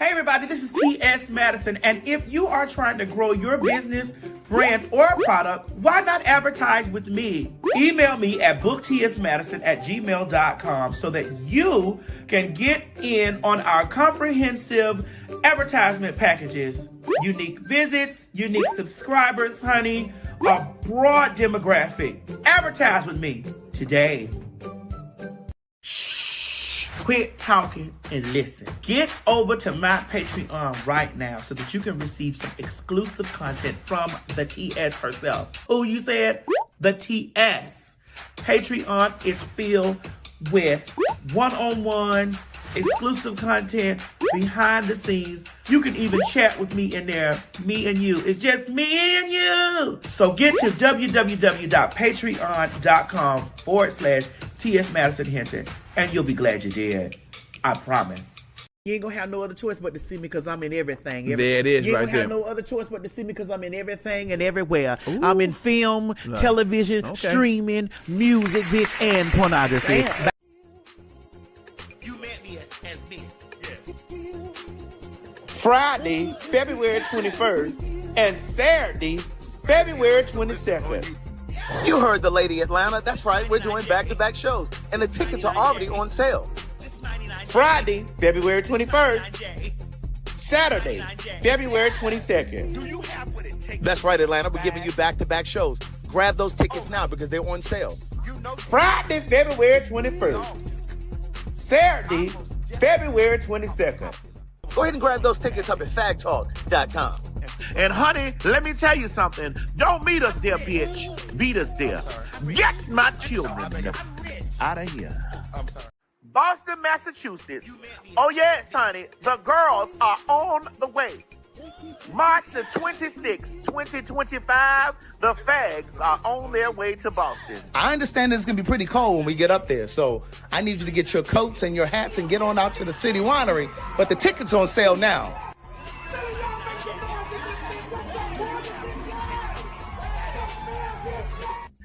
Hey everybody, this is T.S. Madison, and if you are trying to grow your business, brand, or product, why not advertise with me? Email me at booktsmadison@gmail.com so that you can get in on our comprehensive advertisement packages. Unique visits, unique subscribers, honey, a broad demographic. Advertise with me today. Quit talking and listen. Get over to my Patreon right now so that you can receive some exclusive content from the TS herself. Who you said? The TS. Patreon is filled with one-on-ones, exclusive content, behind the scenes. You can even chat with me in there, me and you. It's just me and you. So get to www.patreon.com/TS Madison Hinton, and you'll be glad you did. I promise. You ain't gonna have no other choice but to see me because I'm in everything. There it is, you ain't right gonna there. have no other choice but to see me because I'm in everything and everywhere. Ooh. I'm in film, television, streaming, music, bitch, and pornography. Damn. You met me as me. Yes. Friday, February 21st, and Saturday, February 22nd. You heard the lady Atlanta. That's right. We're doing back-to-back shows, and the tickets are already on sale. Friday, February 21st. Saturday, February 22nd. That's right, Atlanta. We're giving you back-to-back shows. Grab those tickets now because they're on sale. Friday, February 21st. Saturday, February 22nd. Go ahead and grab those tickets up at PhagTawlk.com. And honey, let me tell you something. Don't meet us there, bitch. Beat us there. Get my children out of here. Boston, Massachusetts. Oh yes, honey. The girls are on the way. March the 26th, 2025, the Fags are on their way to Boston. I understand it's going to be pretty cold when we get up there, so I need you to get your coats and your hats and get on out to the City Winery, but the tickets on sale now.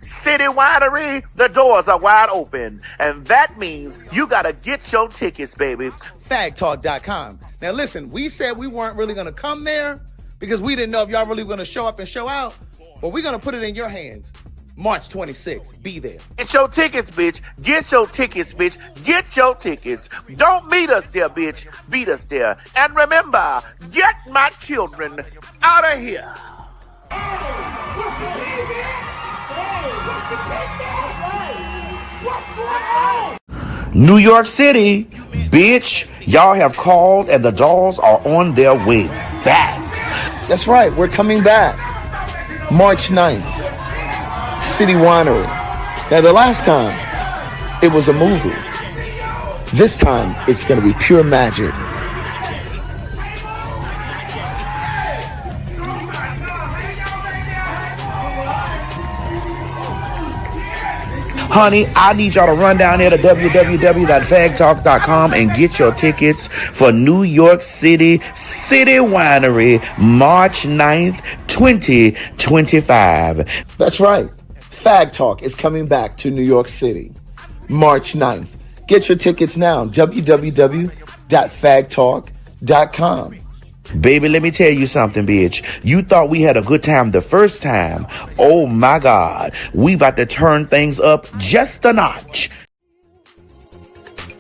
City Winery, the doors are wide open, and that means you gotta get your tickets, baby. PhagTawlk.com. Now listen, we said we weren't really going to come there because we didn't know if y'all really were going to show up and show out, but we're going to put it in your hands. March 26th, be there. Get your tickets, bitch. Get your tickets, bitch. Get your tickets. Don't meet us there, bitch. Beat us there. And remember, get my children out of here. New York City, bitch, y'all have called and the dolls are on their way back. That's right, we're coming back. March 9th, City Winery. Now the last time, it was a movie. This time, it's going to be pure magic. Honey, I need y'all to run down there to www.PhagTawlk.com and get your tickets for New York City Winery, March 9th, 2025. That's right. PhagTawlk is coming back to New York City, March 9th. Get your tickets now, www.PhagTawlk.com. Baby, let me tell you something, bitch. You thought we had a good time the first time. Oh my God. We about to turn things up just a notch.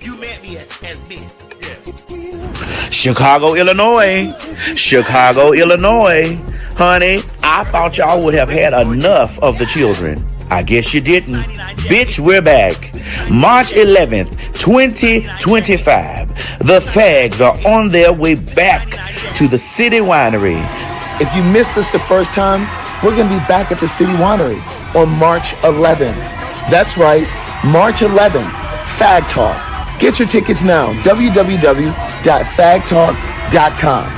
You met me as me. Yes. Chicago, Illinois. Honey, I thought y'all would have had enough of the children. I guess you didn't. Bitch, we're back. March 11th, 2025. The Fags are on their way back to the City Winery. If you missed us the first time, we're going to be back at the City Winery on March 11th. That's right, March 11th, PhagTawlk. Get your tickets now, www.PhagTawlk.com.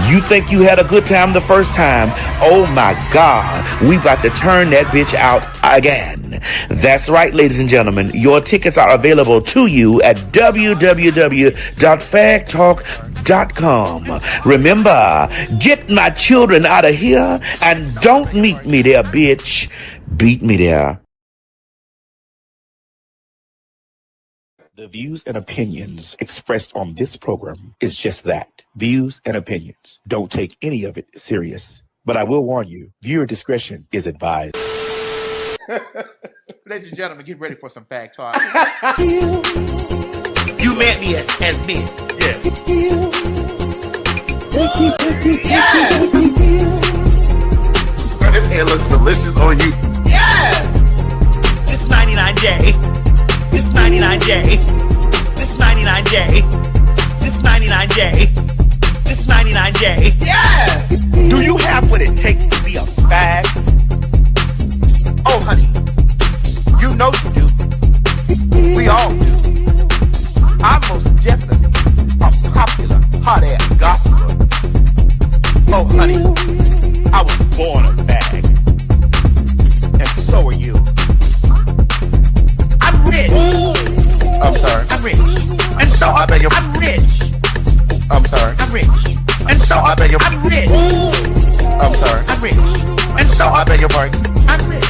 You think you had a good time the first time? Oh my God, we about to turn that bitch out again. That's right, ladies and gentlemen. Your tickets are available to you at www.PhagTawlk.com. Remember, get my children out of here and don't meet me there, bitch. Beat me there. The views and opinions expressed on this program is just that, views and opinions. Don't take any of it serious. But I will warn you, viewer discretion is advised. Ladies and gentlemen, get ready for some fact talk. You met me as me. Yes. Bro, this hair looks delicious on you. Yes! It's 99J. It's 99J. It's 99J. It's 99J. It's 99J. Yes! Do you have what it takes to be a fag? Oh, honey, you know you do. We all do. I'm most definitely a popular, hot-ass gossiper. Oh, honey, I was born a fag. And so are you. I'm rich. I'm sorry. I'm rich. And so I beg your... I'm rich. I'm sorry. I'm rich. And so I beg your... I'm rich. I'm sorry. I'm rich. And so I beg your pardon. I'm rich.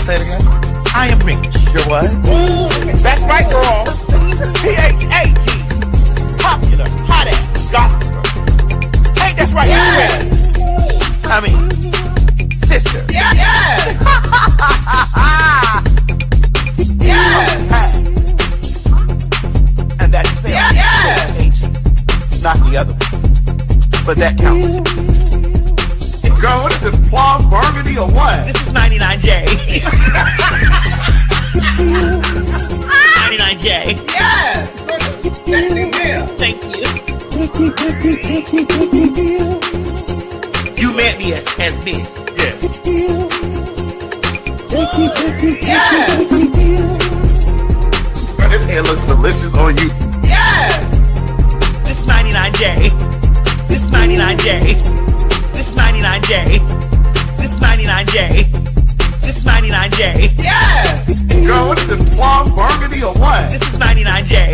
Say it again. I am rich. You're what? That's right, girl. PhagTawlk. Popular, hot-ass gossiper. Hey, that's right. Yes. Yes. I mean, sister. Yes. Yes. And that's spelled Yes. PhagTawlk. Not the other one. But that counts. Girl, what is this, plum burgundy or what? This is 99J. 99J. Yes! Thank you. You met me as me. Yes. Yes. Bro, this hair looks delicious on you. Yes. This 99J. This 99J. This 99J. This 99J. This 99J. Yes! Girl, what is this, plum burgundy or what? This is 99J.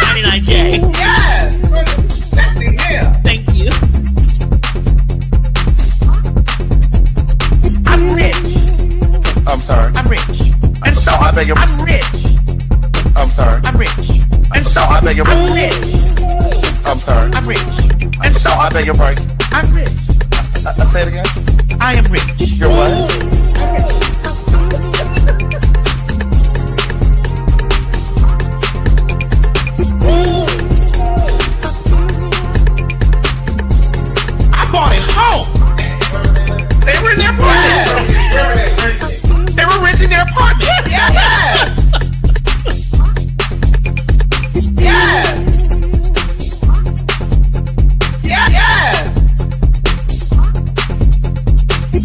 99J. Yes! Thank you. I'm rich. I'm sorry. I'm rich. And so I beg your... I'm rich. I'm sorry. I'm rich. And so I beg your... I'm rich. I'm sorry. I'm rich. And so I beg your pardon. I'm rich. Say it again. I am rich. You're what? I bought it home. They were in their apartment. They were renting their apartment. Yes. Yes. Yes.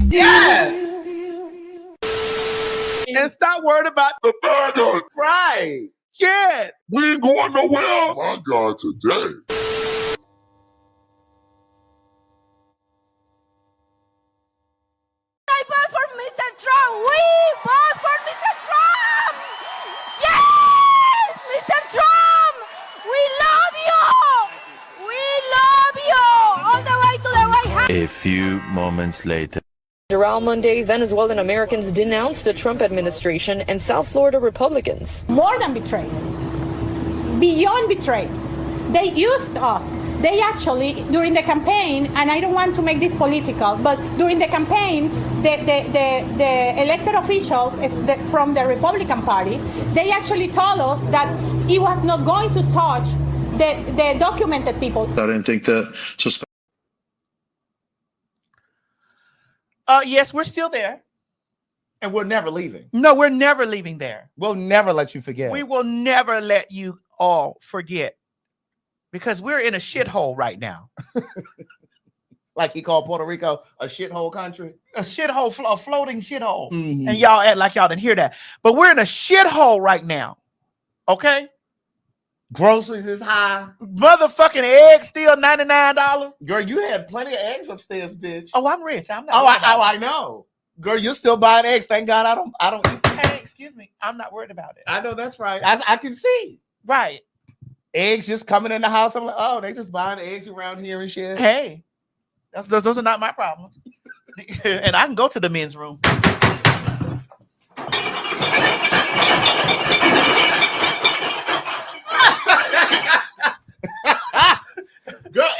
Yes. And stop worried about The faggots! right. Yeah. We ain't going nowhere! My God, today. I vote for Mr. Trump. We vote for Mr. Trump. Yes, Mr. Trump. We love you. We love you. All the way to the White House. A few moments later. Around Monday, Venezuelan Americans denounced the Trump administration and South Florida Republicans. More than betrayed, beyond betrayed. They used us. They actually, during the campaign, and I don't want to make this political, but during the campaign, the elected officials from the Republican Party, they actually told us that it was not going to touch the documented people. I didn't think that. Yes, we're still there. And we're never leaving. No, we're never leaving there. We'll never let you forget. We will never let you all forget because we're in a shithole right now. Like he called Puerto Rico a shithole country. A shithole, a floating shithole. Mm-hmm. And y'all act like y'all didn't hear that. But we're in a shithole right now. Okay? Groceries is high. Motherfucking eggs still $99. Girl, you had plenty of eggs upstairs, bitch. Oh, I'm rich. I'm not. I know. Girl, you're still buying eggs. Thank God I don't eat. Hey, excuse me. I'm not worried about it. I know that's right. I can see. Right. Eggs just coming in the house. I'm like, oh, they just buying eggs around here and shit. Hey, those are not my problems. And I can go to the men's room.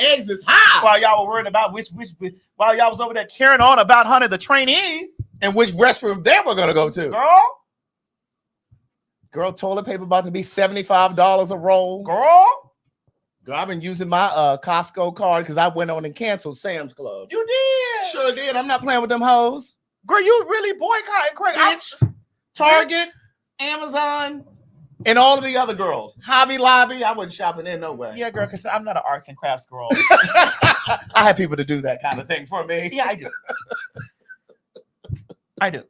eggs is high. While y'all were worried about while y'all was over there carrying on about, honey, the trainees. And which restroom they were going to go to. Girl, toilet paper about to be $75 a roll. Girl, I've been using my Costco card because I went on and canceled Sam's Club. you did. Sure did. I'm not playing with them hoes. Girl, you really boycotting Craig. Bitch. Target, Amazon, and all of the other girls. Hobby Lobby, I wasn't shopping in nowhere. Yeah, girl, because I'm not an arts and crafts girl. I have people to do that kind of thing for me. Yeah, I do. I do.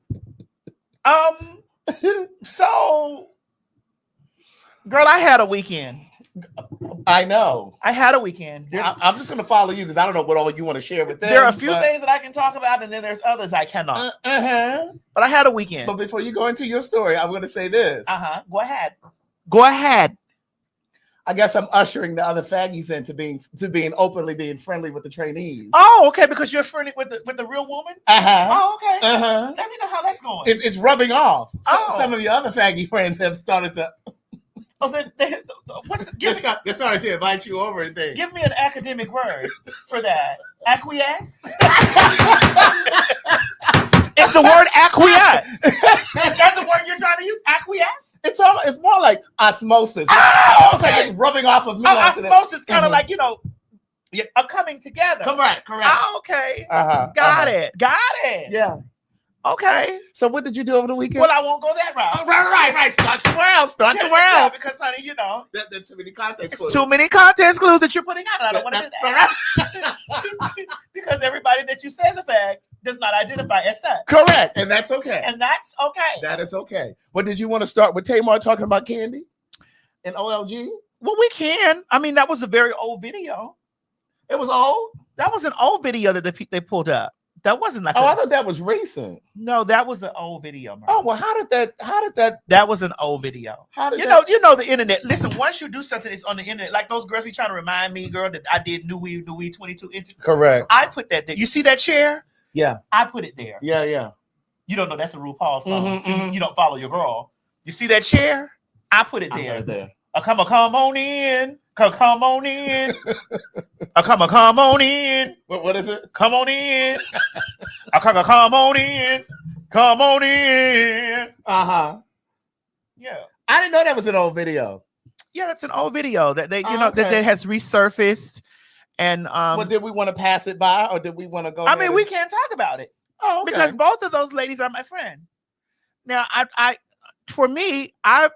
So, girl, I had a weekend. I know. I had a weekend. I'm just going to follow you because I don't know what all you want to share with them. There are a few things that I can talk about, and then there's others I cannot. But I had a weekend. But before you go into your story, I'm going to say this. Go ahead. Go ahead. I guess I'm ushering the other faggies into being openly being friendly with the trainees. Oh, okay, because you're friendly with the real woman? Oh, okay. Let me know how that's going. It's rubbing off. Some of your other faggy friends have started to... They're starting to invite you over and things. Give me an academic word for that. Acquiesce? It's the word acquiesce. Is that the word you're trying to use? Acquiesce? It's more like osmosis. Oh, it's like it's rubbing off of me. Osmosis, kind of like, a coming together. Correct. Oh, okay. Got it. Yeah. Okay. So what did you do over the weekend? Well, I won't go that route. Right. Start somewhere else. Yeah, because, honey, That's too many context clues. too many context clues that you're putting out. And I don't want to do that. Because everybody that you say is a fag does not identify as such. Correct. And that's okay. That is okay. What did you want to start with Tamar talking about candy and OLG? Well, we can. I mean, that was a very old video. It was old? That was an old video that they pulled up. That wasn't like I thought that was recent. No, that was an old video, man. Oh, well, how did that that was an old video. How did you know the internet. Listen, once you do something that's on the internet, like those girls be trying to remind me, girl, that I did New Weed 22 inches. Correct. I put that there. You see that chair? Yeah. I put it there. Yeah. You don't know that's a RuPaul song. See, you don't follow your girl. You see that chair? I put it there. Come on in. Come on in. Come on in. What is it? Come on in. Come on in. Come on in. Yeah. I didn't know that was an old video. Yeah, that's an old video that that has resurfaced. And well, did we want to pass it by, or did we want to go? I mean, we can't talk about it. Oh, okay. Because both of those ladies are my friend. Now, for me, I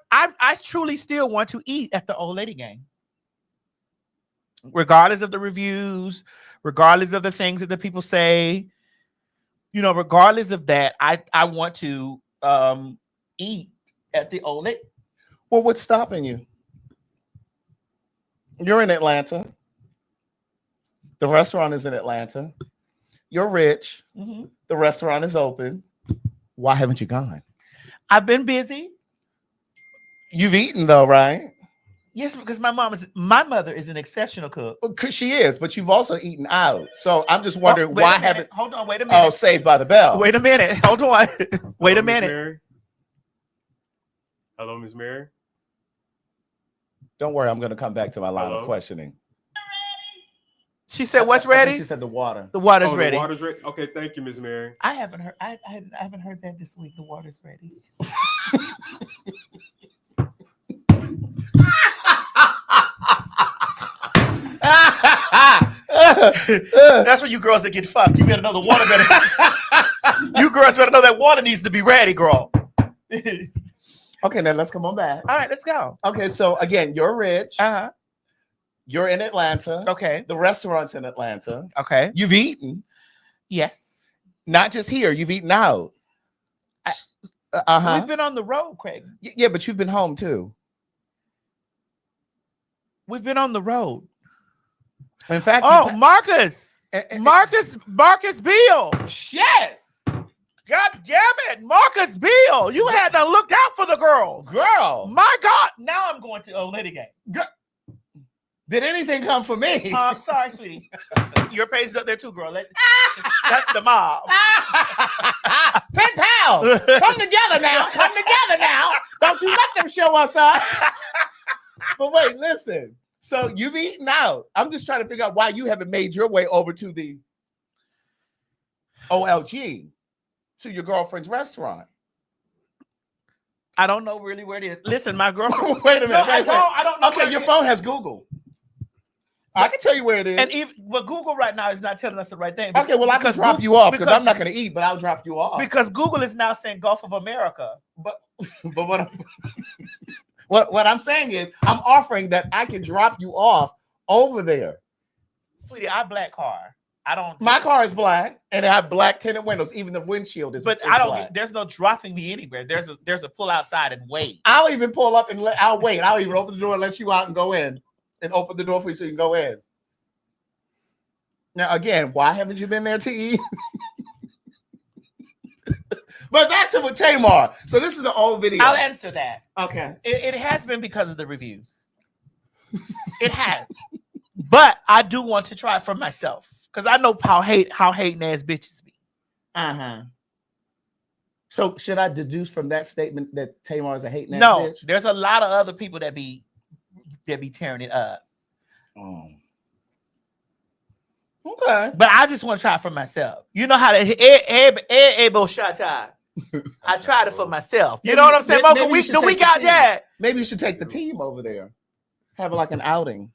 truly still want to eat at the old lady game. Regardless of the reviews, regardless of the things that the people say, regardless of that, I want to eat at the old lady. Well, what's stopping you? You're in Atlanta. The restaurant is in Atlanta. You're rich. Mm-hmm. The restaurant is open. Why haven't you gone? I've been busy. You've eaten though, right? Yes, because my mother is an exceptional cook. Because she is, but you've also eaten out. So I'm just wondering why haven't. Hold on, wait a minute. Oh, Saved by the Bell. Wait a minute. Hold on. Wait a minute. Mary? Hello, Miss Mary. Don't worry, I'm going to come back to my line of questioning. She said, "What's ready?" She said, "The water." The water's ready. The water's ready. Okay, thank you, Miss Mary. I haven't heard. I haven't heard that this week. The water's ready. That's for you girls that get fucked. You better know the water better. You girls better know that water needs to be ready, girl. Okay, now let's come on back. All right, let's go. Okay, so again, you're rich. You're in Atlanta. Okay. The restaurant's in Atlanta. Okay. You've eaten. Yes. Not just here. You've eaten out. We've been on the road, Craig. Yeah, but you've been home too. We've been on the road. In fact, Marcus Beal. Shit. God damn it, Marcus Beal. You had to look out for the girls. Girl. My God. Now I'm going to old lady game. Did anything come for me? Sorry, sweetie. Your page is up there too, girl. That's the mob. Pen pal, come together now. Don't you let them show us up. But wait, listen. So you've eaten out. I'm just trying to figure out why you haven't made your way over to the OLG, to your girlfriend's restaurant. I don't know really where it is. Listen, my girlfriend. Wait a minute. No, I don't know. Okay, your phone has Google. I can tell you where it is. And even Google right now is not telling us the right thing. Okay, well, I can drop you off because I'm not going to eat, but I'll drop you off. Because Google is now saying Gulf of America. But what I'm saying is, I'm offering that I can drop you off over there. Sweetie, I black car. I don't. My car is black, and it have black tinted windows. Even the windshield is. But is I don't. black. There's no dropping me anywhere. There's a pull outside and wait. I'll even pull up and I'll wait. I'll even open the door and let you out and go in, and open the door for you so you can go in. Now again, why haven't you been there to eat? But back to with Tamar. So this is an old video. I'll answer that. Okay. It has been because of the reviews. It has. But I do want to try it for myself. Because I know how hating ass bitches be. Uh-huh. So should I deduce from that statement that Tamar is a hating ass No, bitch? there's a lot of other people that be tearing it up. Oh. Okay. But I just want to try it for myself. You know how to able shot time. I tried it for myself. You know what I'm saying? Mocha, we got that. Maybe you should take the team over there. Have like an outing.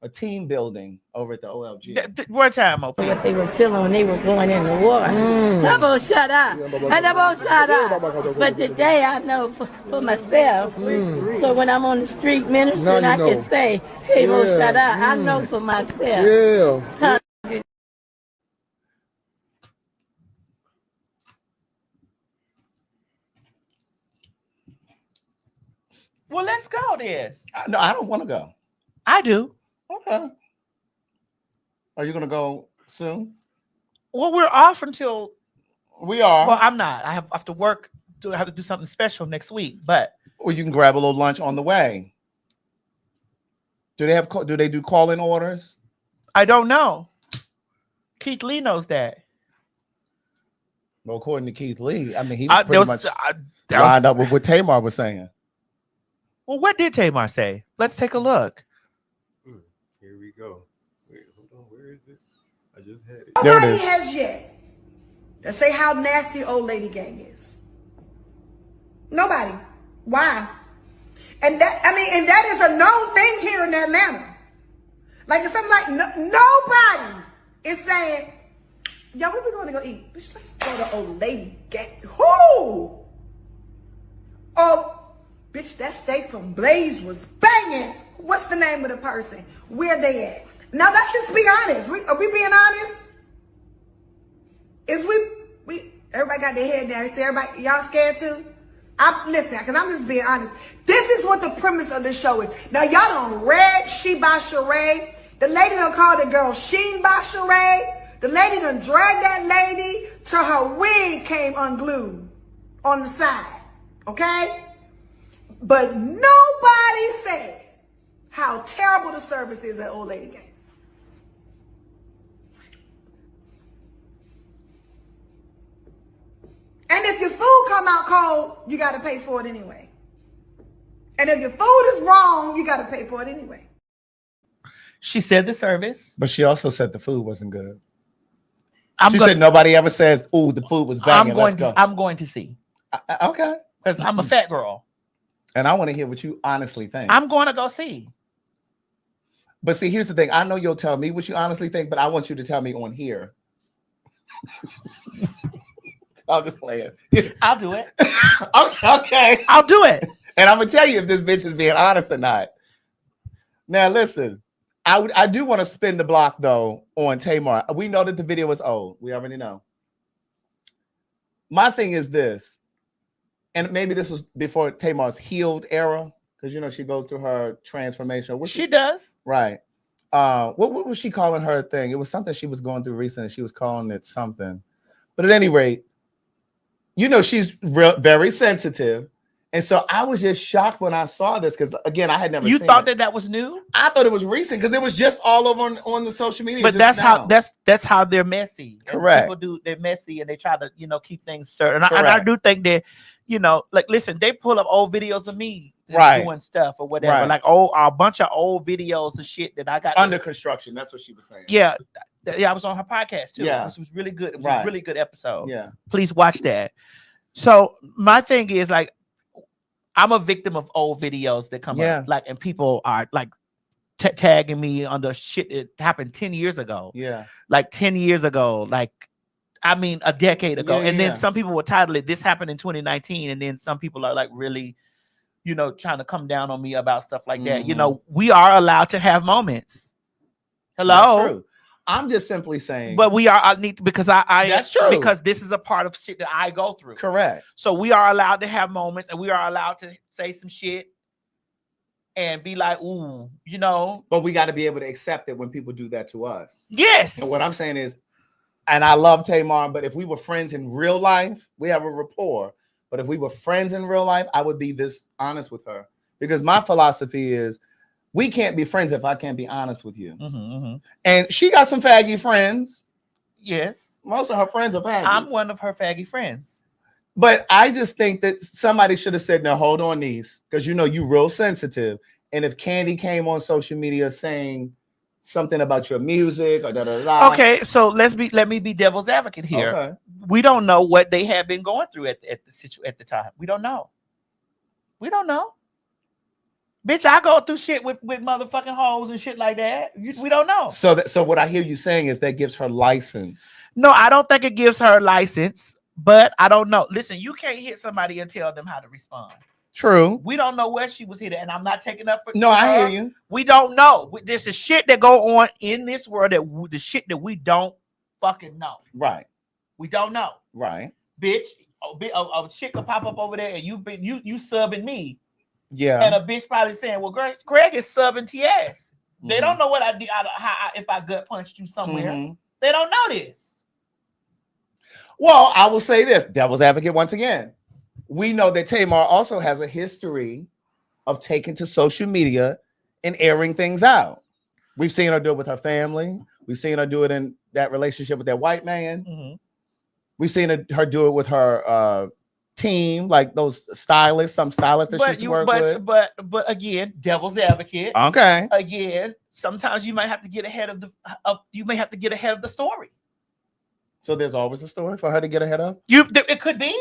A team building over at the OLG. One time, Mocha. What they were feeling when they were going in the war. That won't shut up. And that won't shut up. But today I know for myself. So when I'm on the street ministering, I can say, hey, won't shut up. I know for myself. Yeah. Well, let's go then. No, I don't want to go. I do. Okay. Are you going to go soon? Well, we're off until... We are. Well, I'm not. I have to work. I have to do something special next week, but... Or you can grab a little lunch on the way. Do they do call-in orders? I don't know. Keith Lee knows that. Well, according to Keith Lee, I mean, he was pretty much lined up with what Tamar was saying. Well, what did Tamar say? Let's take a look. Here we go. Wait, hold on. Where is it? I just had it. There it Nobody is. has yet to say how nasty old lady gang is. Nobody. Why? And that is a known thing here in Atlanta. Like it's something like nobody is saying, "Yo, where we going to go eat? Bitch, let's go to old lady gang." Who? Oh, bitch, that steak from Blaze was banging. What's the name of the person? Where they at? Now let's just be honest. Are we being honest? Is we everybody got their head down. See everybody, y'all scared too? Listen, because I'm just being honest. This is what the premise of the show is. Now y'all done read She by Sheree. The lady done called the girl Sheen by Sheree. The lady done dragged that lady till her wig came unglued on the side. Okay? But nobody said how terrible the service is at Old Lady Gang. And if your food come out cold, you got to pay for it anyway. And if your food is wrong, you got to pay for it anyway. She said the service. But she also said the food wasn't good. She said nobody ever says, "Ooh, the food was banging." I'm going to see. Okay. Because I'm a fat girl. And I want to hear what you honestly think. I'm going to go see. But see, here's the thing. I know you'll tell me what you honestly think, but I want you to tell me on here. I'll just play it. I'll do it. Okay. I'll do it. And I'm going to tell you if this bitch is being honest or not. Now, listen. I do want to spin the block, though, on Tamar. We know that the video is old. We already know. My thing is this. And maybe this was before Tamar's healed era. Because, you know, she goes through her transformation. She does. Right. What was she calling her thing? It was something she was going through recently. She was calling it something. But at any rate, you know, she's very sensitive. And so I was just shocked when I saw this because, again, I had never seen it. You thought that was new? I thought it was recent because it was just all over on the social media. But that's how they're messy. Correct. And people they're messy and they try to, you know, keep things certain. And I do think that, you know, like, listen, they pull up old videos of me Right. doing stuff or whatever. Right. Like a bunch of old videos and shit that I got Under construction. That's what she was saying. Yeah. I was on her podcast too. Yeah. Which was really good. It was Right. a really good episode. Yeah. Please watch that. So my thing is like, I'm a victim of old videos that come up, like, and people are like tagging me on the shit that happened 10 years ago. Yeah. Like 10 years ago, like, I mean, a decade ago. Yeah, and then yeah. some people will title it, "This happened in 2019." And then some people are like really, you know, trying to come down on me about stuff like that. You know, we are allowed to have moments. Hello. That's true. I'm just simply saying. But we are, I need to, because I That's true. Because this is a part of shit that I go through. Correct. So we are allowed to have moments and we are allowed to say some shit and be like, ooh, you know. But we got to be able to accept it when people do that to us. Yes. And what I'm saying is, and I love Tamar, but if we were friends in real life, we have a rapport. But if we were friends in real life, I would be this honest with her. Because my philosophy is, we can't be friends if I can't be honest with you. And she got some faggy friends. Yes. Most of her friends are faggy. I'm one of her faggy friends. But I just think that somebody should have said, "No, hold on, niece," because you know you real sensitive. And if Candy came on social media saying something about your music or da da da. Okay, so let me be devil's advocate here. Okay. We don't know what they have been going through at the time. We don't know. We don't know. Bitch, I go through shit with motherfucking hoes and shit like that. We don't know. So what I hear you saying is that gives her license. No, I don't think it gives her license, but I don't know. Listen, you can't hit somebody and tell them how to respond. True. We don't know where she was hit at, and I'm not taking up for No, I her. hear you. We don't know. This is shit that go on in this world the shit that we don't fucking know. Right. We don't know. Right. Bitch, a chick will pop up over there and you subbing me. Yeah. And a bitch probably saying, "Well, Greg is subbing TS." They don't know what I did. If I gut punched you somewhere, they don't know this. Well, I will say this, devil's advocate once again. We know that Tamar also has a history of taking to social media and airing things out. We've seen her do it with her family. We've seen her do it in that relationship with that white man. We've seen her do it with her team, like those stylists, some stylists that she used to work with. But again, devil's advocate. Okay. Again, sometimes you might have to get ahead of the story. So there's always a story for her to get ahead of. It could be.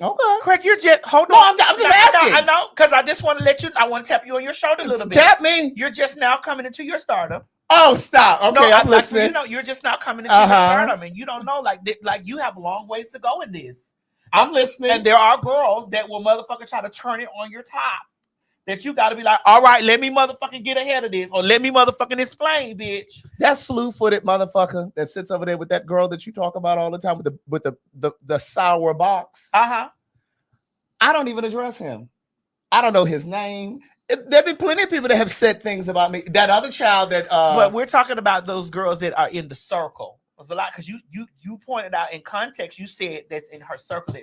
Okay. Craig, you're just hold No, on. I'm just asking. I know, because I just want to let you. I want to tap you on your shoulder a little bit. Tap me. You're just now coming into your stardom. Oh, stop. Okay, No, I'm listening. You know, you're just now coming into your stardom, and you don't know, like you have long ways to go in this. I'm listening. And there are girls that will motherfucking try to turn it on your top. That you got to be like, all right, let me motherfucking get ahead of this, or let me motherfucking explain, bitch. That slew-footed motherfucker that sits over there with that girl that you talk about all the time with the sour box. I don't even address him. I don't know his name. There've been plenty of people that have said things about me. That other child that but we're talking about those girls that are in the circle. There's a lot, because you pointed out in context, you said that's in her circle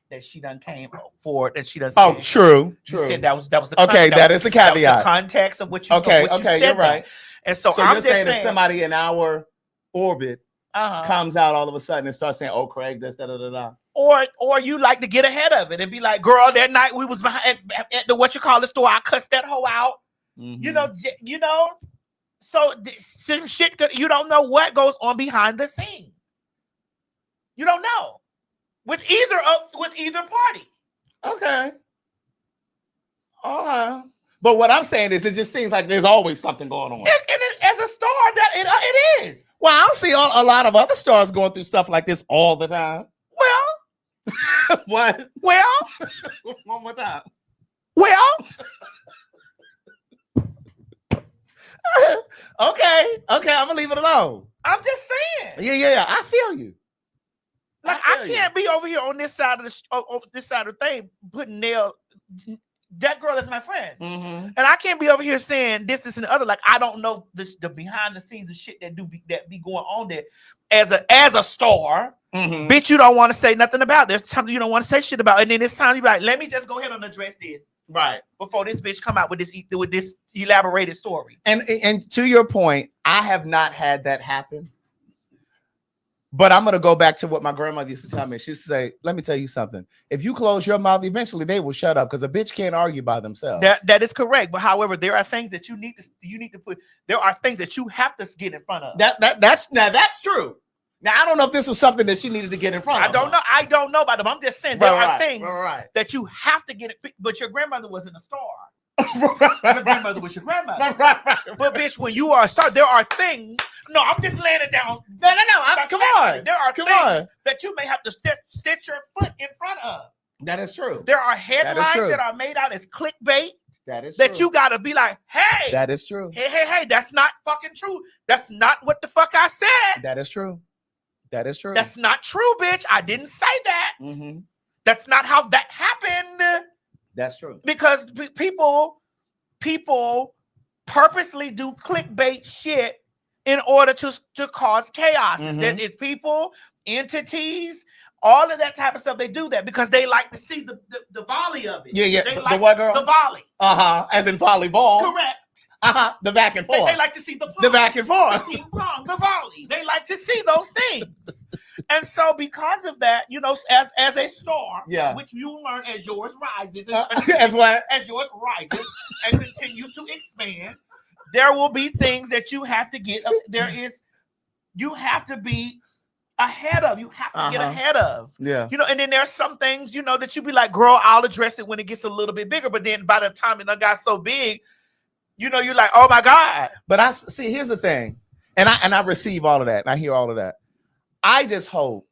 that she done came for, that she done said. Oh, true. You said that was the okay. That is the caveat. The context of what you okay. what you said You're right. And so I'm I'm just just saying, if somebody in our orbit comes out all of a sudden and starts saying, "Oh, Craig, this, da da da da," or you like to get ahead of it and be like, "Girl, that night we was behind at the what-you-call-it store, I cussed that hoe out." You know. So some shit, you don't know what goes on behind the scene. You don't know with either party. Okay. But what I'm saying is, it just seems like there's always something going on. As a star, that it is. Well, I don't see a lot of other stars going through stuff like this all the time. Well, what? Well, one more time. Well. Okay, I'm gonna leave it alone. I'm just saying. Yeah. I feel you. Like I can't be over here on this side of the thing putting nail. That girl is my friend, and I can't be over here saying this and the other. Like I don't know the behind the scenes of shit that be going on there. As a star, bitch, you don't want to say nothing about. There's times you don't want to say shit about, and then it's time you be like, let me just go ahead and address this. Right. Before this bitch come out with this elaborated story. And to your point, I have not had that happen. But I'm gonna go back to what my grandmother used to tell me. She used to say, "Let me tell you something. If you close your mouth, eventually they will shut up because a bitch can't argue by themselves." That is correct. But however, there are things that you need to put. There are things that you have to get in front of. That's true. Now I don't know if this was something that she needed to get in front of. I don't know about them. I'm just saying there are things right. that you have to get it. But your grandmother wasn't a star. Your grandmother was your grandmother. Right. But bitch, when you are a star, there are things. No, I'm just laying it down. No. Come on. There are things that you may have to set your foot in front of. That is true. There are headlines that are made out as clickbait. That you gotta be like, hey. That is true. Hey, that's not fucking true. That's not what the fuck I said. That is true. That is true. That's not true, bitch. I didn't say that. Mm-hmm. That's not how that happened. That's true. Because people purposely do clickbait shit in order to cause chaos. That is people, entities, all of that type of stuff. They do that because they like to see the volley of it. Yeah. They the like what girl? The volley. As in volleyball. Correct. The back and forth. They like to see the back and forth. Wrong, the volley. They like to see those things. And so because of that, you know, as a star, which you learn as yours rises, as yours rises and continues to expand, there will be things that you have to get. You have to be ahead of. You have to get ahead of. Yeah. You know, and then there's some things, you know, that you be like, girl, I'll address it when it gets a little bit bigger. But then by the time it got so big, you know, you're like, oh my God. But I see, here's the thing. And I receive all of that. And I hear all of that. I just hope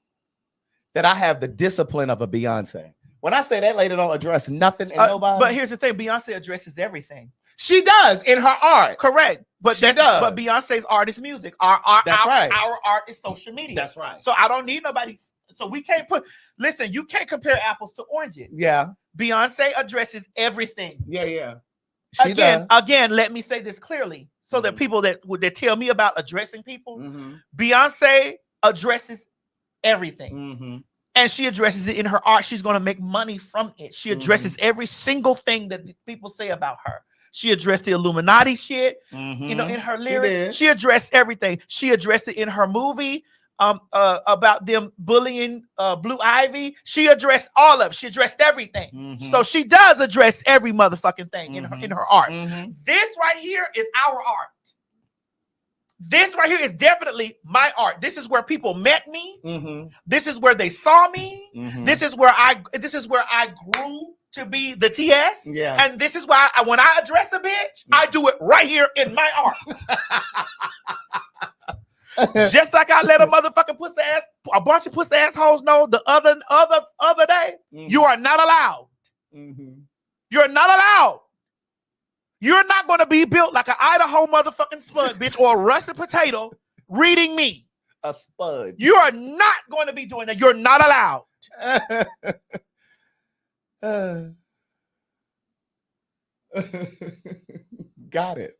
that I have the discipline of a Beyonce. When I say that lady don't address nothing and nobody. But here's the thing. Beyonce addresses everything. She does in her art. Correct. But she does. But Beyonce's art is music. Our art is social media. That's right. So I don't need nobody. So we can't listen, you can't compare apples to oranges. Yeah. Beyonce addresses everything. Yeah. Again, let me say this clearly. So that people that tell me about addressing people, Beyonce addresses everything. And she addresses it in her art. She's going to make money from it. She addresses every single thing that people say about her. She addressed the Illuminati shit, you know, in her lyrics. She addressed everything. She addressed it in her movie about them bullying Blue Ivy. She addressed all of it. She addressed everything. So she does address every motherfucking thing in her art. This right here is our art. This right here is definitely my art. This is where people met me. This is where they saw me. This is where I grew to be the TS. And this is why when I address a bitch, I do it right here in my art. Just like I let a motherfucking a bunch of pussy assholes know the other day, you are not allowed. You're not allowed. You're not going to be built like an Idaho motherfucking spud, bitch, or a russet potato reading me. A spud. You are not going to be doing that. You're not allowed. Got it.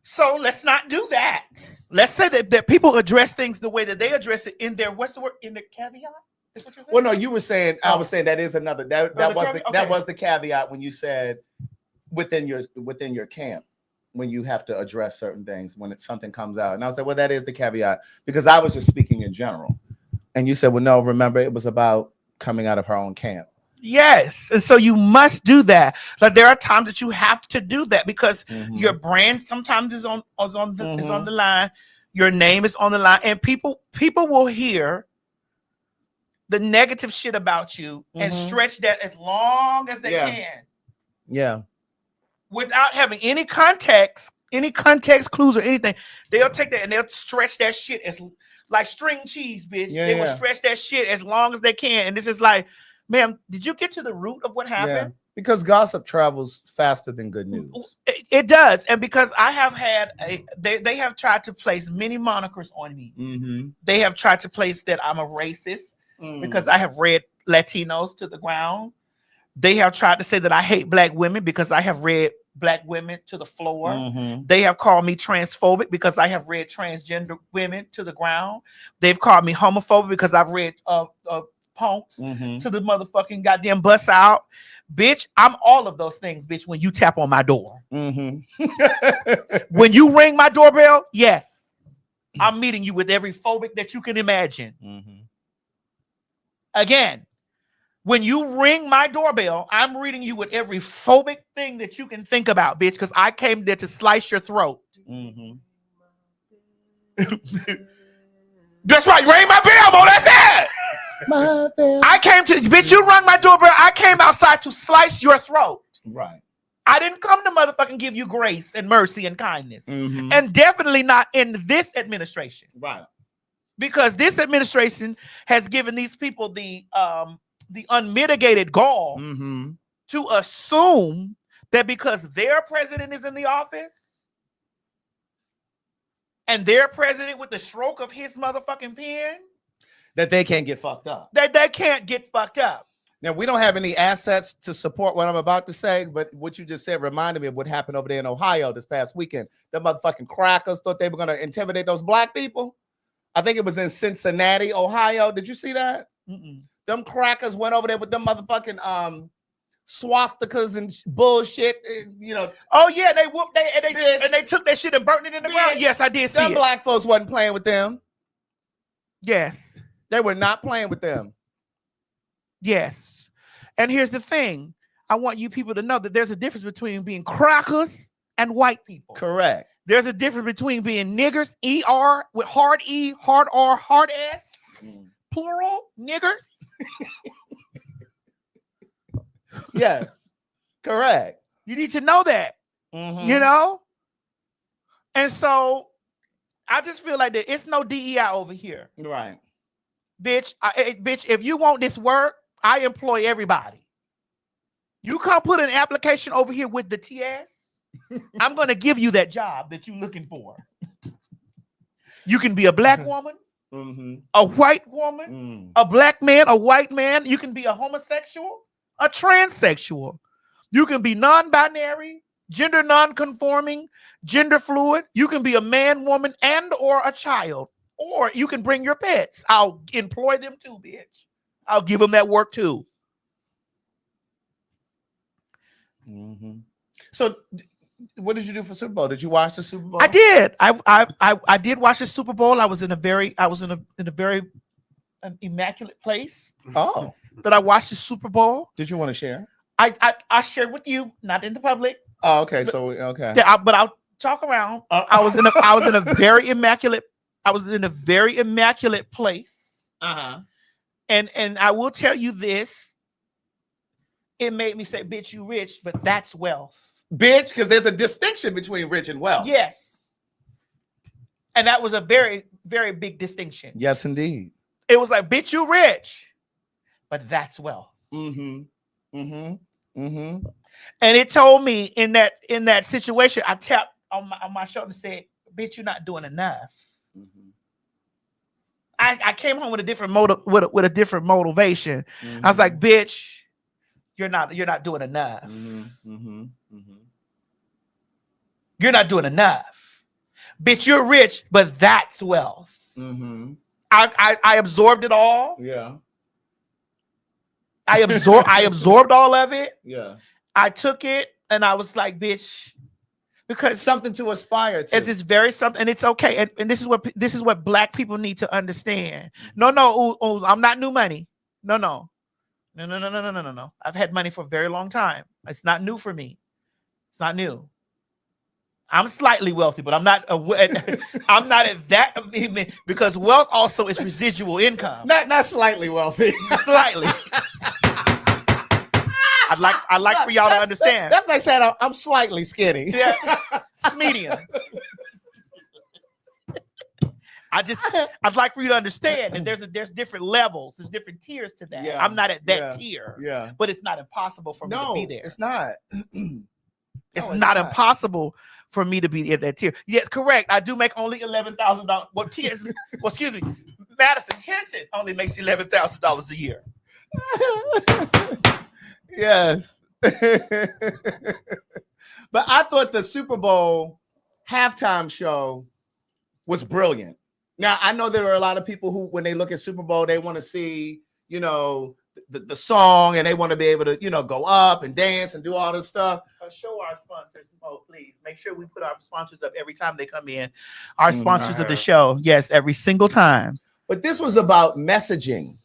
So let's not do that. Let's say that people address things the way that they address it in their, what's the word? In the caveat? Is what you're saying? Well, no, you were saying, I was saying that is another, that was the caveat when you said within your camp, when you have to address certain things when something comes out. And I was like, well, that is the caveat, because I was just speaking in general. And you said, well, no, remember, it was about coming out of her own camp. Yes. And so you must do that. Like there are times that you have to do that because your brand sometimes is on the line. Your name is on the line, and people will hear the negative shit about you and stretch that as long as they can. Yeah. Without having any context clues or anything. They'll take that and they'll stretch that shit as like string cheese, bitch. They will stretch that shit as long as they can. And this is like, ma'am, did you get to the root of what happened? Because gossip travels faster than good news. It does. And because I have had they have tried to place many monikers on me. They have tried to place that I'm a racist because I have read Latinos to the ground. They have tried to say that I hate black women because I have read black women to the floor. They have called me transphobic because I have read transgender women to the ground. They've called me homophobic because I've read punks to the motherfucking goddamn bus out. Bitch, I'm all of those things, bitch, when you tap on my door. When you ring my doorbell, yes. I'm meeting you with every phobic that you can imagine. Mm-hmm. Again, when you ring my doorbell, I'm reading you with every phobic thing that you can think about, bitch, because I came there to slice your throat. Mm-hmm. That's right. Ring my bell, Mo. That's it. I came to, bitch, you rung my doorbell. I came outside to slice your throat. Right. I didn't come to motherfucking give you grace and mercy and kindness. Mm-hmm. And definitely not in this administration. Right. Because this administration has given these people the unmitigated gall Mm-hmm. to assume that because their president is in the office and their president with the stroke of his motherfucking pen, that they can't get fucked up. That they can't get fucked up. Now, we don't have any assets to support what I'm about to say, but what you just said reminded me of what happened over there in Ohio this past weekend. The motherfucking crackers thought they were going to intimidate those black people. I think it was in Cincinnati, Ohio. Did you see that? Mm-mm. Them crackers went over there with them motherfucking swastikas and bullshit. You know. Oh yeah, they whooped they took that shit and burned it in the ground. Yes, I did see them it. Black folks wasn't playing with them. Yes, they were not playing with them. Yes, and here's the thing: I want you people to know that there's a difference between being crackers and white people. Correct. There's a difference between being niggers, ER with hard E, hard R, hard S, plural niggers. Yes, correct. You need to know that, you know? And so I just feel like that it's no DEI over here. Right. Bitch, bitch, if you want this work, I employ everybody. You come put an application over here with the TS, I'm going to give you that job that you're looking for. You can be a black woman, a white woman, a black man, a white man. You can be a homosexual, a transsexual. You can be non-binary, gender non-conforming, gender fluid. You can be a man, woman, and or a child. Or you can bring your pets. I'll employ them too, bitch. I'll give them that work too. So what did you do for Super Bowl? Did you watch the Super Bowl? I did. I did watch the Super Bowl. I was in a very immaculate place. Oh. That I watched the Super Bowl. Did you want to share? I shared with you, not in the public. Oh, okay. So okay. Yeah, but I'll talk around. I was in a very immaculate place. And I will tell you this. It made me say, bitch, you rich, but that's wealth. Bitch, because there's a distinction between rich and wealth. Yes. And that was a very, very big distinction. Yes, indeed. It was like, bitch, you rich, but that's wealth. And it told me in that situation, I tapped on my shoulder and said, bitch, you're not doing enough. I came home with a different with a different motivation. I was like, bitch, you're not doing enough. You're not doing enough. Bitch, you're rich, but that's wealth. I absorbed it all. Yeah. I absorbed all of it. Yeah. I took it and I was like, bitch, because something to aspire to. It's very something, and it's okay. And this is what black people need to understand. No, I'm not new money. No. I've had money for a very long time. It's not new for me. It's not new. I'm slightly wealthy, but I'm not I'm not at that, because wealth also is residual income. Not slightly wealthy. Slightly. I'd like for y'all to understand. That's like saying I'm slightly skinny. Yeah, it's medium. I'd like for you to understand that there's different levels, there's different tiers to that. Yeah. I'm not at that tier. Yeah, but it's not impossible for me to be there. It's not. It's not impossible for me to be at that tier. Yes, correct. I do make only $11,000. Well, excuse me. Madison Hinton only makes $11,000 a year. Yes. But I thought the Super Bowl halftime show was brilliant. Now, I know there are a lot of people who, when they look at Super Bowl, they want to see, the song, and they want to be able to, go up and dance and do all this stuff. Show our sponsors, Mo, please. Make sure we put our sponsors up every time they come in. Our sponsors of the show. Yes, every single time. But this was about messaging.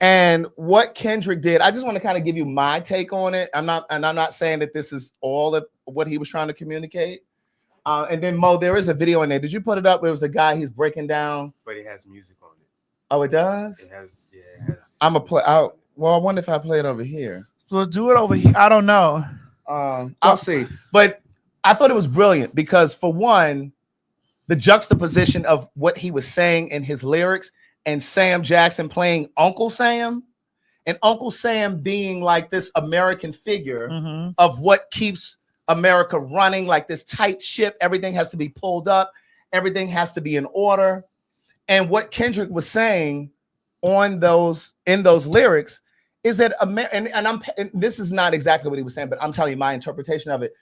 And what Kendrick did, I just want to kind of give you my take on it. I'm not saying that this is all of what he was trying to communicate. And then Mo, there is a video in there. Did you put it up? There was a guy he's breaking down. But it has music on it. Oh, it does? It has, yeah, it has. I'm a play out. Well, I wonder if I play it over here. We'll do it over here. I don't know. I'll see. But I thought it was brilliant because, for one, the juxtaposition of what he was saying in his lyrics and Sam Jackson playing Uncle Sam, and Uncle Sam being like this American figure of what keeps America running, like this tight ship. Everything has to be pulled up. Everything has to be in order. And what Kendrick was saying in those lyrics is that and this is not exactly what he was saying, but I'm telling you my interpretation of it.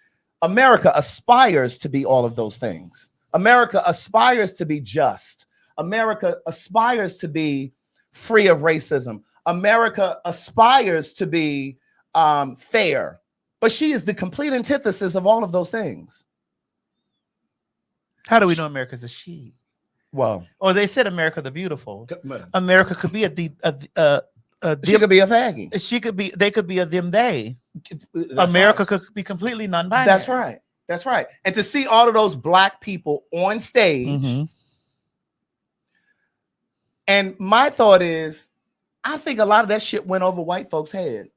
America aspires to be all of those things. America aspires to be just. America aspires to be free of racism. America aspires to be fair, but she is the complete antithesis of all of those things. How do we know America's a she? Well, or they said America the beautiful. America could be she could be a faggy. She could be. They could be a them. They. America could be completely non-binary. That's right. That's right. And to see all of those black people on stage. And my thought is, I think a lot of that shit went over white folks' head.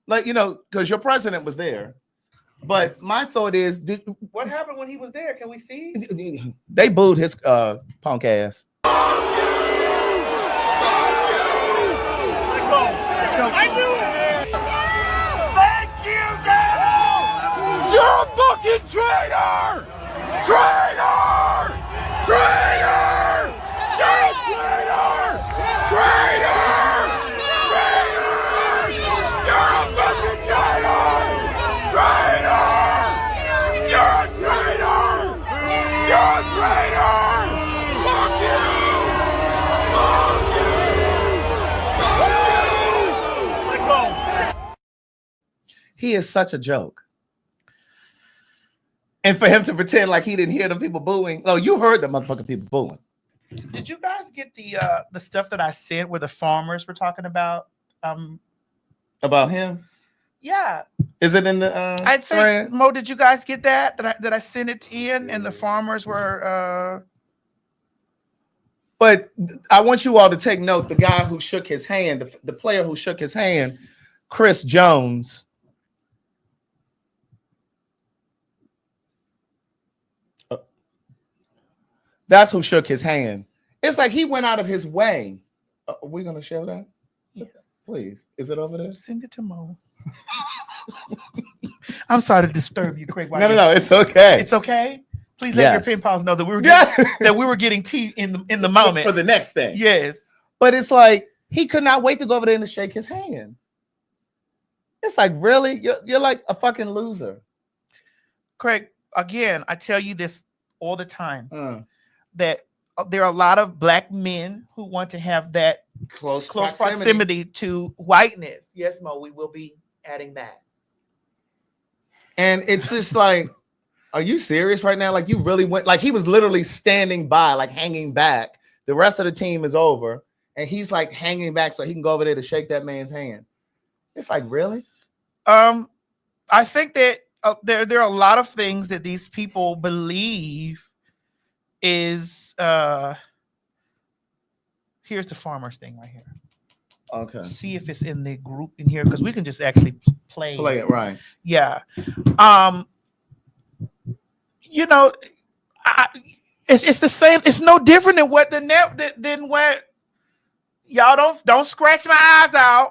Like, because your president was there. But my thought is, what happened when he was there? Can we see? They booed his punk ass. Let's go. I knew it. Thank you, Dad. You're a fucking traitor. Traitor. Traitor. You're a traitor. Traitor. Traitor. You're a fucking traitor. Traitor. You're a traitor. You're a traitor. Fuck you. Fuck you. He is such a joke. And for him to pretend like he didn't hear them people booing. Oh, you heard the motherfucking people booing. Did you guys get the stuff that I sent where the farmers were talking about him? Yeah. Is it in the I think thread? Mo, did you guys get that? That I sent it in and the farmers were But I want you all to take note. The guy who shook his hand, the player who shook his hand, Chris Jones. That's who shook his hand. It's like he went out of his way. Are we going to show that? Yes. Please. Is it over there? Send it to Mo. I'm sorry to disturb you, Craig. No, it's okay. It's okay. Please let your pen pals know that we were getting tea in the moment for the next thing. Yes, but it's like he could not wait to go over there and to shake his hand. It's like, really, you're like a fucking loser, Craig. Again, I tell you this all the time that there are a lot of black men who want to have that close proximity to whiteness. Yes, Mo, we will be adding that. And it's just like, are you serious right now? Like, you really went, like, he was literally standing by, like hanging back. The rest of the team is over, and he's like hanging back so he can go over there to shake that man's hand. It's like, really? I think that there are a lot of things that these people believe is here's the farmers thing right here. Okay. See if it's in the group in here, because we can just actually play it, right? Yeah. It's the same. It's no different than what than what y'all don't scratch my eyes out.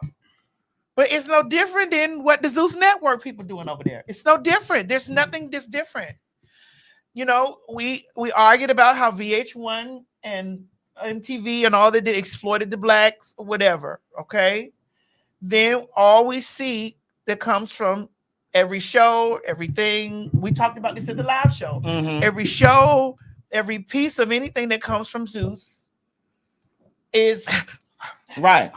But it's no different than what the Zeus Network people doing over there. It's no different. There's nothing that's different. We argued about how VH1 and MTV and all they did exploited the blacks, whatever. Okay. Then all we see that comes from every show, everything. We talked about this at the live show. Every show, every piece of anything that comes from Zeus is right.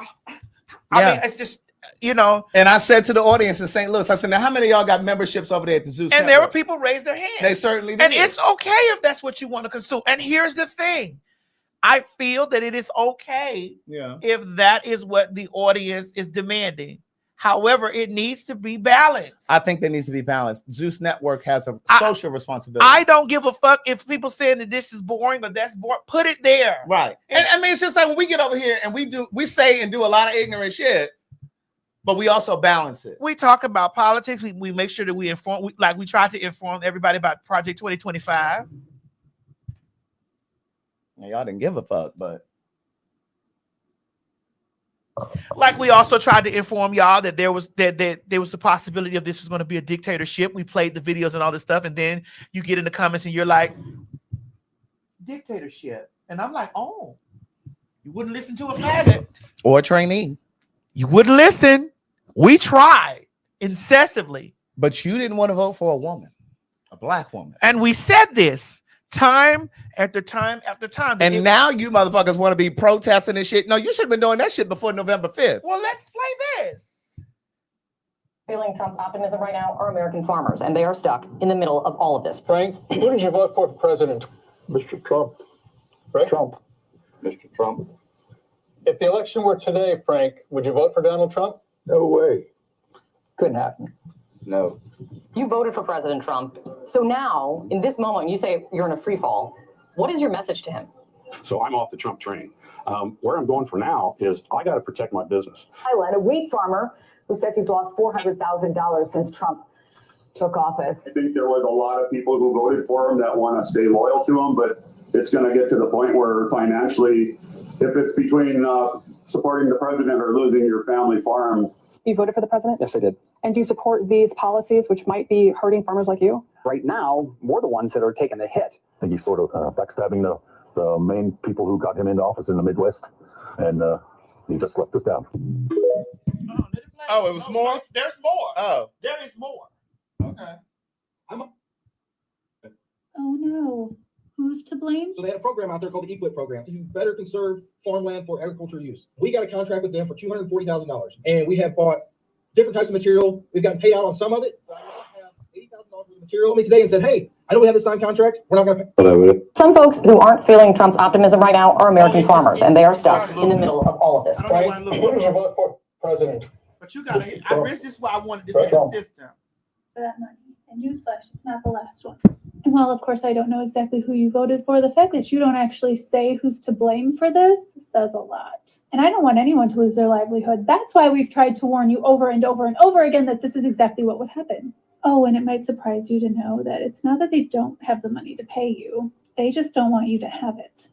I mean, it's just you know. And I said to the audience in St. Louis, I said, now how many of y'all got memberships over there at the Zeus And Network? there were people raise their hands. They certainly did. And it's okay if that's what you want to consume. And here's the thing. I feel that it is okay if that is what the audience is demanding. However, it needs to be balanced. I think there needs to be balance. Zeus Network has a social responsibility. I don't give a fuck if people saying that this is boring or that's boring. Put it there. Right. And I mean, it's just like when we get over here and we say and do a lot of ignorant shit, but we also balance it. We talk about politics. We make sure that we inform. We try to inform everybody about Project 2025. Now, y'all didn't give a fuck, but like we also tried to inform y'all that there was the possibility of this was going to be a dictatorship. We played the videos and all this stuff, and then you get in the comments and you're like, dictatorship, and I'm like, oh, you wouldn't listen to a faggot or a trainee. You wouldn't listen. We tried incessively, but you didn't want to vote for a woman, a black woman, and we said this time after time after time. And now you motherfuckers want to be protesting and shit. No, you should have been doing that shit before November 5th. Well, let's play this. Feeling Trump's optimism right now are American farmers, and they are stuck in the middle of all of this. Frank, who did you vote for president? Mr. Trump. Right? Trump. Mr. Trump. If the election were today, Frank, would you vote for Donald Trump? No way. Couldn't happen. No. You voted for President Trump. So now, in this moment, you say you're in a free fall. What is your message to him? So I'm off the Trump train. Where I'm going for now is I got to protect my business. Iowa, a wheat farmer who says he's lost $400,000 since Trump took office. I think there was a lot of people who voted for him that want to stay loyal to him, but it's going to get to the point where financially, if it's between supporting the president or losing your family farm. You voted for the president? Yes, I did. And do you support these policies which might be hurting farmers like you? Right now, we're the ones that are taking the hit. I think he's sort of backstabbing the main people who got him into office in the Midwest, and he just let us down. Oh, it was more? There's more. Oh. There is more. Okay. Oh no. Who's to blame? So they had a program out there called the EQIP program to better conserve farmland for agricultural use. We got a contract with them for $240,000, and we have bought different types of material. We've gotten paid out on some of it. But I have $80,000 worth of material me today and said, hey, I know we have this signed contract. We're not going to pay. Some folks who aren't feeling Trump's optimism right now are American farmers, and they are stuck in the middle of all of this. Frank, who did you vote for president? But you got to, I wish this is why I wanted to see the system. For that money. And newsflash, it's not the last one. And while, of course, I don't know exactly who you voted for, the fact that you don't actually say who's to blame for this says a lot. And I don't want anyone to lose their livelihood. That's why we've tried to warn you over and over and over again that this is exactly what would happen. Oh, and it might surprise you to know that it's not that they don't have the money to pay you. They just don't want you to have it.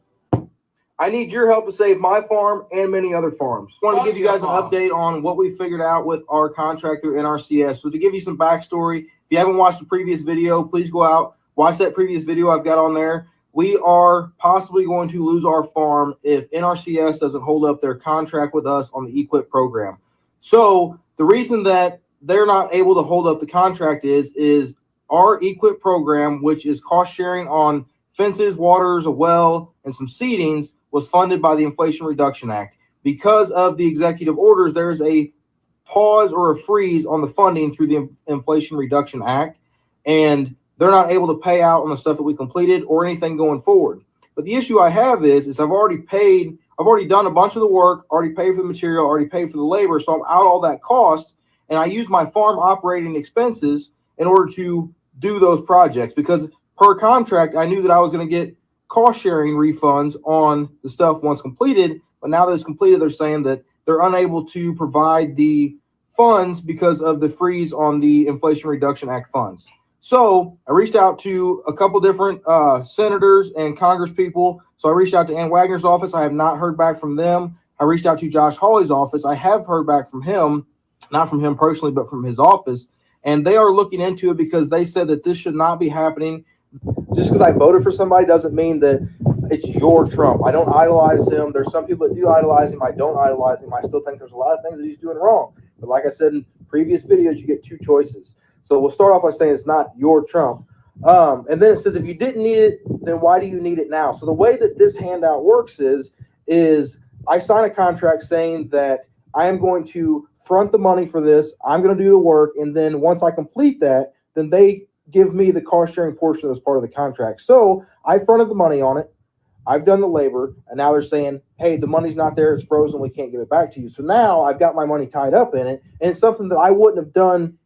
I need your help to save my farm and many other farms. I wanted to give you guys an update on what we figured out with our contract through NRCS. So to give you some backstory, if you haven't watched the previous video, please go out, watch that previous video I've got on there. We are possibly going to lose our farm if NRCS doesn't hold up their contract with us on the EQIP program. So the reason that they're not able to hold up the contract is our EQIP program, which is cost sharing on fences, waters, a well, and some seedings, was funded by the Inflation Reduction Act. Because of the executive orders, there's a pause or a freeze on the funding through the Inflation Reduction Act, and they're not able to pay out on the stuff that we completed or anything going forward. But the issue I have is I've already done a bunch of the work, already paid for the material, already paid for the labor, so I'm out all that cost, and I use my farm operating expenses in order to do those projects, because per contract, I knew that I was going to get cost sharing refunds on the stuff once completed, but now that it's completed, they're saying that they're unable to provide the funds because of the freeze on the Inflation Reduction Act funds. So I reached out to a couple different senators and Congress people. So I reached out to Ann Wagner's office. I have not heard back from them. I reached out to Josh Hawley's office. I have heard back from him, not from him personally, but from his office. And they are looking into it because they said that this should not be happening. Just because I voted for somebody doesn't mean that it's your Trump. I don't idolize him. There's some people that do idolize him. I don't idolize him. I still think there's a lot of things that he's doing wrong. But like I said in previous videos, you get two choices. So we'll start off by saying it's not your Trump. And then it says, if you didn't need it, then why do you need it now? So the way that this handout works is I sign a contract saying that I am going to front the money for this. I'm going to do the work. And then once I complete that, then they give me the cost sharing portion as part of the contract. So I fronted the money on it. I've done the labor, and now they're saying, hey, the money's not there. It's frozen. We can't give it back to you. So now I've got my money tied up in it. And it's something that I wouldn't have done.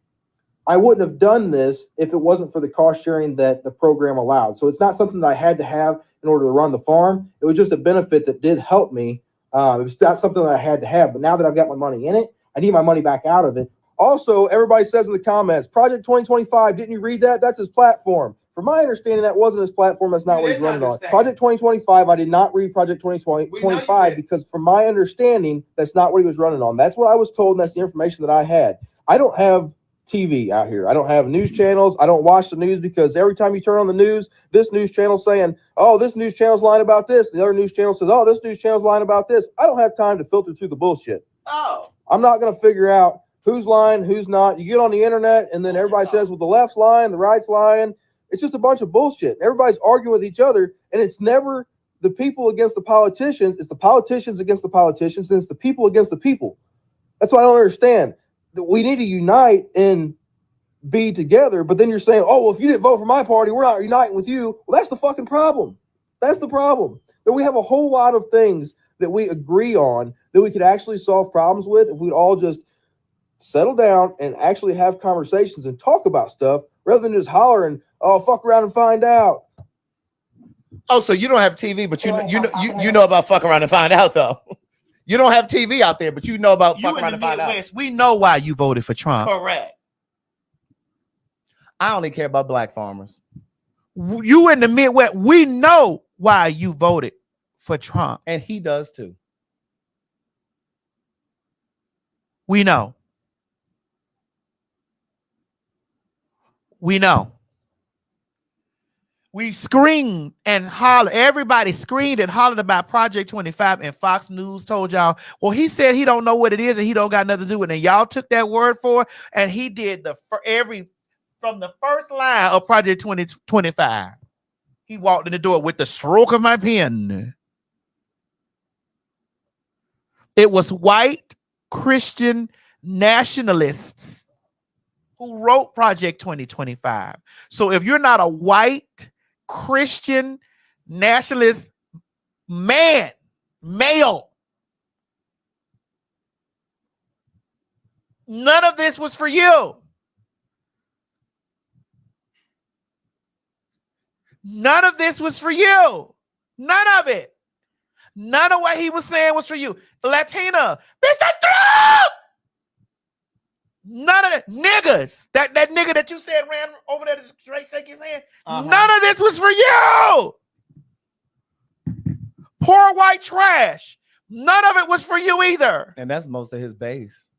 I wouldn't have done this if it wasn't for the cost sharing that the program allowed. So it's not something that I had to have in order to run the farm. It was just a benefit that did help me. It was not something that I had to have. But now that I've got my money in it, I need my money back out of it. Also, everybody says in the comments, Project 2025, didn't you read that? That's his platform. From my understanding, that wasn't his platform. That's not what he's running on. Project 2025, I did not read Project 2025 because from my understanding, that's not what he was running on. That's what I was told, and that's the information that I had. I don't have TV out here. I don't have news channels. I don't watch the news because every time you turn on the news, this news channel's saying, oh, this news channel's lying about this. The other news channel says, oh, this news channel's lying about this. I don't have time to filter through the bullshit. Oh. I'm not going to figure out who's lying, who's not. You get on the internet and then everybody says, well, the left's lying, the right's lying. It's just a bunch of bullshit. Everybody's arguing with each other, and it's never the people against the politicians. It's the politicians against the politicians, and it's the people against the people. That's what I don't understand. We need to unite and be together, but then you're saying, oh, well, if you didn't vote for my party, we're not uniting with you. Well, that's the fucking problem. That's the problem. That we have a whole lot of things that we agree on that we could actually solve problems with if we'd all just settle down and actually have conversations and talk about stuff rather than just hollering, oh, fuck around and find out. Oh, so you don't have TV, but you know about fuck around and find out, though. You don't have TV out there, but you know about fuck around and find out. We know why you voted for Trump. Correct. I only care about black farmers. You in the Midwest, we know why you voted for Trump. And he does too. We know. We know. We screamed and hollered. Everybody screamed and hollered about Project 25, and Fox News told y'all, well, he said he don't know what it is and he don't got nothing to do with it. And y'all took that word for it, and he did from the first line of Project 2025. He walked in the door with the stroke of my pen. It was white Christian nationalists who wrote Project 2025. So if you're not a white Christian nationalist male, none of this was for you. None of this was for you. None of it. None of what he was saying was for you. Latina, Mr. Trump! None of that. Niggas. That nigga that you said ran over there to straight shake his hand. None of this was for you. Poor white trash. None of it was for you either. And that's most of his base.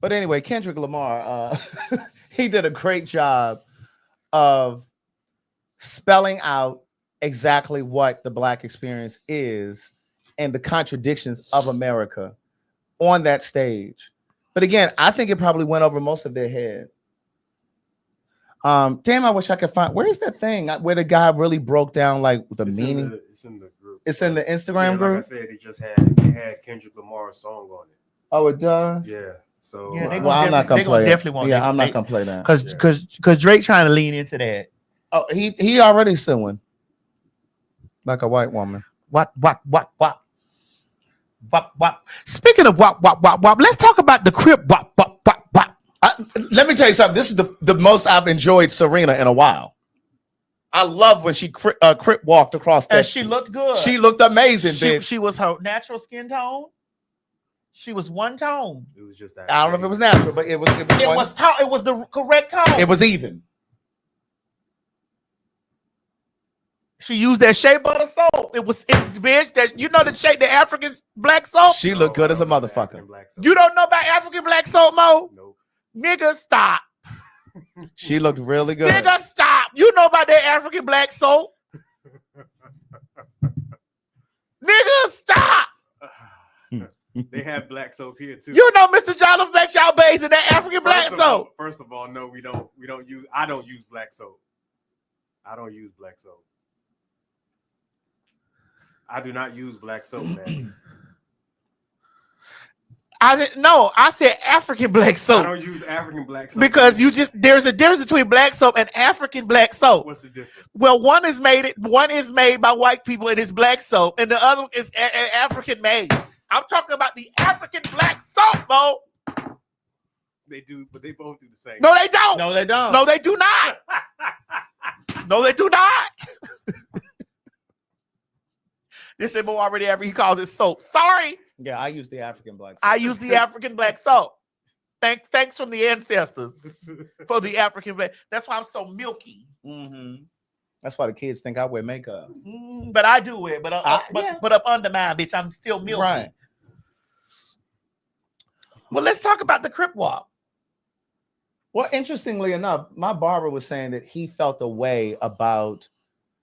But anyway, Kendrick Lamar, he did a great job of spelling out exactly what the Black experience is and the contradictions of America on that stage. But again, I think it probably went over most of their head. Damn, I wish I could find, where is that thing where the guy really broke down like the meaning? It's in the group. It's in the Instagram group? Like I said, it had Kendrick Lamar's song on it. Oh, it does? Yeah. So yeah, I'm not gonna play it. Yeah, I'm not gonna play that. Because Drake trying to lean into that. Oh, he already suing like a white woman. What? Speaking of what, let's talk about the Crip Walk. Let me tell you something. This is the most I've enjoyed Serena in a while. I love when she Crip walked across that. And she looked good. She looked amazing, bitch. She was her natural skin tone. She was one tone. It was just that. I don't know if it was natural, but it was the correct tone. It was even. She used that shea butter soap. Bitch, that you know the African black soap. She looked good as a motherfucker. You don't know about African black soap, Mo? Nope. Nigga, stop. She looked really good. Nigga, stop. You know about that African black soap? Nigga, stop. They have black soap here too. You know, Mr. Jolliffe makes y'all bathe in that African black soap. First of all, no, we don't use. I don't use black soap. I don't use black soap. I do not use black soap, man. I said African black soap. I don't use African black soap because there's a difference between black soap and African black soap. What's the difference? Well, one is made by white people and it's black soap, and the other is African made. I'm talking about the African black soap, Mo. They do, but they both do the same. No, they don't. No, they don't. No, they do not. No, they do not. This is already ever he calls it soap. Sorry. Yeah, I use the African black soap. I use the African black soap. Thanks from the ancestors for the African black. That's why I'm so milky. Mm-hmm. That's why the kids think I wear makeup. But I do wear, but up under mine, bitch, I'm still milky. Right. Well, let's talk about the Crip Walk. Well, interestingly enough, my barber was saying that he felt a way about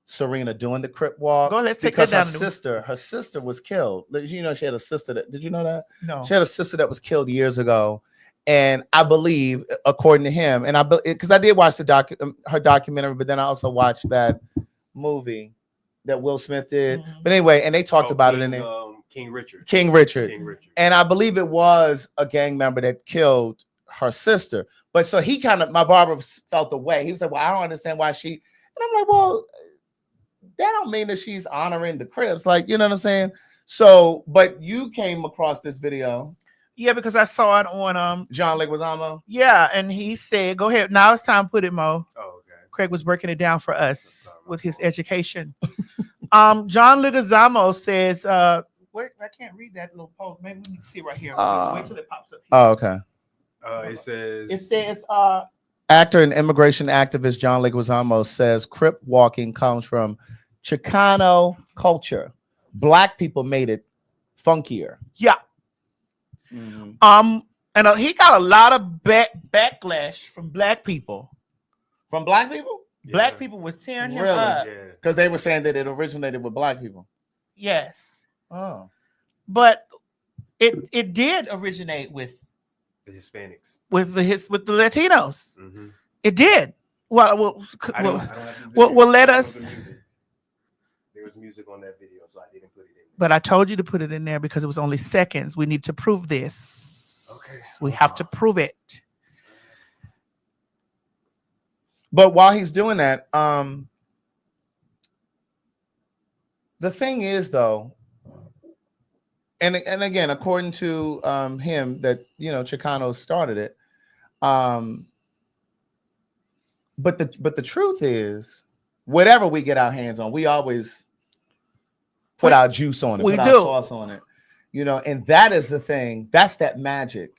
Serena doing the Crip Walk. Go, let's take because that down. Her sister was killed. You know, she had a sister that. Did you know that? No. She had a sister that was killed years ago, and I believe, according to him, and because I did watch her documentary, but then I also watched that movie that Will Smith did. Mm-hmm. But anyway, and they talked about it in there. King Richard. King Richard. And I believe it was a gang member that killed her sister. But so he my barber felt the way. He was like, well, I don't understand why she. And I'm like, well, that don't mean that she's honoring the Crips. Like, you know what I'm saying? So, but you came across this video. Yeah, because I saw it on John Leguizamo. Yeah, and he said, go ahead. Now it's time to put it, Mo. Oh, okay. Craig was breaking it down for us with his education. John Leguizamo says, wait, I can't read that little post. Maybe we can see right here. Wait till it pops up here. Oh, okay. It says actor and immigration activist John Leguizamo says Crip walking comes from Chicano culture. Black people made it funkier. Yeah. Mm-hmm. And he got a lot of backlash from black people. From black people? Black people was tearing him Really? up. Because they were saying that it originated with black people. Yes. Oh. But it did originate with the Hispanics, with the Latinos. Mm-hmm. It did. Well, let us. There was music on that video, so I didn't put it in. But I told you to put it in there because it was only seconds. We need to prove this. Okay. We have to prove it. But while he's doing that, the thing is, though, and again, according to him, that Chicanos started it. But the truth is, whatever we get our hands on, we always put our juice on it, put our sauce on it, and that is the thing. That's that magic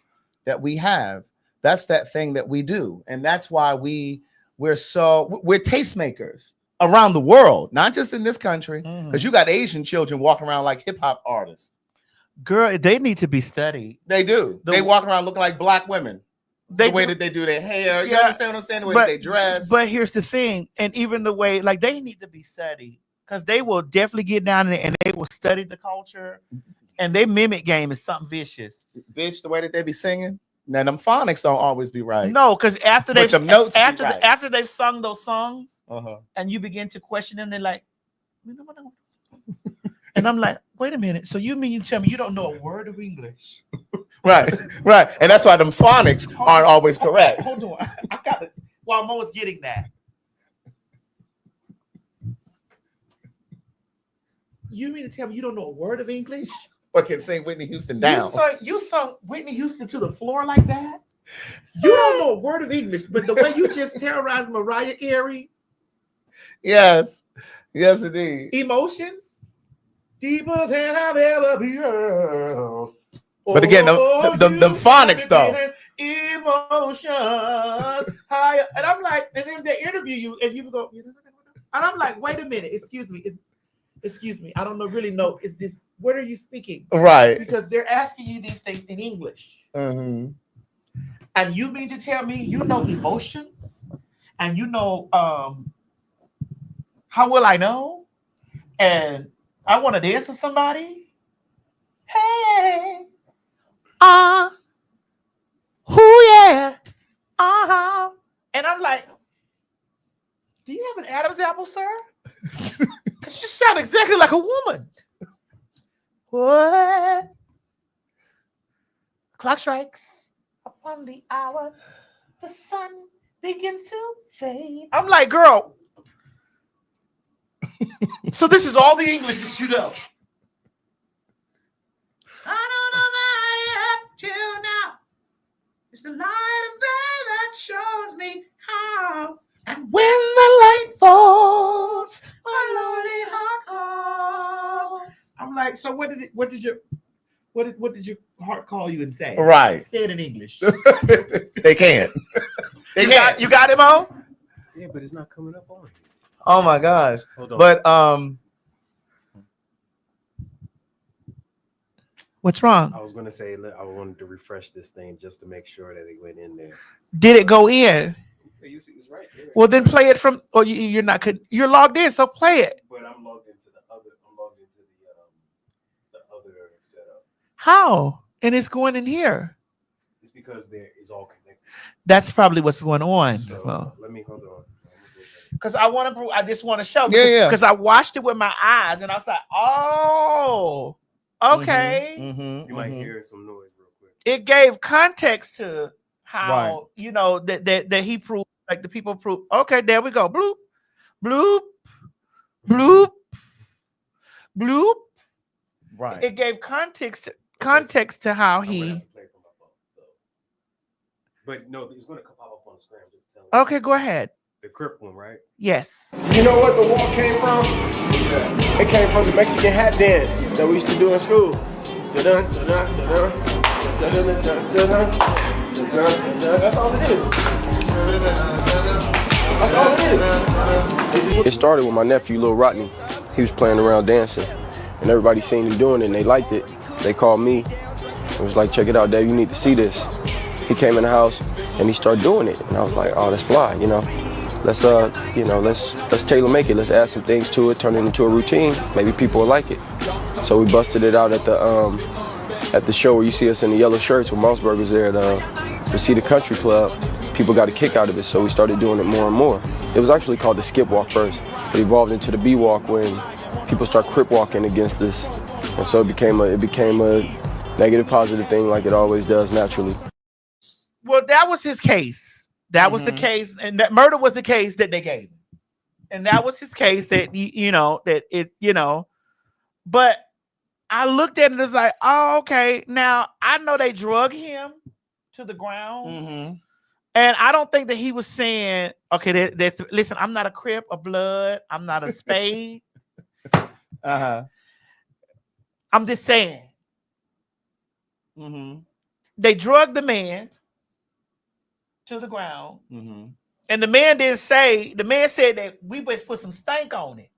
that we have. That's that thing that we do, and that's why we're tastemakers around the world, not just in this country, because you got Asian children walking around like hip hop artists. Girl, they need to be studied. They do. They walk around looking like black women. The way that they do their hair. You understand what I'm saying? The way that they dress. But here's the thing, and even the way, like, they need to be studied, because they will definitely get down there and they will study the culture, and their mimic game is something vicious. Bitch, the way that they be singing. Now them phonics don't always be right. No, because after they've after they've sung those songs, uh-huh, and you begin to question them, they're like, and I'm like, wait a minute. So you mean you tell me you don't know a word of English? Right. And that's why them phonics aren't always correct. Hold on. I got it. While Mo is getting that. You mean to tell me you don't know a word of English? But can sing Whitney Houston down. You sung Whitney Houston to the floor like that? You don't know a word of English, but the way you just terrorized Mariah Carey. Yes, indeed. Emotions. Deeper than I've ever been. But again, them phonics though. Emotion higher. And I'm like, and then they interview you and you go, and I'm like, wait a minute, excuse me. I don't really know. Is this, what are you speaking? Right. Because they're asking you these things in English. Mm-hmm. And you mean to tell me you know emotions? And you know, how will I know? And I want to dance with somebody. Hey, Who yeah. Uh-huh. And I'm like, do you have an Adam's apple, sir? Because you sound exactly like a woman. What? Clock strikes upon the hour. The sun begins to fade. I'm like, girl. So this is all the English that you know. I don't know about it up till now. It's the light of day that shows me how. And when the light falls, my lonely heart calls. I'm like, so what did your heart call you and say? Right. Say it in English. They can't. You got him on? Yeah, but it's not coming up on here. Oh my gosh. Hold on. But what's wrong? I was gonna say I wanted to refresh this thing just to make sure that it went in there. Did it go in? Yeah, you see, it's right there. Well, then play it from. Oh, you're not. You're logged in, so play it. But I'm logged into the other. I'm logged into the other setup. How? And it's going in here. It's because there is all connected. That's probably what's going on. So Well, let me hold on. because I just want to show. Yeah. Because I watched it with my eyes, and I was like, oh, okay. You might hear some noise real quick. It gave context to how Right. you know that he proved, like the people proved. Okay, there we go. Bloop, bloop, bloop, bloop. Right. It gave context to how he. But no, it's going to pop up on the screen. Just tell me. Okay, go ahead. The Crip one, right? Yes. You know what the walk came from? It came from the Mexican hat dance that we used to do in school. Dun-dun, dun-dun, dun-dun, dun-dun, dun-dun, dun-dun, dun-dun. That's all it is. That's all it is. It started with my nephew, Lil Rodney. He was playing around dancing, and everybody seen him doing it, and they liked it. They called me. It was like, check it out, Dave, you need to see this. He came in the house, and he started doing it, and I was like, oh, that's fly, you know. Let's tailor make it. Let's add some things to it, turn it into a routine. Maybe people will like it. So we busted it out at the show where you see us in the yellow shirts with Mossberger's there at the Cedar Country Club. People got a kick out of it, so we started doing it more and more. It was actually called the Skip Walk first. It evolved into the B Walk when people start Crip walking against us, and so it became a negative positive thing like it always does naturally. Well, that was his case. That was the case, and that murder was the case that they gave him. And that was his case that but I looked at it and was like, oh, okay. Now I know they drug him to the ground. And I don't think that he was saying, okay, listen, I'm not a Crip, a Blood, I'm not a Spade. I'm just saying. They drugged the man to the ground. And the man didn't say, the man said that we best put some stank on it.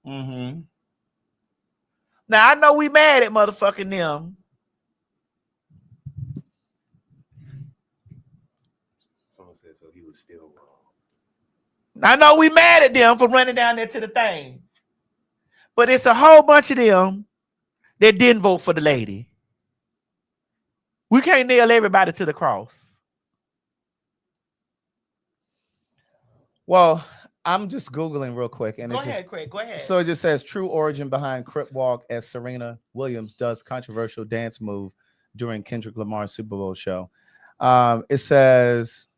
Now I know we mad at motherfucking them. Someone said so he was still wrong. I know we mad at them for running down there to the thing. But it's a whole bunch of them that didn't vote for the lady. We can't nail everybody to the cross. Well, I'm just Googling real quick. And Go ahead, Craig. Go ahead. So it just says true origin behind Crip Walk as Serena Williams does controversial dance move during Kendrick Lamar's Super Bowl show. It says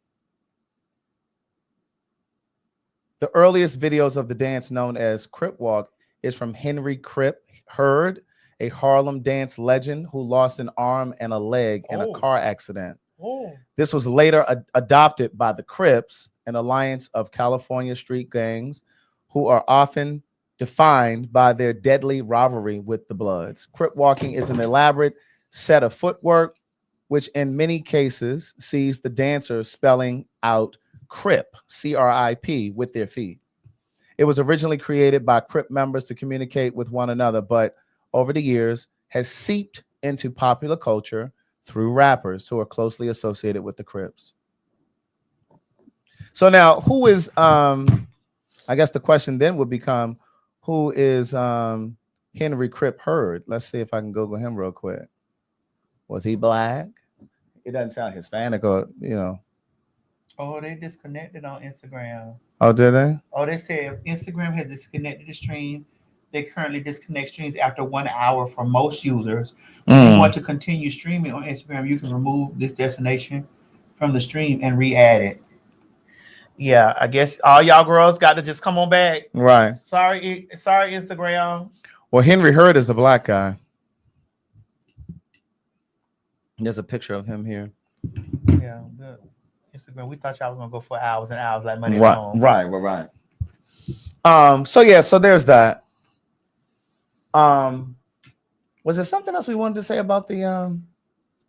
the earliest videos of the dance known as Crip Walk is from Henry Crip Hurd, a Harlem dance legend who lost an arm and a leg in a car accident. This was later adopted by the Crips, an alliance of California street gangs who are often defined by their deadly rivalry with the Bloods. Crip walking is an elaborate set of footwork, which in many cases sees the dancers spelling out Crip, C-R-I-P, with their feet. It was originally created by Crip members to communicate with one another, but over the years has seeped into popular culture through rappers who are closely associated with the Crips. So now, who is, I guess the question then would become, who is Henry Crip Hurd? Let's see if I can Google him real quick. Was he black? It doesn't sound Hispanic or, you know. Oh, they disconnected on Instagram. Oh, did they? Oh, they said Instagram has disconnected the stream. They currently disconnect streams after 1 hour for most users. If you want to continue streaming on Instagram, you can remove this destination from the stream and re-add it. Yeah, I guess all y'all girls got to just come on back. Right. Sorry, Instagram. Well, Henry Hurd is the black guy. There's a picture of him here. Yeah, good. Instagram. We thought y'all was gonna go for hours and hours like money at home. Right. So there's that. Was there something else we wanted to say about the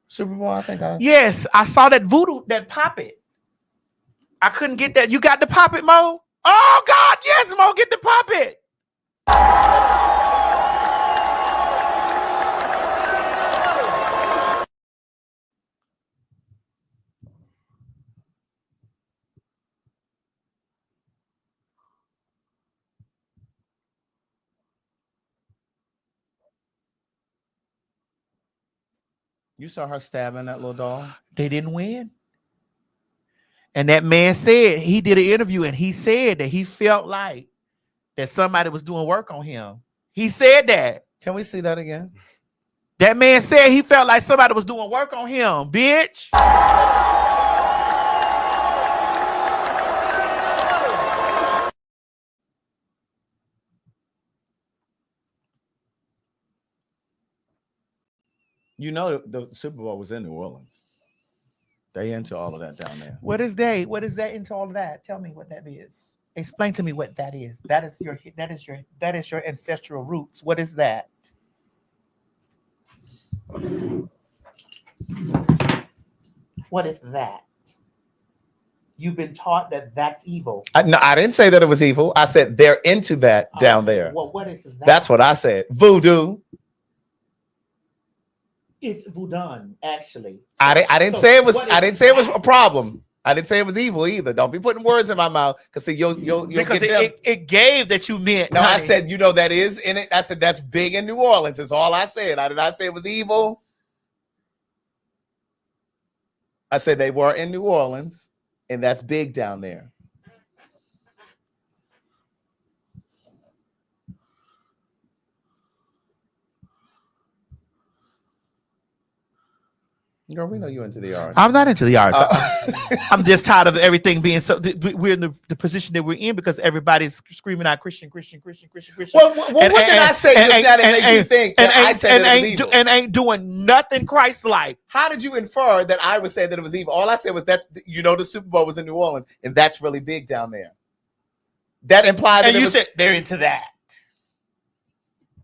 Super Bowl? Yes, I saw that voodoo, that poppet. I couldn't get that. You got the poppet, Mo? Oh God, yes, Mo, get the poppet. You saw her stabbing that little doll. They didn't win. And that man said, he did an interview and he said that he felt like that somebody was doing work on him. He said that. Can we see that again? That man said he felt like somebody was doing work on him, bitch. You know the Super Bowl was in New Orleans. They into all of that down there. What is that into all of that? Tell me what that is. Explain to me what that is. That is your ancestral roots. What is that? What is that? You've been taught that that's evil. No, I didn't say that it was evil. I said they're into that down there. Well, what is that? That's what I said. Voodoo. It's voodoo, actually. I didn't say it was. I didn't say it was a problem. I didn't say it was evil either. Don't be putting words in my mouth because you'll because get them. It gave that you meant. No, honey. I said that is in it. I said that's big in New Orleans. Is all I said. I did not say it was evil. I said they were in New Orleans, and that's big down there. Girl, we know you into the arts. I'm not into the arts. I'm just tired of everything being so. We're in the position that we're in because everybody's screaming out Christian. Well, what did I say just now that made you think that I said that it was evil? And ain't doing nothing Christ-like. How did you infer that I would say that it was evil? All I said was that the Super Bowl was in New Orleans, and that's really big down there. That implied that you said they're into that.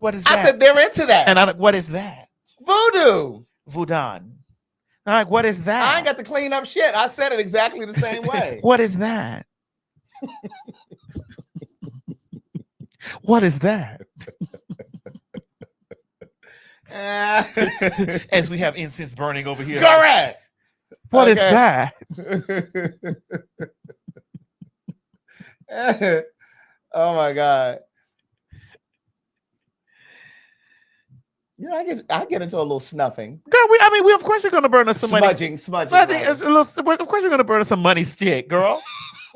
What is that? I said they're into that. And what is that? Voodoo. Voodoo. Like, what is that? I ain't got to clean up shit. I said it exactly the same way. What is that? What is that? As we have incense burning over here. Correct. What is that? Oh my God. I get into a little snuffing. Girl, we of course are gonna burn us some smudging. Of course we're gonna burn us some money stick, girl.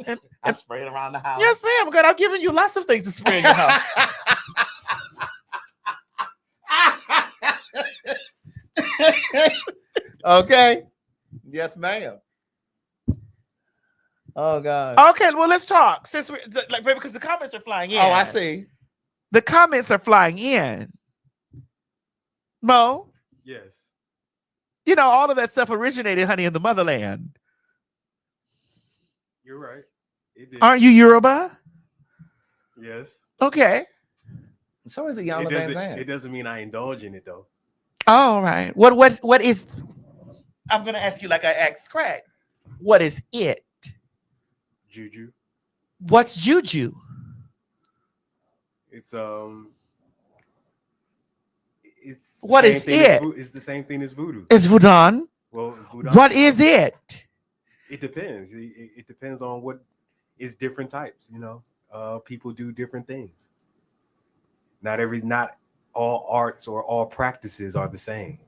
And spray it around the house. Yes, Sam. Good. I've given you lots of things to spray in your house. Okay. Yes, ma'am. Oh God. Okay, well, let's talk. Since we're because the comments are flying in. Oh, I see. The comments are flying in. Mo? Yes. You know, all of that stuff originated, honey, in the motherland. You're right. It did. Aren't you Yoruba? Yes. Okay. So is it Yana Van Zandt. It doesn't mean I indulge in it though. All right. What is I'm gonna ask you like I asked Craig. What is it? Juju. What's juju? It's what is it? It's the same thing as voodoo. It's voodoo. Well, voodoo. What is it? It depends. It depends on what is different types. People do different things. Not all arts or all practices are the same.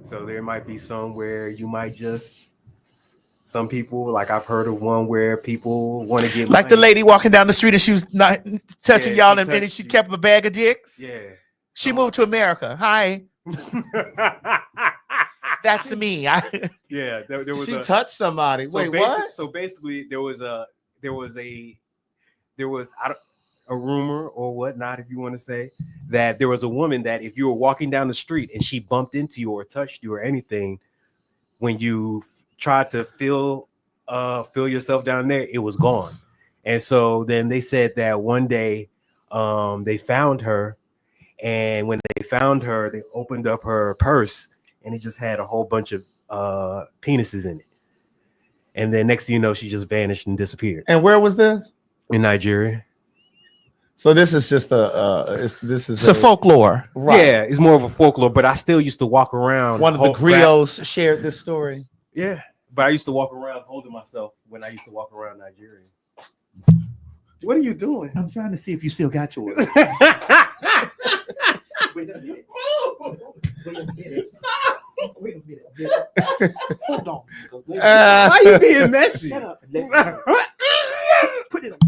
So there might be some where you might just. Some people, like I've heard of one where people want to get like money. the lady walking down the street and she was not touching y'all, and then she kept a bag of dicks. Yeah, she moved to America. Hi, that's me. Yeah, there was. She touched somebody. So Wait, what? So basically, there was a rumor or whatnot, if you want to say, that there was a woman that if you were walking down the street and she bumped into you or touched you or anything, when you tried to feel yourself down there, it was gone. And so then they said that one day they found her, and when they found her, they opened up her purse and it just had a whole bunch of penises in it. And then next thing you know, she just vanished and disappeared. And where was this? In Nigeria. So this is just a folklore. Right. Yeah, it's more of a folklore, but I still used to walk around. One of the griots shared this story. Yeah, but I used to walk around holding myself when I used to walk around Nigeria. What are you doing? I'm trying to see if you still got yours. Wait a minute. Hold on. Why are you being messy? Shut up. Put it on.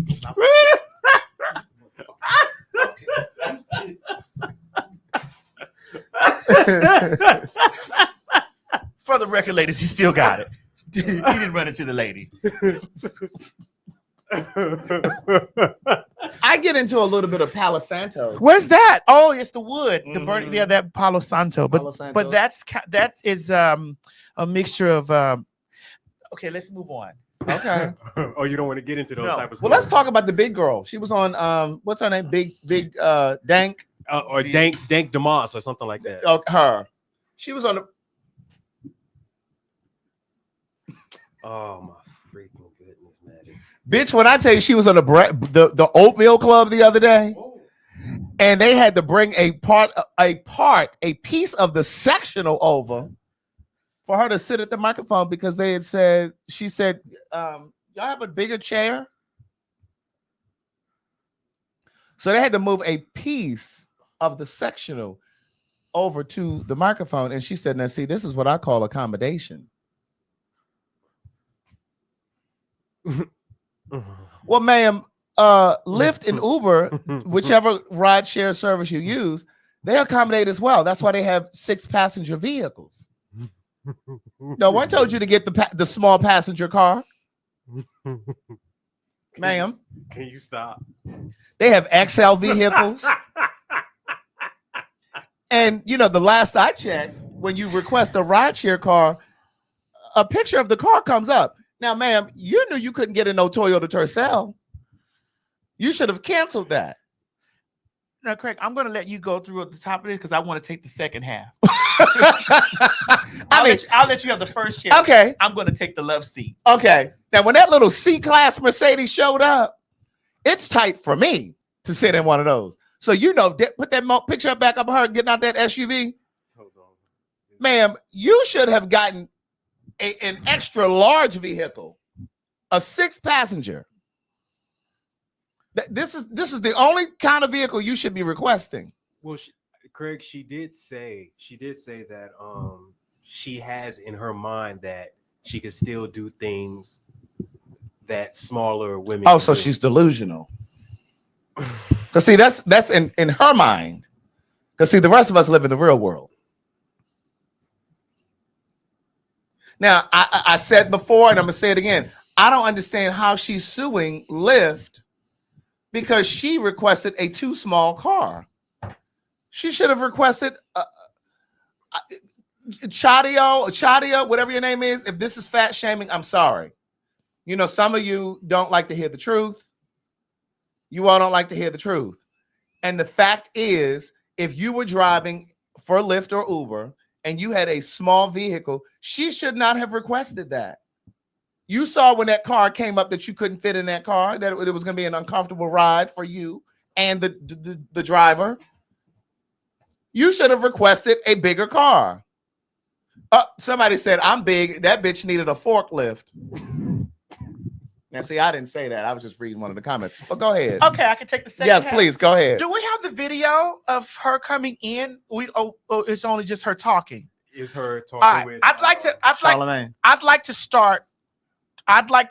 For the record, ladies, he still got it. He didn't run into the lady. I get into a little bit of Palo Santo. Where's that? Oh, it's the wood. The burning. Yeah, that Palo Santo. Palo Santo. But that is a mixture of. Okay, let's move on. Okay. Oh, you don't want to get into those type of stuff. Well, let's talk about the big girl. She was on what's her name? Big Dank. Or Dank Demas or something like that. Oh, her. She was on the. Oh my freaking goodness, man! Bitch, when I tell you she was on the oatmeal club the other day, and they had to bring a piece of the sectional over for her to sit at the microphone because they had said, she said, y'all have a bigger chair? So they had to move a piece of the sectional over to the microphone. And she said, now see, this is what I call accommodation. Well, ma'am, Lyft and Uber, whichever ride share service you use, they accommodate as well. That's why they have 6-passenger vehicles. No one told you to get the small passenger car. Ma'am. Can you stop? They have XL vehicles. And, you know, the last I checked, when you request a rideshare car, a picture of the car comes up. Now, ma'am, you knew you couldn't get in no Toyota Tercel. You should have canceled that. Now, Craig, I'm going to let you go through at the top of this because I want to take the second half. I'll let you have the first chair. Okay. I'm going to take the left seat. Okay. Now, when that little C-Class Mercedes showed up, it's tight for me to sit in one of those. So, you know, put that picture back up of her getting out that SUV. Hold on. Ma'am, you should have gotten an extra large vehicle, a 6-passenger. This is the only kind of vehicle you should be requesting. Well, Craig, she did say that she has in her mind that she could still do things that smaller women. Oh, so she's delusional. Because see, that's in her mind. Because see, the rest of us live in the real world. Now, I said before, and I'm gonna say it again. I don't understand how she's suing Lyft because she requested a too small car. She should have requested Chadia, whatever your name is. If this is fat shaming, I'm sorry. You know, some of you don't like to hear the truth. You all don't like to hear the truth. And the fact is, if you were driving for Lyft or Uber and you had a small vehicle, she should not have requested that. You saw when that car came up that you couldn't fit in that car, that it was going to be an uncomfortable ride for you and the driver. You should have requested a bigger car. Somebody said, I'm big. That bitch needed a forklift. Now, see, I didn't say that. I was just reading one of the comments. But go ahead. Okay, I can take the second Yes, half. please, go ahead. Do we have the video of her coming in? It's only just her talking. is her talking All right, with. I'd like to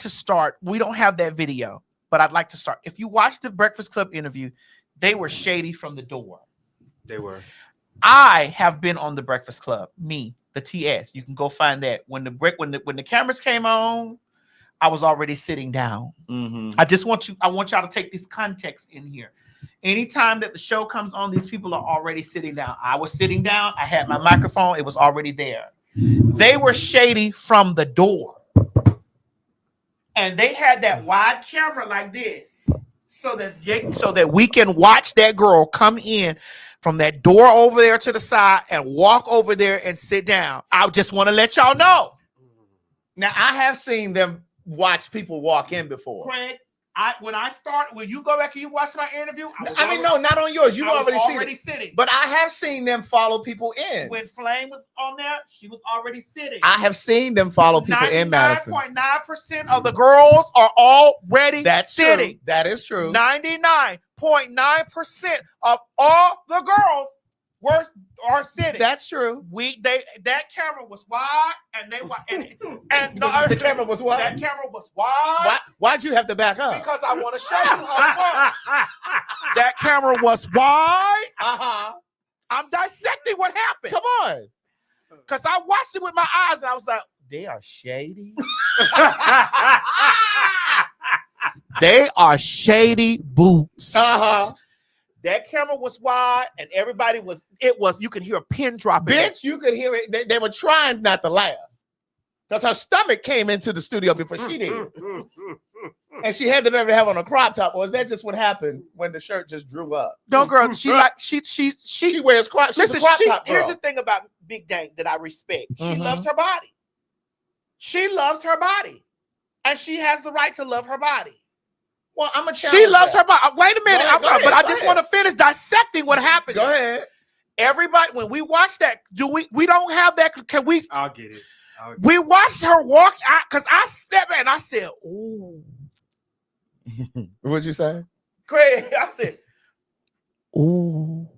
start. We don't have that video, but I'd like to start. If you watch the Breakfast Club interview, they were shady from the door. They were. I have been on the Breakfast Club. Me, the TS. You can go find that. When the cameras came on, I was already sitting down. I want y'all to take this context in here. Anytime that the show comes on, these people are already sitting down. I was sitting down. I had my microphone. It was already there. They were shady from the door. And they had that wide camera like this so that we can watch that girl come in from that door over there to the side and walk over there and sit down. I just want to let y'all know. Now, I have seen them watch people walk in before. Craig, when you go back and you watch my interview, no, not on yours. You've already already seen it. sitting. But I have seen them follow people in. When Flame was on there, she was already sitting. I have seen them follow people in Madison. 99.9% of the girls are already sitting. True. That is true. 99.9% of all the girls are sitting. That's true. That camera was wide, and they and the camera was what? That camera was wide. Why'd you have to back up? Because I want to show you how that camera was wide. I'm dissecting what happened. Come on. Because I watched it with my eyes, and I was like, they are shady. They are shady boots. That camera was wide, and everybody you could hear a pin dropping. Bitch, you could hear it. They were trying not to laugh. Because her stomach came into the studio before she did. And she had to never have on a crop top. Or is that just what happened when the shirt just drew up? No, girl, she wears crop. She's a crop top girl. Here's the thing about Big Dang that I respect. She loves her body. She loves her body. And she has the right to love her body. Well, I'm a She loves her body. Wait a minute. Go I just want to finish dissecting what happened. Go ahead. Everybody, when we watch that, we don't have that? Can we? I'll get it. We watched her walk out because I stepped back and I said, "Ooh." What'd you say? Craig, I said, "Ooh."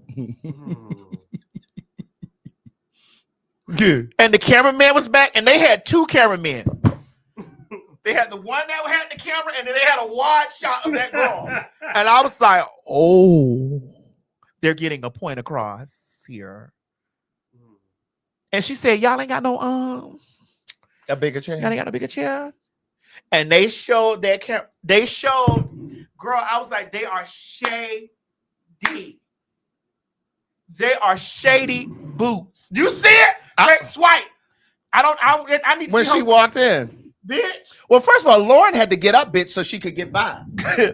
Good. And the cameraman was back, and they had two cameramen. They had the one that had the camera, and then they had a wide shot of that girl. And I was like, "Oh, they're getting a point across here." And she said, "Y'all ain't got no a bigger chair. Y'all ain't got a bigger chair." And they showed that camera. They showed, girl. I was like, they are shady. They are shady boots. You see it? Swipe. I need to when see she walked in. Bitch. Well, first of all, Lauren had to get up, bitch, so she could get by.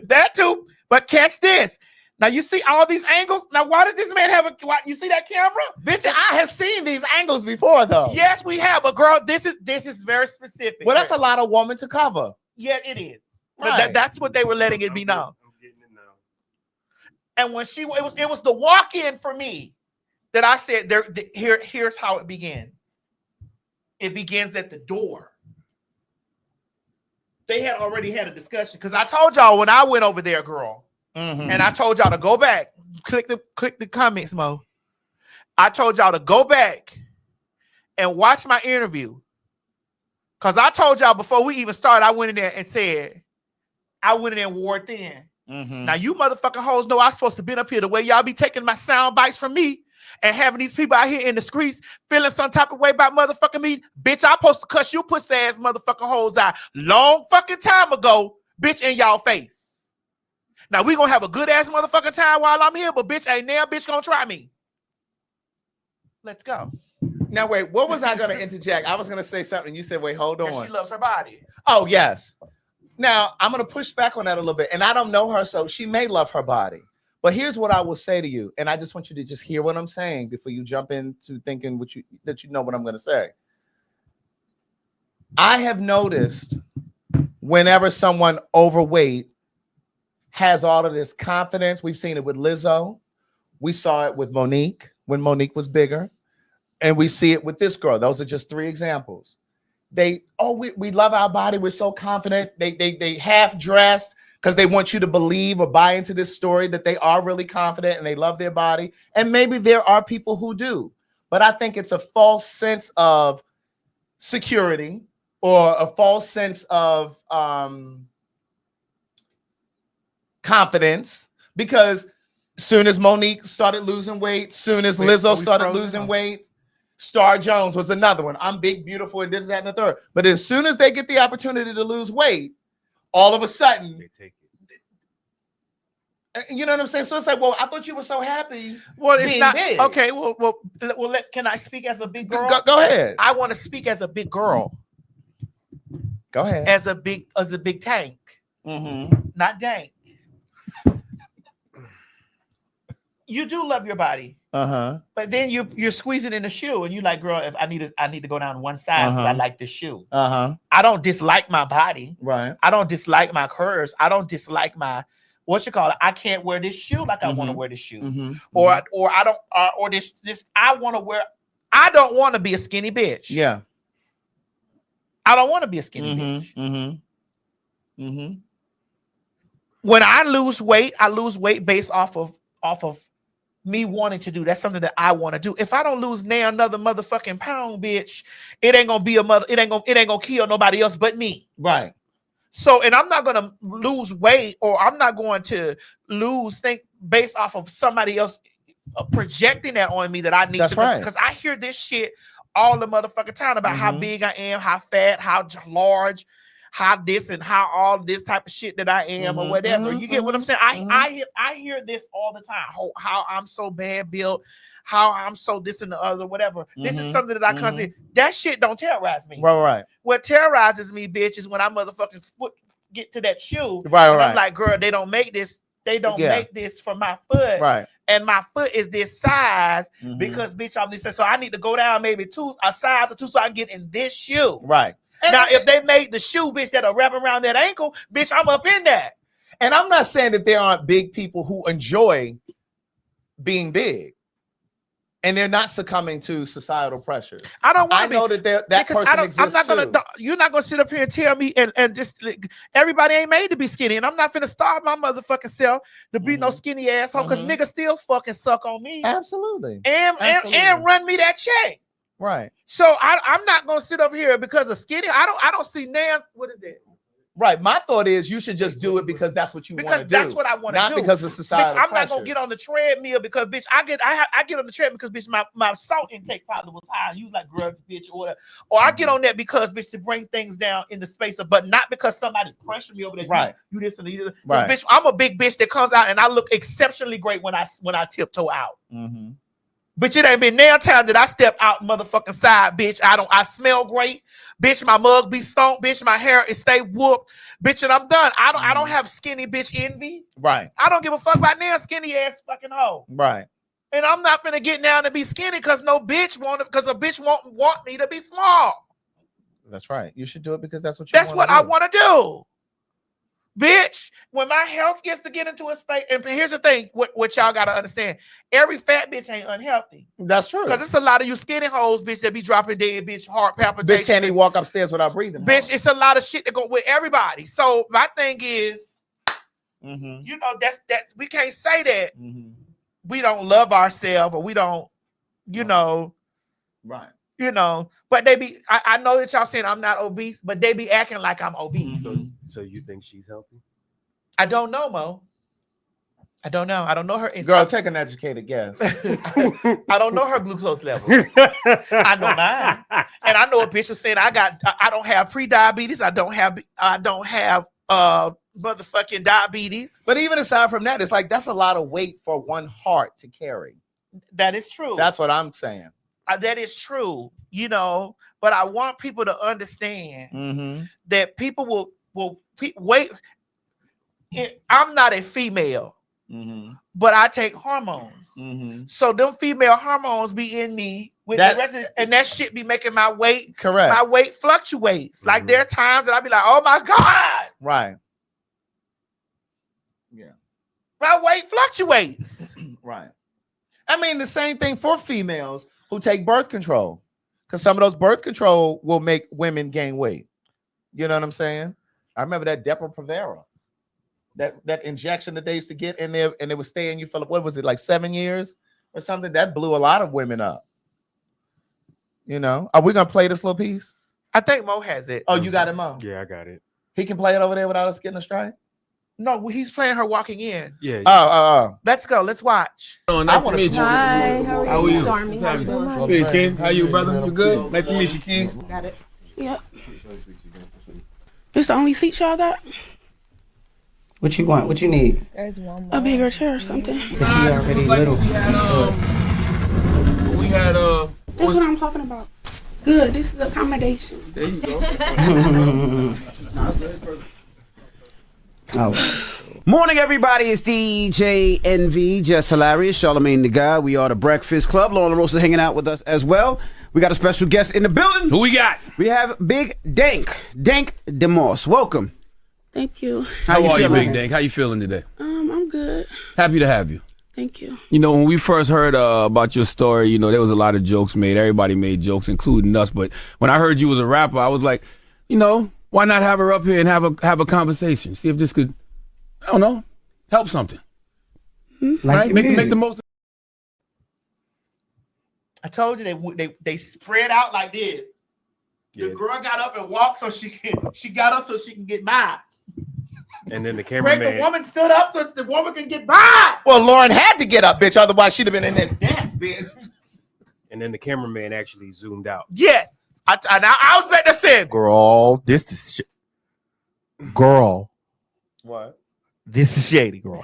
That too. But catch this. Now you see all these angles. Now, why does this man have you see that camera? Bitch, I have seen these angles before, though. Yes, we have. But girl, this is very specific. Well, that's a lot of woman to cover. Yeah, it is. Right. But that's what they were letting it be known. I'm getting it now. And when it was the walk-in for me that I said here's how it began. It begins at the door. They had already had a discussion because I told y'all when I went over there, girl, and I told y'all to go back, click the comments, Mo. I told y'all to go back and watch my interview because I told y'all before we even started, I went in there and said, I went in there and wore it thin. Now you motherfucking hoes know I'm supposed to be up here the way y'all be taking my sound bites from me and having these people out here in the streets feeling some type of way about motherfucking me. Bitch, I supposed to cuss you pussy ass motherfucking hoes out long fucking time ago, bitch, in y'all face. Now we gonna have a good ass motherfucking time while I'm here, but bitch ain't now bitch gonna try me. Let's go. Now wait, what was I gonna interject? I was gonna say something. You said, wait, hold on. She loves her body. Oh, yes. Now I'm gonna push back on that a little bit. And I don't know her, so she may love her body. But here's what I will say to you, and I just want you to just hear what I'm saying before you jump into thinking that you know what I'm going to say. I have noticed whenever someone overweight has all of this confidence, we've seen it with Lizzo, we saw it with Monique when Monique was bigger, and we see it with this girl. Those are just three examples. We love our body. We're so confident. They half dressed. Because they want you to believe or buy into this story that they are really confident and they love their body. And maybe there are people who do. but I think it's a false sense of security or a false sense of confidence, because soon as Monique started losing weight, soon as Lizzo started losing weight, Star Jones was another one. I'm big, beautiful, and this, that, and the third. But as soon as they get the opportunity to lose weight, all of a sudden, they take it. You know what I'm saying? So it's like, well, I thought you were so happy. Well, it's being not big. okay. Can I speak as a big girl? Go ahead. I want to speak as a big girl. Go ahead. As a big tank, not dank. You do love your body, but then you're squeezing in the shoe, and you like, girl, if I need to go down one size because I like the shoe. I don't dislike my body. Right. I don't dislike my curves. I don't dislike my I can't wear this shoe like I want to wear this shoe, or I don't, or this I want to wear. I don't want to be a skinny bitch. Yeah. I don't want to be a skinny bitch. When I lose weight based off of me wanting to do. That's something that I want to do. If I don't lose now another motherfucking pound, bitch, it ain't gonna be it ain't gonna kill nobody else but me. Right. So, and I'm not gonna lose weight, or I'm not going to lose things based off of somebody else projecting that on me that I need to. Right. Because I hear this shit all the motherfucking time about how big I am, how fat, how large, how this and how all this type of shit that I am or whatever. You get what I'm saying? I hear this all the time. How I'm so bad built, how I'm so this and the other, whatever. This is something that I consider. That shit don't terrorize me. Right. What terrorizes me, bitch, is when I motherfucking get to that shoe. Right. I'm like, girl, they don't make this. They don't make this for my foot. Right. And my foot is this size because, bitch, I'm this. So I need to go down maybe a size or two so I can get in this shoe. Right. Now, if they made the shoe, bitch, that'll wrap around that ankle, bitch, I'm up in that. And I'm not saying that there aren't big people who enjoy being big, and they're not succumbing to societal pressures. I don't want to know that person exists. I'm not gonna. Too. You're not gonna sit up here and tell me and just everybody ain't made to be skinny, and I'm not finna starve my motherfucking self to be no skinny asshole because niggas still fucking suck on me. Absolutely. And run me that check. Right. So I'm not gonna sit up here because of skinny. I don't see Nance. What is it? Right. My thought is you should just do it because that's what you want to do. Because that's what I want to do. Not because of societal bitch, I'm pressure. not gonna get on the treadmill because bitch, I get on the treadmill because bitch, my salt intake probably was high. You like grubs, bitch, or whatever. Or I get on that because bitch to bring things down in the space of, but not because somebody pressured me over there. Right. You this and you. Right. Bitch, I'm a big bitch that comes out and I look exceptionally great when I tiptoe out. Bitch, it ain't been nail time that I step out motherfucking side, bitch. I smell great. Bitch, my mug be stoned. Bitch, my hair is stay whooped. Bitch, and I'm done. I don't have skinny bitch envy. Right. I don't give a fuck about nail skinny ass fucking hoe. Right. And I'm not gonna get down to be skinny because no bitch because a bitch won't want me to be small. That's right. You should do it because that's what I want to do. Bitch, when my health gets to get into a space, and here's the thing, what y'all gotta understand: every fat bitch ain't unhealthy. That's true. Because it's a lot of you skinny hoes, bitch, that be dropping dead, bitch, heart palpitations. Bitch can't even walk upstairs without breathing. Bitch, it's a lot of shit that go with everybody. So my thing is, you know, that's we can't say that we don't love ourselves or we don't, you know, right. You know, but they be. I know that y'all saying I'm not obese, but they be acting like I'm obese. So you think she's healthy? I don't know, Mo. I don't know. I don't know her. Girl, take an educated guess. I don't know her glucose level. I know mine, and I know a bitch was saying I don't have pre-diabetes. I don't have motherfucking diabetes. But even aside from that, it's like that's a lot of weight for one heart to carry. That is true. That's what I'm saying. That is true, you know, but I want people to understand that people will wait. I'm not a female, but I take hormones. So them female hormones be in me with the rest of it, and that shit be making my weight. Correct. My weight fluctuates. Like there are times that I be like, oh my God. Right. Yeah. My weight fluctuates. Right. I mean, the same thing for females who take birth control, because some of those birth control will make women gain weight. You know what I'm saying? I remember that Depo-Provera, that injection that they used to get in there, and it would stay in you for what was it, like 7 years or something? That blew a lot of women up. You know, are we gonna play this little piece? I think Mo has it. Oh, you got it, Mo. Yeah, I got it. He can play it over there without us getting a strike. No, he's playing her walking in. Yeah. Oh. Let's go. Let's watch. Oh, nice to meet you. Hi, how are you? How are you? Stormy, how you doing? Peace, King. How you, brother? You good? Nice to meet you, King. Got it. Yep. This the only seat y'all got? What you want? What you need? There's one more. A bigger chair or something. Is she already little? We had That's what I'm talking about. Good. This is the accommodation. There you go. Oh. Morning, everybody. It's DJ NV, Just Hilarious, Charlamagne the Guy. We are the Breakfast Club. Lauren LaRosa hanging out with us as well. We got a special guest in the building. Who we got? We have Big Dank DeMoss. Welcome. Thank you. How are you, Big Dank? How you feeling today? I'm good. Happy to have you. Thank you. You know, when we first heard about your story, you know, there was a lot of jokes made. Everybody made jokes, including us. But when I heard you was a rapper, I was like, you know, why not have her up here and have a conversation? See if this could, I don't know, help something. Right? Make the most. I told you they spread out like this. The girl got up and walked so she got up so she can get by. And then the Greg, cameraman. the woman stood up so the woman can get by. Well, Lauren had to get up, bitch. Otherwise, she'd have been in that desk, bitch. And then the cameraman actually zoomed out. Yes. I was about to say, girl, this is shit. Girl. What? This is shady, girl.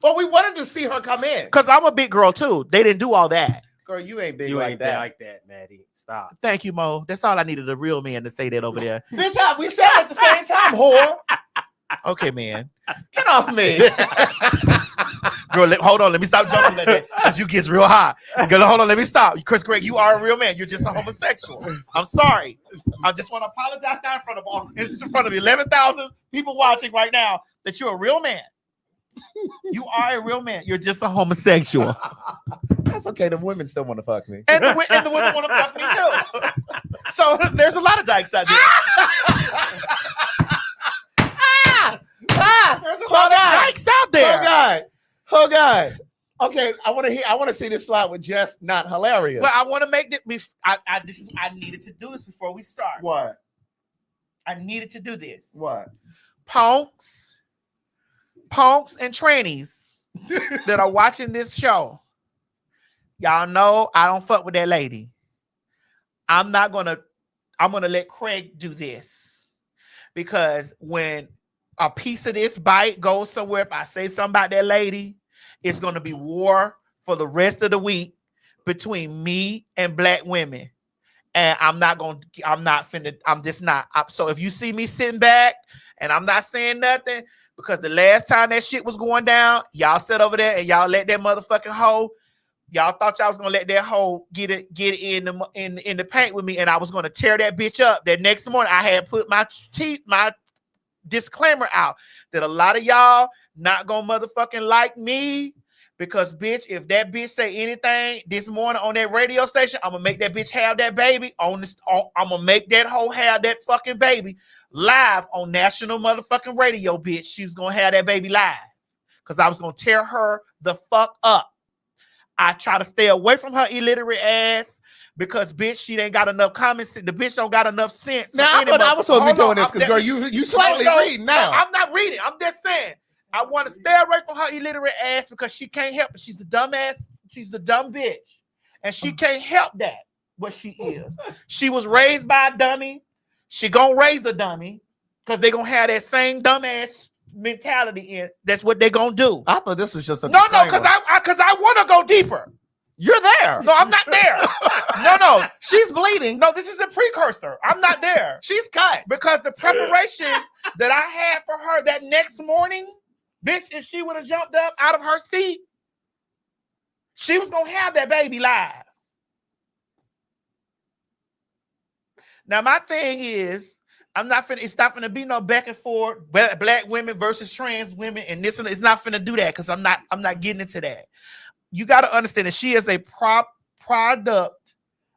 Well, we wanted to see her come in. Because I'm a big girl, too. They didn't do all that. Girl, you ain't big You like ain't that. like that, Maddie. Stop. Thank you, Mo. That's all I needed, a real man to say that over there. Bitch, we said it at the same time, whore. Okay, man. Get off me. Girl, hold on. Let me stop jumping like that because you gets real high. Girl, hold on. Let me stop. Because, Greg, you are a real man. You're just a homosexual. I'm sorry. I just want to apologize now in front of 11,000 people watching right now that you're a real man. You are a real man. You're just a homosexual. That's okay. The women still want to fuck me. And the women want to fuck me, too. So there's a lot of dykes out there. There's a lot of dykes out there. Oh God. Okay, I want to see this slide with just not hilarious. But I want to make this. I needed to do this before we start. What? I needed to do this. What? Punks and trannies that are watching this show. Y'all know I don't fuck with that lady. I'm gonna let Craig do this. Because when a piece of this bite goes somewhere, if I say something about that lady, it's gonna be war for the rest of the week between me and black women. And so if you see me sitting back and I'm not saying nothing, because the last time that shit was going down, y'all sat over there and y'all let that motherfucking hoe. Y'all thought y'all was gonna let that hoe get it in the paint with me, and I was gonna tear that bitch up. That next morning, I had put my disclaimer out that a lot of y'all not gonna motherfucking like me, because bitch, if that bitch say anything this morning on that radio station, I'm gonna make that bitch have that baby I'm gonna make that hoe have that fucking baby live on national motherfucking radio, bitch. She's gonna have that baby live because I was gonna tear her the fuck up. I try to stay away from her illiterate ass because bitch, she ain't got enough common sense. The bitch don't got enough sense. Now I was supposed to be doing this because girl, you slightly reading now. No, I'm not reading. I'm just saying. I want to stay away from her illiterate ass because she can't help it. She's a dumb ass. She's a dumb bitch, and she can't help that. What she is. She was raised by a dummy. She gonna raise a dummy because they gonna have that same dumb ass mentality in. That's what they gonna do. I thought this was just a no, because I want to go deeper. You're there. No, I'm not there. No, she's bleeding. No, this is the precursor. I'm not there. She's cut because the preparation that I had for her that next morning, bitch, if she would have jumped up out of her seat, she was gonna have that baby live. Now my thing is, it's not finna be no back and forth, black women versus trans women, and this and it's not finna do that because I'm not getting into that. You got to understand that she is a product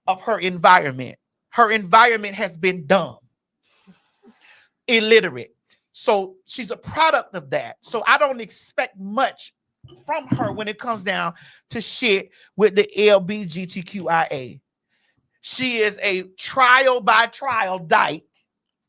of her environment. Her environment has been dumb, illiterate. So she's a product of that. So I don't expect much from her when it comes down to shit with the LGBTQIA. She is a trial by trial dyke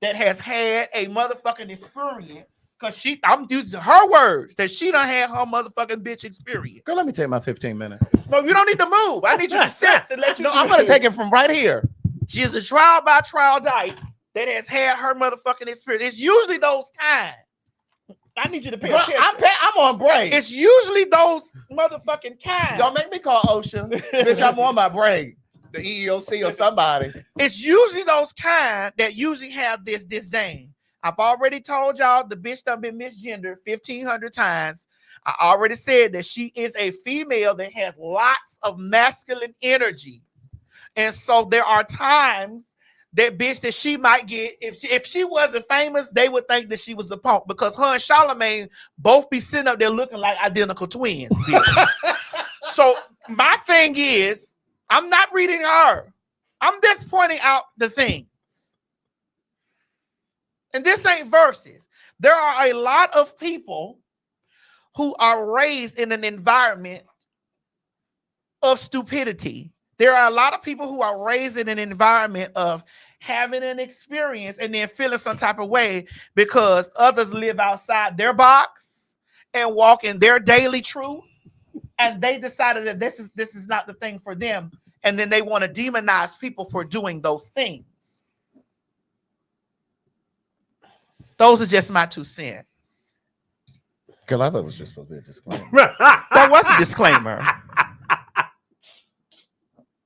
that has had a motherfucking experience. Cause I'm using her words that she done had her motherfucking bitch experience. Girl, let me take my 15 minutes. No, you don't need to move. I need you to sit and let you. No, I'm gonna take it from right here. She is a trial by trial dyke that has had her motherfucking experience. It's usually those kind. I need you to pay attention. I'm on break. It's usually those motherfucking kind. Don't make me call OSHA. Bitch, I'm on my break. The EEOC or somebody. It's usually those kind that usually have this disdain. I've already told y'all the bitch done been misgendered 1,500 times. I already said that she is a female that has lots of masculine energy. And so there are times that bitch that she might get, if she wasn't famous, they would think that she was a punk because her and Charlamagne both be sitting up there looking like identical twins. So my thing is, I'm not reading her. I'm just pointing out the things. And this ain't verses. There are a lot of people who are raised in an environment of stupidity. There are a lot of people who are raised in an environment of having an experience and then feeling some type of way because others live outside their box and walk in their daily truth. And they decided that this is not the thing for them. And then they want to demonize people for doing those things. Those are just my 2 cents. Girl, I thought it was just supposed to be a disclaimer. That was a disclaimer.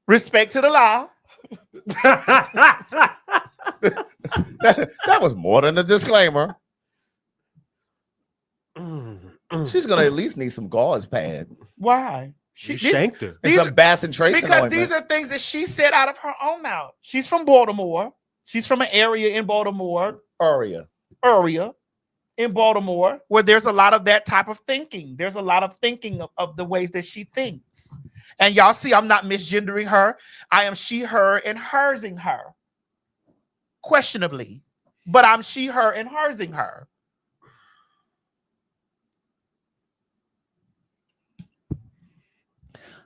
Respect to the law. that was more than a disclaimer. She's gonna at least need some gauze pad. Why? She shanked her. And some Bass and Tracy because ointment. these are things that she said out of her own mouth. She's from Baltimore. She's from an area in Baltimore. Area in Baltimore where there's a lot of that type of thinking. There's a lot of thinking of the ways that she thinks. And y'all see, I'm not misgendering her. I am she, her, and hersing her. Questionably. But I'm she, her, and hersing her.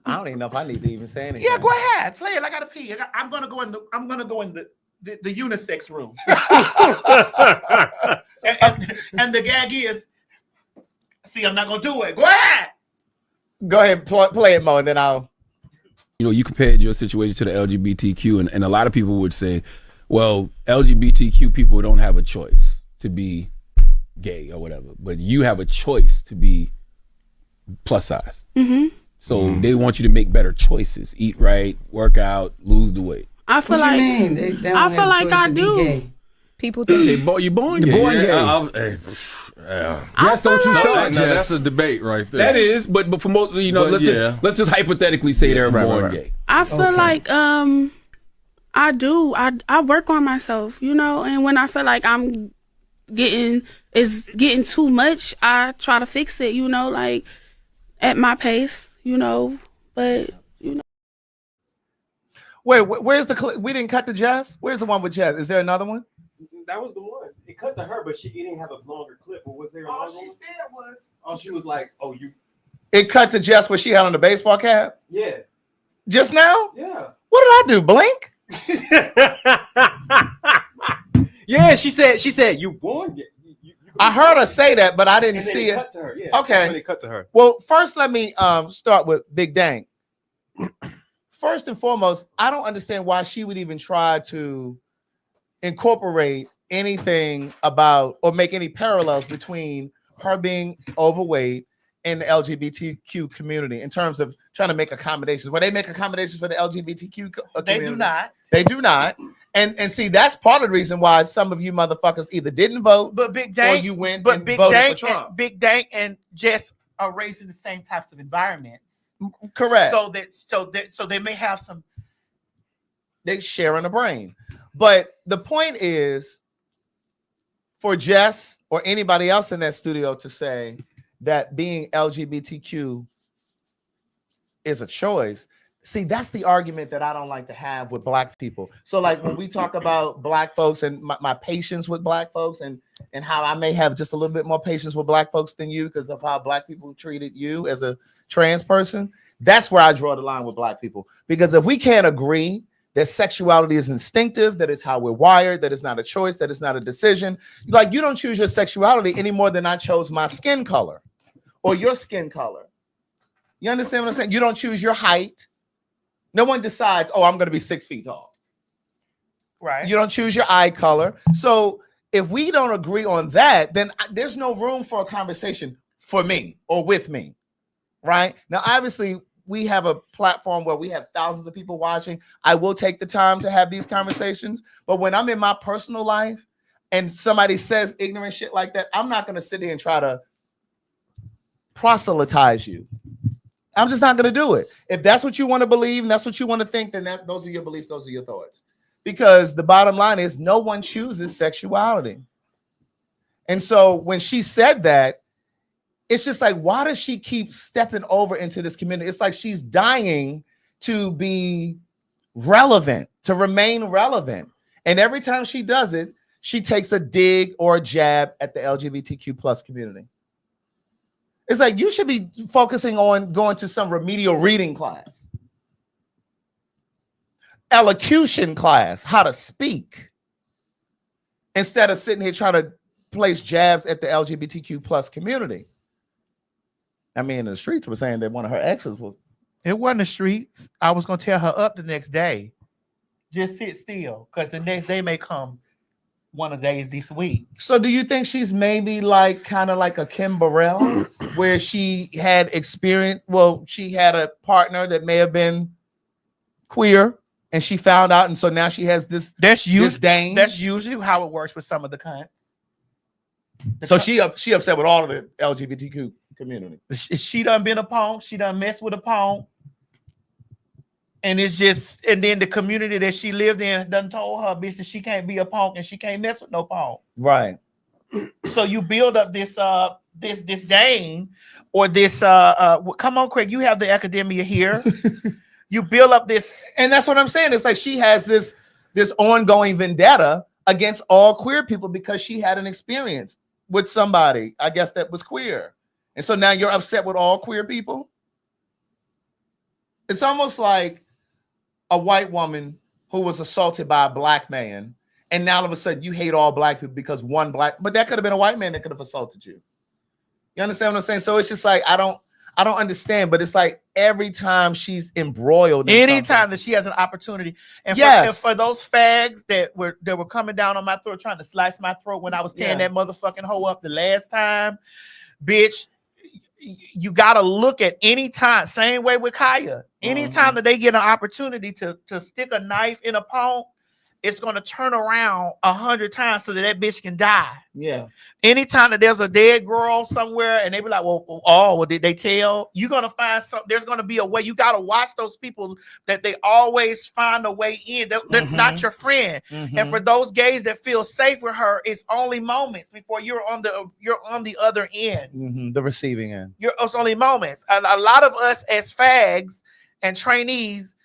I don't even know if I need to even say anything. Yeah, go ahead. Play it. I gotta pee. I'm gonna go in the unisex room. and the gag is, see, I'm not gonna do it. Go ahead. Go ahead and play it, Mo, and then I'll. You know, you compared your situation to the LGBTQ, and a lot of people would say, well, LGBTQ people don't have a choice to be gay or whatever, but you have a choice to be plus size. Mm-hmm. So they want you to make better choices, eat right, work out, lose the weight. I feel like I feel like I do. People think you born gay. Just don't you start. Now, that's a debate right there. That is, but for most, you know, let's just hypothetically say they're born gay. I feel like I do. I work on myself, you know, and when I feel like I'm getting too much, I try to fix it, you know, like at my pace, you know, but you know. Wait, where's the clip? We didn't cut the Jazz? Where's the one with Jazz? Is there another one? That was the one. It cut to her, but she didn't have a longer clip. Or was there a longer one? said was. Oh, she was like, oh, you. It cut to Jess where she had on the baseball cap? Yeah. Just now? Yeah. What did I do? Blink? Yeah, she said, you born gay. I heard her say that, but I didn't And then see it. Cut to her. Yeah. Okay. When it cut to her. Well, first let me start with Big Dang. First and foremost, I don't understand why she would even try to incorporate anything about or make any parallels between her being overweight and the LGBTQ community in terms of trying to make accommodations. Well, they make accommodations for the LGBTQ community. They do not. They do not. And see, that's part of the reason why some of you motherfuckers either didn't vote, but Big Dang, or you went but and Big voted Dang for Trump. Big Dang and Jess are raised in the same types of environments. Correct. So they may have some. They share in the brain. But the point is for Jess or anybody else in that studio to say that being LGBTQ is a choice. See, that's the argument that I don't like to have with Black people. So like when we talk about Black folks and my patience with Black folks and how I may have just a little bit more patience with Black folks than you because of how Black people treated you as a trans person, that's where I draw the line with Black people. Because if we can't agree that sexuality is instinctive, that it's how we're wired, that it's not a choice, that it's not a decision. Like, you don't choose your sexuality any more than I chose my skin color or your skin color. You understand what I'm saying? You don't choose your height. No one decides, oh, I'm going to be 6 feet tall. Right. You don't choose your eye color. So if we don't agree on that, then there's no room for a conversation for me or with me. Right? Now, obviously, we have a platform where we have thousands of people watching. I will take the time to have these conversations. But when I'm in my personal life and somebody says ignorant shit like that, I'm not going to sit here and try to proselytize you. I'm just not going to do it. If that's what you want to believe and that's what you want to think, then those are your beliefs, those are your thoughts. Because the bottom line is no one chooses sexuality. And so when she said that, it's just like, why does she keep stepping over into this community? It's like she's dying to be relevant, to remain relevant. And every time she does it, she takes a dig or a jab at the LGBTQ plus community. It's like, you should be focusing on going to some remedial reading class, elocution class, how to speak, instead of sitting here trying to place jabs at the LGBTQ plus community. I mean, the streets were saying that one of her exes was. It wasn't the streets. I was going to tell her up the next day. Just sit still, because the next day may come one of the days this week. So do you think she's maybe like kind of like a Kim Burrell, where she had experience? Well, she had a partner that may have been queer, and she found out, and so now she has this disdain. That's usually how it works with some of the cunts. So she upset with all of the LGBTQ community. She done been a punk. She done messed with a punk. And it's just, and then the community that she lived in done told her, bitch, that she can't be a punk and she can't mess with no punk. Right. So you build up this this disdain or this come on, Craig, you have the academia here. You build up this, and that's what I'm saying. It's like she has this ongoing vendetta against all queer people because she had an experience with somebody, I guess, that was queer. And so now you're upset with all queer people. It's almost like a white woman who was assaulted by a black man, and now all of a sudden you hate all black people because one black, but that could have been a white man that could have assaulted you. You understand what I'm saying? So it's just like, I don't understand, but it's like every time she's embroiled in anytime that she has an opportunity. And for those fags that were coming down on my throat, trying to slice my throat when I was tearing that motherfucking hoe up the last time, bitch, you gotta look at any time, same way with Kaya. Anytime that they get an opportunity to stick a knife in a punk, it's gonna turn around 100 times so that bitch can die. Yeah. Anytime that there's a dead girl somewhere and they be like, well, did they tell? You're gonna find some. There's gonna be a way. You gotta watch those people that they always find a way in. That's not your friend. And for those gays that feel safe with her, it's only moments before you're on the other end, the receiving end. It's only moments. And a lot of us as fags and trainees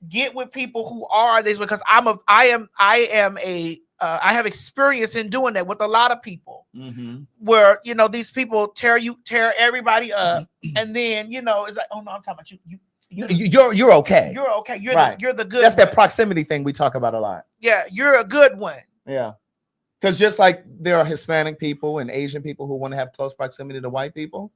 get with people who are this, because I have experience in doing that with a lot of people, where these people tear everybody up, and then it's like, oh no, I'm talking about you. You're okay. You're okay. You're the good. That's one. that proximity thing we talk about a lot. Yeah, you're a good one. Yeah, because just like there are Hispanic people and Asian people who want to have close proximity to white people,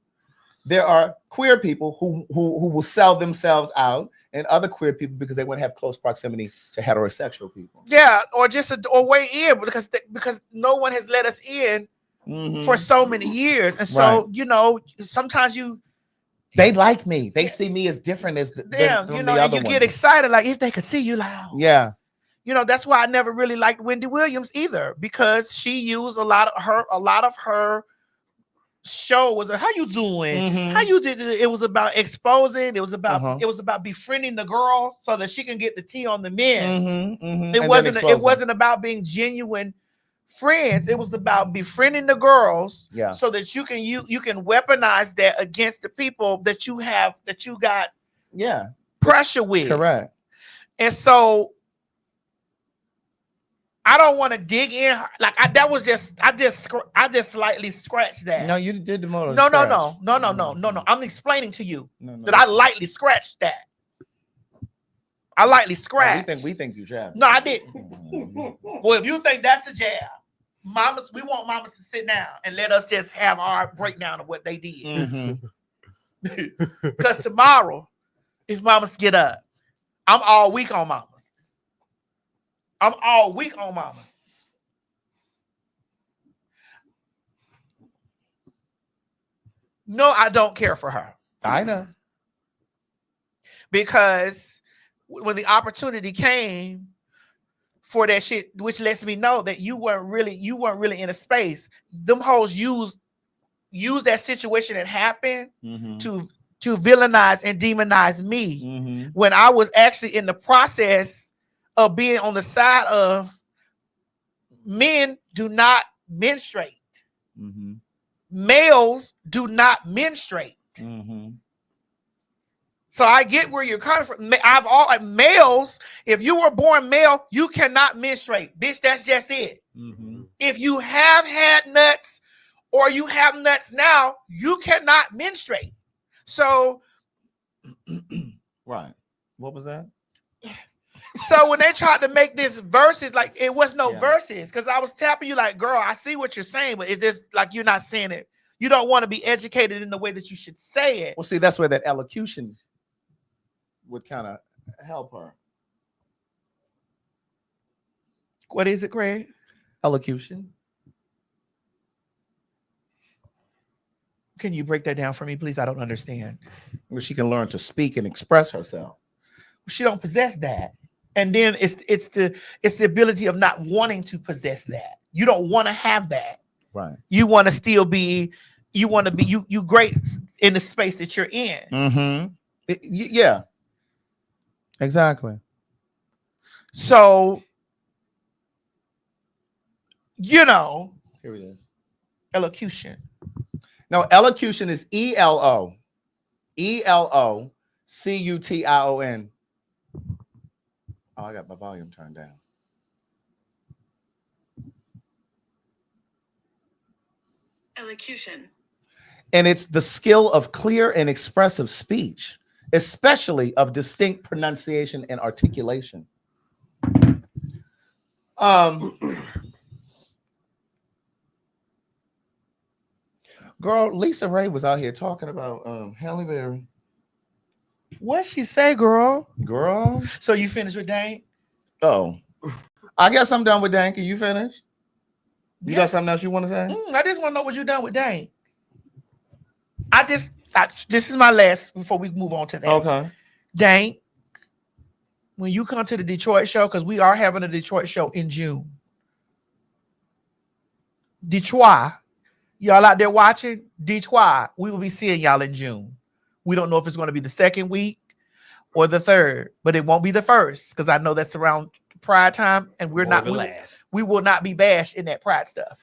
there are queer people who will sell themselves out, and other queer people because they want to have close proximity to heterosexual people. Yeah, or just a way in because no one has let us in for so many years, and so sometimes they like me. They see me as different as the other you get excited like if they could see you loud. Yeah. That's why I never really liked Wendy Williams either, because she used a lot of her show was how you doing, how you did it. It was about exposing. It was about befriending the girl so that she can get the tea on the men. It wasn't about being genuine friends. It was about befriending the girls, so that you can weaponize that against the people that you got pressure with. Correct. And so I don't want to dig in like I just slightly scratched that. No, you did the most. No. I'm explaining to you that I lightly scratched that. I lightly Oh, scratched. we think you jabbed. No, I didn't. Well, if you think that's a jab, mamas, we want mamas to sit down and let us just have our breakdown of what they did. Because tomorrow, if mamas get up, I'm all week on mamas. I'm all week on mamas. No, I don't care for her. I know. Because when the opportunity came for that shit, which lets me know that you weren't really in a space. Them hoes use that situation that happened to villainize and demonize me when I was actually in the process of being on the side of men do not menstruate. Males do not menstruate. So I get where you're coming from. Males, if you were born male, you cannot menstruate. Bitch, that's just it. If you have had nuts or you have nuts now, you cannot menstruate. So, right. What was that? So when they tried to make this verses, like it was no verses, because I was tapping you like, girl, I see what you're saying, but it's just like you're not saying it. You don't want to be educated in the way that you should say it. Well, see, that's where that elocution would kind of help her. What is it, Craig? Elocution. Can you break that down for me, please? I don't understand. Where she can learn to speak and express herself. She don't possess that. And then it's the ability of not wanting to possess that. You don't want to have that. Right. You want to still be, you great in the space that you're in. Yeah. Exactly. So, here it is. Elocution. No, elocution is ELO. ELOCUTION. Oh, I got my volume turned down. Elocution. And it's the skill of clear and expressive speech, especially of distinct pronunciation and articulation. Girl, Lisa Ray was out here talking about Halle Berry. What'd she say, girl? Girl. So you finished with Dane? Oh. I guess I'm done with Dane. Can you finish? You got something else you want to say? I just want to know what you done with Dane. This is my last before we move on to that. Okay. Dane, when you come to the Detroit show, because we are having a Detroit show in June. Detroit, y'all out there watching? Detroit, we will be seeing y'all in June. We don't know if it's going to be the second week or the third, but it won't be the first because I know that's around Pride time, and we will not be bashed in that Pride stuff.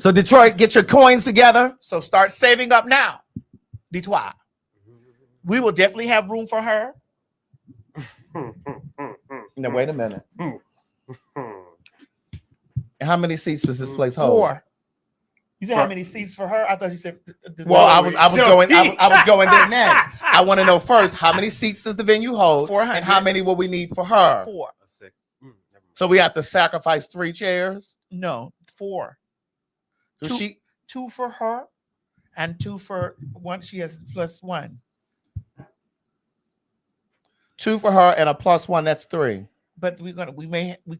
So Detroit, get your coins together. So start saving up now, Detroit. We will definitely have room for her. Now wait a minute. How many seats does this place hold? 4. You said how many seats for her? I thought you said. Well, I was going there next. I want to know first how many seats does the venue hold, 400. and how many will we need for her? 4. So we have to sacrifice 3 chairs. No, 4. So 2 for her, and 2 for one. She has +1. 2 for her and a +1. That's 3. But we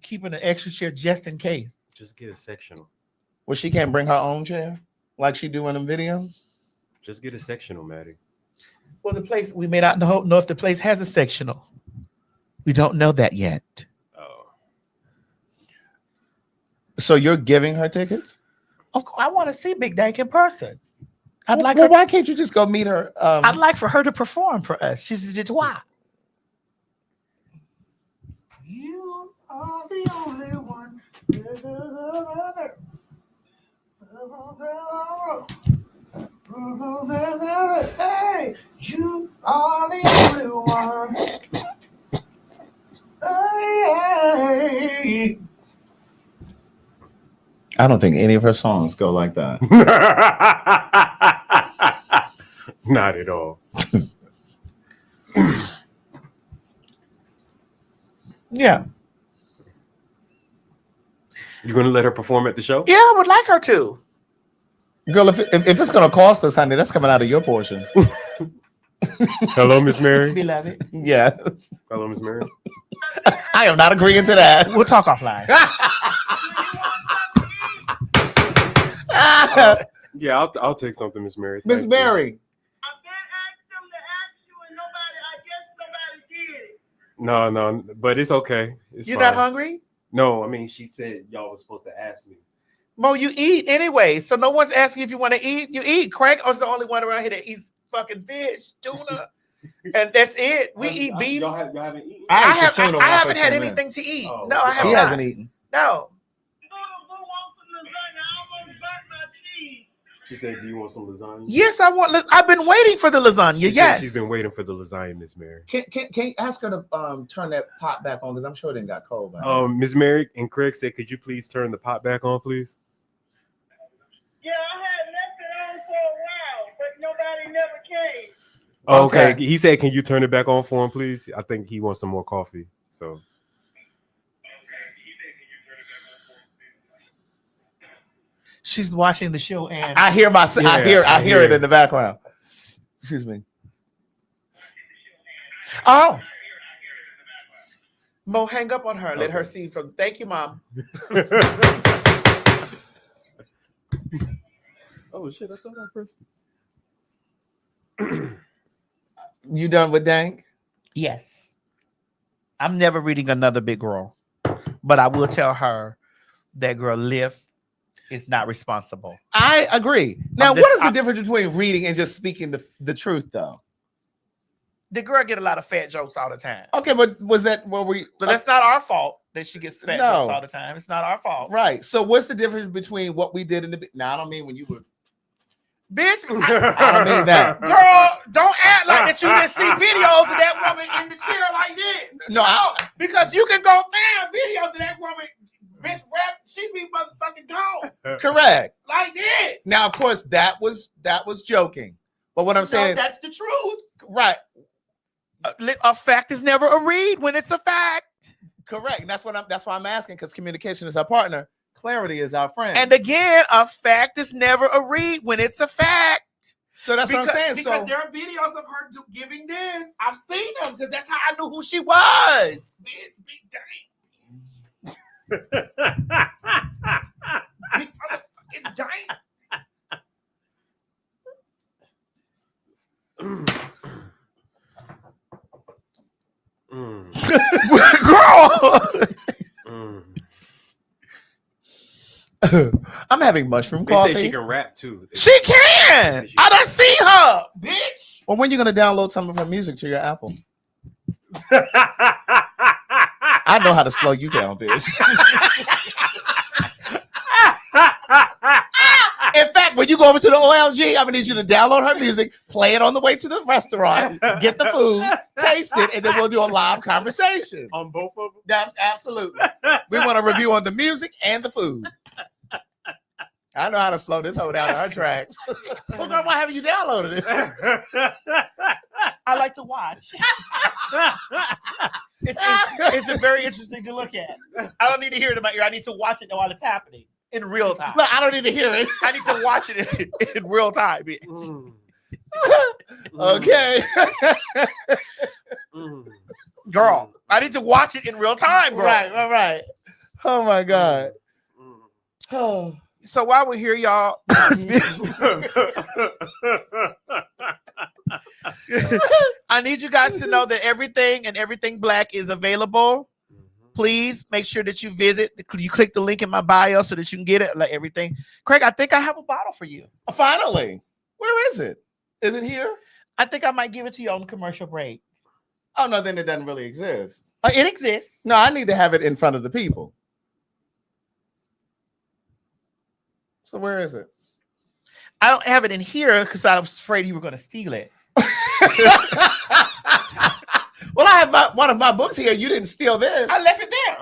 keeping an extra chair just in case. Just get a sectional. Well, she can't bring her own chair like she do in them videos. Just get a sectional, Maddie. Well, the place we may not know if the place has a sectional. We don't know that yet. Oh. So you're giving her tickets? Of course, I want to see Big Dank in person. I'd like. Well, why can't you just go meet her? I'd like for her to perform for us. She's just why. You are the only one. Hey, you are the only one. Hey. I don't think any of her songs go like that. Not at all. Yeah. You gonna let her perform at the show? Yeah, I would like her to. Girl, if it's gonna cost us, honey, that's coming out of your portion. Hello, Miss Mary. Beloved. Yes. Hello, Miss Mary. I am not agreeing to that. We'll talk offline. Yeah, I'll take something, Miss Mary. Miss Mary. No, but it's okay. It's You're fine. not hungry? No, I mean, she said y'all was supposed to ask me. Mo, you eat anyway, so no one's asking if you want to eat. You eat. Craig is the only one around here that eats fucking fish, tuna, and that's it. We eat beef. Y'all haven't eaten? I haven't had anything to eat. Oh, No, I haven't. She hasn't eaten. No. She said, "Do you want some lasagna?" Yes, I want. I've been waiting for the lasagna. She said Yes, she's been waiting for the lasagna, Miss Mary. Can you ask her to turn that pot back on because I'm sure it didn't got cold. By now. Miss Mary and Craig said, "Could you please turn the pot back on, please?" Yeah, I had left it on for a while, but nobody never came. Okay. He said, "Can you turn it back on for him, please?" I think he wants some more coffee. So. she's watching the show, and I hear I hear it in the background. Excuse me. oh, Mo, hang up on her. Let her see from. Thank you, Mom. Oh shit! I thought I pressed. You done with Dank? Yes, I'm never reading another big girl, but I will tell her that girl Liv is not responsible. I agree. Now, what is the difference between reading and just speaking the truth, though? The girl get a lot of fat jokes all the time. Okay, but was that where we? But that's not our fault that she gets fat No. jokes all the time. It's not our fault. Right. So, what's the difference between what we did in the? Now, I don't mean when you were. Bitch, I don't mean that. Girl, don't act like that you didn't see videos of that woman in the chair like this. No, because you can go find videos of that woman, bitch, rap, she be motherfucking gone. Correct. Like this. Now, of course, that was joking. But what I'm saying is, that's the truth. right. A fact is never a read when it's a fact. Correct. And that's why I'm asking, because communication is our partner. Clarity is our friend. And again, a fact is never a read when it's a fact. So that's what I'm saying. Because So there are videos of her giving this. I've seen them because that's how I knew who she was. Bitch, big dang. Big motherfucking dang. Girl. I'm having mushroom They coffee. say she can rap too. She can. I done seen her, bitch. Well, when you gonna download some of her music to your Apple? I know how to slow you down, bitch. In fact, when you go over to the OLG, I'm gonna need you to download her music, play it on the way to the restaurant, get the food, taste it, and then we'll do a live conversation on both of them. That's absolutely. We want a review on the music and the food. I know how to slow this hoe down to her tracks. Well, girl, why haven't you downloaded it? I like to watch. It's very interesting to look at. I don't need to hear it in my ear. I need to watch it while it's happening in real time. Look, I don't need to hear it. I need to watch it in real time. Okay. Girl, I need to watch it in real time, girl. Right. Oh my God. Oh. So while we're here, y'all, I need you guys to know that everything black is available. Please make sure that you you click the link in my bio so that you can get it, like everything. Craig, I think I have a bottle for you. Finally. Where is it? Is it here? I think I might give it to you on commercial break. Oh, no, then it doesn't really exist. It exists. No, I need to have it in front of the people. So where is it? I don't have it in here because I was afraid you were going to steal it. Well, I have one of my books here. You didn't steal this. I left it there.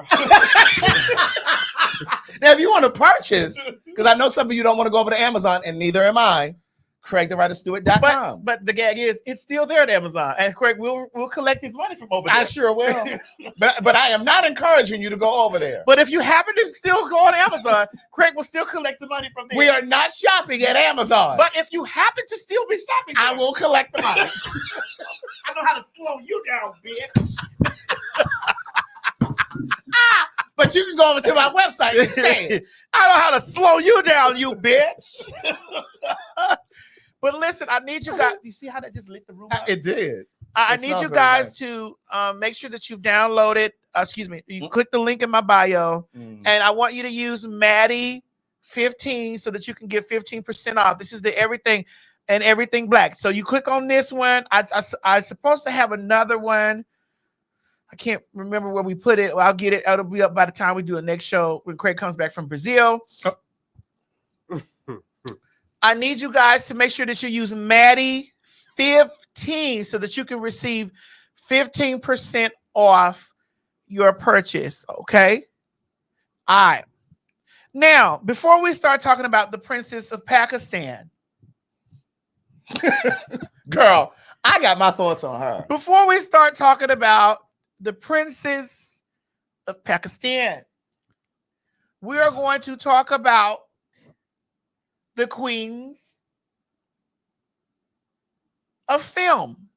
Now, if you want want to purchase, because I know some of you don't want to go over to Amazon, and neither am I, CraigTheWriterStewart.com. But the gag is, it's still there at Amazon, and Craig will collect his money from over there. I sure will. but I am not encouraging you to go over there. But if you happen to still go on Amazon, Craig will still collect the money from there. We are not shopping at Amazon. But if you happen to still be shopping there, I will collect the money. I know how to slow you down, bitch. But you can go over to my website instead. I know how to slow you down, you bitch. But listen, I need you guys. You see how that just lit the room up? It did. I need you guys to make sure that you've downloaded. You click the link in my bio, and I want you to use Maddie15 so that you can get 15% off. This is the everything and everything black. So you click on this one. I'm supposed to have another one. I can't remember where we put it. Well, I'll get it. It'll be up by the time we do the next show when Craig comes back from Brazil. I need you guys to make sure that you use Maddie15 so that you can receive 15% off your purchase. Okay. All right. Now, before we start talking about the Princess of Pakistan, girl, I got my thoughts on her. Before we start talking about the Princess of Pakistan, we are going to talk about the queens of film,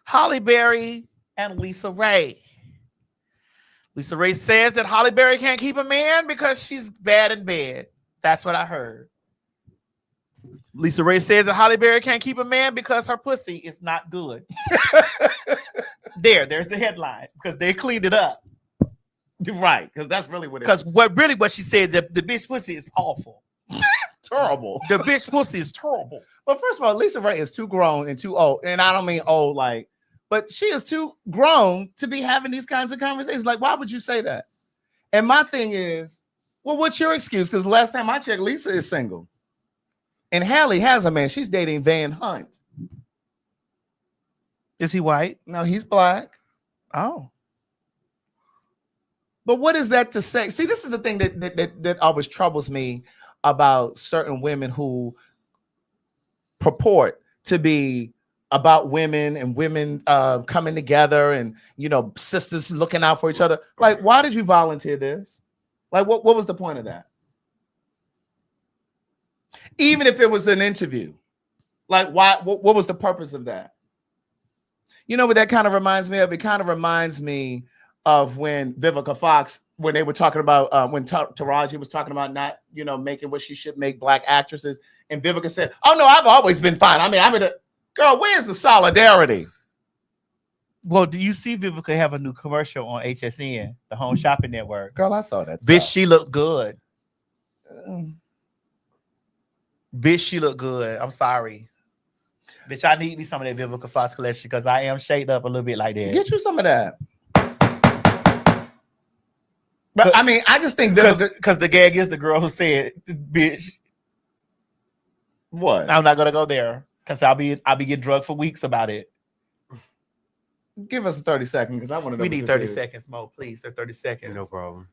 Halle Berry and Lisa Ray. Lisa Ray says that Halle Berry can't keep a man because she's bad in bed. That's what I heard. Lisa Ray says that Halle Berry can't keep a man because her pussy is not good. There's the headline, because they cleaned it up. Right, because that's really what it is. Because what she said, the bitch pussy is awful. Terrible. The bitch pussy is terrible. But first of all, Lisa Ray is too grown and too old. And I don't mean old like, but she is too grown to be having these kinds of conversations. Like, why would you say that? And my thing is, well, what's your excuse? Because last time I checked, Lisa is single. And Halle has a man. She's dating Van Hunt. Is he white? No, he's black. Oh. But what is that to say? See, this is the thing that always troubles me about certain women who purport to be about women and women coming together and, you know, sisters looking out for each other. Like, why did you volunteer this? Like, what was the point of that? Even if it was an interview, like, why? What was the purpose of that? You know what that kind of reminds me of? It kind of reminds me of when Vivica Fox, when they were talking about, when Taraji was talking about not, you know, making what she should make black actresses. And Vivica said, oh, no, I've always been fine. I mean, girl, where's the solidarity? Well, do you see Vivica have a new commercial on HSN, the Home Shopping Network? Girl, I saw that. Bitch, she looked good. Bitch, she looked good. I'm sorry. Bitch, I need me some of that Vivica Fox collection because I am shaded up a little bit like that. Get you some of that. But I mean, I just think because the gag is the girl who said, bitch. What? I'm not gonna go there because I'll be getting drugged for weeks about it. Give us 30 seconds because I want to know. We need 30 seconds, Mo, please. 30 seconds. No problem.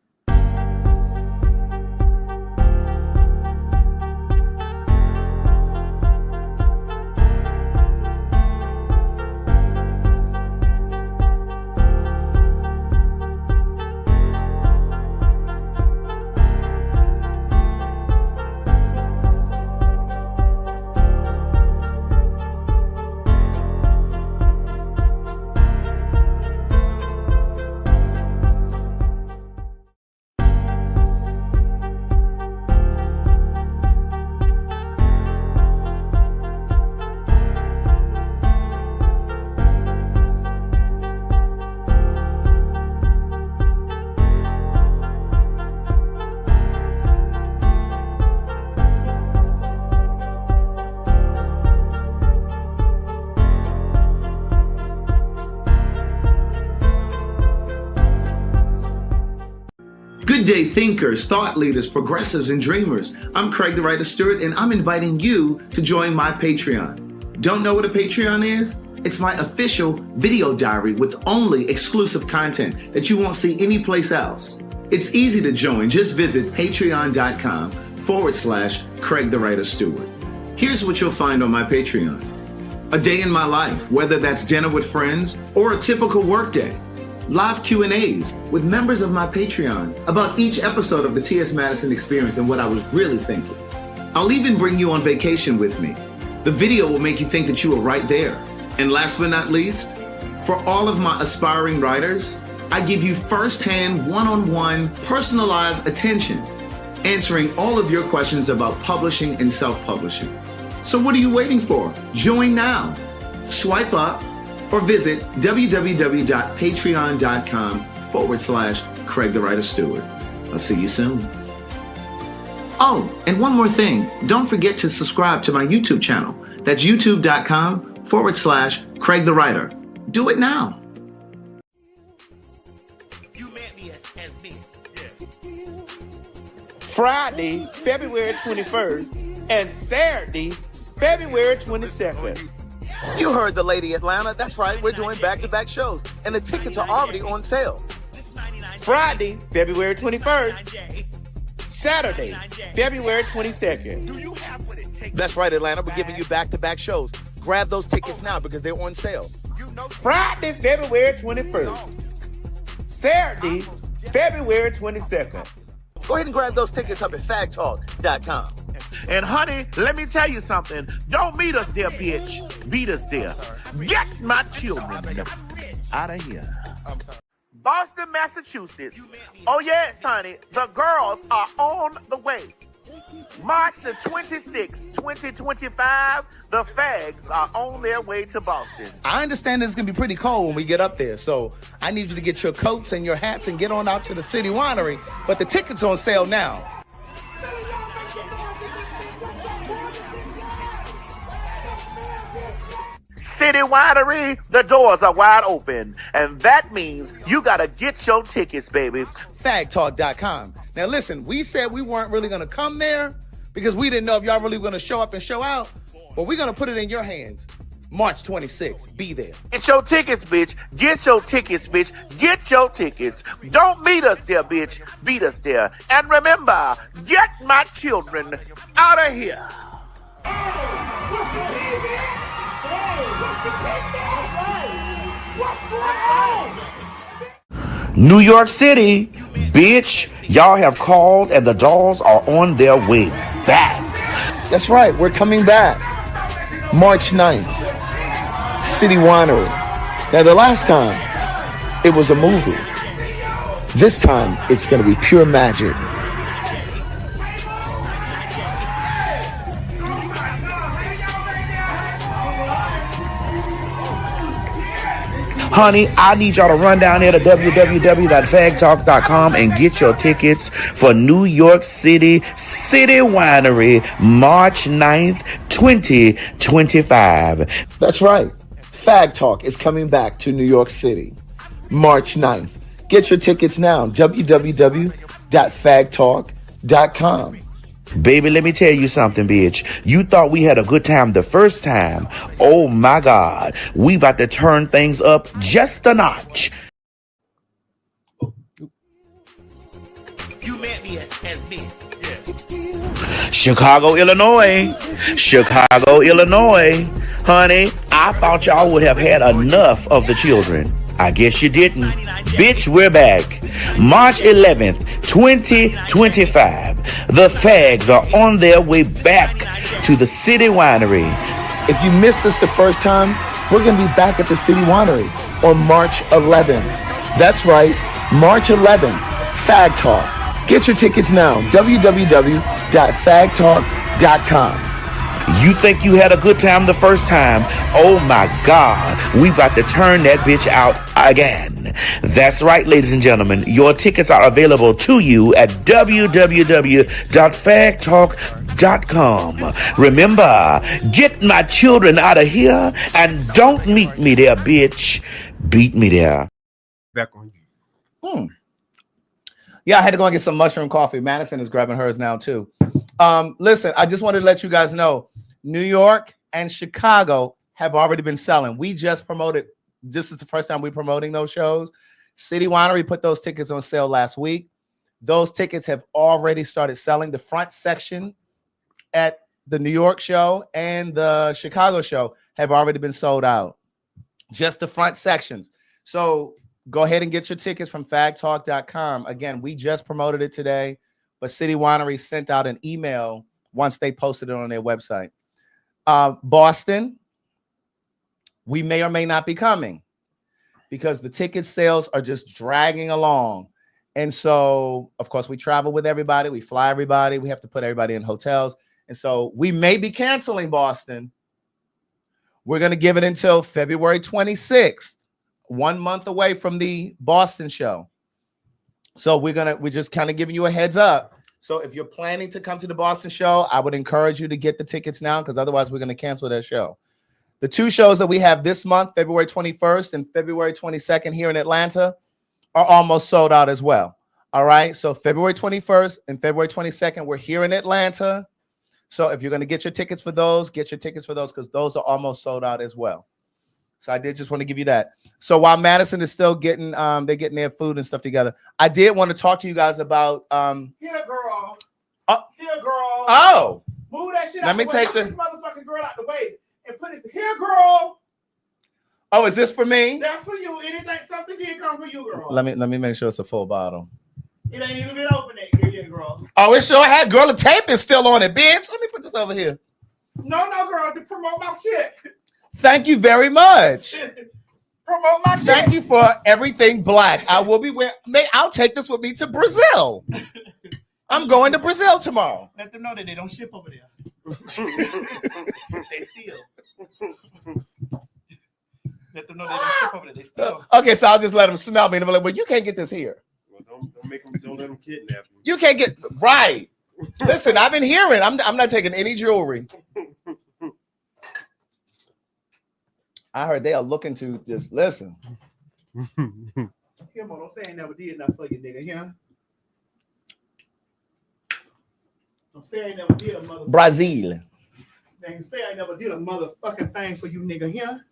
Good day, thinkers, thought leaders, progressives, and dreamers. I'm Craig the Writer Stewart, and I'm inviting you to join my Patreon. Don't know what a Patreon is? It's my official video diary with only exclusive content that you won't see anyplace else. It's easy to join. Just visit patreon.com/Craig the Writer Stewart. Here's what you'll find on my Patreon. A day in my life, whether that's dinner with friends or a typical workday. Live Q&As with members of my Patreon about each episode of the T.S. Madison Experience and what I was really thinking. I'll even bring you on vacation with me. The video will make you think that you were right there. And last but not least, for all of my aspiring writers, I give you first-hand, one-on-one, personalized attention, answering all of your questions about publishing and self-publishing. So what are you waiting for? Join now. Swipe up or visit www.patreon.com/Craig the Writer Stewart. I'll see you soon. Oh, and one more thing. Don't forget to subscribe to my YouTube channel. That's youtube.com/Craig the Writer. Do it now. Friday, February 21st, and Saturday, February 22nd. You heard the lady Atlanta. That's right. We're doing back-to-back shows, and the tickets are already on sale. Friday, February 21st. Saturday, February 22nd. That's right, Atlanta. We're giving you back-to-back shows. Grab those tickets now because they're on sale. Friday, February 21st. Saturday, February 22nd. Go ahead and grab those tickets up at PhagTawlk.com. And honey, let me tell you something. Don't meet us there, bitch. Beat us there. Get my children out of here. Boston, Massachusetts. Oh yes, honey. The girls are on the way. March the 26th, 2025, the Fags are on their way to Boston. I understand it's going to be pretty cold when we get up there, so I need you to get your coats and your hats and get on out to the City Winery, but the tickets on sale now. City Winery, the doors are wide open, and that means you gotta get your tickets, baby. PhagTawlk.com. Now listen, we said we weren't really gonna come there because we didn't know if y'all really were gonna show up and show out, but we're gonna put it in your hands. March 26th, be there. Get your tickets, bitch. Get your tickets, bitch. Get your tickets. Don't meet us there, bitch. Beat us there. And remember, get my children out of here. New York City, bitch, y'all have called and the dolls are on their way back. That's right, we're coming back. March 9th, City Winery. Now the last time, it was a movie. This time, it's gonna be pure magic. Honey, I need y'all to run down there to www.PhagTawlk.com and get your tickets for New York City Winery, March 9th, 2025. That's right. PhagTawlk is coming back to New York City, March 9th. Get your tickets now, www.PhagTawlk.com. Baby, let me tell you something, bitch. You thought we had a good time the first time. Oh my God. We about to turn things up just a notch. You met me as me. Yes. Chicago, Illinois. Honey, I thought y'all would have had enough of the children. I guess you didn't. Bitch, we're back. March 11th, 2025. The Fags are on their way back to the City Winery. If you missed us the first time, we're going to be back at the City Winery on March 11th. That's right, March 11th, PhagTawlk. Get your tickets now, www.PhagTawlk.com. You think you had a good time the first time? Oh my God, we about to turn that bitch out again. That's right, ladies and gentlemen. Your tickets are available to you at www.PhagTawlk.com. Remember, get my children out of here and don't meet me there, bitch. Beat me there. Back on you. Yeah, I had to go and get some mushroom coffee. Madison is grabbing hers now too. Listen, I just wanted to let you guys know, New York and Chicago have already been selling. We just promoted, this is the first time we're promoting those shows. City Winery put those tickets on sale last week. Those tickets have already started selling. The front section at the New York show and the Chicago show have already been sold out. Just the front sections. So go ahead and get your tickets from PhagTawlk.com. Again, we just promoted it today, but City Winery sent out an email once they posted it on their website. Boston, we may or may not be coming because the ticket sales are just dragging along. And so, of course, we travel with everybody. We fly everybody. We have to put everybody in hotels. And so we may be canceling Boston. We're going to give it until February 26th, 1 month away from the Boston show. So we're just kind of giving you a heads up. So if you're planning to come to the Boston show, I would encourage you to get the tickets now because otherwise we're going to cancel that show. The two shows that we have this month, February 21st and February 22nd here in Atlanta, are almost sold out as well. All right. So February 21st and February 22nd, we're here in Atlanta. So if you're going to get your tickets for those, get your tickets for those because those are almost sold out as well. So I did just want to give you that. So while Madison is still getting, they're getting their food and stuff together, I did want to talk to you guys about. Here, girl. Here, girl. Oh. Move that shit out. Let me take this motherfucking girl out the way and put this here, girl. Oh, is this for me? That's for you. Anything, something did come for you, girl. Let me make sure it's a full bottle. It ain't even been opened yet, girl. Oh, it sure had. Girl, the tape is still on it, bitch. Let me put this over here. No, girl, to promote my shit. Thank you very much. Promote my shit. Thank you for everything black. I will be I'll take this with me to Brazil. I'm going to Brazil tomorrow. Let them know that they don't ship over there. They steal. Let them know they don't ship over there. They steal. Okay, so I'll just let them smell me and be like, well, you can't get this here. Well, don't let them kidnap you. You can't get right. Listen, I've been hearing. I'm not taking any jewelry. I heard they are looking to just listen. Here, Mo, don't say I ain't never did nothing for you, nigga. Here. Don't say I ain't never did a motherfucker. Brazil. Then say I never did a motherfucking thing for you, nigga. Here.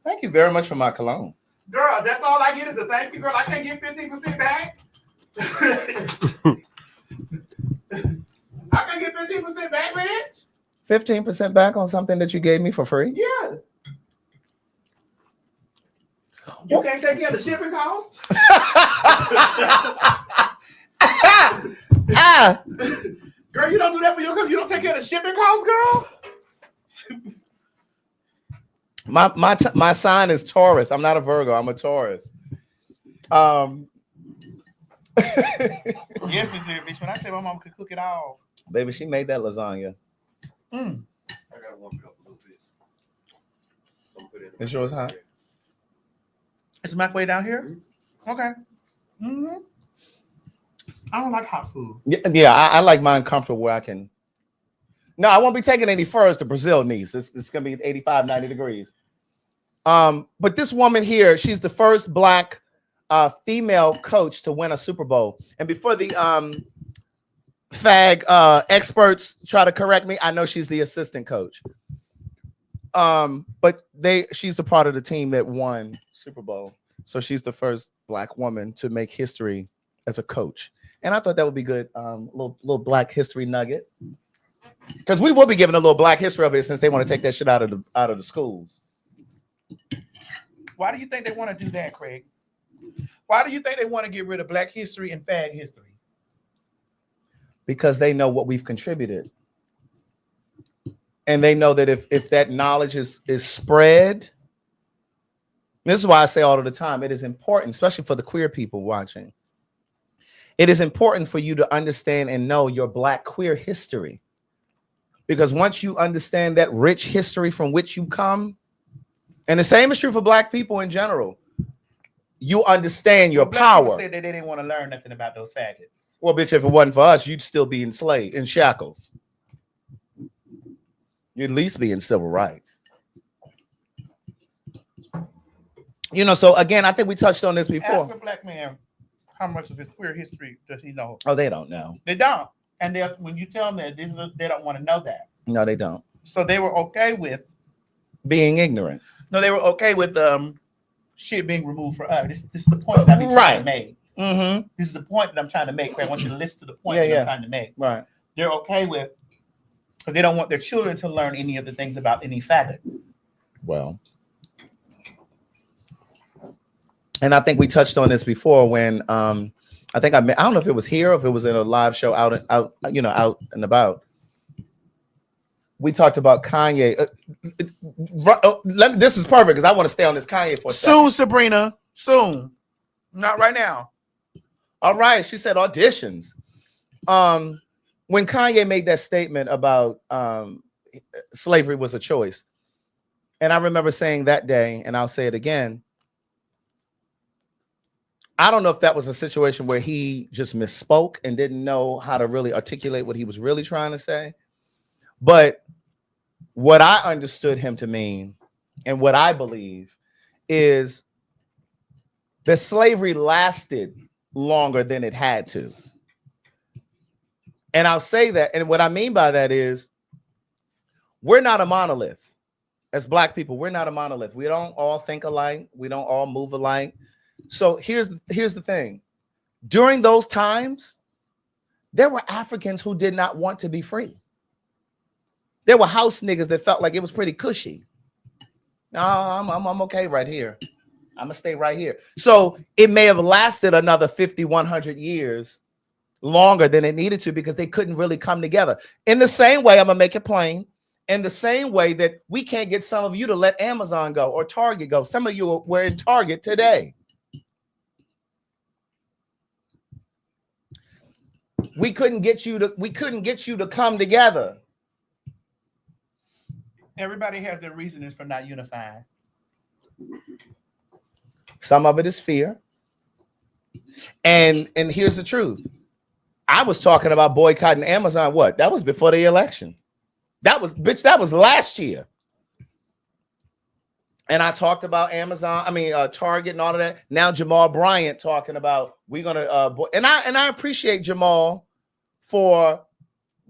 Thank you very much for my cologne. Girl, that's all I get is a thank you, girl. I can't get 15% back. I can get 15% back, bitch. 15% back on something that you gave me for free? Yeah. You can't take care of the shipping costs? Girl, you don't do that for your company. You don't take care of the shipping costs, girl? My sign is Taurus. I'm not a Virgo. I'm a Taurus. Yes, Miss Mary, bitch. When I say my mom could cook it all. Baby, she made that lasagna. I gotta warm it up a little bit. It's yours hot? Is the microwave down here? Okay. Mm-hmm. I don't like hot food. Yeah, I like mine comfortable where I can. No, I won't be taking any furs to Brazil, niece. It's going to be 85, 90 degrees. But this woman here, she's the first black female coach to win a Super Bowl. And before the fag experts try to correct me, I know she's the assistant coach. But she's a part of the team that won Super Bowl. So she's the first black woman to make history as a coach. And I thought that would be good. Little black history nugget. Because we will be giving a little black history of it since they want to take that shit out of the schools. Why do you think they want to do that, Craig? Why do you think they want to get rid of black history and fag history? Because they know what we've contributed. And they know that if that knowledge is spread, this is why I say all of the time, it is important, especially for the queer people watching. It is important for you to understand and know your black queer history. Because once you understand that rich history from which you come, and the same is true for black people in general, you understand your power. People said that they didn't want to learn nothing about those faggots. Well, bitch, if it wasn't for us, you'd still be enslaved, in shackles. You'd at least be in civil rights. You know, so again, I think we touched on this before. Ask a black man how much of his queer history does he know? Oh, they don't know. They don't. And when you tell them that, they don't want to know that. No, they don't. So they were okay with being ignorant. No, they were okay with shit being removed for us. This is the point that we trying to make. Mm-hmm. This is the point that I'm trying to make. I want you to listen to the point Yeah, that yeah. I'm trying to make. Right. They're okay with, because they don't want their children to learn any of the things about any faggots. Well, and I think we touched on this before when I think I don't know if it was here or if it was in a live show out and about. We talked about Kanye. This is perfect because I want to stay on this Kanye for a second. Soon, Sabrina. Soon. Not right now. All right. She said auditions. When Kanye made that statement about slavery was a choice. And I remember saying that day, and I'll say it again, I don't know if that was a situation where he just misspoke and didn't know how to really articulate what he was really trying to say. But what I understood him to mean, and what I believe, is that slavery lasted longer than it had to. And I'll say that, and what I mean by that is we're not a monolith. As Black people, we're not a monolith. We don't all think alike. We don't all move alike. So here's the thing. During those times, there were Africans who did not want to be free. There were house niggas that felt like it was pretty cushy. No, I'm okay right here. I'm gonna stay right here. So it may have lasted another 50, 100 years longer than it needed to because they couldn't really come together. In the same way, I'm gonna make it plain. In the same way that we can't get some of you to let Amazon go or Target go. Some of you were in Target today. We couldn't get you to come together. Everybody has their reasons for not unifying. Some of it is fear. And here's the truth. I was talking about boycotting Amazon. What? That was before the election. That was last year. And I talked about Target and all of that. Now Jamal Bryant talking about we're gonna and I appreciate Jamal for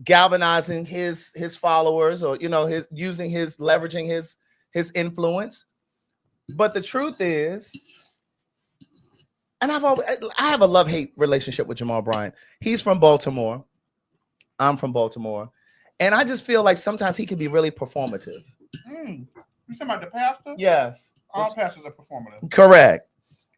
galvanizing his followers, or leveraging his influence. But the truth is, and I have a love-hate relationship with Jamal Bryant. He's from Baltimore. I'm from Baltimore. And I just feel like sometimes he can be really performative. You talking about the pastor? Yes. All pastors are performative. Correct.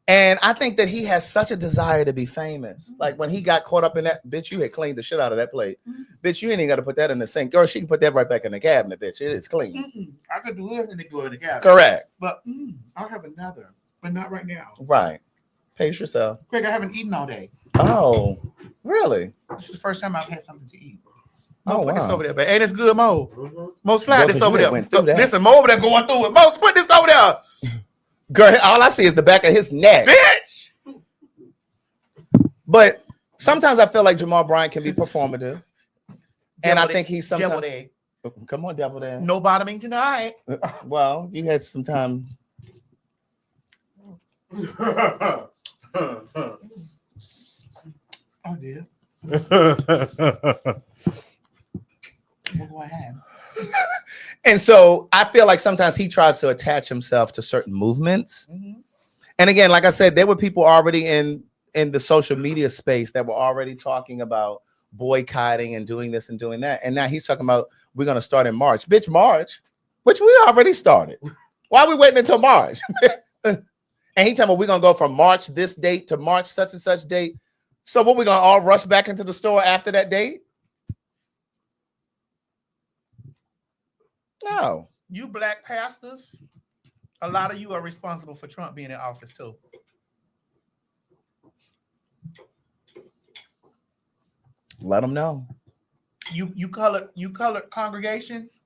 And I think that he has such a desire to be famous. Like when he got caught up in that, bitch, you had cleaned the shit out of that plate. Bitch, you ain't even got to put that in the sink. Girl, she can put that right back in the cabinet, bitch. It is clean. I could do anything to go in the cabinet. Correct. But I'll have another, but not right now. Right. Pace yourself. Craig, I haven't eaten all day. Oh, really? This is the first time I've had something to eat. Oh, put this wow. over there, but ain't it's good, Mo? Mo, slide this over there. Listen, Mo over there going through it. Mo, put this over there. Girl, all I see is the back of his neck. Bitch! But sometimes I feel like Jamal Bryant can be performative. And I think he's sometimes... Come on, devil there. No bottoming tonight. Well, you had some time. Oh, dear. What do I have? And so I feel like sometimes he tries to attach himself to certain movements. Mm-hmm. And again, like I said, there were people already in the social media space that were already talking about boycotting and doing this and doing that. And now he's talking about we're going to start in March. Bitch, March, which we already started. Why are we waiting until March? And he talking about we're going to go from March this date to March such and such date. So what, we going to all rush back into the store after that date? No. You black pastors, a lot of you are responsible for Trump being in office too. Let them know. You colored congregations.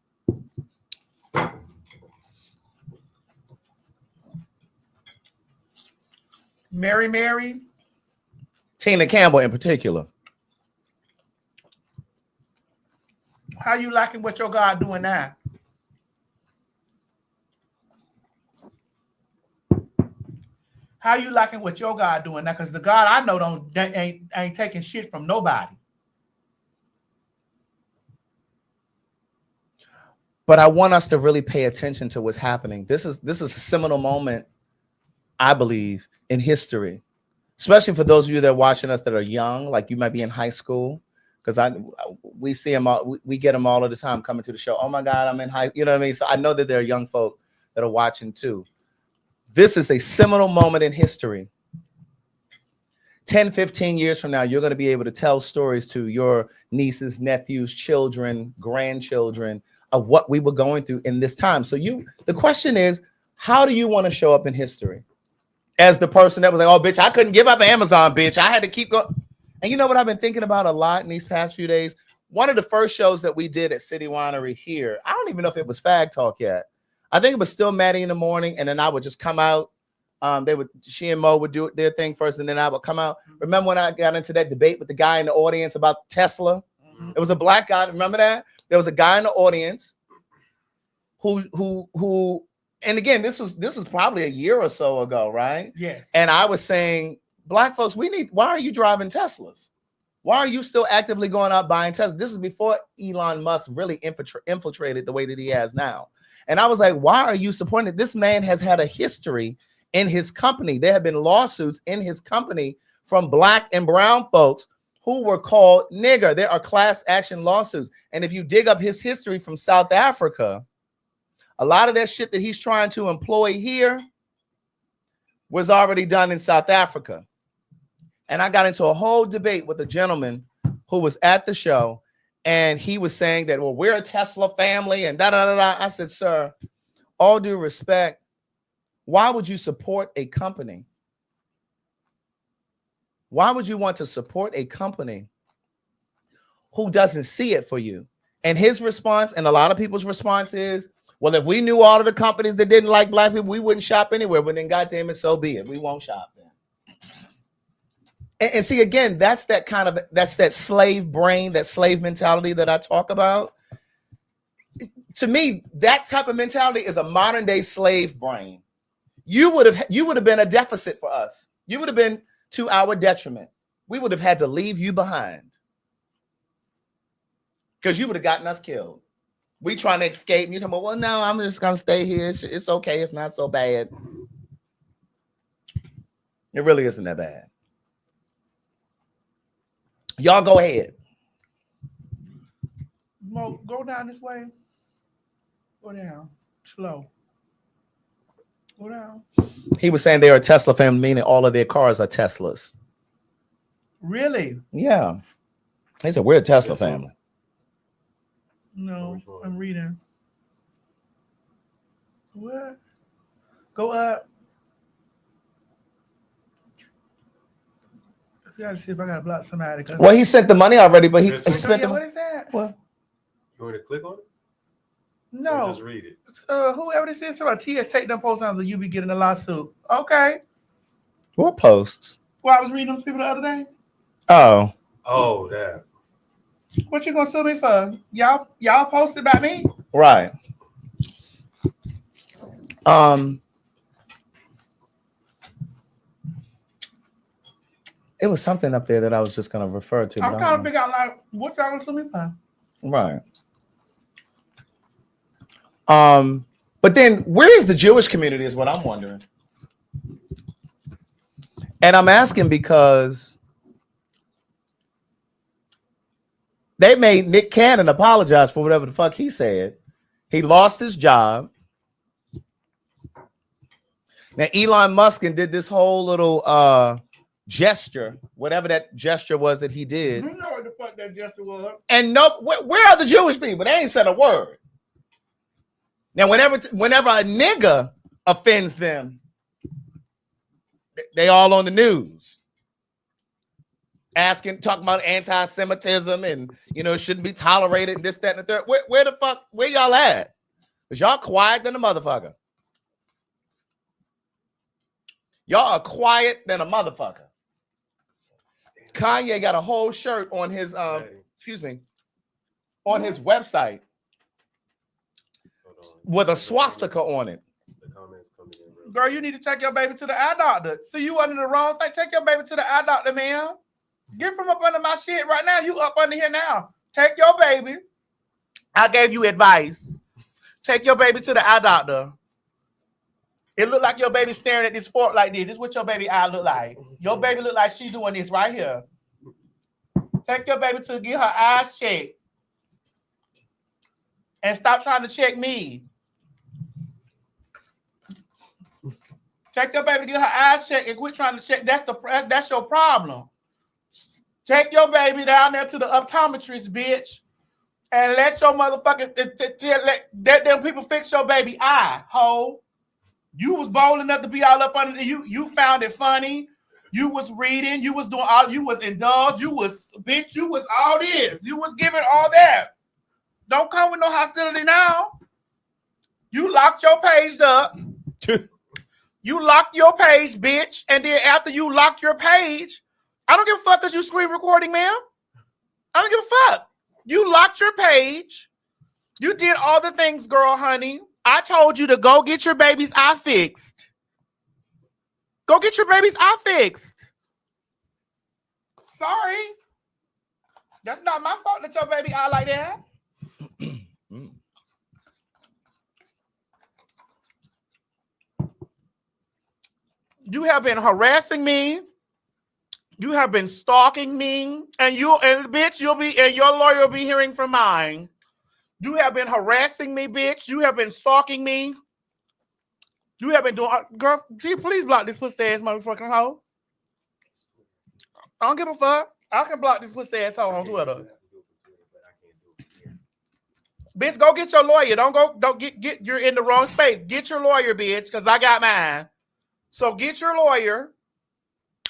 Mary, Tina Campbell in particular. how you liking what your God doing now? How you liking what your God doing now? Because the God I know ain't taking shit from nobody. But I want us to really pay attention to what's happening. This is a seminal moment, I believe, in history. especially for those of you that are watching us that are young, like you might be in high school, because we see them all, we get them all of the time coming to the show. Oh my God, I'm in high, you know what I mean? So I know that there are young folk that are watching too. This is a seminal moment in history. 10, 15 years from now, you're going to be able to tell stories to your nieces, nephews, children, grandchildren of what we were going through in this time. So the question is, how do you want to show up in history? As the person that was like, oh, bitch, I couldn't give up Amazon, bitch. I had to keep going. And you know what I've been thinking about a lot in these past few days? One of the first shows that we did at City Winery here, I don't even know if it was PhagTawlk yet. I think it was still Maddie in the morning, and then I would just come out. She and Mo would do their thing first, and then I would come out. Remember when I got into that debate with the guy in the audience about Tesla? It was a black guy. Remember that? There was a guy in the audience who, and again, this was probably a year or so ago, right? Yes. And I was saying, black folks, why are you driving Teslas? Why are you still actively going out buying Teslas? This is before Elon Musk really infiltrated the way that he has now. And I was like, why are you supporting it? This man has had a history in his company. There have been lawsuits in his company from black and brown folks who were called nigger. There are class action lawsuits. And if you dig up his history from South Africa, a lot of that shit that he's trying to employ here was already done in South Africa. And I got into a whole debate with a gentleman who was at the show, and he was saying that, well, we're a Tesla family and da-da-da-da. I said, sir, all due respect, why would you support a company? Why would you want to support a company who doesn't see it for you? And his response, and a lot of people's response is, well, if we knew all of the companies that didn't like black people, we wouldn't shop anywhere. But then, goddamn it, so be it. We won't shop then. And see, again, that's that slave brain, that slave mentality that I talk about. To me, that type of mentality is a modern day slave brain. You would have been a deficit for us. You would have been to our detriment. We would have had to leave you behind because you would have gotten us killed. We trying to escape, and you're talking about, well, no, I'm just gonna stay here. It's okay. It's not so bad. It really isn't that bad. Y'all go ahead. Mo, go down this way. Go down. Slow. Go down. He was saying they're a Tesla family, meaning all of their cars are Teslas. Really? Yeah. He said, we're a Tesla family. No, I'm reading. What? Go up. I gotta see if I gotta block somebody. Well, he sent the money already, but he spent the money. What is that? What? You want to click on it? No. Or just read it. Whoever this is, about TS take them posts on, so you be getting a lawsuit. Okay. What posts? Well, I was reading those people the other day. Oh. Oh, that. What you gonna sue me for? Y'all posted about me? Right. It was something up there that I was just gonna refer to. I'm trying to figure out like what y'all gonna sue me for. Right. But then where is the Jewish community is what I'm wondering. And I'm asking because they made Nick Cannon apologize for whatever the fuck he said. He lost his job. Now Elon Musk did this whole little gesture, whatever that gesture was that he did. You know what the fuck that gesture was. And where are the Jewish people? They ain't said a word. Now, whenever a nigga offends them, they all on the news. Talking about anti-Semitism and, it shouldn't be tolerated and this, that, and the third. Where y'all at? Because y'all quiet than a motherfucker. Y'all are quiet than a motherfucker. Kanye got a whole shirt on his, on his website with a swastika on it. Girl, you need to take your baby to the eye doctor. See, you under the wrong thing. Take your baby to the eye doctor, man. Get from up under my shit right now. You up under here now. Take your baby. I gave you advice. Take your baby to the eye doctor. It look like your baby staring at this fork like this. This is what your baby eye look like. Your baby look like she's doing this right here. Take your baby to get her eyes checked. And stop trying to check me. Take your baby to get her eyes checked and quit trying to check. That's your problem. Take your baby down there to the optometrist, bitch. And let your motherfucking let them people fix your baby eye, ho. You was bold enough to be all up under you found it funny. You was reading, you was doing all, you was indulged, you was all this. You was giving all that. Don't come with no hostility now. You locked your page up. You locked your page, bitch. And then after you lock your page, I don't give a fuck because you screen recording, ma'am. I don't give a fuck. You locked your page. You did all the things, girl, honey. I told you to go get your baby's eye fixed. Go get your baby's eye fixed. Sorry. That's not my fault that your baby eye like that. You have been harassing me. You have been stalking me, and bitch, your lawyer will be hearing from mine. You have been harassing me, bitch. You have been stalking me. You have been doing, girl. Gee, please block this pussy ass motherfucking hoe. I don't give a fuck. I can block this pussy ass hoe on Twitter. Bitch, go get your lawyer. Don't get. You're in the wrong space. Get your lawyer, bitch, because I got mine. So get your lawyer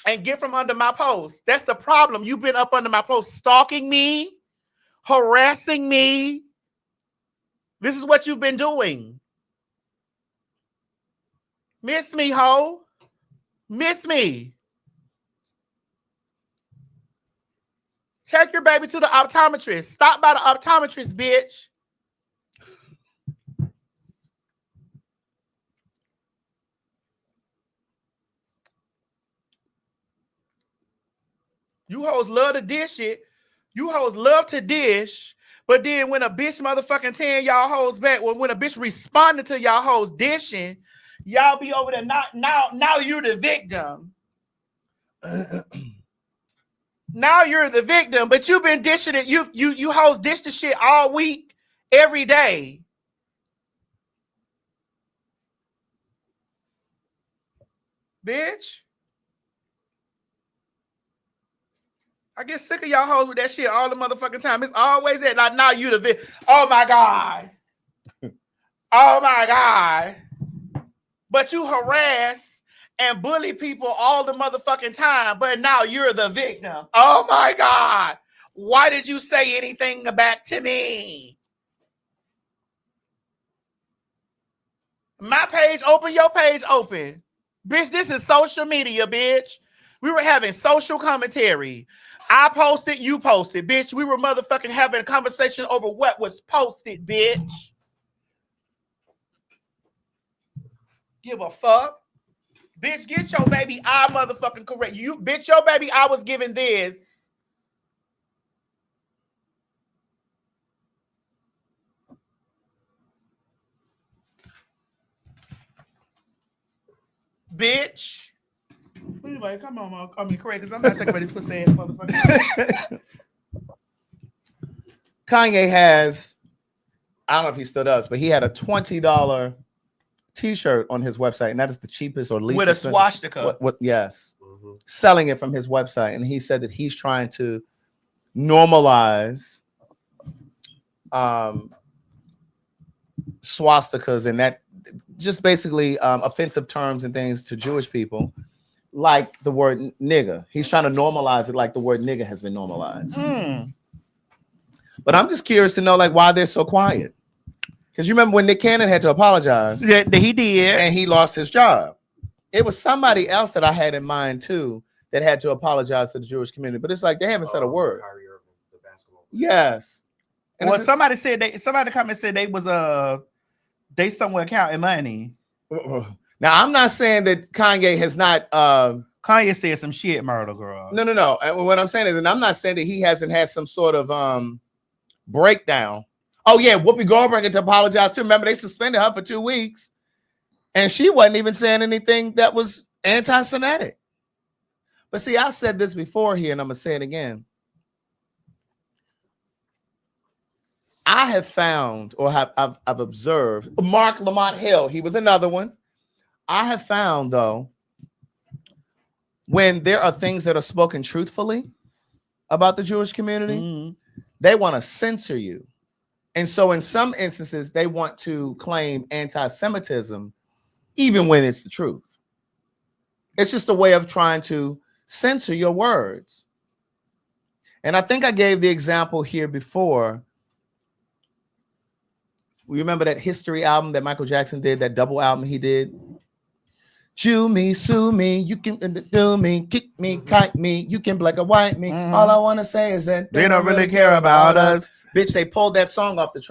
and get from under my post. That's the problem. You've been up under my post, stalking me, harassing me. This is what you've been doing. Miss me, ho. Miss me. Take your baby to the optometrist. Stop by the optometrist, bitch. You hoes love to dish it. You hoes love to dish. But then when a bitch motherfucking tearing y'all hoes back, when a bitch responded to y'all hoes dishing, y'all be over there. Now you're the victim. Now you're the victim, but you've been dishing it. You hoes dish the shit all week, every day. Bitch. I get sick of y'all hoes with that shit all the motherfucking time. It's always that. Like, now you the victim. Oh my God. Oh my God. But you harass and bully people all the motherfucking time, but now you're the victim. Oh my God. Why did you say anything back to me? My page open, your page open. Bitch, this is social media, bitch. We were having social commentary. I posted, you posted, bitch. We were motherfucking having a conversation over what was posted, bitch. Give a fuck. Bitch, get your baby eye motherfucking correct. You, bitch, your baby eye was given this. Bitch. Anyway, come on, Mom. I mean, correct, because I'm not talking about this pussy ass motherfucker. Kanye has, I don't know if he still does, but he had a $20 t-shirt on his website, and that is the cheapest or least with a expensive. swastika. Yes. Mm-hmm. Selling it from his website. And he said that he's trying to normalize swastikas and that just basically offensive terms and things to Jewish people, like the word nigga. He's trying to normalize it like the word nigga has been normalized. But I'm just curious to know, like, why they're so quiet. Because you remember when Nick Cannon had to apologize? Yeah, he did. And he lost his job. It was somebody else that I had in mind, too, that had to apologize to the Jewish community. But it's like they haven't said a word. Yes. And well, somebody come and said they was they somewhere counting money. Now, I'm not saying that Kanye has not Kanye said some shit, murder girl. No. What I'm saying is, and I'm not saying that he hasn't had some sort of breakdown. Oh, yeah, Whoopi Goldberg had to apologize too. Remember, they suspended her for 2 weeks. And she wasn't even saying anything that was anti-Semitic. But see, I've said this before here, and I'm gonna say it again. I have found, or I've observed, Mark Lamont Hill, he was another one. I have found, though, when there are things that are spoken truthfully about the Jewish community, they want to censor you. And so in some instances, they want to claim anti-Semitism, even when it's the truth. It's just a way of trying to censor your words. And I think I gave the example here before. We remember that History album that Michael Jackson did, that double album he did? Jew me, sue me, you can do me, kick me, kite me, you can black or white me. All I want to say is that they don't really care about us. Bitch, they pulled that song off the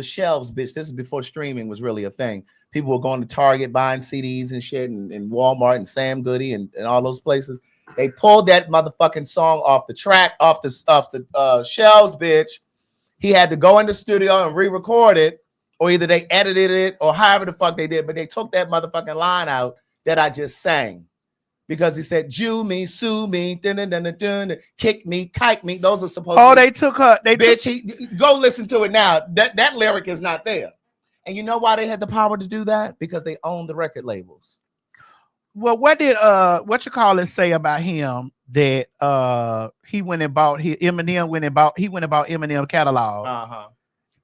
shelves, bitch. This is before streaming was really a thing. People were going to Target buying CDs and shit, and Walmart and Sam Goody and all those places. They pulled that motherfucking song off the track, off the shelves, bitch. He had to go in the studio and re-record it, or either they edited it or however the fuck they did, but they took that motherfucking line out that I just sang. Because he said, Jew me, sue me, kick me, kite me. Those are supposed to be. They took her. Go listen to it now. That lyric is not there. And you know why they had the power to do that? Because they own the record labels. Well, what did say about him that he went and bought Eminem went and bought Eminem catalog?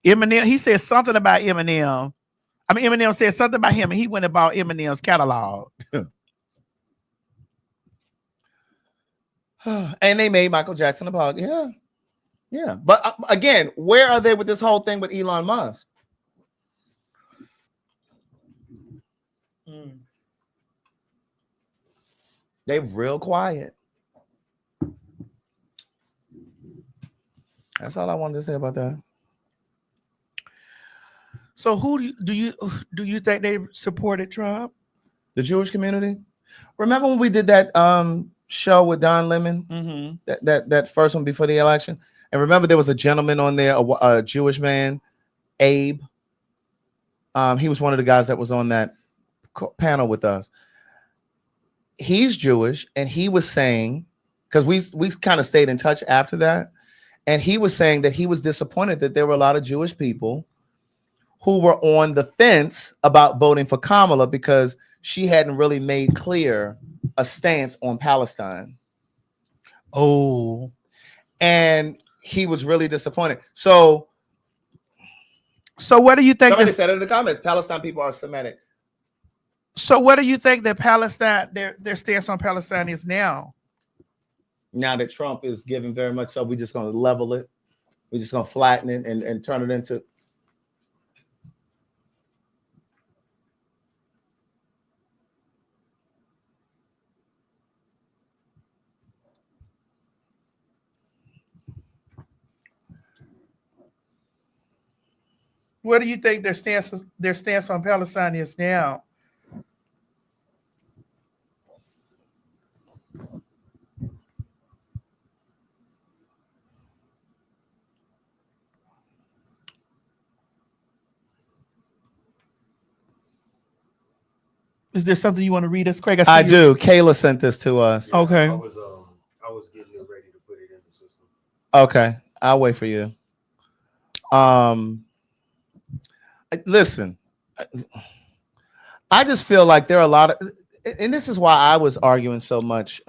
Eminem, he said something about Eminem. Eminem said something about him, and he went and bought Eminem's catalog. And they made Michael Jackson about it. Yeah. But again, where are they with this whole thing with Elon Musk? They real quiet. That's all I wanted to say about that. So who do you think they supported Trump? The Jewish community? Remember when we did that show with Don Lemon, that first one before the election? And remember there was a gentleman on there, a Jewish man, Abe. He was one of the guys that was on that panel with us. He's Jewish, and he was saying, because we kind of stayed in touch after that, and he was saying that he was disappointed that there were a lot of Jewish people who were on the fence about voting for Kamala because she hadn't really made clear a stance on Palestine. Oh. And he was really disappointed. So what do you think? Somebody said in the comments, Palestine people are Semitic. So what do you think that Palestine, their stance on Palestine is now? Now that Trump is giving very much so, we're just going to level it. We're just going to flatten it and turn it into. What do you think their stance on Palestine is now? Is there something you want to read us, Craig? I do. Kayla sent this to us. Yeah, okay. I was getting it ready to put it in the system. Okay. I'll wait for you. Listen, I just feel like there are a lot of, and this is why I was arguing so much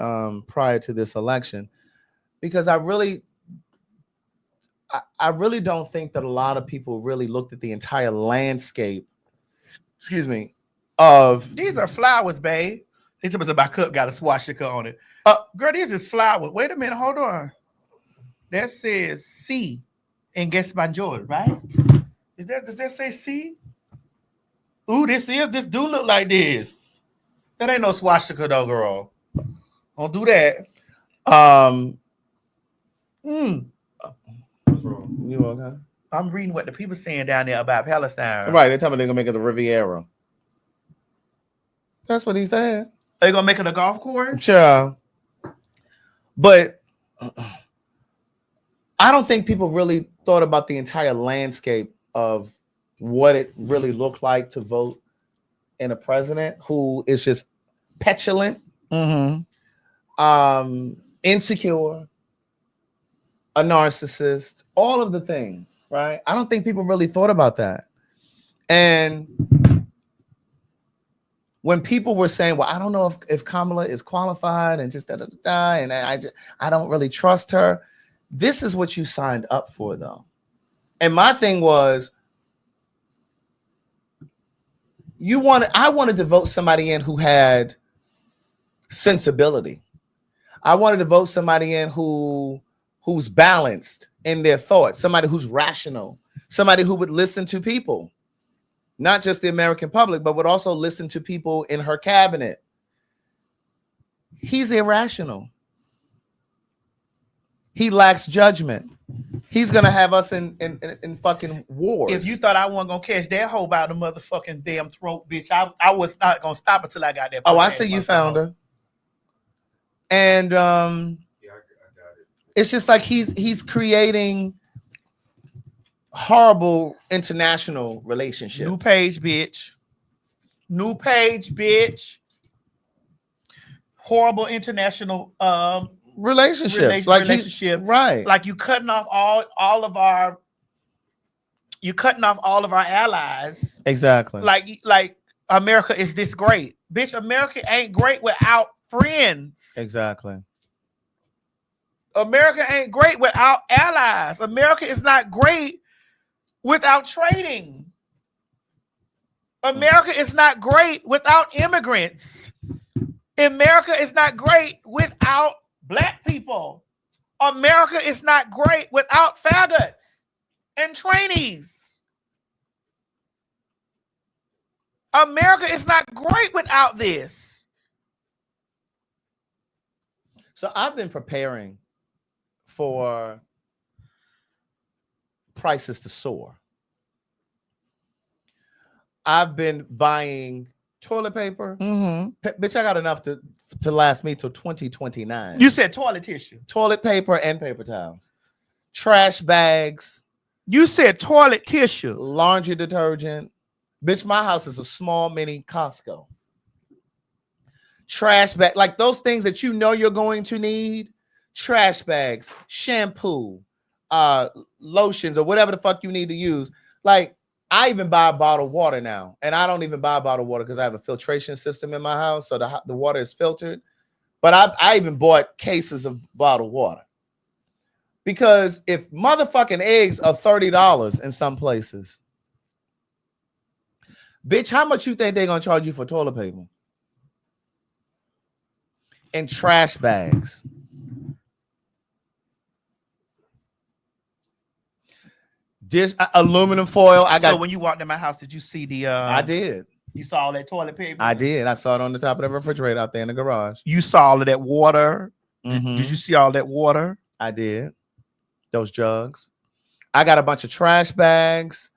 prior to this election, because I really don't think that a lot of people really looked at the entire landscape, of these are flowers, babe. This was about cup got a swastika on it. Girl, this is flower. Wait a minute, hold on. That says C in Gespanjol, right? Does that say C? Ooh, this do look like this. That ain't no swastika though, girl. Don't do that. What's wrong? You okay? I'm reading what the people saying down there about Palestine. Right, they're telling me they're gonna make it the Riviera. That's what he said. Are you gonna make it a golf course? Sure. But I don't think people really thought about the entire landscape of what it really looked like to vote in a president who is just petulant, insecure, a narcissist, all of the things, right? I don't think people really thought about that. And when people were saying, well, I don't know if Kamala is qualified and just and I don't really trust her. This is what you signed up for, though. And my thing was, I wanted to vote somebody in who had sensibility. I wanted to vote somebody in who's balanced in their thoughts, somebody who's rational, somebody who would listen to people, not just the American public, but would also listen to people in her cabinet. He's irrational. He lacks judgment. He's gonna have us in fucking wars. If you thought I wasn't gonna catch that hoe by the motherfucking damn throat, bitch, I was not gonna stop until I got that. Oh, I see you found her. And it's just like he's creating horrible international relationships. New page, bitch. New page, bitch. Horrible international relationships. Relationship. Right. Like you cutting off all of our allies. Exactly. Like America is this great. Bitch, America ain't great without friends. Exactly. America ain't great without allies. America is not great without trading. America is not great without immigrants. America is not great without black people. America is not great without faggots and trainees. America is not great without this. So I've been preparing for prices to soar. I've been buying toilet paper. Bitch, I got enough to last me till 2029. You said toilet tissue. Toilet paper and paper towels. Trash bags. You said toilet tissue. Laundry detergent. Bitch, my house is a small mini Costco. Trash bag, like those things that you know you're going to need. Trash bags, shampoo, lotions, or whatever the fuck you need to use. Like, I even buy bottled water now, and I don't even buy bottled water because I have a filtration system in my house, so the water is filtered. But I even bought cases of bottled water because if motherfucking eggs are $30 in some places, bitch, how much you think they're gonna charge you for toilet paper and trash bags? Aluminum foil. So when you walked in my house, did you see the? I did. You saw all that toilet paper. I did. I saw it on the top of the refrigerator out there in the garage. You saw all of that water. Did you see all that water? I did. Those jugs. I got a bunch of trash bags.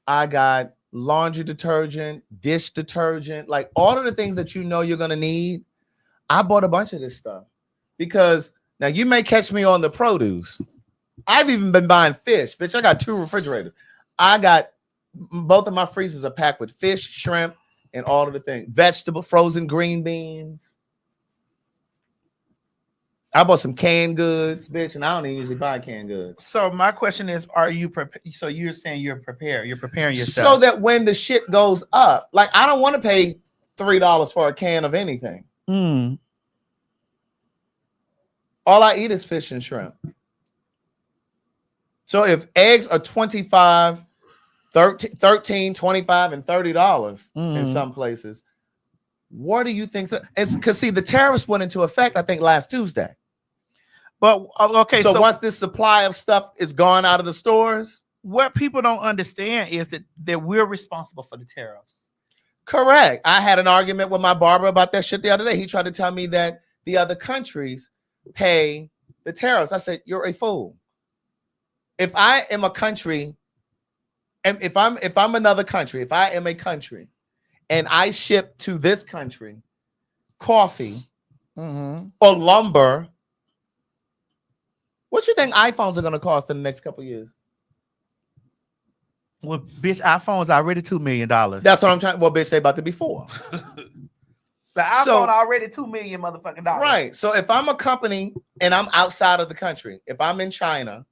I got laundry detergent, dish detergent, like all of the things that you know you're gonna need. I bought a bunch of this stuff because now you may catch me on the produce. I've even been buying fish, bitch. I got 2 refrigerators. I got both of my freezers are packed with fish, shrimp, and all of the things. Vegetable, frozen green beans. I bought some canned goods, bitch, and I don't even usually buy canned goods. So my question is, are you prepared? So you're saying you're prepared. You're preparing yourself. So that when the shit goes up, like I don't want to pay $3 for a can of anything. All I eat is fish and shrimp. So if eggs are $25, $13, $25, and $30 in some places, what do you think? It's because see, the tariffs went into effect, I think, last Tuesday. But okay, so once this supply of stuff is gone out of the stores, what people don't understand is that we're responsible for the tariffs. Correct. I had an argument with my barber about that shit the other day. He tried to tell me that the other countries pay the tariffs. I said, you're a fool. If I am a country, and if I'm another country, if I am a country and I ship to this country coffee or lumber, what you think iPhones are going to cost in the next couple of years? Well, bitch, iPhone's already $2 million. That's what I'm trying. Well, bitch, they about to be 4. The iPhone So- already $2 million motherfucking dollars. Right. So if I'm a company and I'm outside of the country, if I'm in China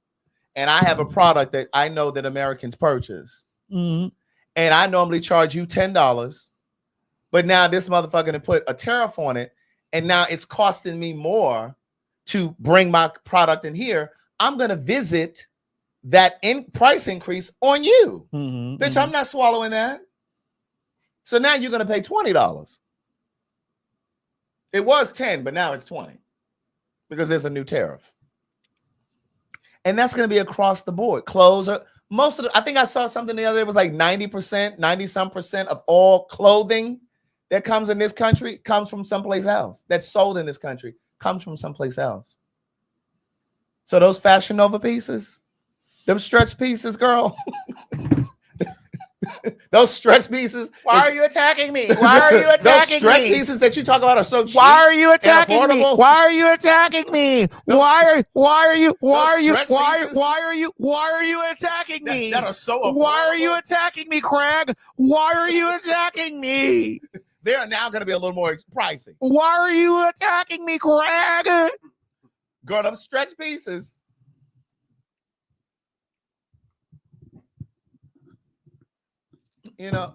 and I have a product that I know that Americans purchase, Mm-hmm. and I normally charge you $10, but now this motherfucker done put a tariff on it, and now it's costing me more to bring my product in here, I'm gonna visit that price increase on you. Mm-hmm. Bitch, I'm not swallowing that. So now you're gonna pay $20. It was 10, but now it's 20 because there's a new tariff. And that's going to be across the board. Clothes are most of the, I think I saw something the other day, it was like 90%, 90-some% of all clothing that comes in this country comes from someplace else. That's sold in this country comes from someplace else. So those Fashion Nova pieces, them stretch pieces, girl. Those stretch pieces. Why are you attacking me? Why are you attacking Those stretch me? pieces that you talk about are so cheap. Why are you attacking me? affordable. Why are you attacking me? Why are you attacking me? That are so affordable. Why are you attacking me, Craig? Why are you attacking me? They are now going to be a little more pricey. Why are you attacking me, Craig? Girl, them stretch pieces. You know.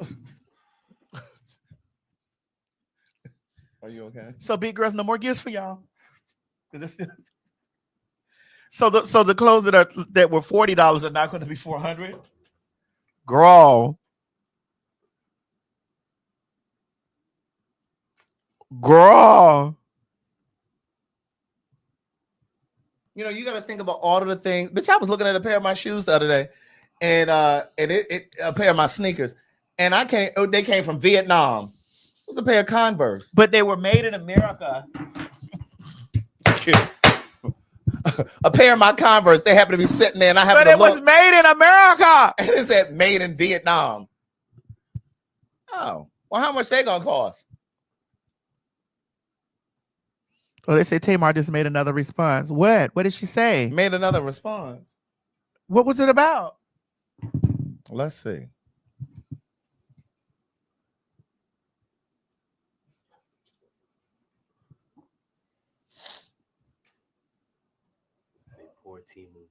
Are you okay? So big girls, no more gifts for y'all. So the clothes that were $40 are now going to be $400. Girl. You know, you got to think about all of the things. Bitch, I was looking at a pair of my shoes the other day, and it a pair of my sneakers, and they came from Vietnam. It was a pair of Converse, but they were made in America. A pair of my Converse, they happen to be sitting there, and I happen But to it was made in America. And it said made in Vietnam. Oh, well, how much they gonna cost? Oh, they say Tamar just made another response. What? What did she say? Made another response. What was it about? Let's see. Poor Timu.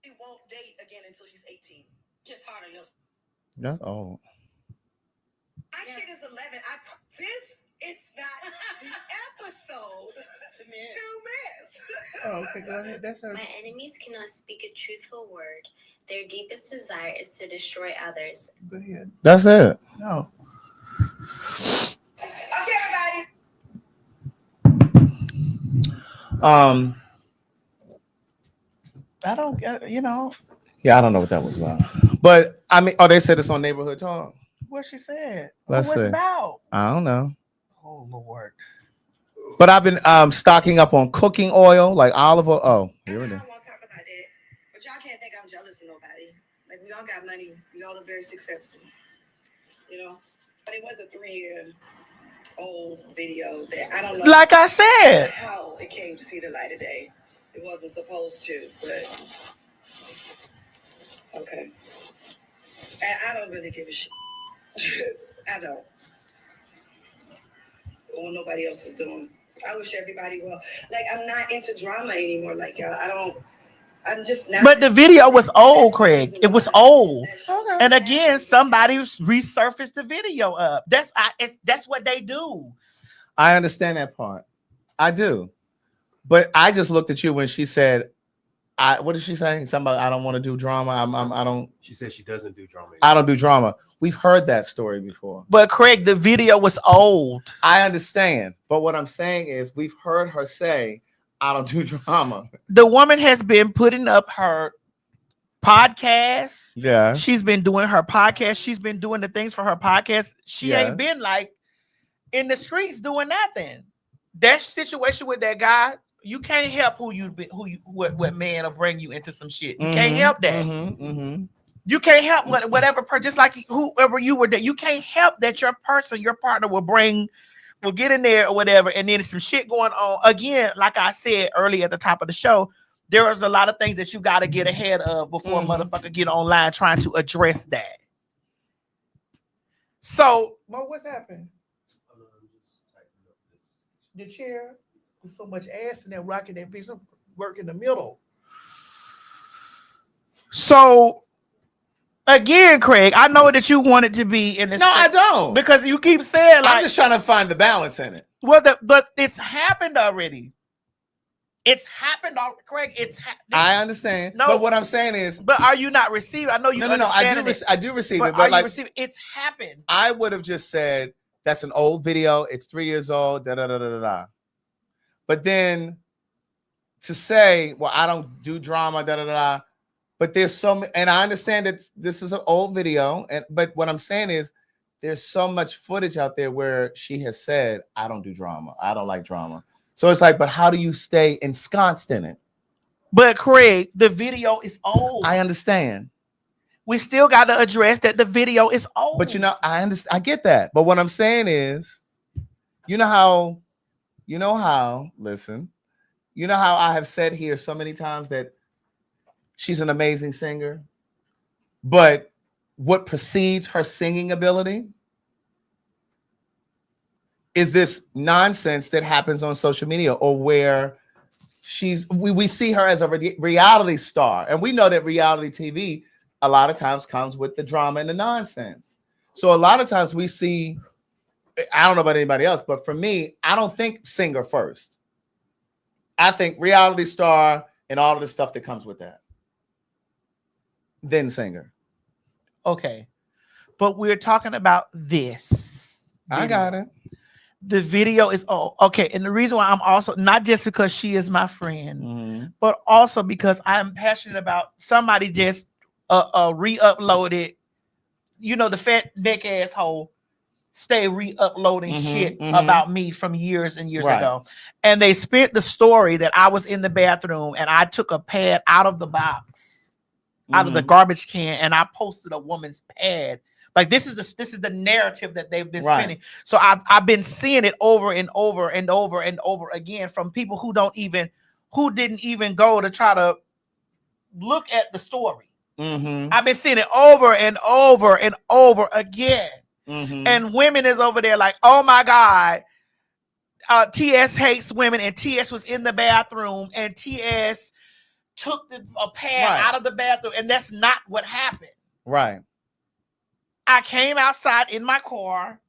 He won't date again until he's 18. Just hard on yourself. That's old. My kid is 11. This is not the episode to miss. Oh, okay, go ahead. That's her. My enemies cannot speak a truthful word. Their deepest desire is to destroy others. Go ahead. That's it. No. Okay, everybody. I don't get, you know. Yeah, I don't know what that was about. But I mean, they said it's on Neighborhood Talk. What she said. Let's What's see. it about? I don't know. Oh Lord. But I've been stocking up on cooking oil, like olive oil. Oh, here it is. But y'all can't think I'm jealous of nobody. Like, we all got money. We all are very successful. You know? But it was a 3-year-old video that I don't know. Like I said. How it came to see the light of day. It wasn't supposed to, but okay. And I don't really give a shit. I don't. What nobody else is doing. I wish everybody well. Like, I'm not into drama anymore. Like, y'all, I'm just not. But the video was old, Craig. It was old. Okay. And again, somebody resurfaced the video up. That's what they do. I understand that part. I do. But I just looked at you when she said, what did she say? Something about I don't want to do drama. I don't. She said she doesn't do drama. I don't do drama. We've heard that story before. But Craig, the video was old. I understand. But what I'm saying is we've heard her say, I don't do drama. The woman has been putting up her podcast. Yeah. She's been doing her podcast. She's been doing the things for her podcast. She ain't been like in the streets doing nothing. That situation with that guy, you can't help what man will bring you into some shit. You can't help that. You can't help whatever just like whoever you were that you can't help that your partner will get in there or whatever, and then some shit going on. Again, like I said earlier at the top of the show, there's a lot of things that you got to get ahead of before a motherfucker get online trying to address that. So, Mo, what's happened? The chair, there's so much ass in there rocking that bitch. Work in the middle. So, again, Craig, I know that you wanted to be in this. No, I don't. Because you keep saying like I'm just trying to find the balance in it. Well, but it's happened already. It's happened already, Craig. I understand. No, but what I'm saying is, but are you not receiving? I know you. No. I do receive it. But like, it's happened. I would have just said that's an old video. It's 3 years old. Da da da da da. But then to say, well, I don't do drama. Da da da. But there's so many, and I understand that this is an old video. But what I'm saying is, there's so much footage out there where she has said, I don't do drama. I don't like drama. So it's like, but how do you stay ensconced in it? But Craig, the video is old. I understand. We still got to address that the video is old. But I understand. I get that. But what I'm saying is, you know how I have said here so many times that she's an amazing singer, but what precedes her singing ability is this nonsense that happens on social media, or where we see her as a reality star. And we know that reality TV a lot of times comes with the drama and the nonsense. So a lot of times we see, I don't know about anybody else, but for me, I don't think singer first. I think reality star and all of the stuff that comes with that. Then singer. Okay. But we're talking about this. I got it. The video is okay. And the reason why I'm also, not just because she is my friend, but also because I'm passionate about somebody just re-uploaded, the fat neck asshole stay re-uploading shit about me from years and years ago. And they spit the story that I was in the bathroom and I took a pad out of the box, out of the garbage can, and I posted a woman's pad. Like this is the narrative that they've been spinning. So I've been seeing it over and over and over and over again from people who didn't even go to try to look at the story. I've been seeing it over and over and over again. And women is over there like, oh my God, TS hates women, and TS was in the bathroom and TS took a pad out of the bathroom, and that's not what happened. Right. I came outside in my car.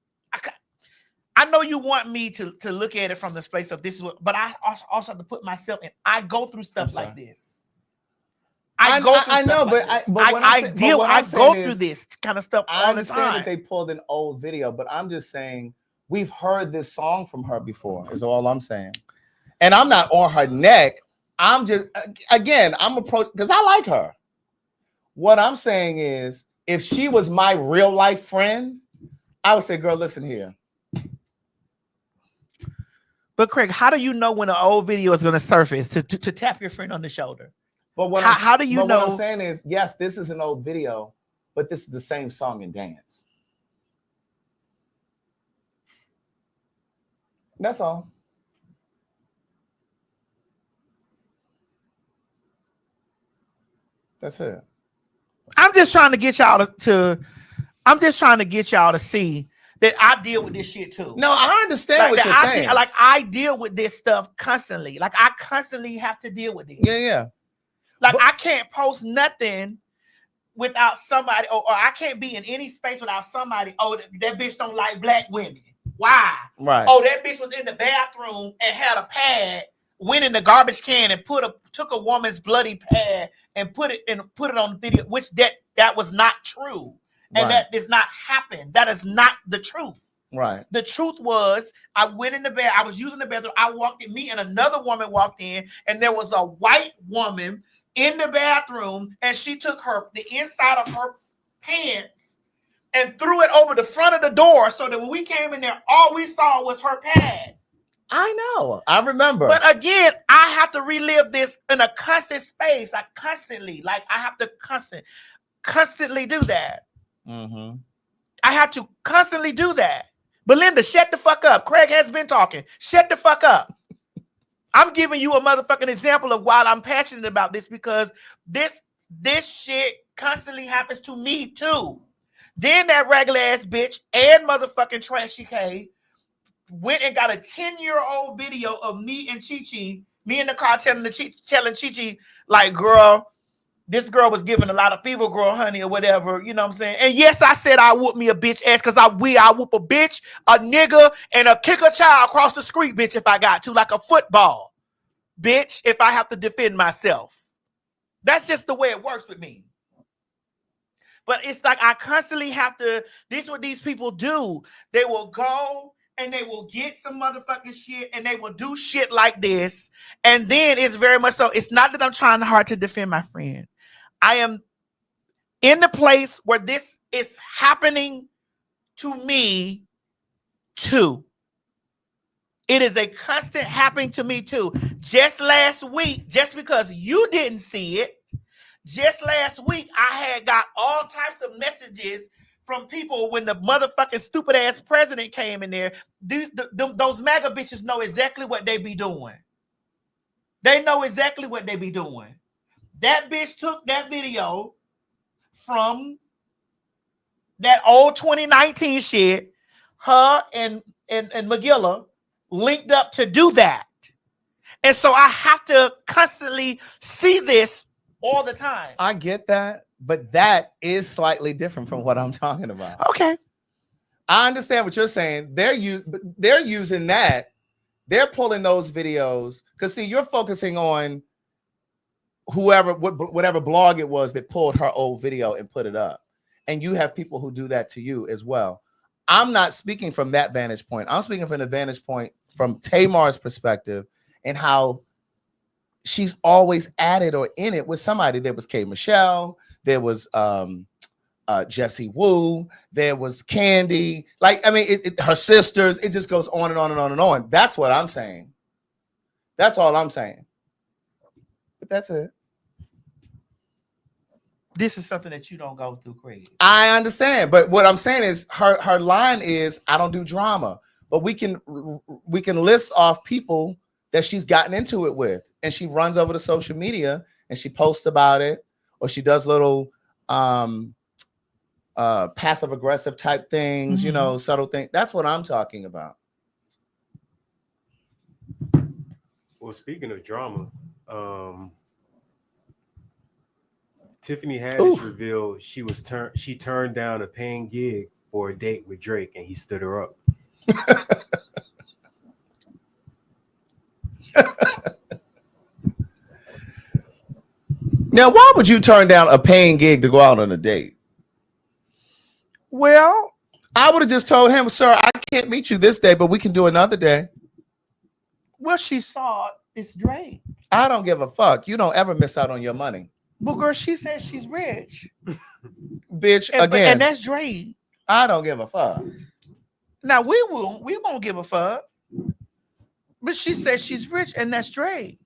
I know you want me to look at it from this place of this is what, but I also have to put myself in. I go through stuff like this. I go through this kind of stuff all the time. I understand that they pulled an old video, but I'm just saying we've heard this song from her before, is all I'm saying. And I'm not on her neck. I'm just, again, I'm approaching because I like her. What I'm saying is, if she was my real life friend, I would say, girl, listen here. But Craig, how do you know when an old video is going to surface to tap your friend on the shoulder? But how do you know? What I'm saying is, yes, this is an old video, but this is the same song and dance. That's all. That's it. I'm just trying to get y'all to see that I deal with this shit too. No, I understand what you're saying. I deal with this stuff constantly. Like I constantly have to deal with it. Yeah. Like I can't post nothing without somebody, or I can't be in any space without somebody. Oh, that bitch don't like black women. Why? Right. Oh, that bitch was in the bathroom and had a pad, went in the garbage can and took a woman's bloody pad and put it on the video, which that was not true. And that does not happen. That is not the truth. Right. The truth was, I went in the bed, I was using the bathroom, I walked in, me and another woman walked in, and there was a white woman in the bathroom, and she took the inside of her pants and threw it over the front of the door, so that when we came in there, all we saw was her pad. I know. I remember. But again, I have to relive this in a constant space, I have to constantly do that. I have to constantly do that. Belinda, shut the fuck up. Craig has been talking. Shut the fuck up. I'm giving you a motherfucking example of why I'm passionate about this, because this shit constantly happens to me too. Then that regular ass bitch and motherfucking Trashy K went and got a 10-year-old video of me and Chi-Chi, me in the car telling Chi-Chi, like, girl, this girl was giving a lot of fever, girl, honey, or whatever, you know what I'm saying? And yes, I said I whoop me a bitch ass, because I whoop a bitch, a nigga, and a kick a child across the street, bitch, if I got to, like a football, bitch, if I have to defend myself. That's just the way it works with me. But it's like I constantly have to, this is what these people do. They will go and they will get some motherfucking shit and they will do shit like this. And then it's very much so, it's not that I'm trying hard to defend my friend. I am in the place where this is happening to me too. It is a constant happening to me too. Just last week, just because you didn't see it, just last week, I had got all types of messages from people when the motherfucking stupid ass president came in there. Those MAGA bitches know exactly what they be doing. They know exactly what they be doing. That bitch took that video from that old 2019 shit. Her and McGilla linked up to do that. And so I have to constantly see this all the time. I get that, but that is slightly different from what I'm talking about. Okay. I understand what you're saying. They're using that. They're pulling those videos because see, you're focusing on whatever blog it was that pulled her old video and put it up. And you have people who do that to you as well. I'm not speaking from that vantage point. I'm speaking from the vantage point from Tamar's perspective and how she's always at it or in it with somebody. There was K. Michelle, there was Jessie Wu, there was Candy. Like, I mean, her sisters, it just goes on and on and on and on. That's what I'm saying. That's all I'm saying. But that's it. This is something that you don't go through, Craig. I understand, but what I'm saying is her line is, I don't do drama, but we can list off people that she's gotten into it with, and she runs over to social media and she posts about it, or she does little passive aggressive type things, you know, subtle things. That's what I'm talking about. Well, speaking of drama, Tiffany Haddish revealed she turned down a paying gig for a date with Drake, and he stood her up. Now, why would you turn down a paying gig to go out on a date? Well, I would have just told him, sir, I can't meet you this day, but we can do another day. Well, she saw it's Drake. I don't give a fuck. You don't ever miss out on your money. But girl, she says she's rich. Bitch, and, again. And that's Drake. I don't give a fuck. Now, we won't give a fuck. But she says she's rich, and that's Drake.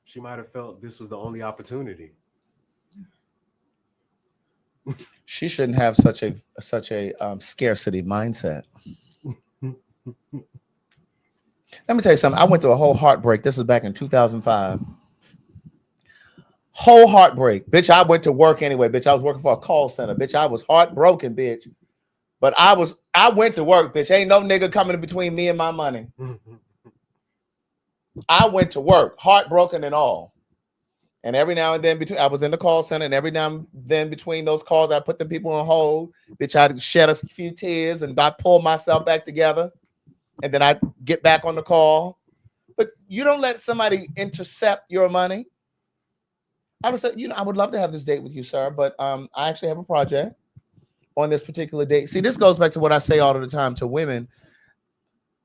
She might have felt this was the only opportunity. She shouldn't have such a scarcity mindset. Let me tell you something. I went through a whole heartbreak. This was back in 2005. Whole heartbreak. Bitch, I went to work anyway. Bitch, I was working for a call center. Bitch, I was heartbroken, bitch. But I went to work, bitch. Ain't no nigga coming in between me and my money. I went to work, heartbroken and all. And every now and then, I was in the call center, and every now and then between those calls, I put them people on hold. Bitch, I'd shed a few tears, and I pull myself back together, and then I get back on the call. But you don't let somebody intercept your money. I would say, I would love to have this date with you, sir, but I actually have a project on this particular date. See, this goes back to what I say all of the time to women.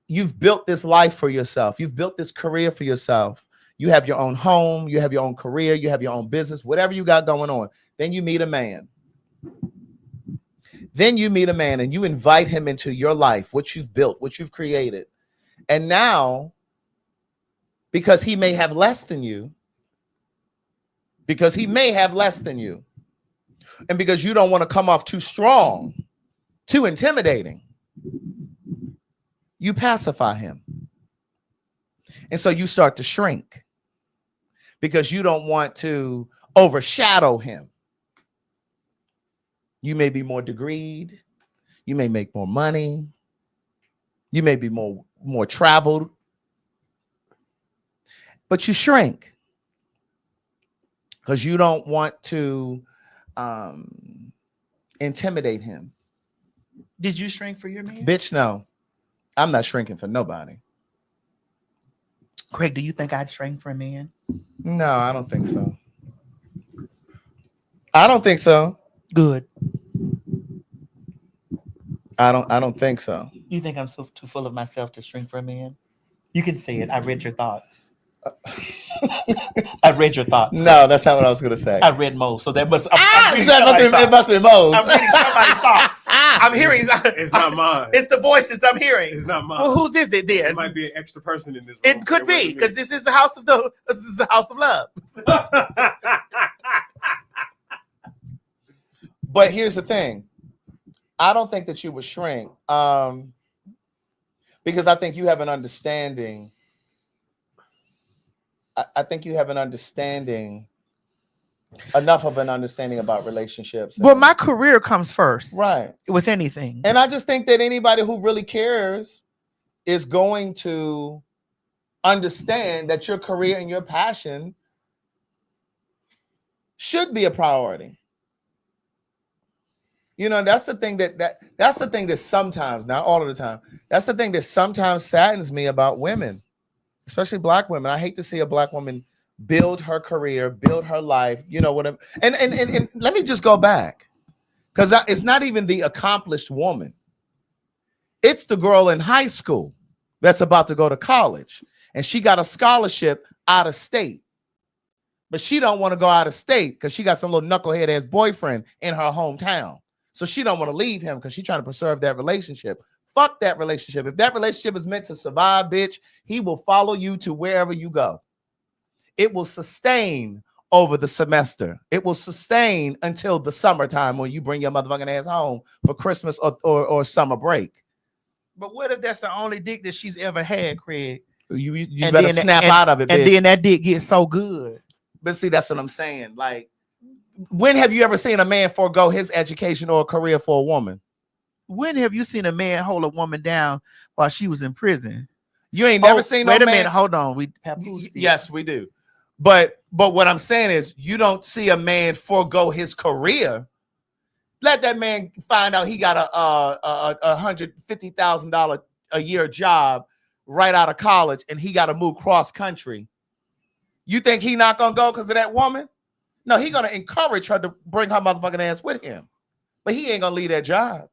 You've built this life for yourself. You've built this career for yourself. You have your own home. You have your own career. You have your own business, whatever you got going on. Then you meet a man. Then you meet a man and you invite him into your life, what you've built, what you've created. And now, because he may have less than you, and because you don't want to come off too strong, too intimidating, you pacify him. And so you start to shrink because you don't want to overshadow him. You may be more degreed. You may make more money. You may be more traveled. But you shrink because you don't want to intimidate him. Did you shrink for your man? Bitch, no. I'm not shrinking for nobody. Craig, do you think I'd shrink for a man? No, I don't think so. I don't think so. Good. I don't think so. You think I'm so too full of myself to shrink for a man? You can say it. I read your thoughts. I read your thoughts. No, that's not what I was going to say. I read Mo's, so that must. It must be Mo's. I'm reading somebody's thoughts. I'm hearing. It's not mine. It's the voices I'm hearing. It's not mine. Well, whose is it then? It might be an extra person in this room. It could be because this is the house of love. But here's the thing. I don't think that you would shrink because I think you have an understanding. I think you have an understanding, enough of an understanding about relationships. But my career comes first. Right. With anything. And I just think that anybody who really cares is going to understand that your career and your passion should be a priority. You know, that's the thing that's the thing that sometimes, not all of the time, that's the thing that sometimes saddens me about women, especially Black women. I hate to see a Black woman build her career, build her life. You know what I'm, and let me just go back, because it's not even the accomplished woman. It's the girl in high school that's about to go to college, and she got a scholarship out of state, but she don't want to go out of state because she got some little knucklehead ass boyfriend in her hometown. So she don't want to leave him because she's trying to preserve that relationship. Fuck that relationship. If that relationship is meant to survive, bitch, he will follow you to wherever you go. It will sustain over the semester. It will sustain until the summertime when you bring your motherfucking ass home for Christmas or summer break. But what if that's the only dick that she's ever had, Craig? You better snap out of it, bitch. And then that dick gets so good. But see, that's what I'm saying. Like, when have you ever seen a man forego his education or career for a woman? When have you seen a man hold a woman down while she was in prison? You ain't never seen no man. Wait a minute, hold on. Yes, we do. But what I'm saying is, you don't see a man forego his career. Let that man find out he got a $150,000 a year job right out of college, and he got to move cross country. You think he not gonna go because of that woman? No, he gonna encourage her to bring her motherfucking ass with him, but he ain't gonna leave that job.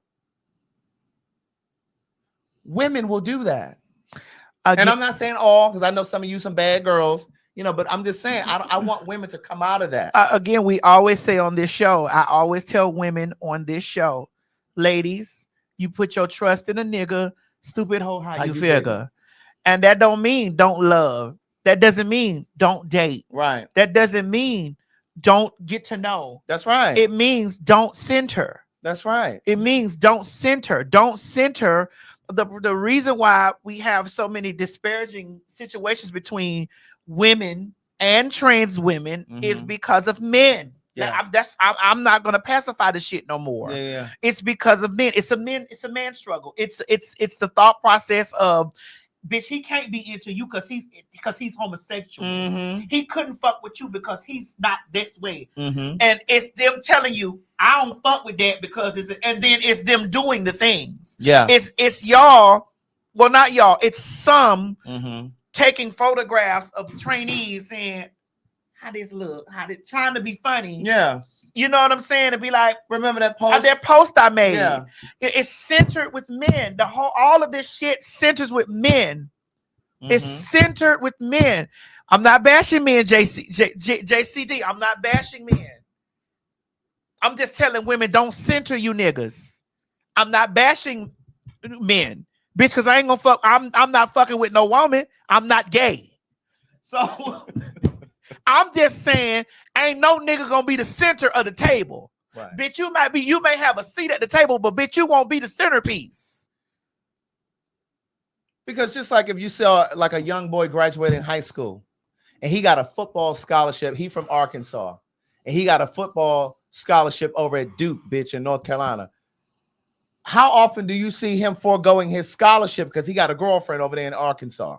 Women will do that, and I'm not saying all, because I know some of you some bad girls, you know, but I'm just saying I want women to come out of that. Again, we always say on this show, I always tell women on this show, ladies, you put your trust in a nigga, stupid hoe, how you figure. And that don't mean don't love. That doesn't mean don't date. Right. That doesn't mean don't get to know. That's right. It means don't center. That's right. It means don't center. Don't center. The reason why we have so many disparaging situations between women and trans women is because of men. Yeah. I'm not gonna pacify the shit no more. Yeah. It's because of men. It's a man struggle. It's the thought process of, bitch, he can't be into you because he's homosexual. He couldn't fuck with you because he's not this way. And it's them telling you, I don't fuck with that because and then it's them doing the things. Yeah. It's y'all, well, not y'all, it's some taking photographs of trainees saying, how this look, trying to be funny. Yeah. You know what I'm saying? To be like, remember that post? That post I made. Yeah. It's centered with men. All of this shit centers with men. It's centered with men. I'm not bashing men, JCD. I'm not bashing men. I'm just telling women, don't center you niggas. I'm not bashing men, bitch, because I ain't gonna fuck. I'm not fucking with no woman. I'm not gay. So I'm just saying, ain't no nigga gonna be the center of the table. Right. Bitch, you may have a seat at the table, but bitch, you won't be the centerpiece. Because just like if you saw like a young boy graduating high school and he got a football scholarship, he from Arkansas, and he got a football scholarship over at Duke, bitch, in North Carolina. How often do you see him foregoing his scholarship because he got a girlfriend over there in Arkansas?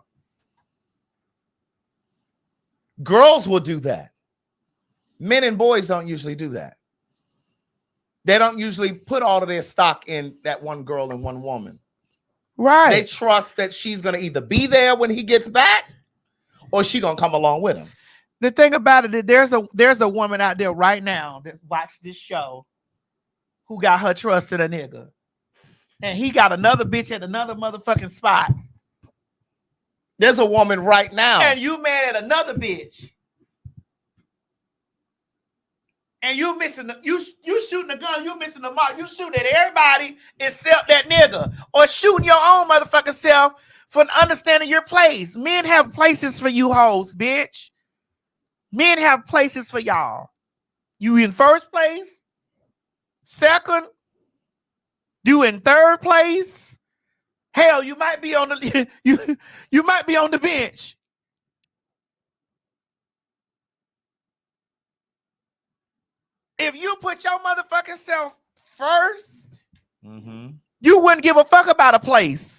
Girls will do that. Men and boys don't usually do that. They don't usually put all of their stock in that one girl and one woman. Right. They trust that she's going to either be there when he gets back or she going to come along with him. The thing about it is there's a woman out there right now that watched this show who got her trust in a nigga. And he got another bitch at another motherfucking spot. There's a woman right now. And you mad at another bitch. And you missing you shooting a gun, you missing the mark. You shooting at everybody except that nigga. Or shooting your own motherfucking self for understanding your place. Men have places for you hoes, bitch. Men have places for y'all. You in first place, second, you in third place. Hell, you might be on the you might be on the bench. If you put your motherfucking self first, you wouldn't give a fuck about a place.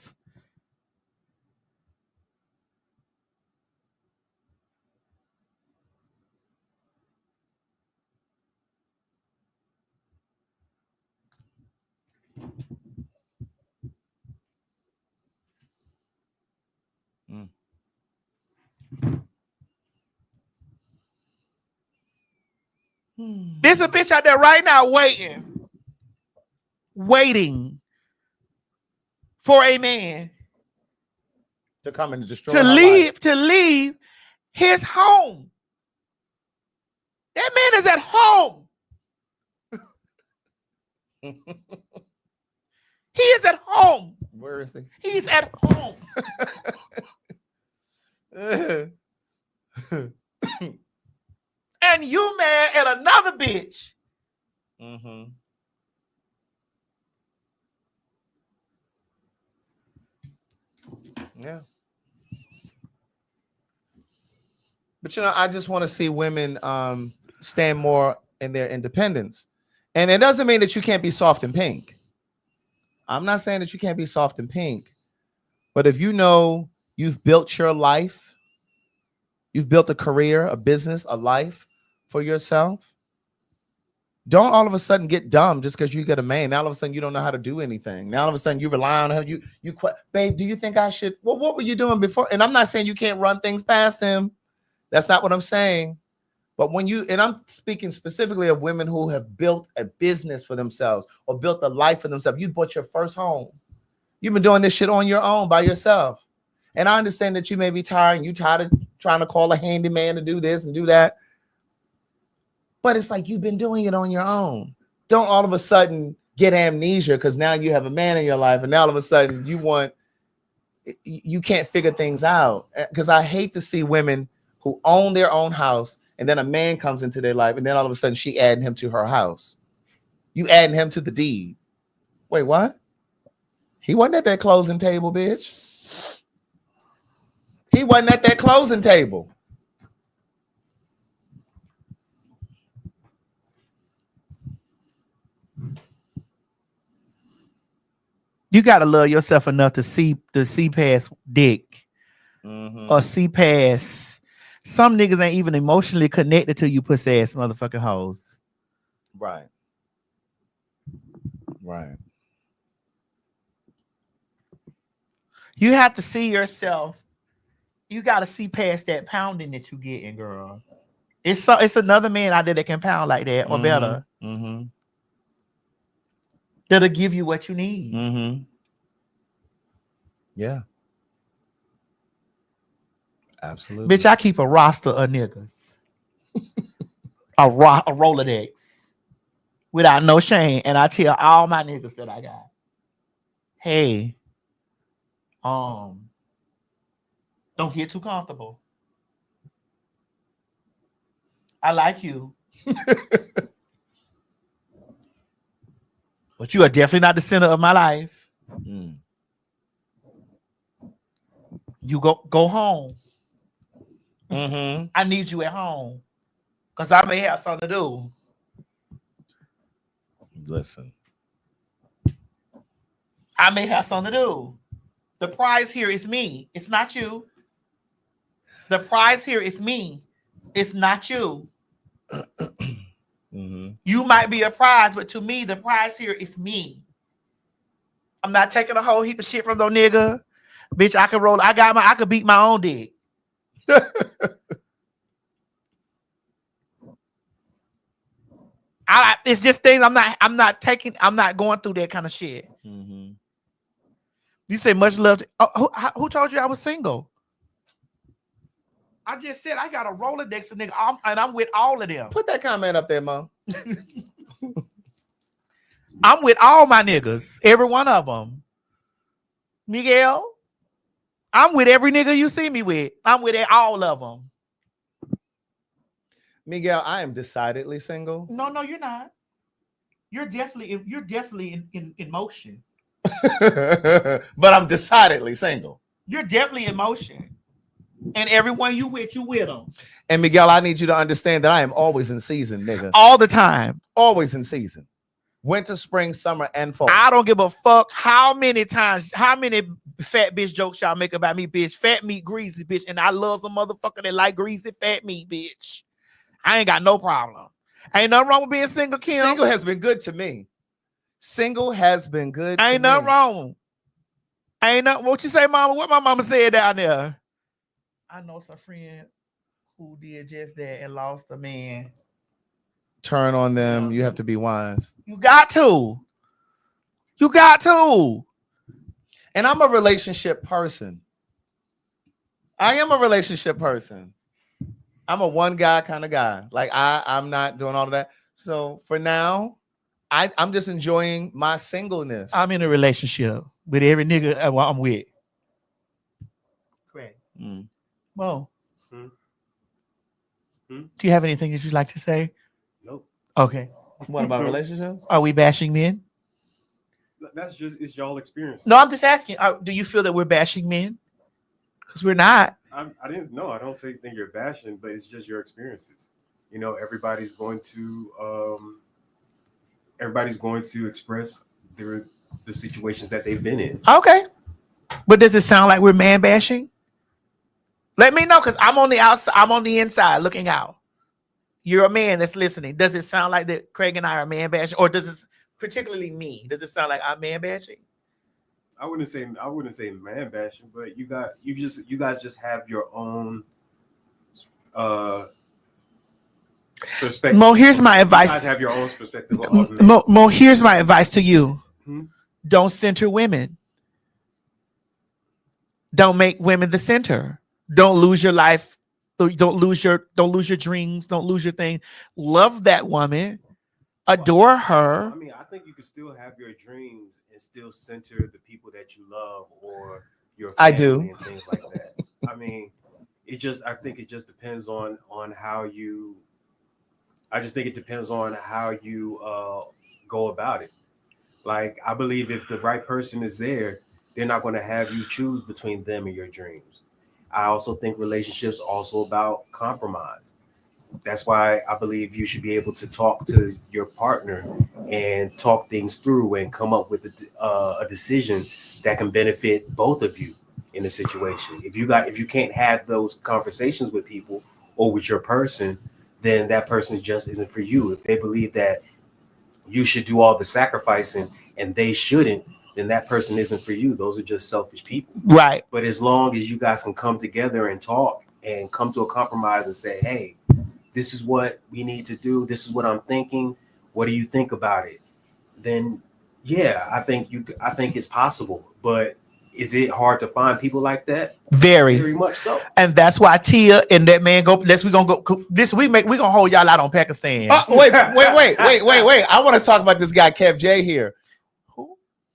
There's a bitch out there right now waiting for a man to come and destroy to leave his home. That man is at home. He is at home. Where is he? He's at home. And you mad at another bitch. Yeah. But I just want to see women stand more in their independence. And it doesn't mean that you can't be soft and pink. I'm not saying that you can't be soft and pink. But if you know you've built your life, you've built a career, a business, a life for yourself, don't all of a sudden get dumb just because you get a man. Now all of a sudden you don't know how to do anything. Now all of a sudden you rely on him. You quit. Babe, do you think I should? Well, what were you doing before? And I'm not saying you can't run things past him. That's not what I'm saying. But and I'm speaking specifically of women who have built a business for themselves or built a life for themselves. You bought your first home. You've been doing this shit on your own by yourself. And I understand that you may be tired and you tired of trying to call a handyman to do this and do that. But it's like you've been doing it on your own. Don't all of a sudden get amnesia because now you have a man in your life and now all of a sudden you can't figure things out. Because I hate to see women who own their own house and then a man comes into their life and then all of a sudden she adding him to her house. You adding him to the deed. Wait, what? He wasn't at that closing table, bitch. He wasn't at that closing table. You gotta love yourself enough to see past dick or see past. Some niggas ain't even emotionally connected to you pussy ass motherfucking hoes. Right. Right. You have to see yourself. You got to see past that pounding that you getting, girl. It's another man out there that can pound like that or better. That'll give you what you need. Yeah. Absolutely. Bitch, I keep a roster of niggas. a Rolodex. Without no shame. And I tell all my niggas that I got. Hey. Don't get too comfortable. I like you. But you are definitely not the center of my life. You go home. I need you at home. Because I may have something to do. Listen. I may have something to do. The prize here is me. It's not you. The prize here is me. It's not you. You might be a prize, but to me, the prize here is me. I'm not taking a whole heap of shit from no nigga. Bitch, I can roll. I could beat my own dick. It's just things I'm not going through that kind of shit. You say much love. Who told you I was single? I just said I got a Rolodex of nigga, and I'm with all of them. Put that comment up there, Mom. I'm with all my niggas, every one of them. Miguel, I'm with every nigga you see me with. I'm with all of them. Miguel, I am decidedly single. No, you're not. You're definitely in motion. But I'm decidedly single. You're definitely in motion. And everyone you with them. And Miguel, I need you to understand that I am always in season, nigga. All the time. Always in season. Winter, spring, summer, and fall. I don't give a fuck how many fat bitch jokes y'all make about me, bitch. Fat meat, greasy, bitch. And I love some motherfucker that like greasy fat meat, bitch. I ain't got no problem. Ain't nothing wrong with being single, Kim. Single has been good to me. Single has been good. Ain't nothing wrong. Ain't nothing. What you say, mama? What my mama said down there? I know some friend who did just that and lost a man. Turn on them. You have to be wise. You got to. And I'm a relationship person. I am a relationship person. I'm a one guy kind of guy. Like I'm not doing all of that. So for now, I'm just enjoying my singleness. I'm in a relationship with every nigga I'm with. Correct. Well, do you have anything that you'd like to say? Nope. Okay. What about relationships? Are we bashing men? It's y'all experience. No, I'm just asking. Do you feel that we're bashing men? Because we're not. I don't say think you're bashing, but it's just your experiences. You know, everybody's going to express the situations that they've been in. Okay. But does it sound like we're man bashing? Let me know, because I'm on the outside. I'm on the inside looking out. You're a man that's listening. Does it sound like that Craig and I are man bashing? Or does it, particularly me, does it sound like I'm man bashing? I wouldn't say man bashing, but you guys just have your own perspective. Mo, here's my advice. You guys have your own perspective. Mo, here's my advice to you. Don't center women. Don't make women the center. Don't lose your life. Don't lose your dreams. Don't lose your thing. Love that woman. Adore her. I mean, I think you can still have your dreams and still center the people that you love or your family and things like that. I mean, I think it just depends on how you. I just think it depends on how you go about it. Like, I believe if the right person is there, they're not going to have you choose between them and your dreams. I also think relationships are also about compromise. That's why I believe you should be able to talk to your partner and talk things through and come up with a decision that can benefit both of you in a situation. If you can't have those conversations with people or with your person, then that person just isn't for you. If they believe that you should do all the sacrificing and they shouldn't, then that person isn't for you. Those are just selfish people. Right. But as long as you guys can come together and talk and come to a compromise and say, hey, this is what we need to do. This is what I'm thinking. What do you think about it? Then, yeah, I think it's possible. But is it hard to find people like that? Very much so. And that's why Tia and that man we gonna hold y'all out on Pakistan. Wait. I want to talk about this guy, Kev J here.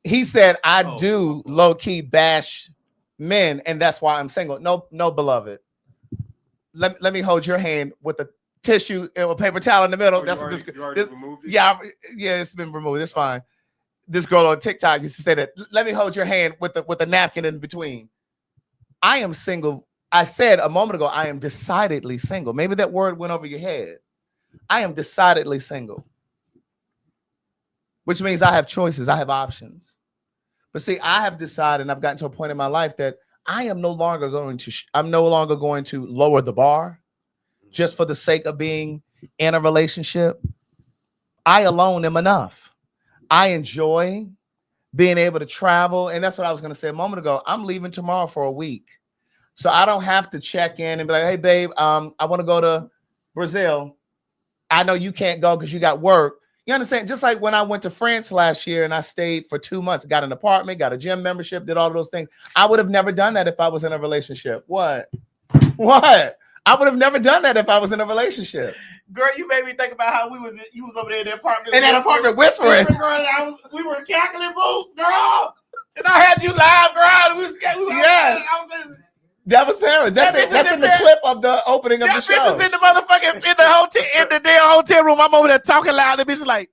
He said, I do low-key bash men, and that's why I'm single. No, beloved. Let me hold your hand with a tissue and a paper towel in the middle. That's what this. Removed it? Yeah, it's been removed. It's fine. this girl on TikTok used to say that, let me hold your hand with the napkin in between. I am single. I said a moment ago, I am decidedly single. Maybe that word went over your head. I am decidedly single, which means I have choices. I have options. But see, I have decided, and I've gotten to a point in my life that I am no longer going to lower the bar just for the sake of being in a relationship. I alone am enough. I enjoy being able to travel. And that's what I was going to say a moment ago. I'm leaving tomorrow for a week. So I don't have to check in and be like, hey, babe, I want to go to Brazil. I know you can't go because you got work. You understand? Just like when I went to France last year and I stayed for 2 months, got an apartment, got a gym membership, did all of those things. I would have never done that if I was in a relationship. What? I would have never done that if I was in a relationship. Girl, you made me think about how you was over there in the apartment. In that apartment whispering. Girl, we were cackling boots, girl. And I had you live, girl. Yes. That was Paris. That's it. That's in the clip of the opening of the show. That bitch was in the motherfucking in the damn hotel room. I'm over there talking loud. The bitch is like,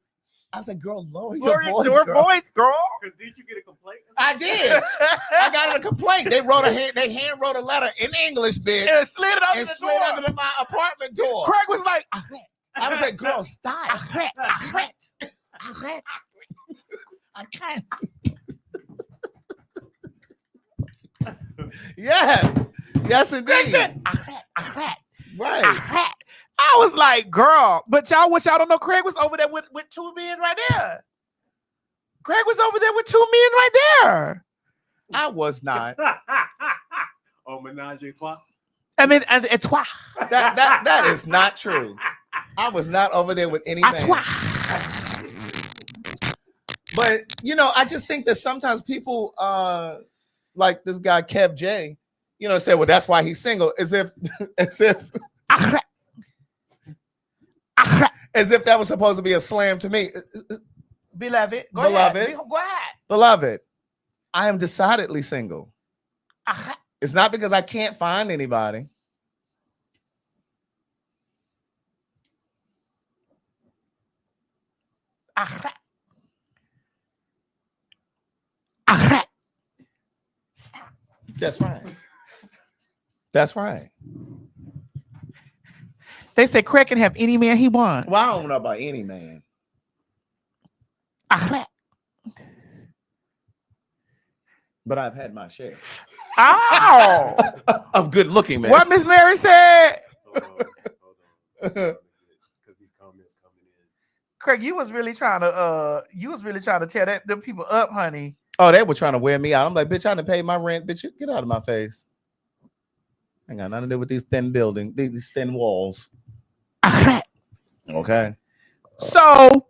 I said, girl, lower your your voice, girl. Because did you get a complaint? I did. I got a complaint. They hand wrote a letter in English, bitch, and slid it under my apartment door. Craig was like, I was like, girl, stop. I can't. Yes, indeed. Right. I was like, girl, but what y'all don't know, Craig was over there with 2 men right there. Craig was over there with 2 men right there. I was not. Oh, menage a trois. I mean, a trois. That is not true. I was not over there with any man. But I just think that sometimes people like this guy Kev J, say, well, that's why he's single, as if that was supposed to be a slam to me. Beloved, go ahead. Beloved, I am decidedly single. It's not because I can't find anybody. That's right. That's right. They say Craig can have any man he wants. Well, I don't know about any man. But I've had my share. Oh! Of good looking men. What Miss Mary said? Hold on. Because these comments coming in. Craig, you was really trying to tear them people up, honey. Oh, they were trying to wear me out. I'm like, bitch, I didn't pay my rent. Bitch, you get out of my face. I ain't got nothing to do with these thin buildings, these thin walls. Okay. So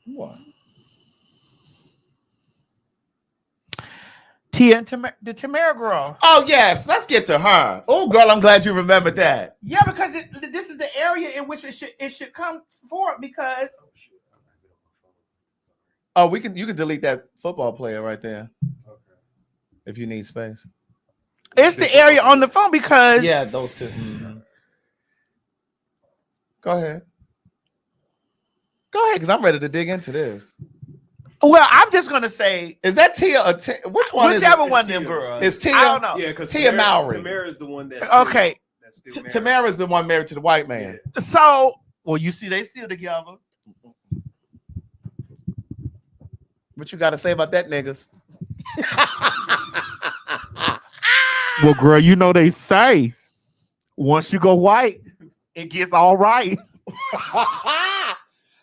what? Tia and the Tamara girl. Oh, yes. Let's get to her. Oh, girl, I'm glad you remembered that. Yeah, because this is the area in which it should come forward because. Oh, you can delete that football player right there. Okay. If you need space. It's the area on the phone because. Yeah, those two. Mm-hmm. Go ahead, because I'm ready to dig into this. Well, I'm just gonna say, is that Tia or which one? Whichever is one of them girls. Is Tia? I don't know. Yeah, because Tia Mowry. Tamara is the one that's okay. Tamara is the one married to the white man. Yeah. So, well, you see, they still together. What you got to say about that, niggas? Well, girl, you know they say once you go white, it gets all right.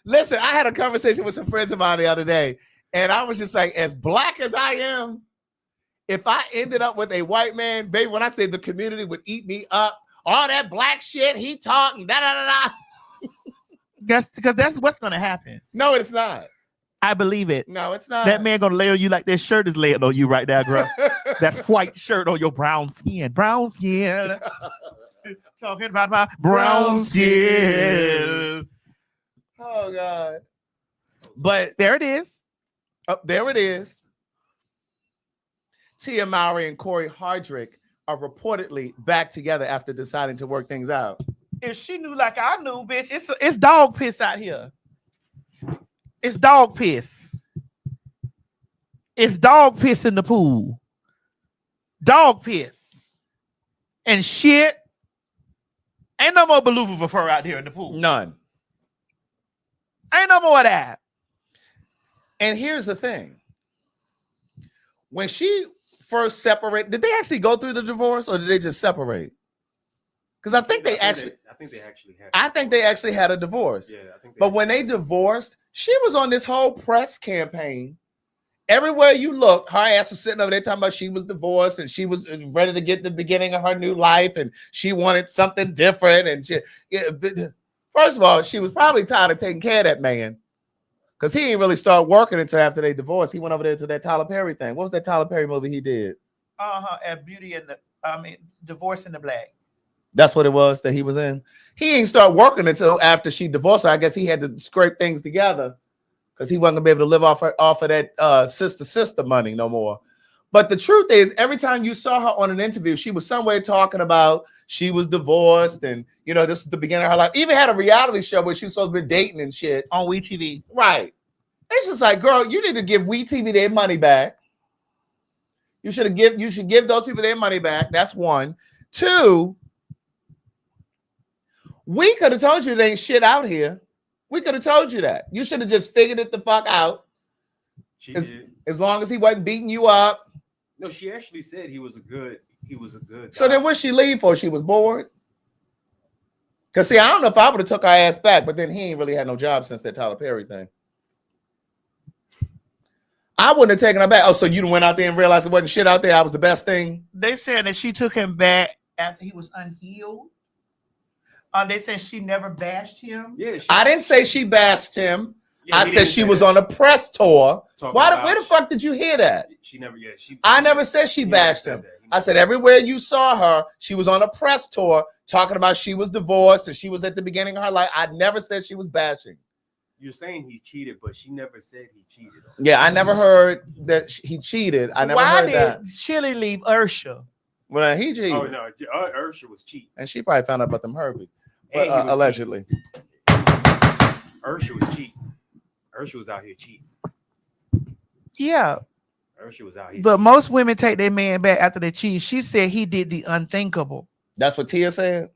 Listen, I had a conversation with some friends of mine the other day, and I was just like, as black as I am, if I ended up with a white man, baby, when I say the community would eat me up, all that black shit he talking, da. That's because that's what's gonna happen. No, it's not. I believe it. No, it's not. That man gonna lay on you like that shirt is laying on you right now, girl. That white shirt on your brown skin. Brown skin. Talking about my brown skin. Oh, God. But there it is. Oh, there it is. Tia Mowry and Corey Hardrick are reportedly back together after deciding to work things out. If she knew like I knew, bitch, it's dog piss out here. It's dog piss. It's dog piss in the pool. Dog piss. And shit. Ain't no more beluga fur out here in the pool. None. Ain't no more of that. And here's the thing. When she first separated, did they actually go through the divorce or did they just separate? Because I think they actually had a divorce. Yeah, I think but when they divorced, she was on this whole press campaign. Everywhere you look, her ass was sitting over there talking about she was divorced and she was ready to get the beginning of her new life and she wanted something different. And first of all, she was probably tired of taking care of that man because he didn't really start working until after they divorced. He went over there to that Tyler Perry thing. What was that Tyler Perry movie he did? At Divorce in the Black. That's what it was that he was in. He didn't start working until after she divorced her. I guess he had to scrape things together because he wasn't gonna be able to live off of that sister money no more. But the truth is, every time you saw her on an interview, she was somewhere talking about she was divorced and this is the beginning of her life. Even had a reality show where she was supposed to be dating and shit on WeTV. Right. It's just like, girl, you need to give WeTV their money back. You should give those people their money back. That's one. Two, we could have told you there ain't shit out here. We could have told you that. You should have just figured it the fuck out. She did. As long as he wasn't beating you up. No, she actually said he was a good guy. So then what'd she leave for? She was bored? Because see, I don't know if I would have took her ass back, but then he ain't really had no job since that Tyler Perry thing. I wouldn't have taken her back. Oh, so you went out there and realized it wasn't shit out there? I was the best thing? They said that she took him back after he was unhealed. They said she never bashed him. Yeah, I didn't say she bashed him. Yeah, I said she was on a press tour. Where the fuck did you hear that? I never said she bashed him. I said everywhere you saw her, she was on a press tour talking about she was divorced and she was at the beginning of her life. I never said she was bashing. You're saying he cheated, but she never said he cheated. Yeah, I never heard that he cheated. I never heard that. Why did Chili leave Ursha? Well, he cheated. Oh no, Ursha was cheating, and she probably found out about them herpes. But, allegedly, Ursha was cheating. Ursha was out here cheating. Yeah. Ursha was out here. But most women take their man back after they cheat. She said he did the unthinkable. That's what Tia said.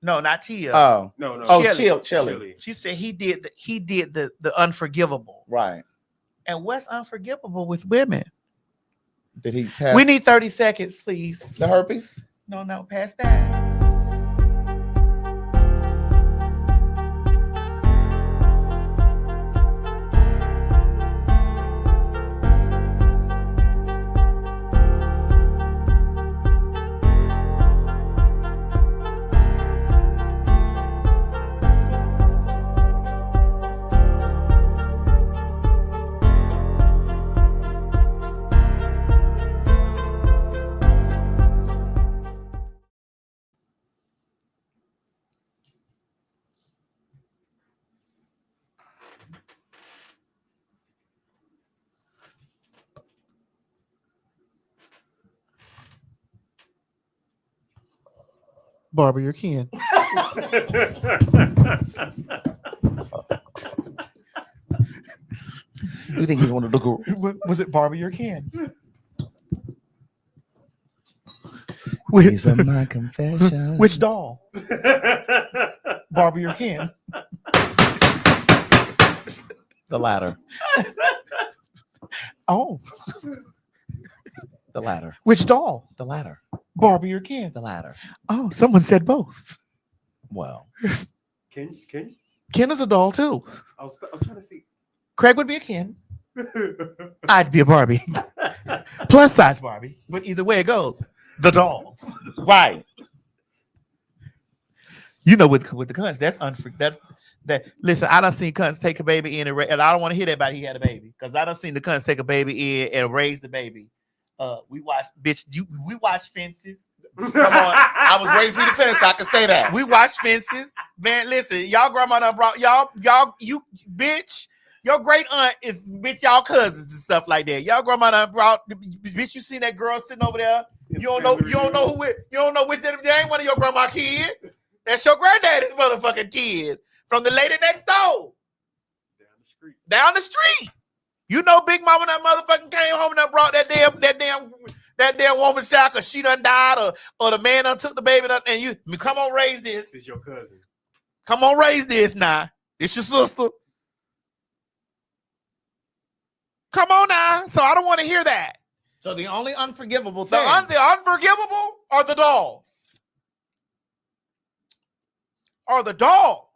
No, not Tia. Oh no. Oh, Chili. She said he did the unforgivable. Right. And what's unforgivable with women? Did he pass? We need 30 seconds, please. The herpes? No, pass that. Barbara, you're Ken. You think he's one of the girls? Was it Barbara, you're Ken? These are my confessions. Which doll? Barbara, you're Ken. The latter. Oh. The latter. Which doll? The latter. Barbie or Ken? The latter. Oh, someone said both. Well. Ken? Ken is a doll too. I was trying to see. Craig would be a Ken. I'd be a Barbie. Plus size Barbie. But either way it goes, the dolls. Right. You know, with the cunts, that. Listen, I done seen cunts take a baby in and I don't want to hear that about he had a baby because I done seen the cunts take a baby in and raise the baby. We watched Fences. Come on, I was waiting for you to finish so I could say that. We watched Fences. Man, listen, y'all grandma done brought you bitch. Your great aunt is bitch y'all cousins and stuff like that. Y'all grandma done brought bitch. You seen that girl sitting over there? You don't know who it. You don't know which. There ain't one of your grandma kids. That's your granddaddy's motherfucking kid from the lady next door. Down the street. You know, Big Mama that motherfucking came home and done brought that damn woman's child because she done died or the man done took the baby and you come on, raise this. This is your cousin. Come on, raise this now. It's your sister. Come on now. So I don't want to hear that. So the only unforgivable thing. The unforgivable are the dolls. Are the dolls.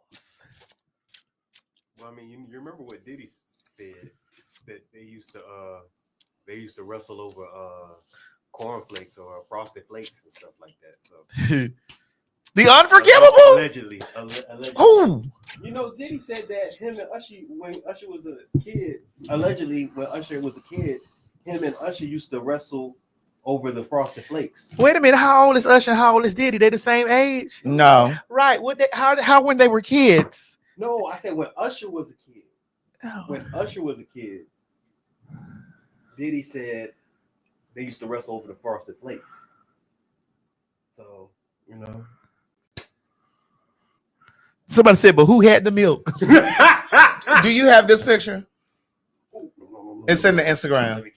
Well, I mean, you remember what Diddy said that they used to wrestle over cornflakes or frosted flakes and stuff like that. So the unforgivable. Allegedly. Who? You know, Diddy said that him and Usher, when Usher was a kid, allegedly when Usher was a kid, him and Usher used to wrestle over the frosted flakes. Wait a minute. How old is Usher? How old is Diddy? They the same age? No. Right. How when they were kids? No, I said when Usher was a kid. When Usher was a kid, Diddy said they used to wrestle over the frosted flakes. So, you know. Somebody said, but who had the milk? Do you have this picture? It's in the Instagram. Let me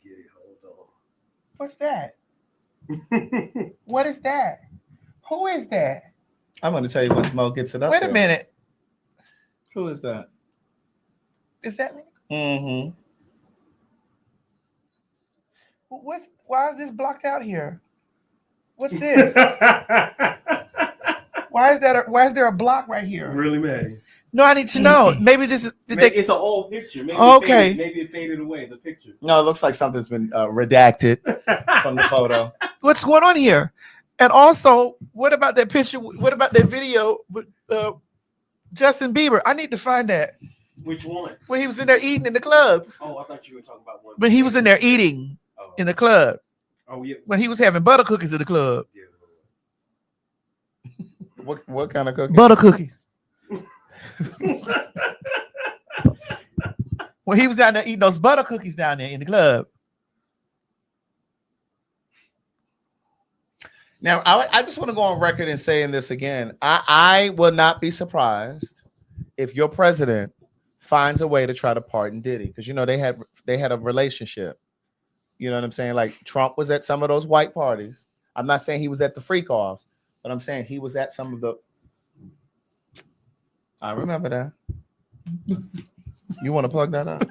get it. Hold on. What's that? What is that? Who is that? I'm going to tell you once Mo gets it up. Wait a minute. Who is that? Is that me? Mm-hmm. Why is this blocked out here? What's this? Why is there a block right here? Really, Maddie? No, I need to know. Maybe this is. It's an old picture. Maybe maybe it faded away. The picture. No, it looks like something's been redacted from the photo. What's going on here? And also, what about that picture? What about that video with Justin Bieber? I need to find that. Which one? When he was in there eating in the club. Oh, I thought you were talking about one. When he was in there eating in the club. Oh yeah. When he was having butter cookies in the club. What kind of cookies? Butter cookies. When he was down there eating those butter cookies down there in the club. Now, I just want to go on record and saying this again. I will not be surprised if your president finds a way to try to pardon Diddy, because you know they had a relationship. You know what I'm saying? Like Trump was at some of those white parties. I'm not saying he was at the freak-offs, but I'm saying he was at some of the. I remember that. You want to plug that up?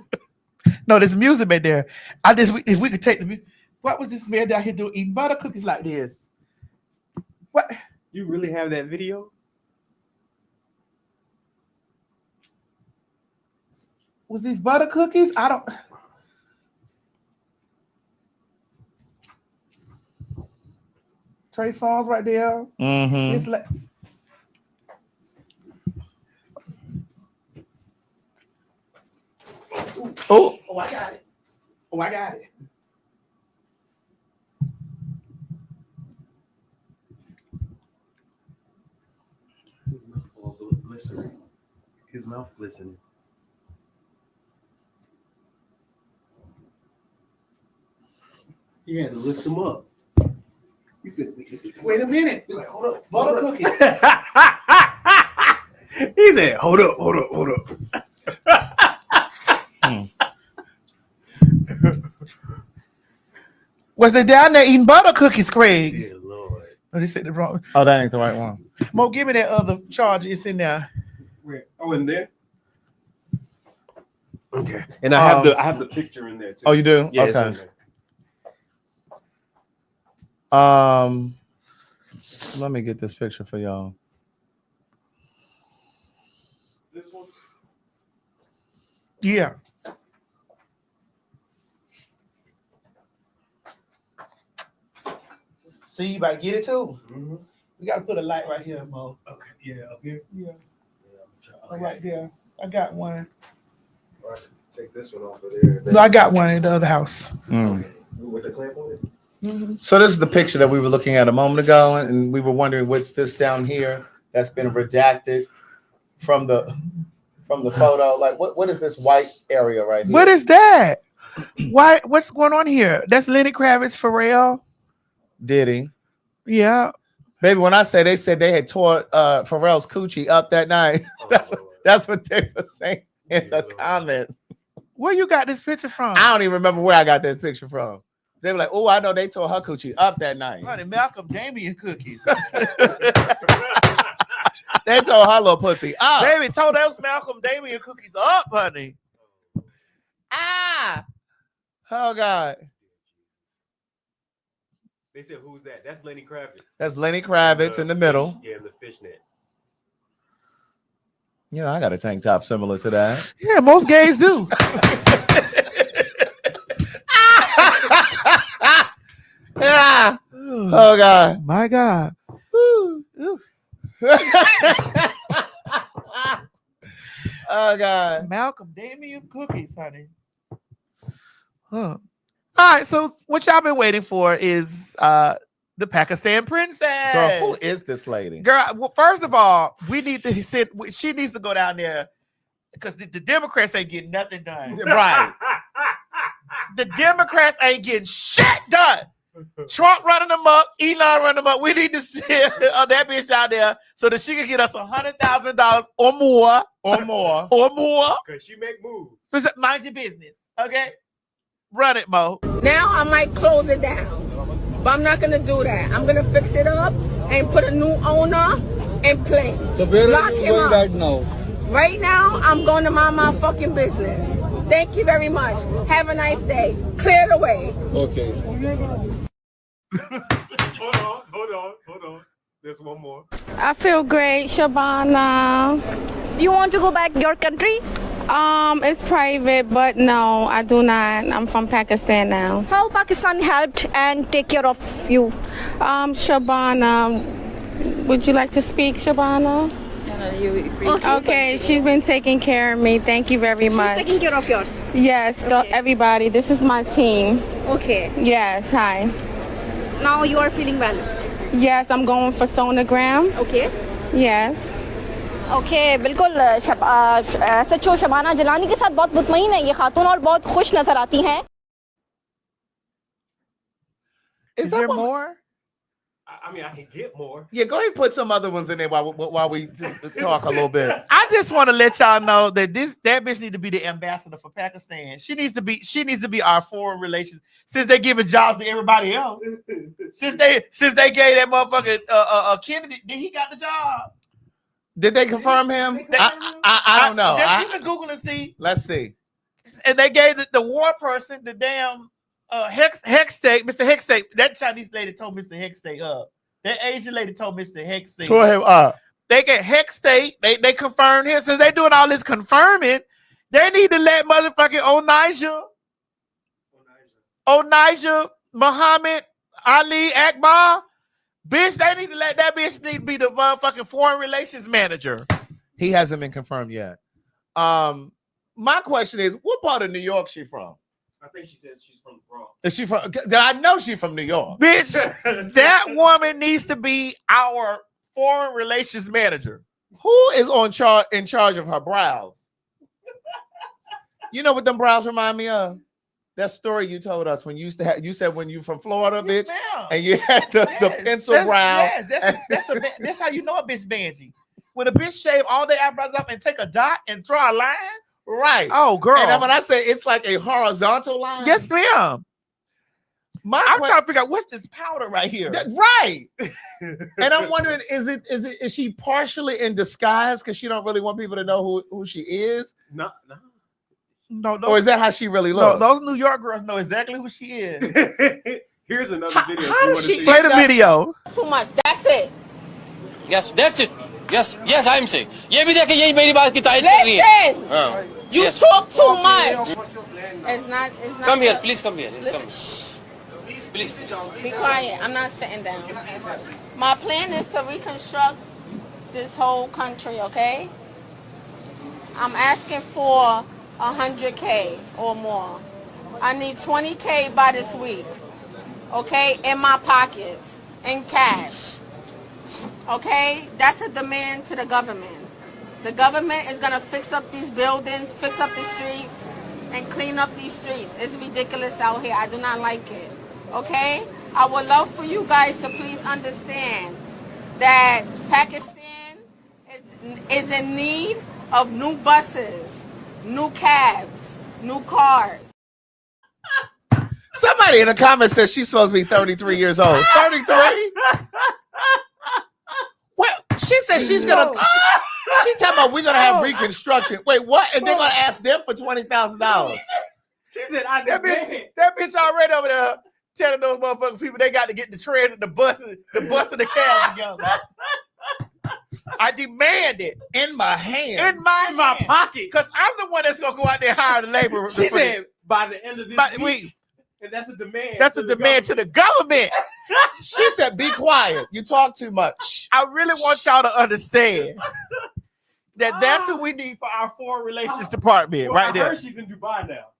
No, there's music back there. If we could take the music. What was this man down here doing eating butter cookies like this? What? You really have that video? Was these butter cookies? I don't. Trey Songz right there. Mm-hmm. It's like. Oh, I got it. Oh, I got it. His mouth all glistening. His mouth glistening. He had to lift him up. He said, "Wait a minute." He's like, "Hold up, butter cookies." He said, "Hold up, hold up, hold up." Was they down there eating butter cookies, Craig? Dear Lord. Oh, they said the wrong. Oh, that ain't the right one. Mo, give me that other charger. It's in there. Where? Oh, in there. Okay. And I have the picture in there too. Oh, you do? Yeah, it's in Okay. there. Let me get this picture for y'all. This one? Yeah. See, you about to get it too. Mm-hmm. We got to put a light right here, Mo. Okay. Yeah, up here. Yeah. Okay. Right there. I got one. All right. Take this one off of there. No, I got one in the other house. Mm. With the clamp on it? Mm-hmm. So this is the picture that we were looking at a moment ago, and we were wondering what's this down here that's been redacted from the photo. Like what is this white area right here? What is that? Why? What's going on here? That's Lenny Kravitz, Pharrell. Diddy. Yeah. Baby, when I say they said they had tore Pharrell's coochie up that night, that's what they were saying in the comments. Where you got this picture from? I don't even remember where I got this picture from. They were like, oh, I know they tore her coochie up that night. Honey, Malcolm Damien cookies. They tore her little pussy up. Baby told those Malcolm Damien cookies up, honey. Ah. Oh, God. They said, who's that? That's Lenny Kravitz. That's Lenny Kravitz in the middle. Yeah, the fishnet. You know, I got a tank top similar to that. Yeah, most gays do. Ah. Oh, God. My God. Oh, God. Malcolm Damien cookies, honey. Huh. All right, so what y'all been waiting for is the Pakistan princess. Girl, who is this lady? Girl, well, first of all, we need to send. She needs to go down there because the Democrats ain't getting nothing done. Right. The Democrats ain't getting shit done. Trump running them up, Elon running them up. We need to send that bitch out there so that she can get us $100,000 or more. Because she make moves. Mind your business, okay? Run it, Mo. Now I might close it down, but I'm not gonna do that. I'm gonna fix it up and put a new owner in place. So where Lock are you him going up. right now? Right now, I'm going to mind my fucking business. Thank you very much. Have a nice day. Clear the way. Okay. Hold on. There's one more. I feel great, Shabana. You want to go back your country? It's private, but no, I do not. I'm from Pakistan now. How Pakistan helped and take care of you? Shabana, would you like to speak, Shabana? Okay, she's been taking care of me. Thank you very much. She's taking care of yours? Yes, everybody. This is my team. Okay. Yes, hi. Now you are feeling well? Yes, I'm going for sonogram. Okay. Yes. Okay बिल्कुल सचो शबाना जलानी के साथ बहुत मुतमईन है ये खातून और बहुत खुश नजर आती हैं. Is there more? I mean, I can get more. Yeah, go ahead and put some other ones in there while we talk a little bit. I just want to let y'all know that that bitch need to be the ambassador for Pakistan. She needs to be our foreign relations since they giving jobs to everybody else. since they gave that motherfucker Kennedy, then he got the job. Did they confirm him? I don't know. You can Google and see. Let's see. And they gave the war person the damn Hextake, Mr. Hextake. That Chinese lady told Mr. Hextake up. That Asian lady told Mr. Hextake. Tore him up. They get Hextake. They confirmed him. Since they doing all this confirming, they need to let motherfucking Onijah, Muhammad, Ali, Akbar. Bitch, they need to let that bitch be the motherfucking foreign relations manager. He hasn't been confirmed yet. My question is, what part of New York she from? I think she said she's from the Bronx. Is she from? I know she's from New York. Bitch, that woman needs to be our foreign relations manager. Who is in charge of her brows? You know what them brows remind me of? That story you told us when you used to have, you said when you from Florida, bitch, and you had the pencil brow. Yes, that's how you know a bitch bangy. When a bitch shave all their eyebrows up and take a dot and throw a line. Right. Oh, girl. And then when I say it's like a horizontal line. Yes, ma'am. I'm trying to figure out what's this powder right here. Right. And I'm wondering, is she partially in disguise because she don't really want people to know who she is? No. Or is that how she really looks? No, those New York girls know exactly who she is. Here's another video. How does she play the video? Too much. That's it. Yes, that's it. Yes, I'm saying. ये भी देखे यही मेरी बात की तारीफ कर रही है. Listen. You talk too much. It's not. Come here, please come here. Listen. Please. Be quiet. I'm not sitting down. My plan is to reconstruct this whole country. Okay. I'm asking for 100K or more. I need 20K by this week. Okay, in my pockets, in cash. Okay, that's a demand to the government. The government is gonna fix up these buildings, fix up the streets, and clean up these streets. It's ridiculous out here. I do not like it. Okay, I would love for you guys to please understand that Pakistan is in need of new buses, new cabs, new cars. Somebody in the comments says she's supposed to be 33 years old. 33? Well, she said she's gonna. She talking about we're gonna have reconstruction. Wait, what? And they're gonna ask them for $20,000. She said, That bitch already over there telling those motherfucking people they got to get the transit, the bus and the cab together. I demand it in my hand, in my pocket, because I'm the one that's gonna go out there and hire the labor. She said by the end of this week. And that's a demand. That's a demand to the government. She said, "Be quiet. You talk too much." I really want y'all to understand that that's who we need for our foreign relations department, Well, right I there. heard she's in Dubai now.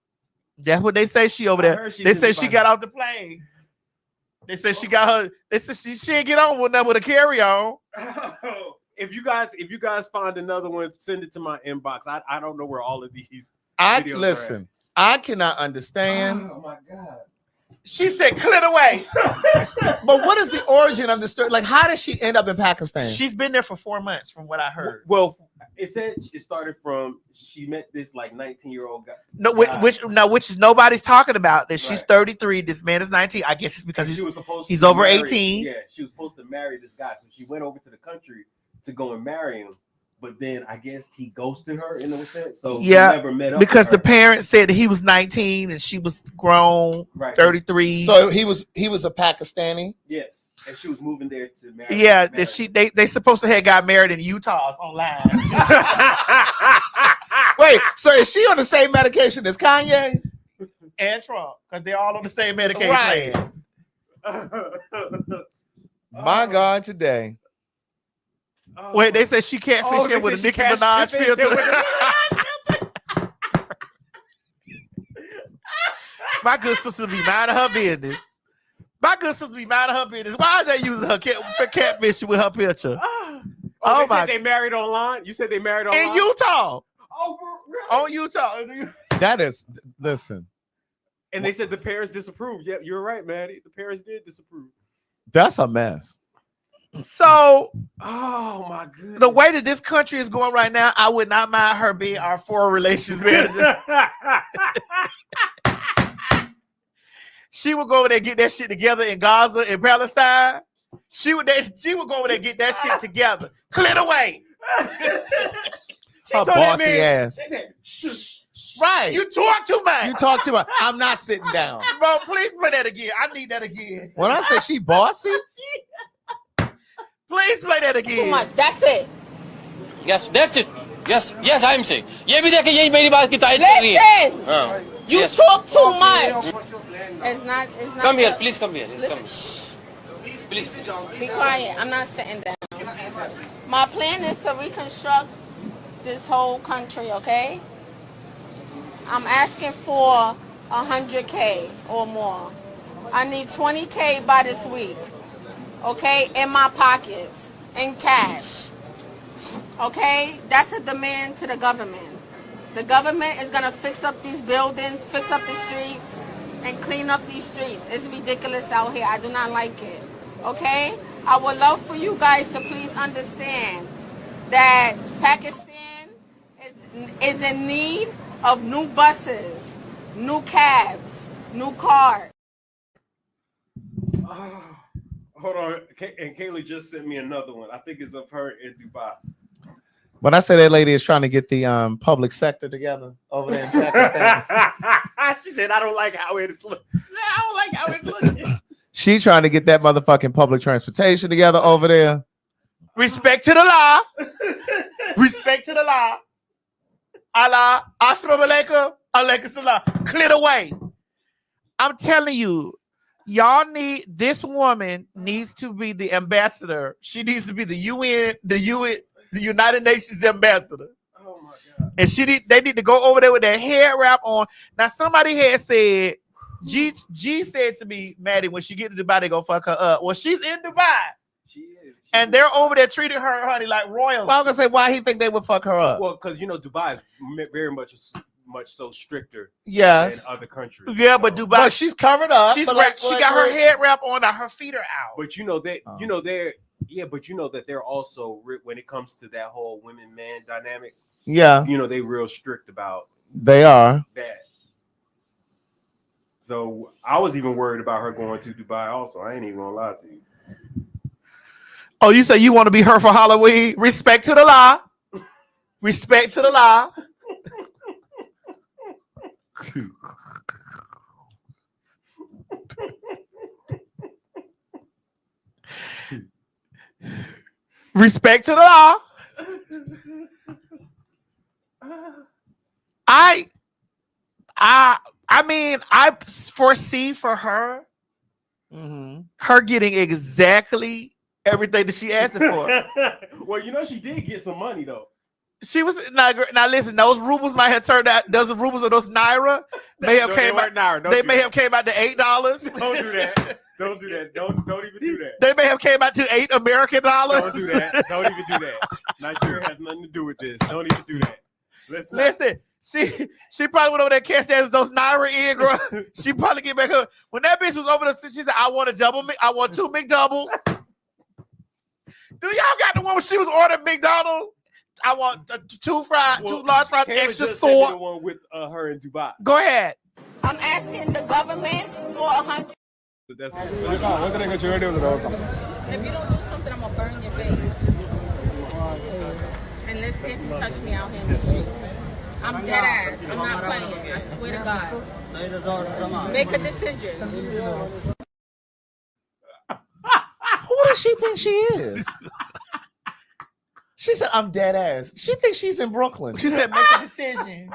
That's what they say. She over there. They say she got off the plane. They said she got her. They said she didn't get on with nothing with a carry on. If you guys find another one, send it to my inbox. I don't know where all of these. videos Listen. I cannot understand. Oh my God. She said, "Clear the way." But what is the origin of the story? Like, how did she end up in Pakistan? She's been there for 4 months, from what I heard. Well, it said it started from she met this like 19-year-old guy. No, which is nobody's talking about. That she's 33. This man is 19. I guess it's because he's over 18. Yeah, she was supposed to marry this guy, so she went over to the country to go and marry him. But then I guess he ghosted her in a sense. So yeah, he never met up because with the her. parents said that he was 19 and she was grown, Right. 33. So he was a Pakistani. Yes, and she was moving there to marry. Yeah, they supposed to have got married in Utah online. Wait, so is she on the same medication as Kanye and Trump? Because they're all on the same medication. Right. My God, today. Wait, they said she can't fish in with a Nicki Minaj filter. My good sister be minding her business. My good sister be minding her business. Why are they using her catfish with her picture? Oh, they said they married online? You said they married online? In Utah. Oh, for real? On Utah. That is, listen. And they said the parents disapproved. Yep, you're right, Maddie. The parents did disapprove. That's a mess. So, oh my goodness, the way that this country is going right now, I would not mind her being our foreign relations manager. She would go over there and get that shit together in Gaza and Palestine. She would go over there and get that shit together. Clear the way. Her bossy ass. They said, shh. Right. You talk too much. You talk too much. I'm not sitting down. Bro, please play that again. I need that again. When I say she bossy, please play that again. Too much. That's it. Yes, that's it. Yes, yes, I'm saying. ये भी देखे यही मेरी बात की तारीफ कर रही है. Listen. You talk too much. It's not. Come here, please come here. Listen. Shh. Please. Be quiet. I'm not sitting down. My plan is to reconstruct this whole country, okay? I'm asking for 100K or more. I need 20K by this week, okay? In my pockets, in cash, okay? That's a demand to the government. The government is gonna fix up these buildings, fix up the streets, and clean up these streets. It's ridiculous out here. I do not like it, okay? I would love for you guys to please understand that Pakistan is in need of new buses, new cabs, new cars. Hold on. And Kaylee just sent me another one. I think it's of her in Dubai. when I say that lady is trying to get the public sector together over there in Pakistan. She said, I don't like how it's looking. I don't like how it's looking. She trying to get that motherfucking public transportation together over there. Respect to the law. Respect to the law. Allah, assalamu alaikum, alaikum salam. Clear the way. I'm telling you, y'all need, this woman needs to be the ambassador. She needs to be the United Nations ambassador. Oh my God. And they need to go over there with their hair wrap on. Now, somebody had said, G said to me, Maddie, when she get to Dubai, they go fuck her up. Well, she's in Dubai. She is. And they're over there treating her, honey, like royals. I was gonna say, why he think they would fuck her up? Well, because Dubai is very much much so stricter Yes. than other countries. Yeah, but Dubai, But she's covered up. she's but she got her head wrap on, now her feet are out. But they're also when it comes to that whole women-man dynamic. Yeah. They real strict about. They are. That. So I was even worried about her going to Dubai. Also, I ain't even gonna lie to you. Oh, you say you want to be her for Halloween? Respect to the law. Respect to the law. Respect to the law. I mean, I foresee for her, her getting exactly everything that she asked for. Well, she did get some money though. She was now. Listen, those rubles might have turned out. Those rubles or those naira may have came out. They may have came out to $8. Don't do that. Don't do that. Don't even do that. They may have came out to $8 American. Don't do that. Don't even do that. Nigeria has nothing to do with this. Don't even do that. Listen. She probably went over there and cashed those naira in, girl. She probably get back her. When that bitch was over there, she said, "I want I want 2 McDoubles." Do y'all got the one where she was ordering McDonald's? I want 2 large fries, extra salt. The one with her in Dubai. Go ahead. I'm asking the government for 100. That's If you don't do something, I'm gonna burn your face. And let's see if you touch me out here in the street. I'm dead ass. I'm not playing. I swear to God. Make a decision. Who does she think she is? She said, "I'm dead ass." She thinks she's in Brooklyn. She said, "Make a decision."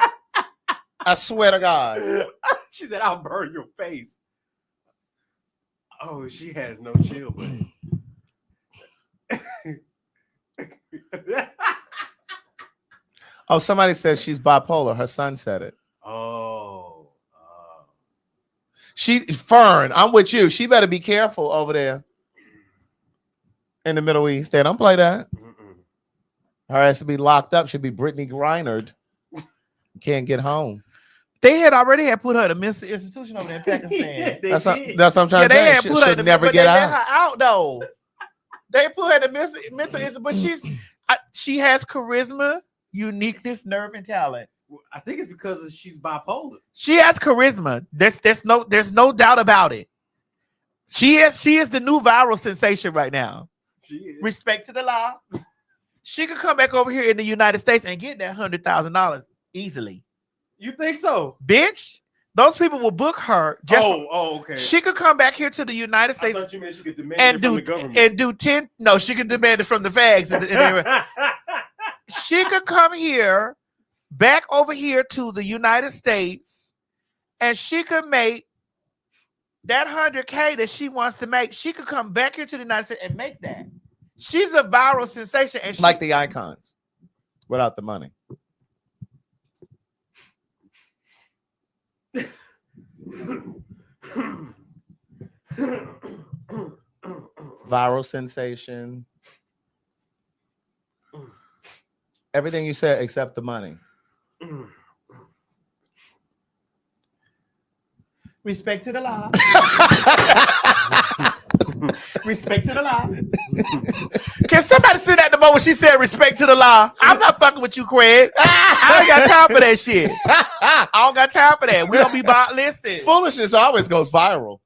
I swear to God. She said, "I'll burn your face." Oh, she has no chill, buddy. Oh, somebody says she's bipolar. Her son said it. Oh. Fern, I'm with you. She better be careful over there in the Middle East. They don't play that. Her has to be locked up. She'll be Brittany Griner. Can't get home. They had already put her in a mental institution over there in Pakistan. That's what I'm trying to they say. had put her in never get they out. let her out though. They put her in a mental institution, but she has charisma, uniqueness, nerve, and talent. I think it's because she's bipolar. She has charisma. There's no doubt about it. She is the new viral sensation right now. She is. Respect to the law. She could come back over here in the United States and get that $100,000 easily. You think so? Bitch, those people will book her. Okay. She could come back here to the United States. I thought you meant she could demand it from the government. And do 10. No, she could demand it from the fags. She could come here, back over here to the United States, and she could make that $100K that she wants to make. She could come back here to the United States and make that. She's a viral sensation, and like the icons, without the money. Viral sensation. Everything you said except the money. Respect to the law. Respect to the law. Can somebody sit at the moment she said respect to the law? I'm not fucking with you, Craig. I ain't got time for that shit. I don't got time for that. We don't be listen. Foolishness always goes viral.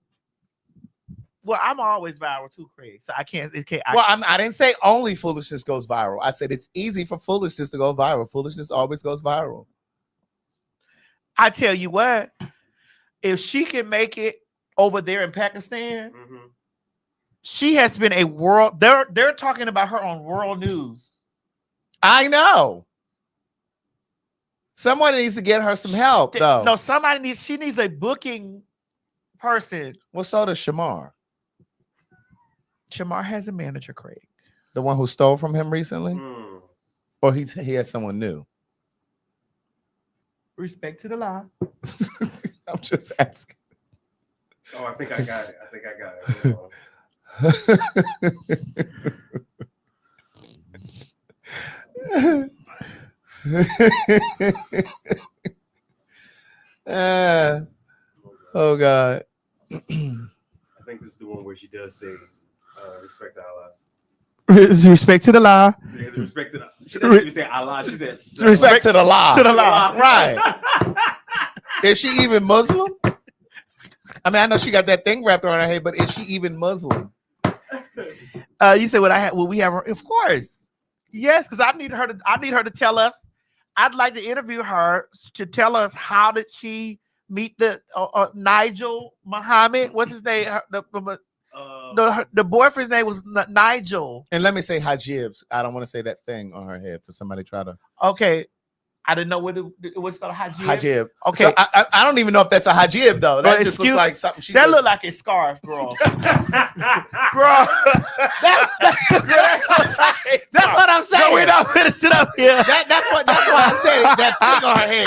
Well, I'm always viral too, Craig. So I can't. I didn't say only foolishness goes viral. I said it's easy for foolishness to go viral. Foolishness always goes viral. I tell you what, if she can make it over there in Pakistan, she has been a world. They're talking about her on world news. I know. Someone needs to get her some help, though. No, she needs a booking person. Well, so does Shamar. Shamar has a manager, Craig. The one who stole from him recently? Or he has someone new? Respect to the law. I'm just asking. Oh, I think I got it. Oh God. I think this is the one where she does say respect Allah. Respect to the law. Respect to the. She doesn't even say Allah. She says Respect to the law. To the law. Right. Is she even Muslim? I mean, I know she got that thing wrapped around her head, but is she even Muslim? You said what we have her, of course. Yes, because I need her to tell us. I'd like to interview her to tell us how did she meet the Nigel Muhammad? What's his name? The boyfriend's name was Nigel. And let me say hijabs. I don't want to say that thing on her head for somebody to try to. Okay. I didn't know what it was called. Hijab. Hijab. Okay. So I don't even know if that's a hijab though. That just looks like something she. That just... look like a scarf, girl. Girl. That's what I'm saying. No, we're not gonna sit up here. That's why I said it. That thing on her head.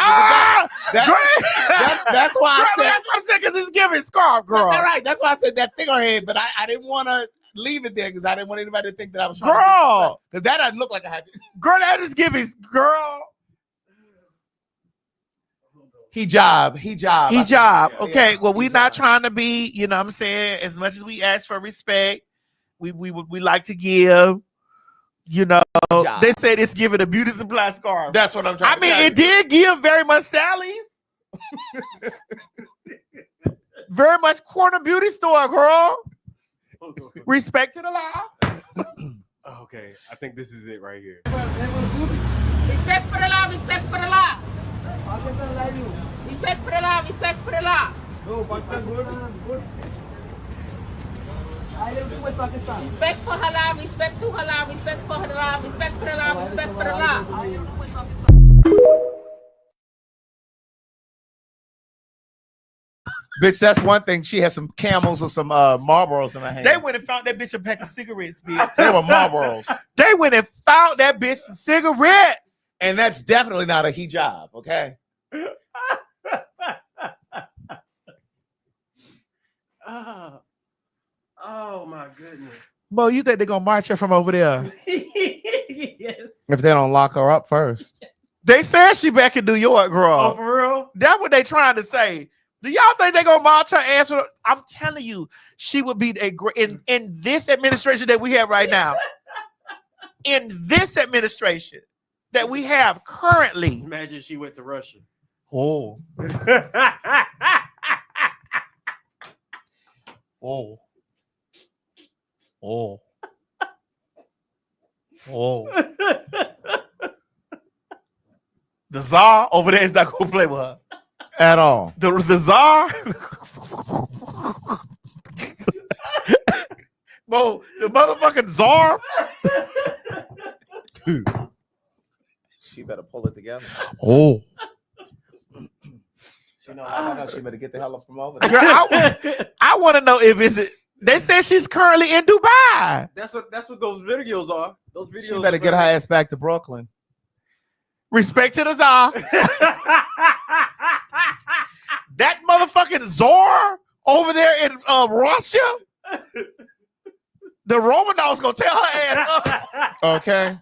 That's why I said. That's what I'm saying because it's giving scarf, girl. All right. That's why I said that thing on her head. But I didn't want to leave it there because I didn't want anybody to think that I was trying girl. Because that doesn't look like a hijab. Girl, that is giving girl. Hijab. Okay. Yeah, well, we're not trying to be, you know what I'm saying? As much as we ask for respect, we like to give, you know. Hijab. They said it's giving a beauty supply scarf. That's what I'm trying to say. It did give very much Sally's. Very much corner beauty store, girl. Respect to the law. Okay, I think this is it right here. Respect for the law, respect for the law. Respect for the law, respect for the law. No, Pakistan good. I live with Pakistan. Respect for halal, respect to halal, respect for halal, respect for the law, respect for the law. Bitch, that's one thing. She had some Camels or some Marlboros in her hand. They went and found that bitch a pack of cigarettes, bitch. They were Marlboros. They went and found that bitch some cigarettes. And that's definitely not a hijab, okay? Oh my goodness. Mo, you think they're gonna march her from over there? Yes. If they don't lock her up first. They said she back in New York, girl. Oh, for real? That's what they trying to say. Do y'all think they gonna march her ass? I'm telling you, she would be a great in this administration that we have right now. In this administration that we have currently. Imagine she went to Russia. Oh. Oh. Oh. Oh. The czar over there is not gonna play with her at all. The czar. Mo, the motherfucking czar. She better pull it together. Oh. She know she better get the hell up from over there. Girl, I want to know if they said she's currently in Dubai. That's what those videos are. Those videos. She better get her ass back to Brooklyn. Respect to the czar. That motherfucking czar over there in Russia. The Romanovs gonna tell her ass up. Okay.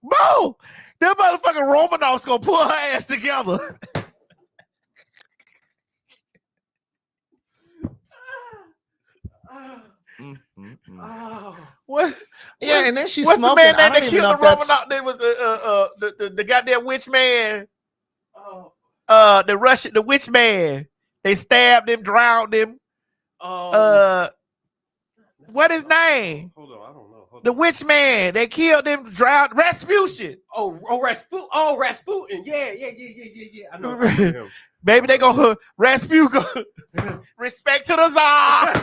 Bo, that motherfucking Romanovs gonna pull her ass together. What? Yeah, and then she's what's smoking. The man that killed the Romanov? Romanov? There was the goddamn witch man. The witch man. They stabbed him, drowned him. What his name? Hold on, I don't know. The witch man. They killed him, drowned. Rasputin. Rasputin. Yeah. I know him. Baby, they go Rasputin. Respect to the czar.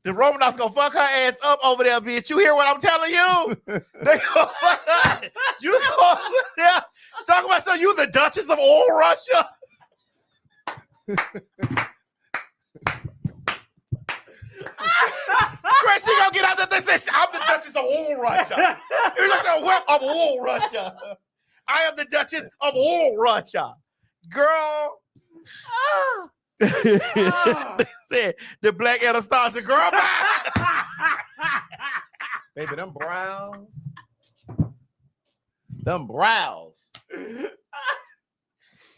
The Romanovs gonna fuck her ass up over there, bitch. You hear what I'm telling you? They gonna fuck her. You go over there talking about so you the Duchess of all Russia. Great, she gonna get out there. They say I'm the Duchess of all Russia. You're like the whip of all Russia. I am the Duchess of all Russia, girl. They said the black Anastasia, girl. Baby, them browns. Them brows.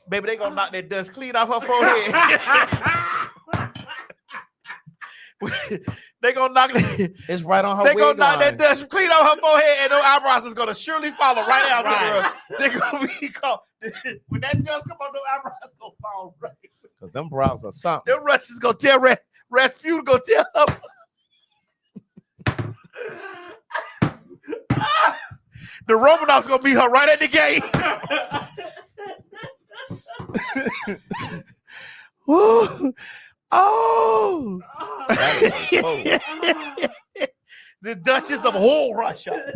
Baby, they gonna knock that dust clean off her forehead. They gonna knock it. It's right on her. They gonna knock line. that dust clean off her forehead, and those eyebrows is gonna surely follow right out the They gonna be called. When that dust come on, those eyebrows gonna fall right. Cause them brows are something. Them Russians gonna tell Rasputin gonna tell her. The Romanovs gonna meet her right at the gate. Woo. Oh. The Duchess of whole Russia.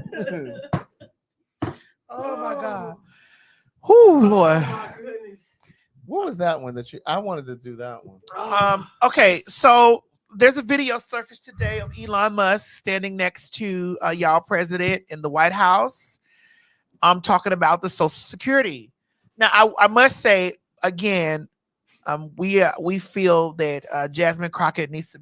Oh my God. Whoo, Lord. Oh, what was that one that I wanted to do that one? Okay, so there's a video surfaced today of Elon Musk standing next to y'all president in the White House. I'm talking about the Social Security. Now, I must say again, we feel that Jasmine Crockett needs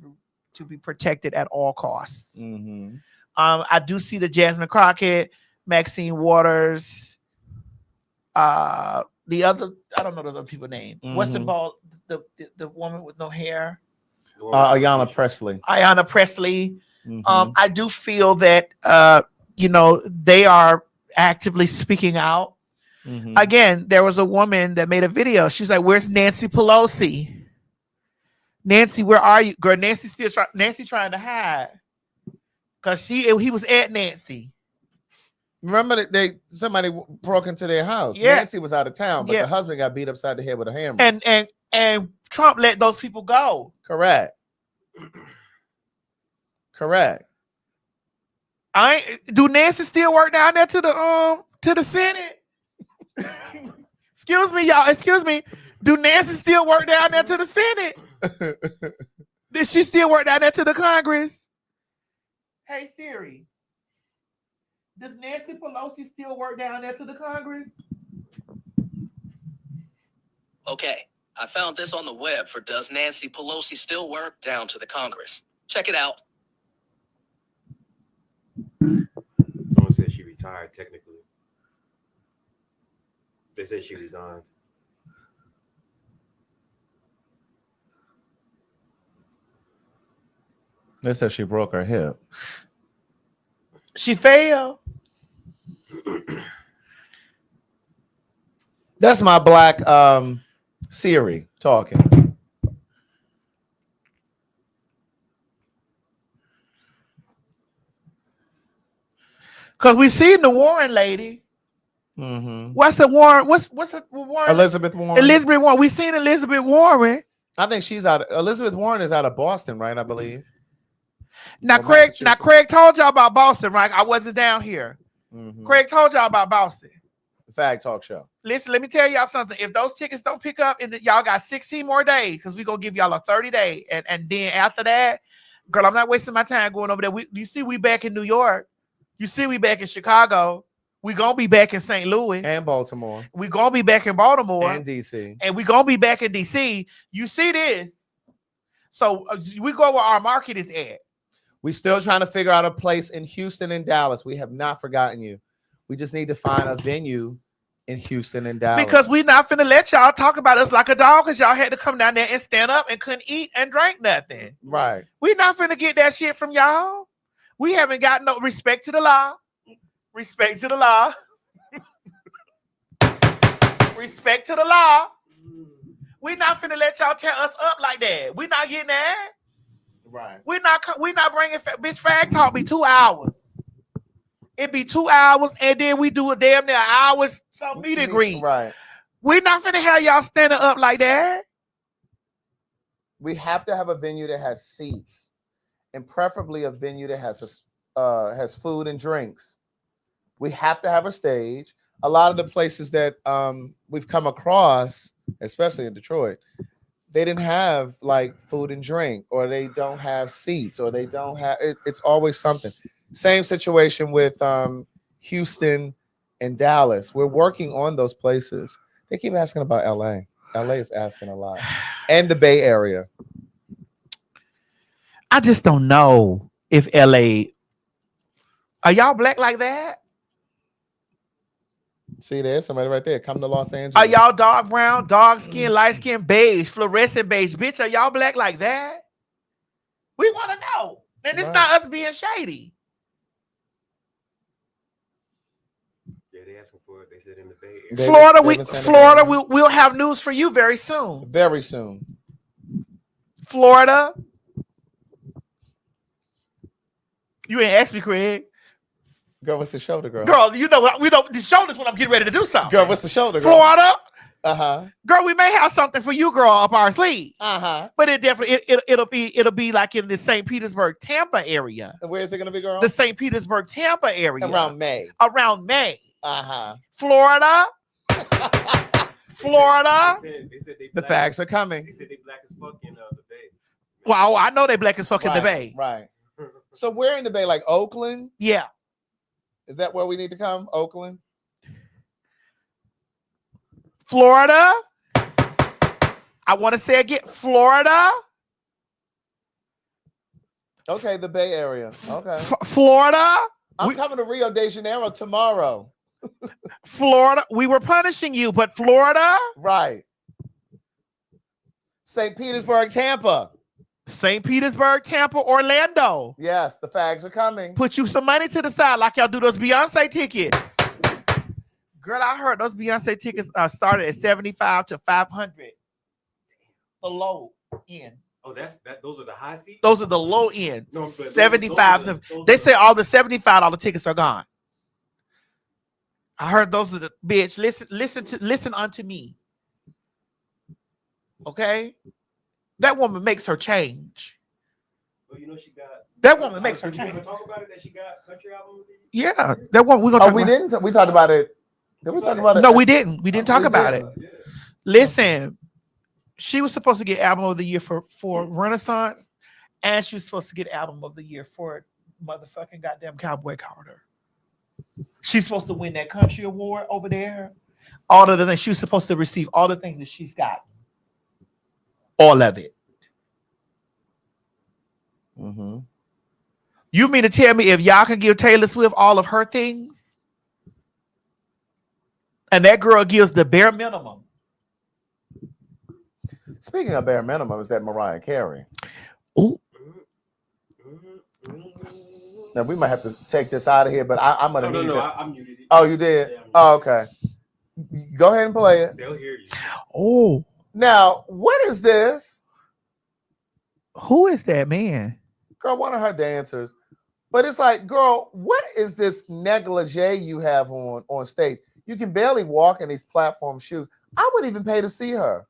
to be protected at all costs. Mm-hmm. I do see the Jasmine Crockett, Maxine Waters, the other, I don't know those other people's name. Mm-hmm. What's involved? The woman with no hair. Ayanna Presley. Ayanna Presley. Mm-hmm. I do feel that they are actively speaking out. Mm-hmm. Again, there was a woman that made a video. She's like, "Where's Nancy Pelosi? Nancy, where are you, girl? Nancy still trying to hide because he was at Nancy." Remember that somebody broke into their house. Yeah. Nancy was out of town, but Yeah. the husband got beat upside the head with a hammer. And Trump let those people go. Correct. Do Nancy still work down there to the Senate? Excuse me, y'all. Excuse me. Do Nancy still work down there to the Senate? Did she still work down there to the Congress? Hey Siri, does Nancy Pelosi still work down there to the Congress? Okay, I found this on the web for Does Nancy Pelosi Still Work Down to the Congress? Check it out. Someone said she retired technically. They said she resigned. They said she broke her hip. She failed. That's my black Siri talking. Cause we seen the Warren lady. Mm-hmm. What's the Warren? What's the Warren? Elizabeth Warren. Elizabeth Warren. We seen Elizabeth Warren. I think she's out. Elizabeth Warren is out of Boston, right? I believe. Now, Craig told y'all about Boston, right? I wasn't down here. Mm-hmm. Craig told y'all about Boston. The PhagTawlk show. Listen, let me tell y'all something. If those tickets don't pick up, y'all got 16 more days because we're going to give y'all a 30-day. And then after that, girl, I'm not wasting my time going over there. You see, we back in New York. You see, we back in Chicago. We going to be back in St. Louis. And Baltimore. We going to be back in Baltimore. And D.C. And we going to be back in D.C. You see this. So we go where our market is at. We still trying to figure out a place in Houston and Dallas. We have not forgotten you. We just need to find a venue in Houston and Dallas. Because we not finna let y'all talk about us like a dog because y'all had to come down there and stand up and couldn't eat and drink nothing. Right. We not finna get that shit from y'all. We haven't got no respect to the law. Respect to the law. Respect to the law. We not finna let y'all tear us up like that. We not getting that. Right. We not bringing bitch PhagTawlk be 2 hours. It be 2 hours and then we do a damn near hours some meet and greet. Right. We not finna have y'all standing up like that. We have to have a venue that has seats, and preferably a venue that has food and drinks. We have to have a stage. A lot of the places that we've come across, especially in Detroit, they didn't have like food and drink, or they don't have seats, or they don't have. It's always something. Same situation with Houston and Dallas. We're working on those places. They keep asking about LA. LA is asking a lot, and the Bay Area. I just don't know if LA. Are y'all black like that? See, there's somebody right there. Come to Los Angeles. Are y'all dark brown, dark skin, light skin, beige, fluorescent beige? Bitch, are y'all black like that? We want to know. And it's not us being shady. Yeah, they asking for it. They said in the Bay Area. Florida, we'll have news for you very soon. Very soon. Florida. You ain't asked me, Craig. Girl, what's the shoulder, girl? Girl, you know what? We don't. The shoulder's when I'm getting ready to do something. Girl, what's the shoulder, girl? Florida. Uh-huh. Girl, we may have something for you, girl, up our sleeve. Uh-huh. But it definitely it'll be like in the St. Petersburg, Tampa area. Where is it gonna be, girl? The St. Petersburg, Tampa area. Around May. Uh-huh. Florida. Florida. They said they The black. facts are coming. They said they black as fuck in the Bay. Well, I know they black as fuck in the Bay. Right. So where in the Bay? Like Oakland? Yeah. Is that where we need to come? Oakland? Florida. I want to say again, Florida. Okay, the Bay Area. Okay. Florida. I'm coming to Rio de Janeiro tomorrow. Florida. We were punishing you, but Florida. Right. St. Petersburg, Tampa. St. Petersburg, Tampa, Orlando. Yes, the fags are coming. Put you some money to the side like y'all do those Beyonce tickets. Girl, I heard those Beyonce tickets started at 75 to 500. The low end. Oh, those are the high seats? Those are the low end. No, but 75. They say all the $75 tickets are gone. I heard those are the bitch. Listen unto me. Okay? That woman makes her change. Well, you know she got that woman makes her change. We're gonna talk about it that she got country album of the year? Yeah, that one we're gonna talk we about. didn't. We talked about it. Did we talk about it? No, we didn't. We didn't talk about didn't. it. Listen, she was supposed to get album of the year for Renaissance, and she was supposed to get album of the year for motherfucking goddamn Cowboy Carter. She's supposed to win that country award over there. All of the things she was supposed to receive, all the things that she's got. All of it. Mm-hmm. You mean to tell me if y'all can give Taylor Swift all of her things, and that girl gives the bare minimum? Speaking of bare minimum, is that Mariah Carey? Ooh. Now we might have to take this out of here, but I'm gonna need No, that. I muted it. Oh, you did? Yeah, oh, okay. Go ahead and play it. They'll hear you. Oh. Now, what is this? Who is that man? Girl, one of her dancers. But it's like, girl, what is this negligee you have on stage? You can barely walk in these platform shoes. I wouldn't even pay to see her.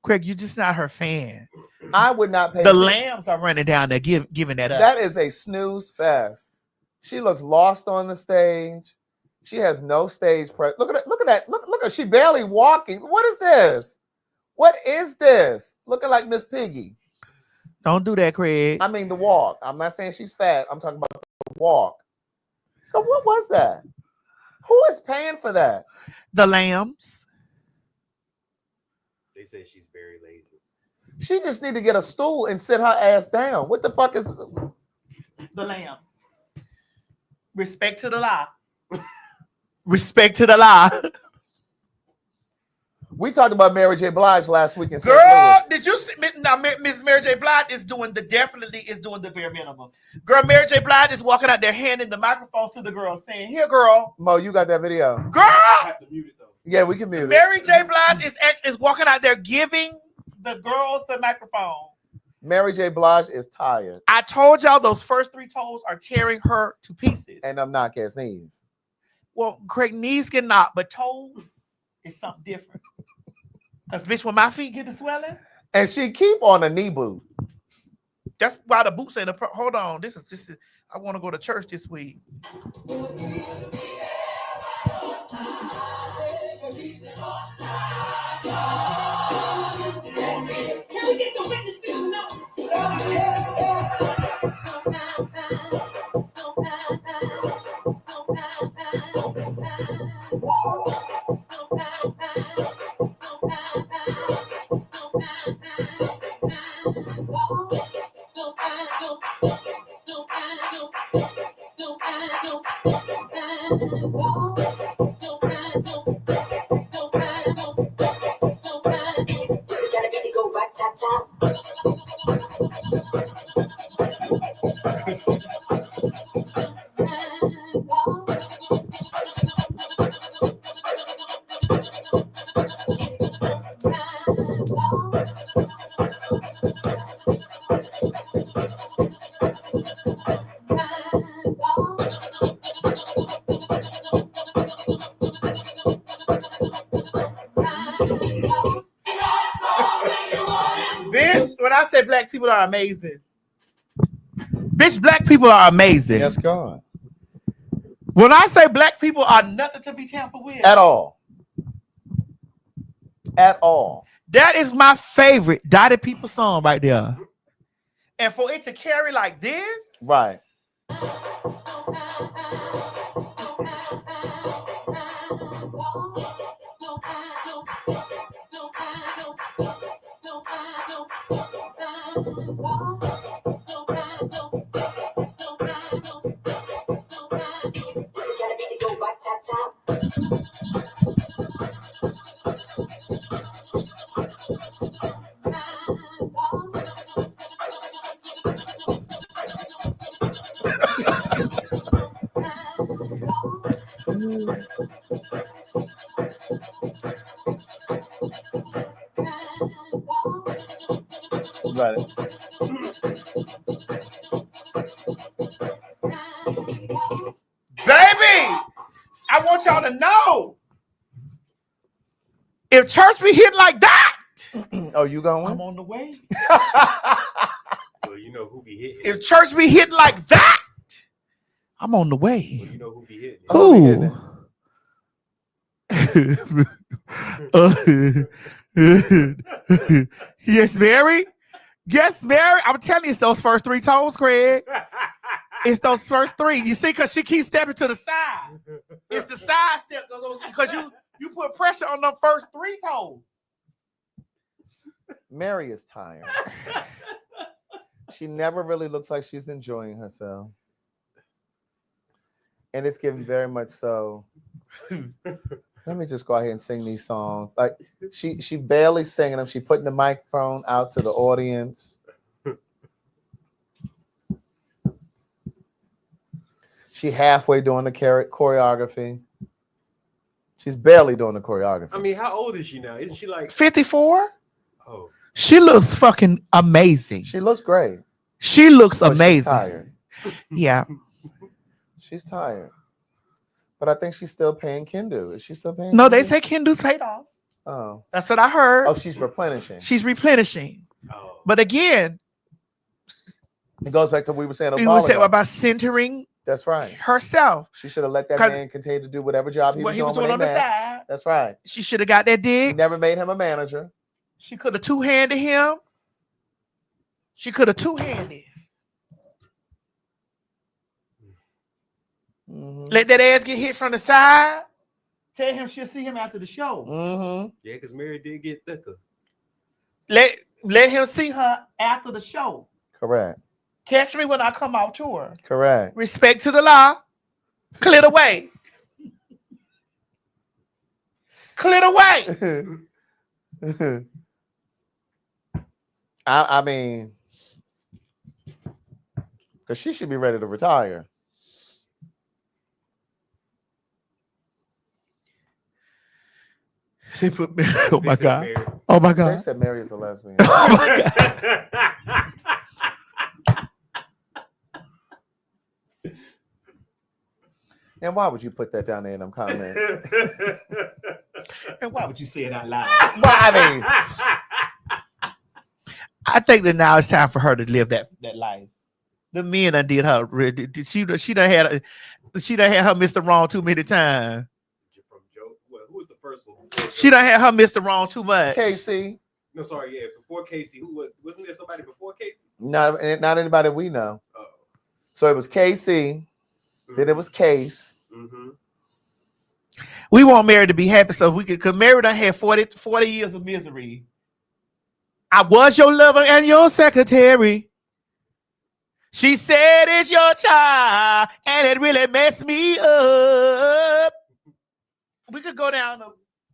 Craig, you're just not her fan. I would not pay. The lambs are running down there giving that up. That is a snooze fest. She looks lost on the stage. She has no stage presence. Look at that. Look at that. Look at she barely walking. What is this? What is this? Looking like Miss Piggy. Don't do that, Craig. I mean the walk. I'm not saying she's fat. I'm talking about the walk. Girl, what was that? Who is paying for that? The lambs. They say she's very lazy. She just need to get a stool and sit her ass down. What the fuck is the lamb? Respect to the law. Respect to the law. We talked about Mary J. Blige last week in St. Girl, Louis. did you see? Now, Miss Mary J. Blige is doing the bare minimum. Girl, Mary J. Blige is walking out there handing the microphone to the girl, saying, "Here, girl." Mo, you got that video? Girl. I have to mute it though. Yeah, we can mute it. Mary J. Blige is walking out there giving the girls the microphone. Mary J. Blige is tired. I told y'all those first 3 toes are tearing her to pieces. And I'm not cast knees. Well, Craig, knees can knock, but toes is something different. Because, bitch, when my feet get to swelling. And she keep on a knee boot. That's why the boots ain't hold on. This is I want to go to church this week. Bitch, when I say black people are amazing, bitch, black people are amazing. Yes, God. When I say black people are nothing to be tampered with. At all. At all. That is my favorite Dotted People song right there. And for it to carry like this. Right. Right. Baby, I want y'all to know. If church be hit like that. Oh, you going? I'm on the way. Well, you know who be hitting. If church be hit like that, I'm on the way. Well, you know who be hitting. Who? Yes, Mary. Yes, Mary. I'm telling you, it's those first three toes, Craig. It's those first three. You see, because she keeps stepping to the side. It's the side step because you put pressure on the first three toes. Mary is tired. She never really looks like she's enjoying herself. And it's getting very much so. Let me just go ahead and sing these songs. Like she barely singing them. She putting the microphone out to the audience. She halfway doing the choreography. She's barely doing the choreography. I mean, how old is she now? Isn't she like 54? Oh. She looks fucking amazing. She looks great. She looks But amazing. She's tired. Yeah. She's tired. But I think she's still paying Kendu. Is she still paying? No, Kendu? they say Kendu's paid off. Oh. That's what I heard. Oh, she's replenishing. She's replenishing. Oh. But again, it goes back to what we were saying we were saying about centering. That's right. Herself. She should have let that man continue to do whatever job he was doing on the side. That's right. She should have got that dig. Never made him a manager. She could have two-handed him. She could have two-handed. Mm-hmm. Let that ass get hit from the side. Tell him she'll see him after the show. Mm-hmm. Yeah, because Mary did get thicker. Let him see her after the show. Correct. Catch me when I come off tour. Correct. Respect to the law. Clear the way. Clear the way. I mean, because she should be ready to retire. They put me. Oh my God. Oh my God. They said Mary is a lesbian. Oh my God. And why would you put that down there in them comments? And why would you say it out loud? Well, I mean, I think that now it's time for her to live that life. The men done did her. She done had her Mr. Wrong too many times. Who was the first one? She done had her Mr. Wrong too much. Casey. No, sorry, yeah, before Casey. Wasn't there somebody before Casey? Not anybody we know. Oh. So it was Casey. Then it was Case. Mm-hmm. We want Mary to be happy, so if we could. Cause Mary done had 40 years of misery. I was your lover and your secretary. She said it's your child, and it really messed me up. We could go down.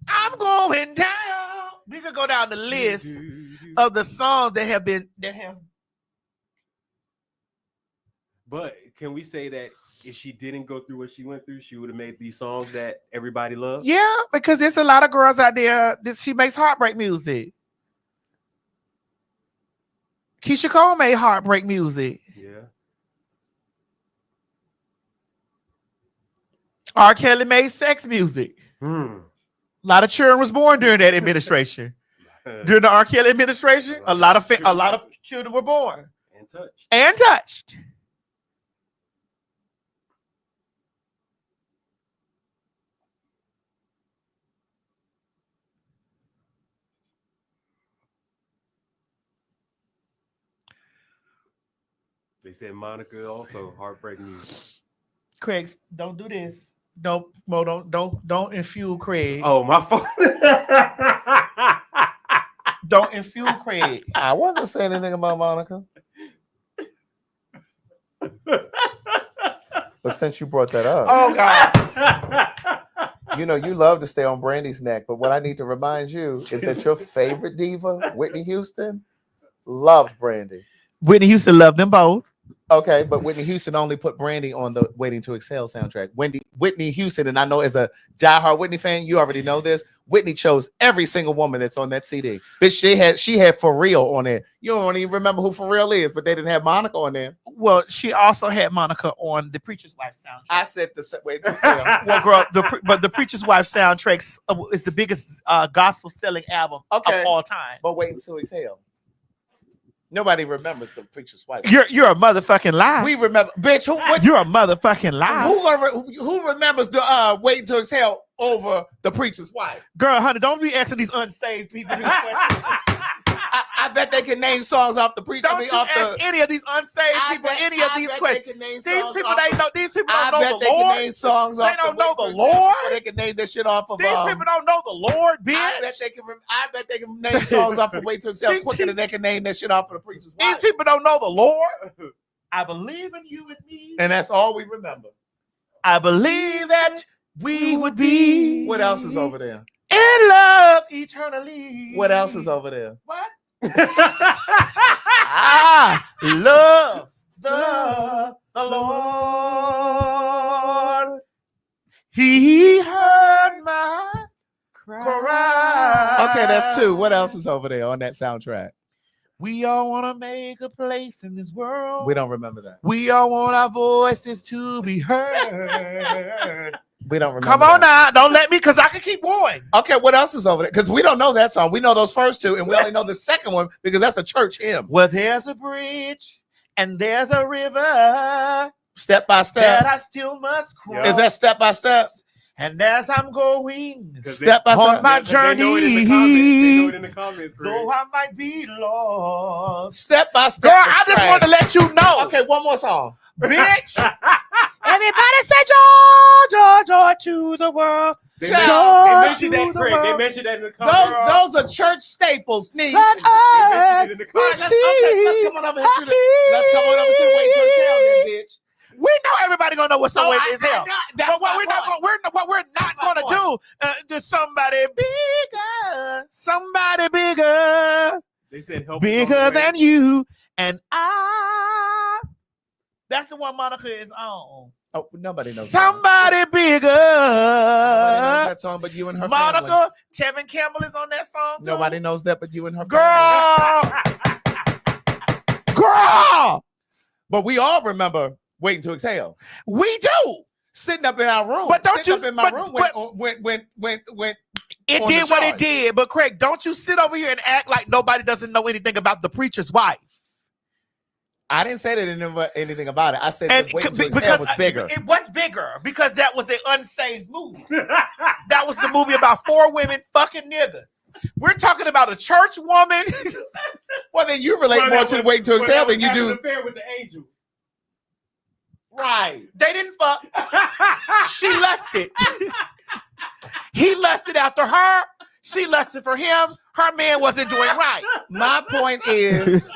I'm going down. We could go down the list of the songs that have. But can we say that if she didn't go through what she went through, she would have made these songs that everybody loves? Yeah, because there's a lot of girls out there that she makes heartbreak music. Keisha Cole made heartbreak music. Yeah. R. Kelly made sex music. A lot of children was born during that administration. During the R. Kelly administration, a lot of children were born and touched. And touched. They said Monica also heartbreak music. Craig, don't do this. Don't infuel Craig. Oh, my fault. Don't infuel Craig. I wasn't saying anything about Monica. But since you brought that up, oh God, you know you love to stay on Brandy's neck. But what I need to remind you is that your favorite diva, Whitney Houston, loves Brandy. Whitney Houston loved them both. Okay, but Whitney Houston only put Brandy on the Waiting to Exhale soundtrack. Whitney Houston, and I know as a diehard Whitney fan, you already know this. Whitney chose every single woman that's on that CD. Bitch, she had For Real on there. You don't even remember who For Real is, but they didn't have Monica on there. Well, she also had Monica on the Preacher's Wife soundtrack. I said the Waiting to Exhale. Well, girl, but the Preacher's Wife soundtrack is the biggest gospel selling album of all time. But Waiting to Exhale. Nobody remembers the Preacher's Wife. You're a motherfucking lie. We remember, bitch. You're a motherfucking lie. Who remembers the Waiting to Exhale over the Preacher's Wife? Girl, honey, don't be asking these unsaved people these questions. I bet they can name songs off the Preacher. Don't you ask any of these unsaved people any of these questions. These people don't know the Lord. They don't know the Lord. They can name this shit off of. These people don't know the Lord, bitch. I bet they can name songs off of Wait to Exhale quicker than they can name that shit off of the Preacher's Wife. These people don't know the Lord. I believe in you and me. And that's all we remember. I believe that we would be. What else is over there? In love eternally. What else is over there? What? I love the Lord. He heard my cry. Okay, that's two. What else is over there on that soundtrack? We all want to make a place in this world. We don't remember that. We all want our voices to be heard. We don't remember. Come on now. Don't let me, because I can keep going. Okay, what else is over there? Because we don't know that song. We know those first two, and we only know the second one because that's a church hymn. Well, there's a bridge and there's a river. Step by step. That I still must cross. Is that step by step? And as I'm going step by on step my journey, they know it in the comments, though I might be lost. Step by step. Girl, I just want to let you know. Okay, one more song. Bitch. Everybody say joy, joy, joy to the world. They mentioned that, Craig. They mentioned that in the comments. Those are church staples, niece. Let's come on over here. Let's come on over to the Wait to Exhale, then, bitch. We know everybody gonna know what's on Wait to Exhale. But what we're not gonna do is somebody bigger. They said help bigger than you and I. That's the one Monica is on. Oh, nobody knows. Somebody bigger. Nobody knows that song, but you and her. Monica, family. Tevin Campbell is on that song too. Nobody knows that, but you and her. Girl. But we all remember Waiting to Exhale. We do. Sitting up in our room. But don't you? Up in my room when it did what it did. But Craig, don't you sit over here and act like nobody doesn't know anything about the Preacher's Wife. I didn't say that I didn't know anything about it. I said that Waiting to Exhale was bigger. It was bigger because that was an unsaved movie. That was the movie about 4 women fucking niggas. We're talking about a church woman. Well, then you relate more to the Waiting to Exhale than you do. An affair with the angel. Right. They didn't fuck. She lusted. He lusted after her. She lusted for him. Her man wasn't doing right. My point is,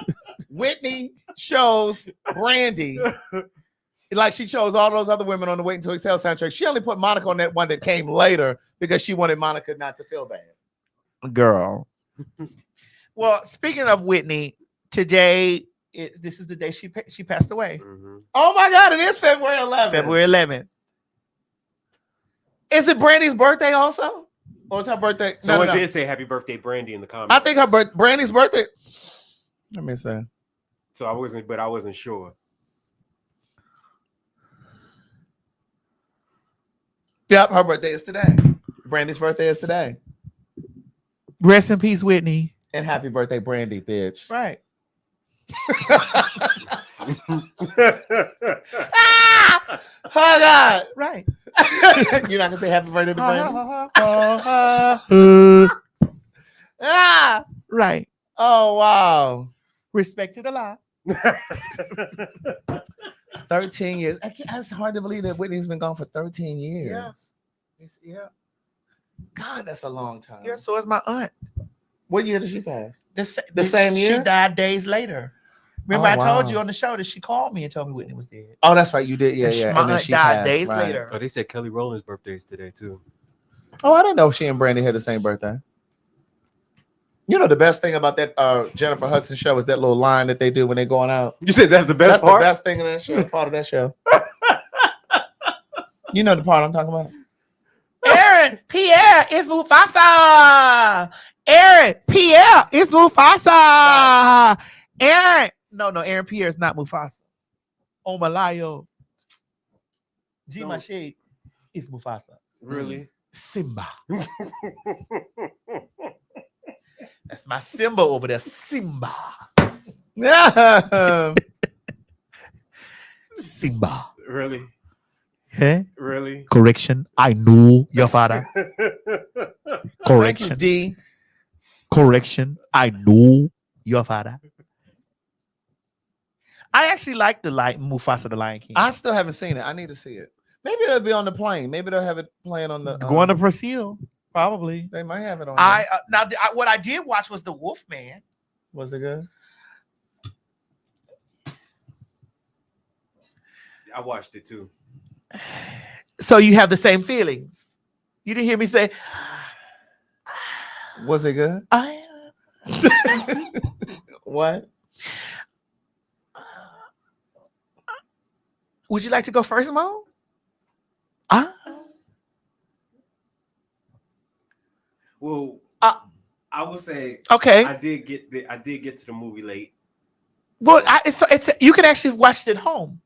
Whitney chose Brandy like she chose all those other women on the Waiting to Exhale soundtrack. She only put Monica on that one that came later because she wanted Monica not to feel bad. Girl. Well, speaking of Whitney, today this is the day she passed away. Oh my God, it is February 11th. February 11th. Is it Brandy's birthday also? Or is her birthday? Someone did say happy birthday, Brandy, in the comments. I think Brandy's birthday. Let me see. So I wasn't sure. Yep, her birthday is today. Brandy's birthday is today. Rest in peace, Whitney. And happy birthday, Brandy, bitch. Right. Oh God. Right. You're not gonna say happy birthday to Brandy? Right. Oh wow. Respect to the law. 13 years. It's hard to believe that Whitney's been gone for 13 years. Yeah. God, that's a long time. Yeah, so is my aunt. What year did she pass? The same year? She died days later. Remember, Oh, I told wow. you on the show that she called me and told me Whitney was dead. Oh, that's right. You did. Yeah, yeah. My And then aunt she died passed, days right. later. Oh, they said Kelly Rowland's birthday is today too. Oh, I didn't know she and Brandy had the same birthday. You know, the best thing about that Jennifer Hudson show is that little line that they do when they're going out. You said that's the best part? The best thing in that show, part of that show. You know the part I'm talking about? Aaron, Pierre, it's Mufasa. Aaron, Pierre, it's Mufasa. Right. Aaron. No, Aaron Pierre is not Mufasa. Omalayo. G Mache is Mufasa. Really? Simba. That's my Simba over there. Simba. Simba. Really? Huh? Really? Correction. I knew your father. Correction. Thank you, D. Correction. I knew your father. I actually like the Mufasa the Lion King. I still haven't seen it. I need to see it. Maybe it'll be on the plane. Maybe they'll have it playing on the Going to Brazil, probably. They might have it on. What I did watch was the Wolfman. Was it good? I watched it too. So you have the same feelings. You didn't hear me say, was it good? What? Would you like to go first, Mo? Well, I would say okay. I did get to the movie late. Well, it's you can actually watch it at home.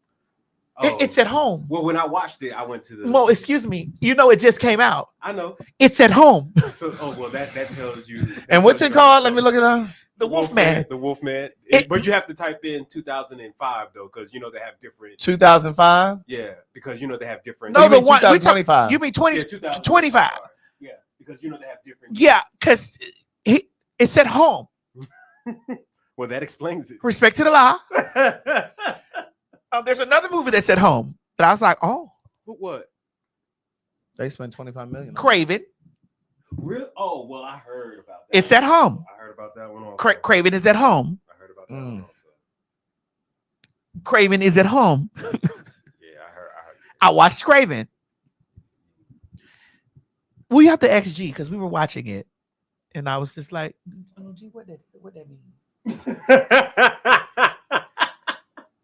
It's at home. Well, when I watched it, I went to the. Mo, excuse me. You know it just came out. I know. It's at home. So, that tells you. And what's it called? Let me look it up. The Wolfman. The Wolfman. But you have to type in 2005 though, because they have different. 2005. Yeah, because they have different. No, the one 2025. You mean 20? Yeah, 25. Yeah, because they have different. Yeah, because it's at home. Well, that explains it. Respect to the law. There's another movie that's at home that I was like, oh. What? They spent $25 million. Craven. Really? Oh, well, I heard about that. It's at home. I heard about that one also. Craven is at home. I heard about that one also. Craven is at home. Yeah, I heard. I watched Craven. We have to ask G because we were watching it, and I was just like, "Oh, G, what that mean?"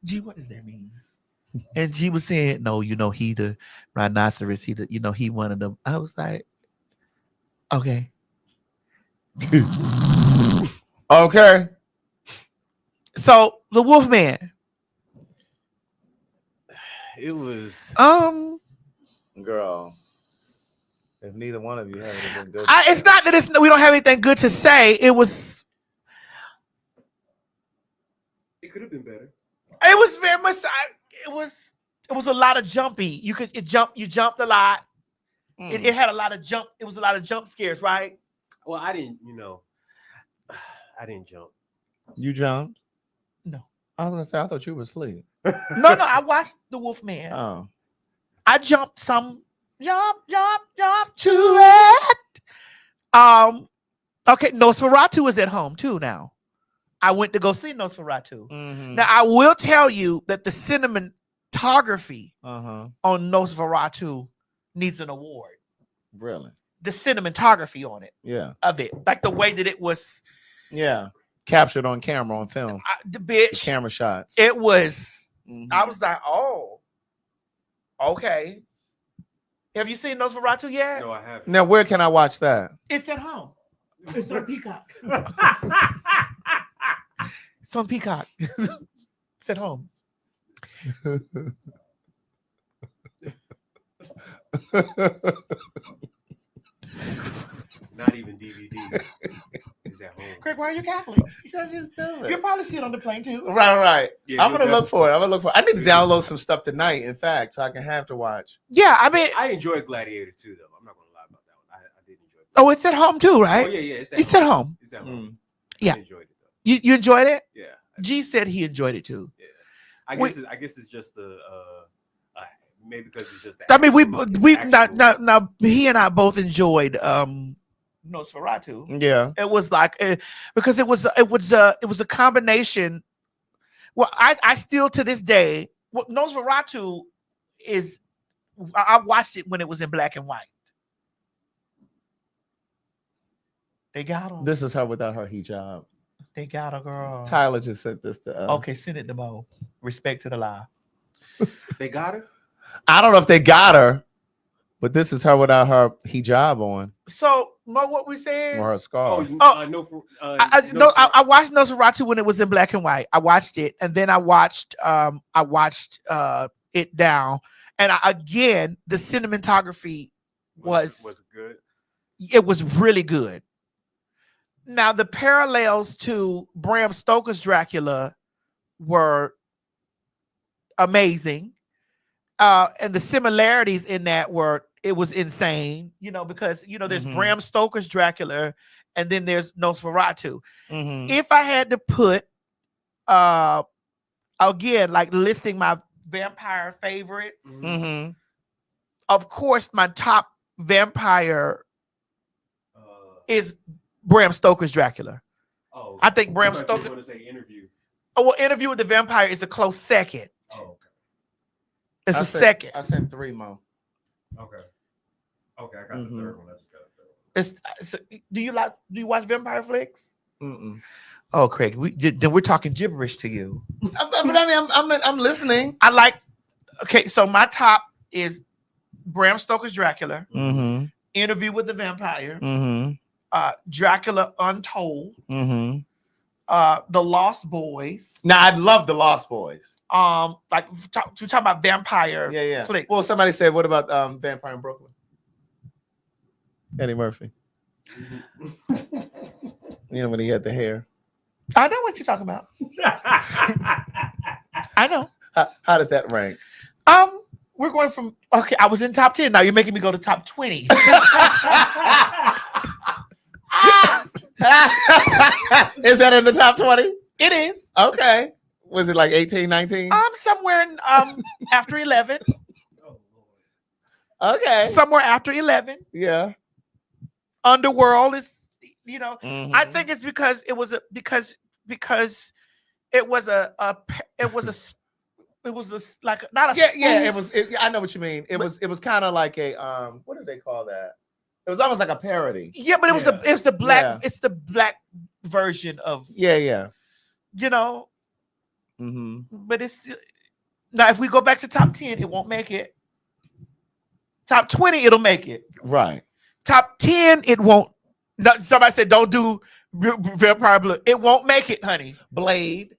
G, what does that mean? And G was saying, "No, he the rhinoceros. He one of them." I was like, "Okay, okay." So the Wolfman. It was girl. If neither one of you have anything good, it's not that we don't have anything good to say. It was. It could have been better. It was very much. It was a lot of jumpy. You jumped a lot. It had a lot of jump. It was a lot of jump scares, right? Well, I didn't. I didn't jump. You jumped? No. I was gonna say I thought you were asleep. No. I watched the Wolfman. Oh. I jumped some. Jump to it. Okay, Nosferatu is at home too now. I went to go see Nosferatu. Mm-hmm. Now I will tell you that the cinematography Uh-huh. on Nosferatu needs an award. Really? The cinematography on it. Yeah. Of it. Like the way that it was. Yeah. captured on camera, on film. The bitch. Camera shots. It was. Mhm. I was like, oh, okay. Have you seen Nosferatu yet? No, I haven't. Now, where can I watch that? It's at home. It's on Peacock. It's on Peacock. It's at home. Not even DVD. It's at home. Craig, why are you Catholic? Because you're stupid. You'll probably see it on the plane too. Right. Yeah, I'm gonna look for it. I need to download some stuff tonight, in fact, so I can have to watch. Yeah, I mean, I enjoyed Gladiator too, though. I'm not gonna lie about that one. I did enjoy it. oh, it's at home too, right? Oh yeah. It's at home. It's at home. Yeah. I enjoyed it though. You enjoyed it? Yeah. G said he enjoyed it too. Yeah. I guess it's just maybe because it's just. I mean, we now he and I both enjoyed Nosferatu. Yeah. It was like because it was a combination. Well, I still to this day, Nosferatu is. I watched it when it was in black and white. They got him. This is her without her hijab. They got a girl. Tyler just sent this to us. Okay, send it to Mo. Respect to the lie. They got her. I don't know if they got her, but this is her without her hijab on So Mo, what we saying? or her scarf. I watched Nosferatu when it was in black and white. I watched it, and then I watched it down. And again, the cinematography was good. It was really good. Now the parallels to Bram Stoker's Dracula were amazing, and the similarities in that it was insane. Because there's Bram Stoker's Dracula, and then there's Nosferatu. If I had to put, again, like listing my vampire favorites, of course, my top vampire is Bram Stoker's Dracula. Oh, I think Bram Stoker. You want to say Interview? Oh, well, Interview with the Vampire is a close second. Oh, okay. It's a second. I sent 3 more. Okay, I got the third one. I just got the third one. Do you watch vampire flicks? Mm-mm. Oh, Craig, we're talking gibberish to you. But I mean, I'm listening. I like. Okay, so my top is Bram Stoker's Dracula, Interview with the Vampire, Dracula Untold, The Lost Boys. Now, I love The Lost Boys. Like to talk about vampire. Yeah. flicks. Well, somebody said, what about Vampire in Brooklyn? Eddie Murphy. When he had the hair. I know what you're talking about. I know. How does that rank? We're going from I was in top 10. Now you're making me go to top 20. Is that in the top 20? It is. Okay. Was it like 18, 19? Somewhere in after 11. Okay. Somewhere after 11. Yeah. Underworld is, I think it's because it was because it was a like not a it was. I know what you mean. It was kind of like a what do they call that? It was almost like a parody. Yeah, but it was the black. It's the black version of yeah. But it's still, now if we go back to top 10, it won't make it. Top 20, it'll make it. Right. Top 10, it won't. No, somebody said don't do Vampire Blood. It won't make it, honey. Blade.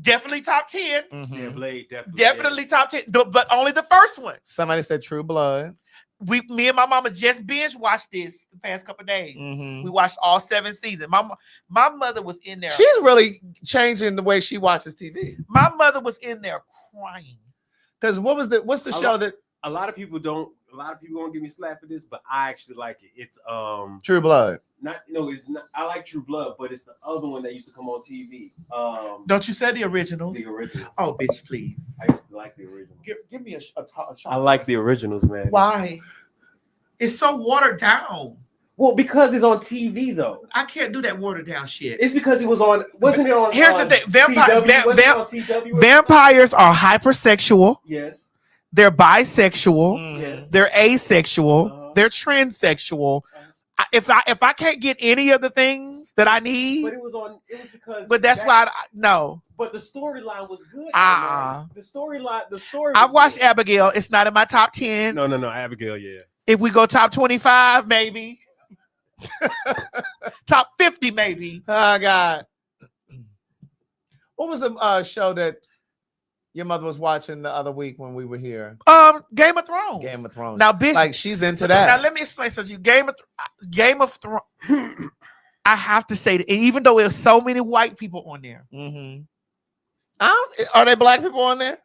Definitely top 10. Yeah, Blade Definitely top 10. But only the first one. Somebody said True Blood. Me and my mama just binge watched this the past couple of days. We watched all 7 seasons. My mother was in there. She's really changing the way she watches TV. My mother was in there crying. Because what's the show that a lot of people won't give me slack for this, but I actually like it. It's True Blood. It's not. I like True Blood, but it's the other one that used to come on TV. Don't you say the originals? The originals. Oh, bitch, please. I used to like the originals. Give me a I like the originals, man. Why? It's so watered down. Well, because it's on TV, though. I can't do that watered down shit. It's because it was on. Wasn't it on? Here's the thing: CW? Vampires are hypersexual. Yes. They're bisexual. Yes. They're asexual. They're transsexual. if I can't get any of the things that I need, But it was because. but that's why no. But the storyline was good. The story. I've watched Abigail. It's not in my top 10. No, Abigail. Yeah. If we go top 25, maybe. Top 50, maybe. Oh God. What was the show that your mother was watching the other week when we were here? Game of Thrones. Game of Thrones. Now, bitch, like she's into that. Now, let me explain something to you. Game of Thrones. I have to say that even though there's so many white people on there, are there black people on there?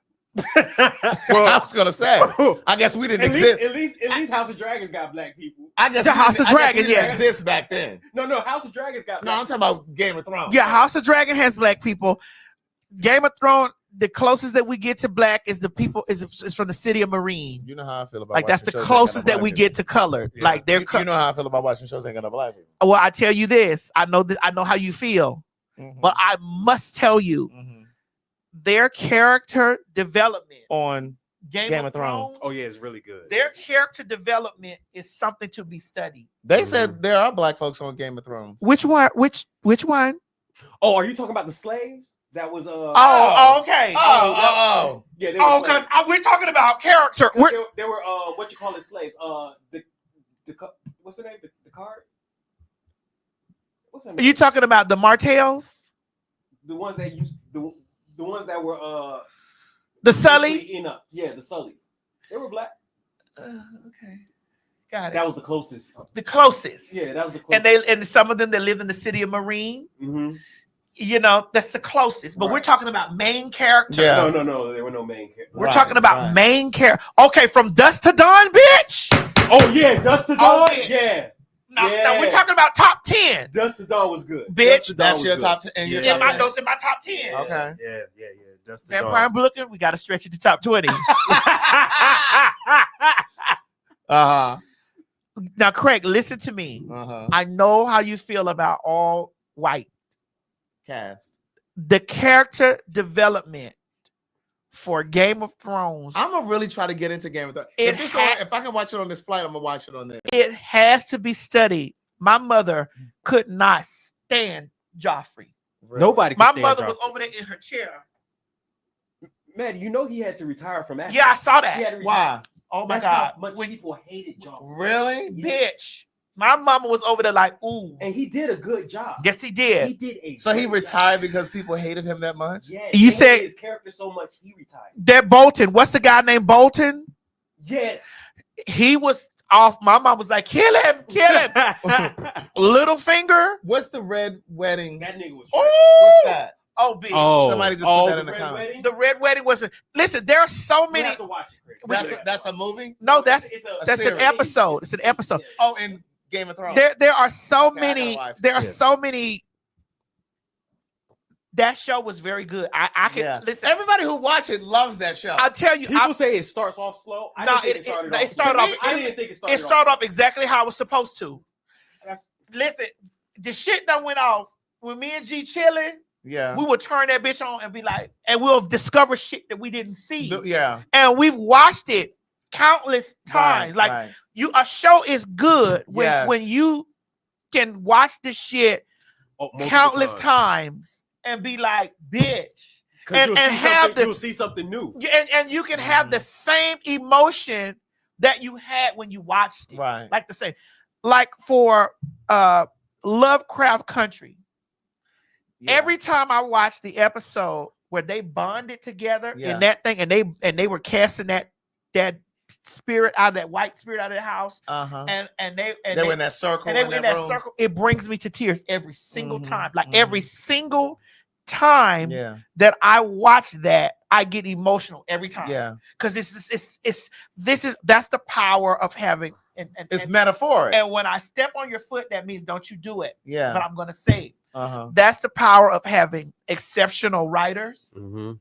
Well, I was gonna say. I guess we didn't exist. At least House of Dragons got black people. I guess the House of Dragons, yeah, exist back then. No, House of Dragons got. No, I'm talking about Game of Thrones. Yeah, House of Dragon has black people. Game of Thrones, the closest that we get to black is the people is from the city of Marine. You know how I feel about like that's the closest that we get to colored. Yeah. Like they're you know how I feel about watching shows ain't got no black people. Well, I tell you this. I know how you feel, but I must tell you, their character development on Game of Thrones. Oh yeah, it's really good. Their character development is something to be studied. They said there are black folks on Game of Thrones. Which one? Which one? Oh, are you talking about the slaves? That was okay. Yeah. Oh, because we're talking about character. They were what you call it, slaves. The what's the name? The card. What's that? Are you talking about the Martells? The ones that used the ones that were the Sully. Yeah, the Sullys. They were black. Okay. Got it. That was the closest. The closest. Yeah, that was the closest. And some of them that lived in the city of Marine. Mm-hmm. You know, that's the closest. But we're talking about main characters. Yeah. No, there were no main characters. We're talking about main character. Okay, from Dusk to Dawn, bitch. Oh yeah, Dusk to Dawn. Yeah. Now we're talking about top 10. Dusk to Dawn was good. Bitch, that's your top 10. In my notes, in my top 10. Okay. Yeah. Dusk to Vampire Dawn. Brooklyn, we got to stretch it to top 20. Now, Craig, listen to me. I know how you feel about all white cast. The character development for Game of Thrones. I'm gonna really try to get into Game of Thrones. If I can watch it on this flight, I'm gonna watch it on there. It has to be studied. My mother could not stand Joffrey. Really? Nobody. My mother was over there in her chair. Man, you know he had to retire from acting. Yeah, I saw that. He had to retire. Why? Oh my God. How much people hated Joffrey. Really? Yes. Bitch. My mama was over there like, ooh. And he did a good job. Yes, he did. He did a So he great retired job. because people hated him that much? Yeah. You they said- hated his character so much he retired. That Bolton. What's the guy named Bolton? Yes. He was off. My mom was like, kill him. Littlefinger. What's the Red Wedding? That nigga was. Oh, What's that? Oh, bitch. Somebody just put that in the Red comment. Wedding? The Red Wedding wasn't. Listen, there are so You many. have to watch it, Chris. That's a movie? No, that's It's an series. episode. It's an episode. Oh, in Game of Thrones. There are so Okay, I gotta many. watch it. There are Yeah. so many. That show was very good. I can listen. Everybody who watched it loves that show. I'll tell you. People say it starts off slow. I didn't think it started off. It started off. I didn't think it started It started off exactly how it was supposed to. Listen, the shit that went off when me and G chilling. Yeah. We would turn that bitch on and be like, and we'll discover shit that we didn't see. Yeah. And we've watched it countless times. Right. A show is good Yes. when you can watch this shit multiple countless times and be like, bitch. And have you'll see something new. And you can have the same emotion that you had when you watched it. Right. Like the same. Like for Lovecraft Country. Yeah. Every time I watch the episode where they bonded together Yeah. in that thing, and they were casting that spirit out of that white spirit out of the house, and they were in that circle. and they were in that room. circle. It brings me to tears every single time. Like every single time that I watch that, I get emotional every time. Yeah. Because that's the power of having and It's metaphoric. And when I step on your foot, that means don't you do it. Yeah. But I'm gonna say that's the power of having exceptional writers. Mm-hmm.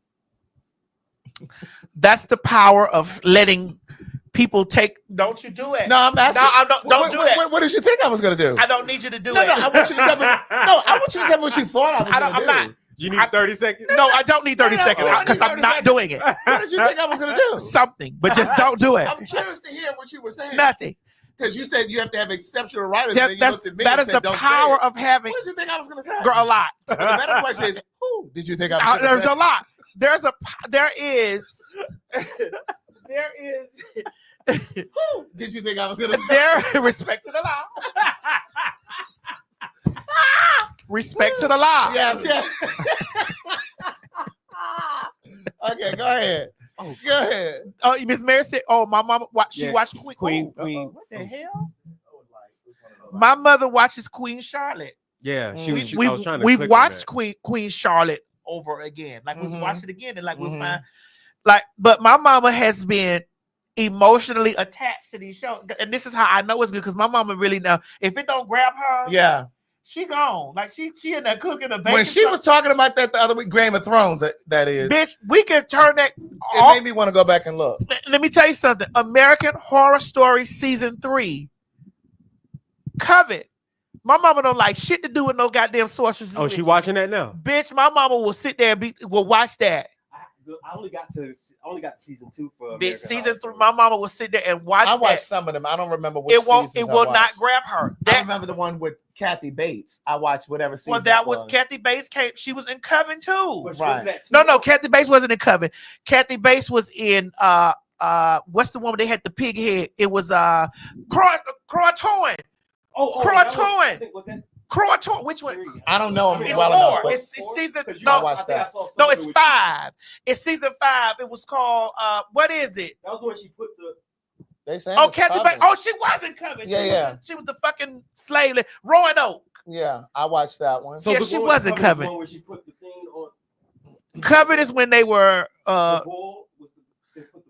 That's the power of letting people take. Don't you do it? No, I'm asking. No, I don't do that. What did you think I was gonna do? I don't need you to do No, it. I want you to tell me. No, I want you to tell me what you thought I was gonna do. I'm not. You need 30 seconds? No, I don't need 30 seconds because I'm not doing it. What did you think I was gonna do? Something, but just don't do it. I'm curious to hear what you were saying. Nothing. Because you said you have to have exceptional writers. That- and then you looked at me that and is said, the "Don't say power it." of having. What did you think I was going to say? Girl, a lot. So the better question is, who did you think I was going to There's say? a lot. There is. Who did you think I was going to say? There, respect to the law. Respect to the law. Yes, yes. Okay, go ahead. Oh, go ahead. Oh, Miss Mary said, "Oh, my mama watched. She watched Queen. What the hell? My mother watches Queen Charlotte. Yeah, I was trying to. We've click on watched that. Queen Charlotte over again. Like we watched it again, and like we'll Mhm. find. Like, but my mama has been emotionally attached to these shows, and this is how I know it's good because my mama really know if it don't grab her, Yeah. she gone. Like she in there cooking a bacon. When she was talking about that the other week, Game of Thrones, that is. Bitch, we can turn that. It made me want to go back and look. Let me tell you something. American Horror Story season 3. Covet. My mama don't like shit to do with no goddamn sorcerers. Oh, she watching that now? Bitch, my mama will sit there and will watch that. I only got to season 2 for Bitch, season 3. My mama will sit there and watch. I watched that. some of them. I don't remember which. It won't. seasons It I will watched. not grab her. I remember the one with Kathy Bates. I watched whatever season. Well, that was Kathy Bates. She was in Coven too. Right. No, Kathy Bates wasn't in Coven. Kathy Bates was in what's the one where they had the pig head? It was Croatoan. Croatoan. Croatoan. Which one? I don't know. It's well 4. enough, but It's season. I watched that. No, it's 5. It's season 5. It was called what is it? That was when she put the. They say. Oh, Kathy Bates. Oh, she wasn't coming. Yeah. She was the fucking slave. Roanoke. Yeah, I watched that one. So yeah, she wasn't Coven. Where she put the thing on. Coven is when they were.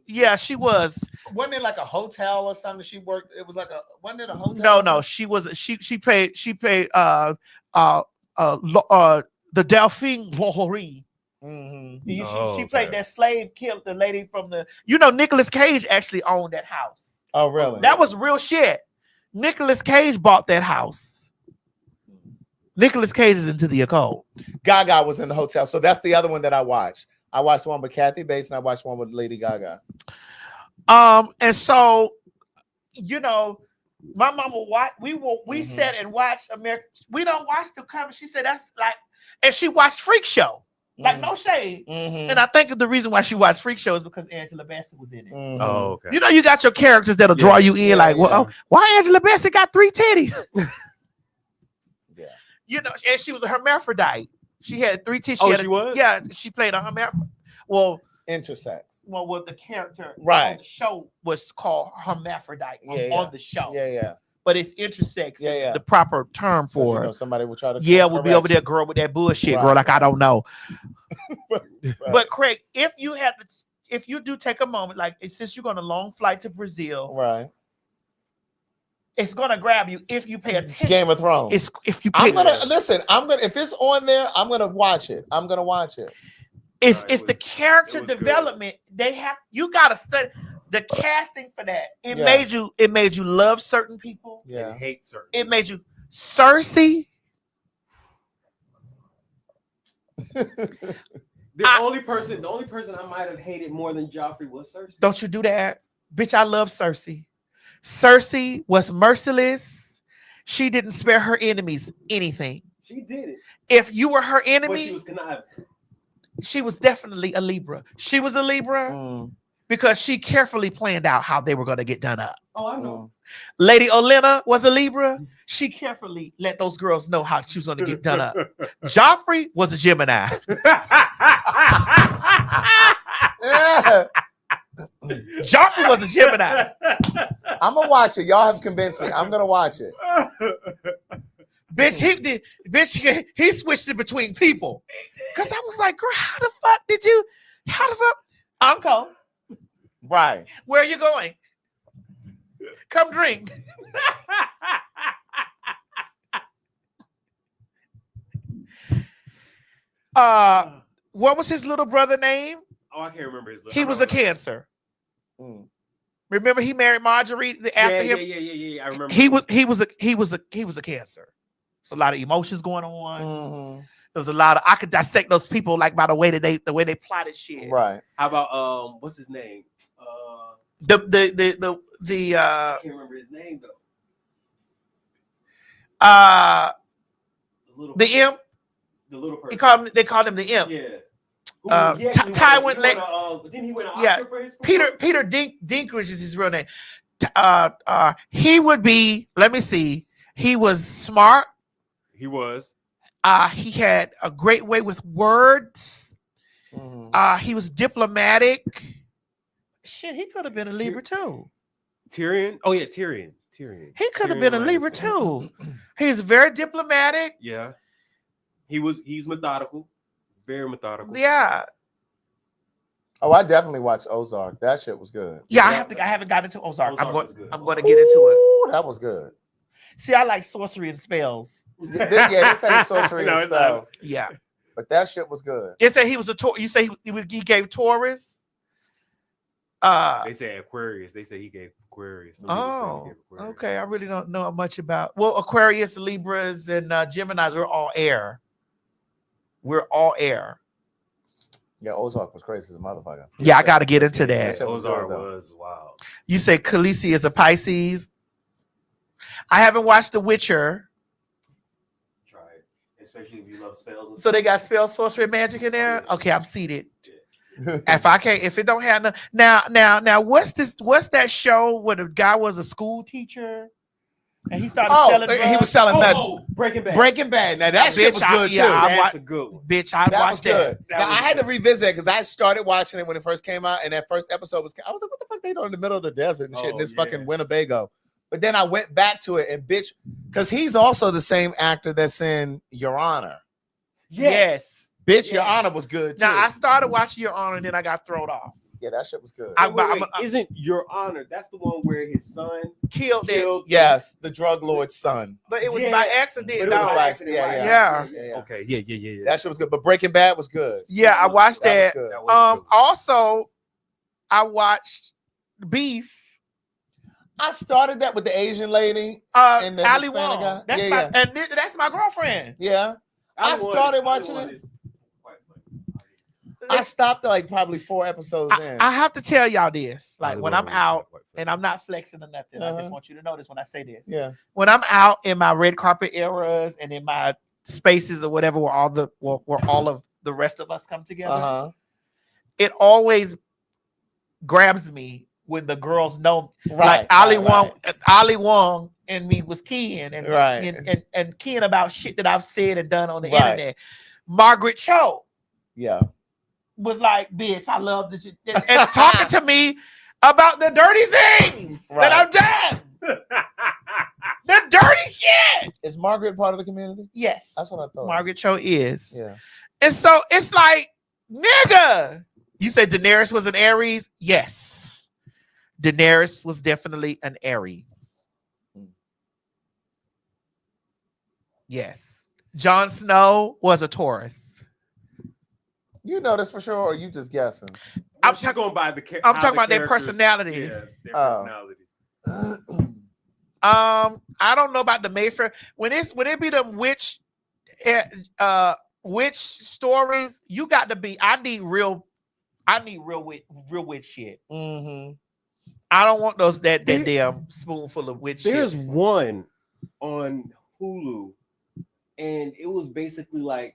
Yeah, she was. Wasn't it like a hotel or something? She worked. It was like a. Wasn't it a hotel? No. She was. She paid. The Delphine Bohry. Mm-hmm. She played that slave killed the lady from the. Nicolas Cage actually owned that house. Oh, really? That was real shit. Nicolas Cage bought that house. Nicolas Cage is into the occult. Gaga was in the hotel, so that's the other one that I watched. I watched one with Kathy Bates and I watched one with Lady Gaga. And so, my mama we sat and watched America. We don't watch the cover. She said that's like, and she watched Freak Show. Like no shade. And I think the reason why she watched Freak Show is because Angela Bassett was in it. Oh, okay. You got your characters that'll draw you in. Well, why Angela Bassett got 3 titties? And she was a hermaphrodite. She had 3 titties. She was? Yeah, she played a hermaphrodite. Well, intersex. Well, the character right on the show was called hermaphrodite on the show. Yeah. But it's intersex. Yeah. The proper term for it. Somebody will try to. We'll be over there, girl, with that bullshit, girl. Like I don't know. But Craig, if you do take a moment, like since you're going a long flight to Brazil, right? It's gonna grab you if you pay attention. Game of Thrones. If you pay if it's on there, I'm gonna watch it. I'm gonna watch it. It's the character development. You gotta study the casting for that. It made you love certain people. Yeah. And hate certain. It made you Cersei. The only person I might have hated more than Joffrey was Cersei. Don't you do that, bitch? I love Cersei. Cersei was merciless. She didn't spare her enemies anything. She did it. If you were her enemy, but she was conniving. She was definitely a Libra. She was a Libra because she carefully planned out how they were going to get done up. Oh, I know. Lady Olenna was a Libra. She carefully let those girls know how she was going to get done up. Joffrey was a Gemini. Joffrey was a Gemini. I'm gonna watch it. Y'all have convinced me. I'm gonna watch it. Bitch, he switched it between people. Cause I was like, girl, how the fuck Uncle? Right. Where are you going? Come drink. What was his little brother name? Oh, I can't remember his little. He was a Cancer. Remember, he married Marjorie after him. Yeah. I remember. He was a Cancer. There's a lot of emotions going on. There's a lot of I could dissect those people like by the way they plotted shit. Right. How about what's his name? The I can't remember his name though. The imp. The little person. They called him the imp. Yeah. Tywin. Didn't he win an Oscar for his Peter Dinklage is his real name. He would be. Let me see. He was smart. He was. He had a great way with words. He was diplomatic. Shit, he could have been a Libra too. Tyrion. Oh yeah, Tyrion. He could have been a Libra too. He's very diplomatic. Yeah. He's methodical. Very methodical. Yeah. Oh, I definitely watched Ozark. That shit was good. Yeah, I haven't got into Ozark. I'm going to get into it. Ooh, that was good. See, I like sorcery and spells. This ain't sorcery and spells. Yeah. But that shit was good. It said he was you say he gave Taurus? They say Aquarius. They say he gave Aquarius. Okay. I really don't know much about. Well, Aquarius, Libras, and Geminis, we're all air. Yeah, Ozark was crazy as a motherfucker. Yeah, I got to get into that. Ozark was wild. You say Khaleesi is a Pisces. I haven't watched The Witcher. Try it, especially if you love spells. So they got spell, sorcery, and magic in there. Okay, I'm seated. If it don't have no now, what's that show where the guy was a school teacher and he started selling drugs? He was selling meth. Breaking Bad. Breaking Bad. Now that shit was good too. That's a good one. Bitch, I watched that. Now I had to revisit it because I started watching it when it first came out, and that first episode was. I was like, what the fuck they doing in the middle of the desert and shit in this fucking Winnebago? But then I went back to it and bitch, because he's also the same actor that's in Your Honor. Yes. Bitch, Your Honor was good too. Now I started watching Your Honor and then I got thrown off. Yeah, that shit was good. Isn't Your Honor? That's the one where his son killed him. Yes, the drug lord's son. But it was by accident. But it was by accident. Yeah. Okay. Yeah. That shit was good. But Breaking Bad was good. Yeah, I watched that. Was good. Also, I watched Beef. I started that with the Asian lady and the Ali Hispanic Wong. guy. That's my girlfriend. Yeah. I started watching it. I stopped like probably 4 episodes in. I have to tell y'all this. Like when I'm out, and I'm not flexing or nothing. I just want you to know this when I say this. Yeah. When I'm out in my red carpet eras and in my spaces or whatever where all of the rest of us come together, it always grabs me when the girls know, like Ali Wong and me was keying and keying about shit that I've said and done on the internet. Margaret Cho, was like, bitch, I love this shit, and talking to me about the dirty things that I've done. The dirty shit. Is Margaret part of the community? Yes, that's what I thought. Margaret Cho is. Yeah, and so it's like, nigga, you said Daenerys was an Aries. Yes. Daenerys was definitely an Aries. Yes. Jon Snow was a Taurus. You know this for sure, or you just guessing? I'm just going by the. I'm talking about their personality. Yeah, their personalities. I don't know about the Mayfair. When it be them witch stories, you got to be. I need real witch shit. Mm-hmm. I don't want that damn spoonful of witch shit. There's one on Hulu, and it was basically like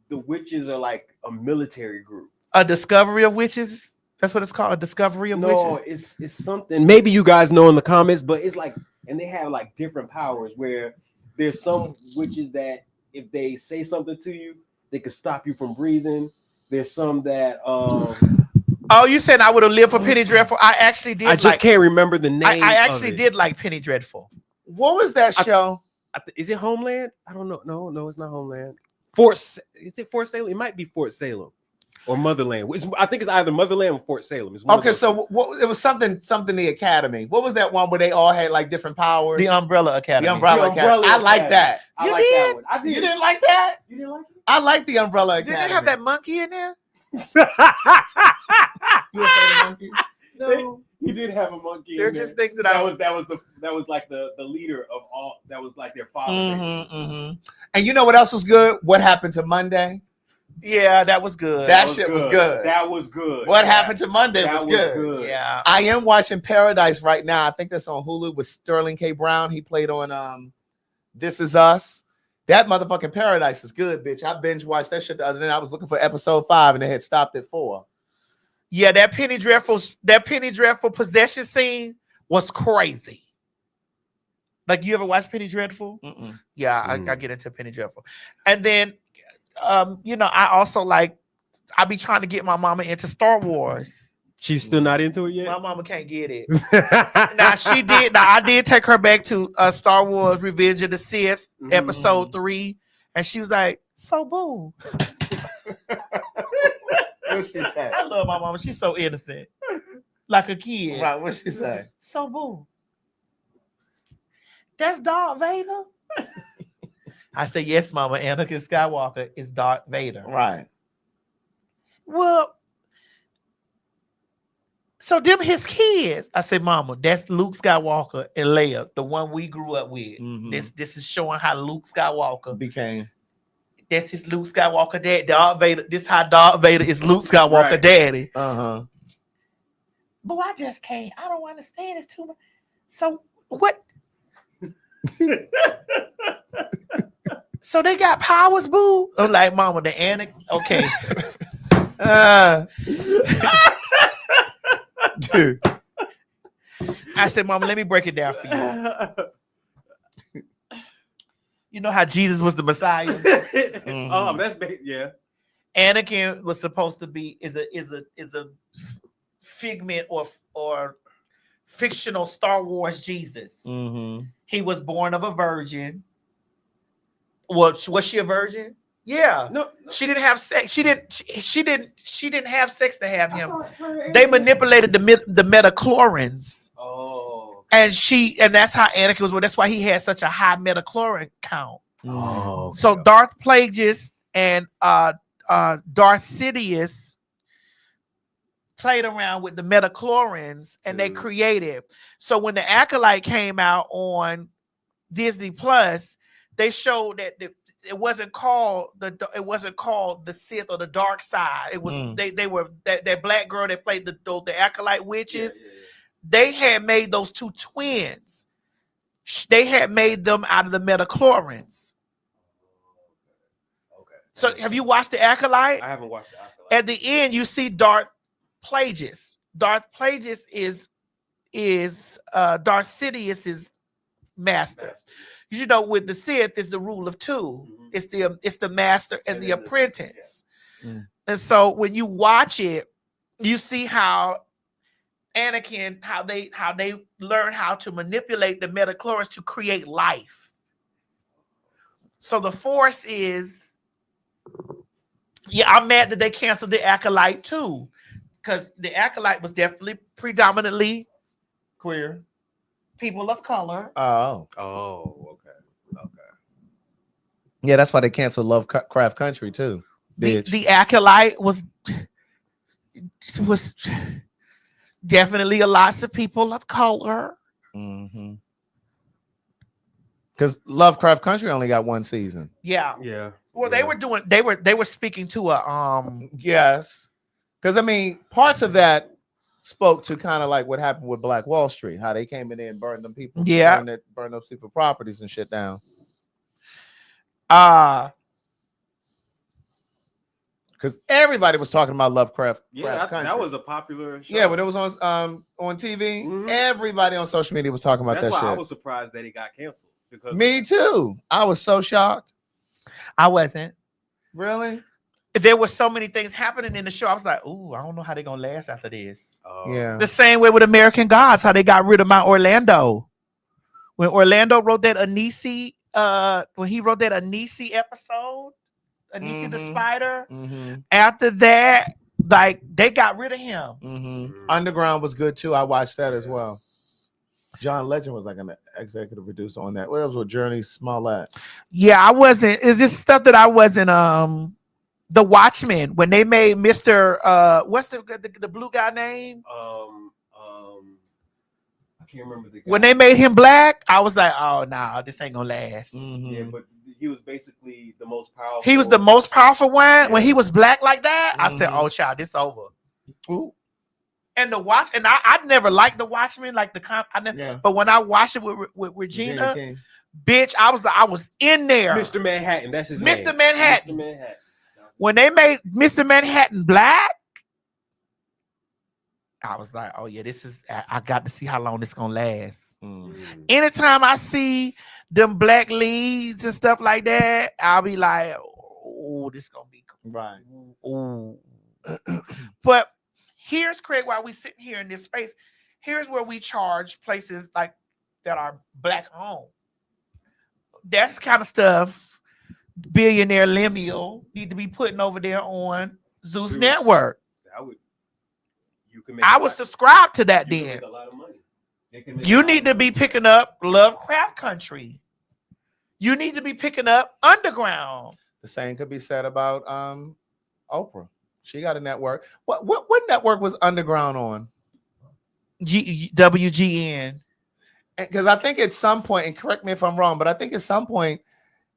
the witches are like a military group. A discovery of witches? That's what it's called, a discovery of witches? No, it's something. Maybe you guys know in the comments, but it's like, and they have like different powers where there's some witches that if they say something to you, they could stop you from breathing. There's some that oh, you said I would have lived for Penny Dreadful? I actually did. I just can't remember the name. I actually did like Penny Dreadful. What was that show? Is it Homeland? I don't know. No, it's not Homeland. Is it Fort Salem? It might be Fort Salem or Motherland. I think it's either Motherland or Fort Salem. Okay, so it was something the Academy. What was that one where they all had like different powers? The Umbrella Academy. The Umbrella Academy. I like that. You did? That one. I did. You didn't like that? You didn't like it? I like the Umbrella Academy. Did they have that monkey in there? You afraid of monkeys? No. He did have a monkey. They're just things that was like the leader of all. That was like their father. And you know what else was good? What Happened to Monday? Yeah, that was good. That shit was good. That was good. What Happened to Monday was good. Yeah. I am watching Paradise right now. I think that's on Hulu with Sterling K. Brown. He played on This Is Us. That motherfucking Paradise is good, bitch. I binge watched that shit the other day. I was looking for episode 5 and they had stopped at 4. Yeah, that Penny Dreadful possession scene was crazy. Like, you ever watch Penny Dreadful? Mm-mm. Yeah, I get into Penny Dreadful. And then, I also I be trying to get my mama into Star Wars. She's still not into it yet? My mama can't get it. Now, she did. Now, I did take her back to Star Wars Revenge of the Sith, episode 3. And she was like, so boo. What'd she say? I love my mama. She's so innocent. Like a kid. Right, what'd she say? So boo. That's Darth Vader? I said, yes, mama. Anakin Skywalker is Darth Vader. Right. Well, so them his kids. I said, mama, that's Luke Skywalker and Leia, the one we grew up with. This is showing how Luke Skywalker became. That's his Luke Skywalker dad. Darth Vader. This is how Darth Vader is Luke Skywalker daddy. Uh-huh. But I just can't. I don't understand. It's too much. So what? So they got powers, boo? I'm like, mama, the Anakin. Okay. Dude. I said, mama, let me break it down for you. You know how Jesus was the Messiah? Oh, that's yeah. Anakin was supposed to be is a figment or fictional Star Wars Jesus. He was born of a virgin. Was she a virgin? Yeah. No, she didn't have sex. She didn't have sex to have him. They manipulated the metachlorines. Oh. And that's how Anakin was. Well, that's why he had such a high metachlorine count. Oh. Okay. So Darth Plagueis and Darth Sidious played around with the metachlorines and they created. So when the Acolyte came out on Disney Plus, they showed that it wasn't called the Sith or the dark side. It was they were that black girl that played the Acolyte witches. Yeah. They had made those two twins. They had made them out of the metachlorines. Okay. So have you watched the Acolyte? I haven't watched the Acolyte. At the end, you see Darth Plagueis. Darth Plagueis is Darth Sidious's master. You know, with the Sith is the rule of two. It's the master and the apprentice. And so when you watch it, you see how Anakin, how they learn how to manipulate the metachlorines to create life. So the Force is, I'm mad that they canceled the Acolyte too, because the Acolyte was definitely predominantly queer, people of color. Oh, okay. Yeah, that's why they canceled Lovecraft Country too. The Acolyte was definitely a lots of people of color. Because Lovecraft Country only got one season. Yeah. Well, they were speaking to a yes. Because I mean, parts of that spoke to kind of like what happened with Black Wall Street, how they came in there and burned them people, burned up super properties and shit down. Because everybody was talking about Lovecraft. That was a popular show. Yeah, when it was on TV, everybody on social media was talking about that shit. That's why I was surprised that it got canceled. Because me too. I was so shocked. I wasn't. Really? There were so many things happening in the show. I was like, ooh, I don't know how they're gonna last after this. Yeah. The same way with American Gods, how they got rid of my Orlando. When Orlando wrote that Anisi, when he wrote that Anisi episode, Anisi the Spider, after that, like they got rid of him. Underground was good too. I watched that as well. John Legend was like an executive producer on that. Well, it was with Journey Smollett. Yeah, I wasn't. It's just stuff that I wasn't. The Watchmen, when they made Mr. What's the blue guy name? I can't remember the guy. When they made him black, I was like, oh no, this ain't gonna last. Yeah, but he was basically the most powerful. He was the most powerful one. Yeah. When he was black like that, I said, oh child, this over. Ooh. And the watch, and I never liked the Watchmen, like but when I watched it with Regina, Bitch, I was in there. Mr. Manhattan, that's his name. Mr. Manhattan. Mr. Manhattan. When they made Mr. Manhattan black, I was like, oh yeah, this is, I got to see how long this gonna last. Anytime I see them black leads and stuff like that, I'll be like, oh, this gonna be right. Ooh. But here's Craig, while we sitting here in this space, here's where we charge places like that are black owned. That's kind of stuff billionaire Lemuel need to be putting over there on Zeus Network. I would subscribe to that then. You need to be picking up Lovecraft Country. You need to be picking up Underground. The same could be said about Oprah. She got a network. What network was Underground on? WGN. Because I think at some point, and correct me if I'm wrong, but I think at some point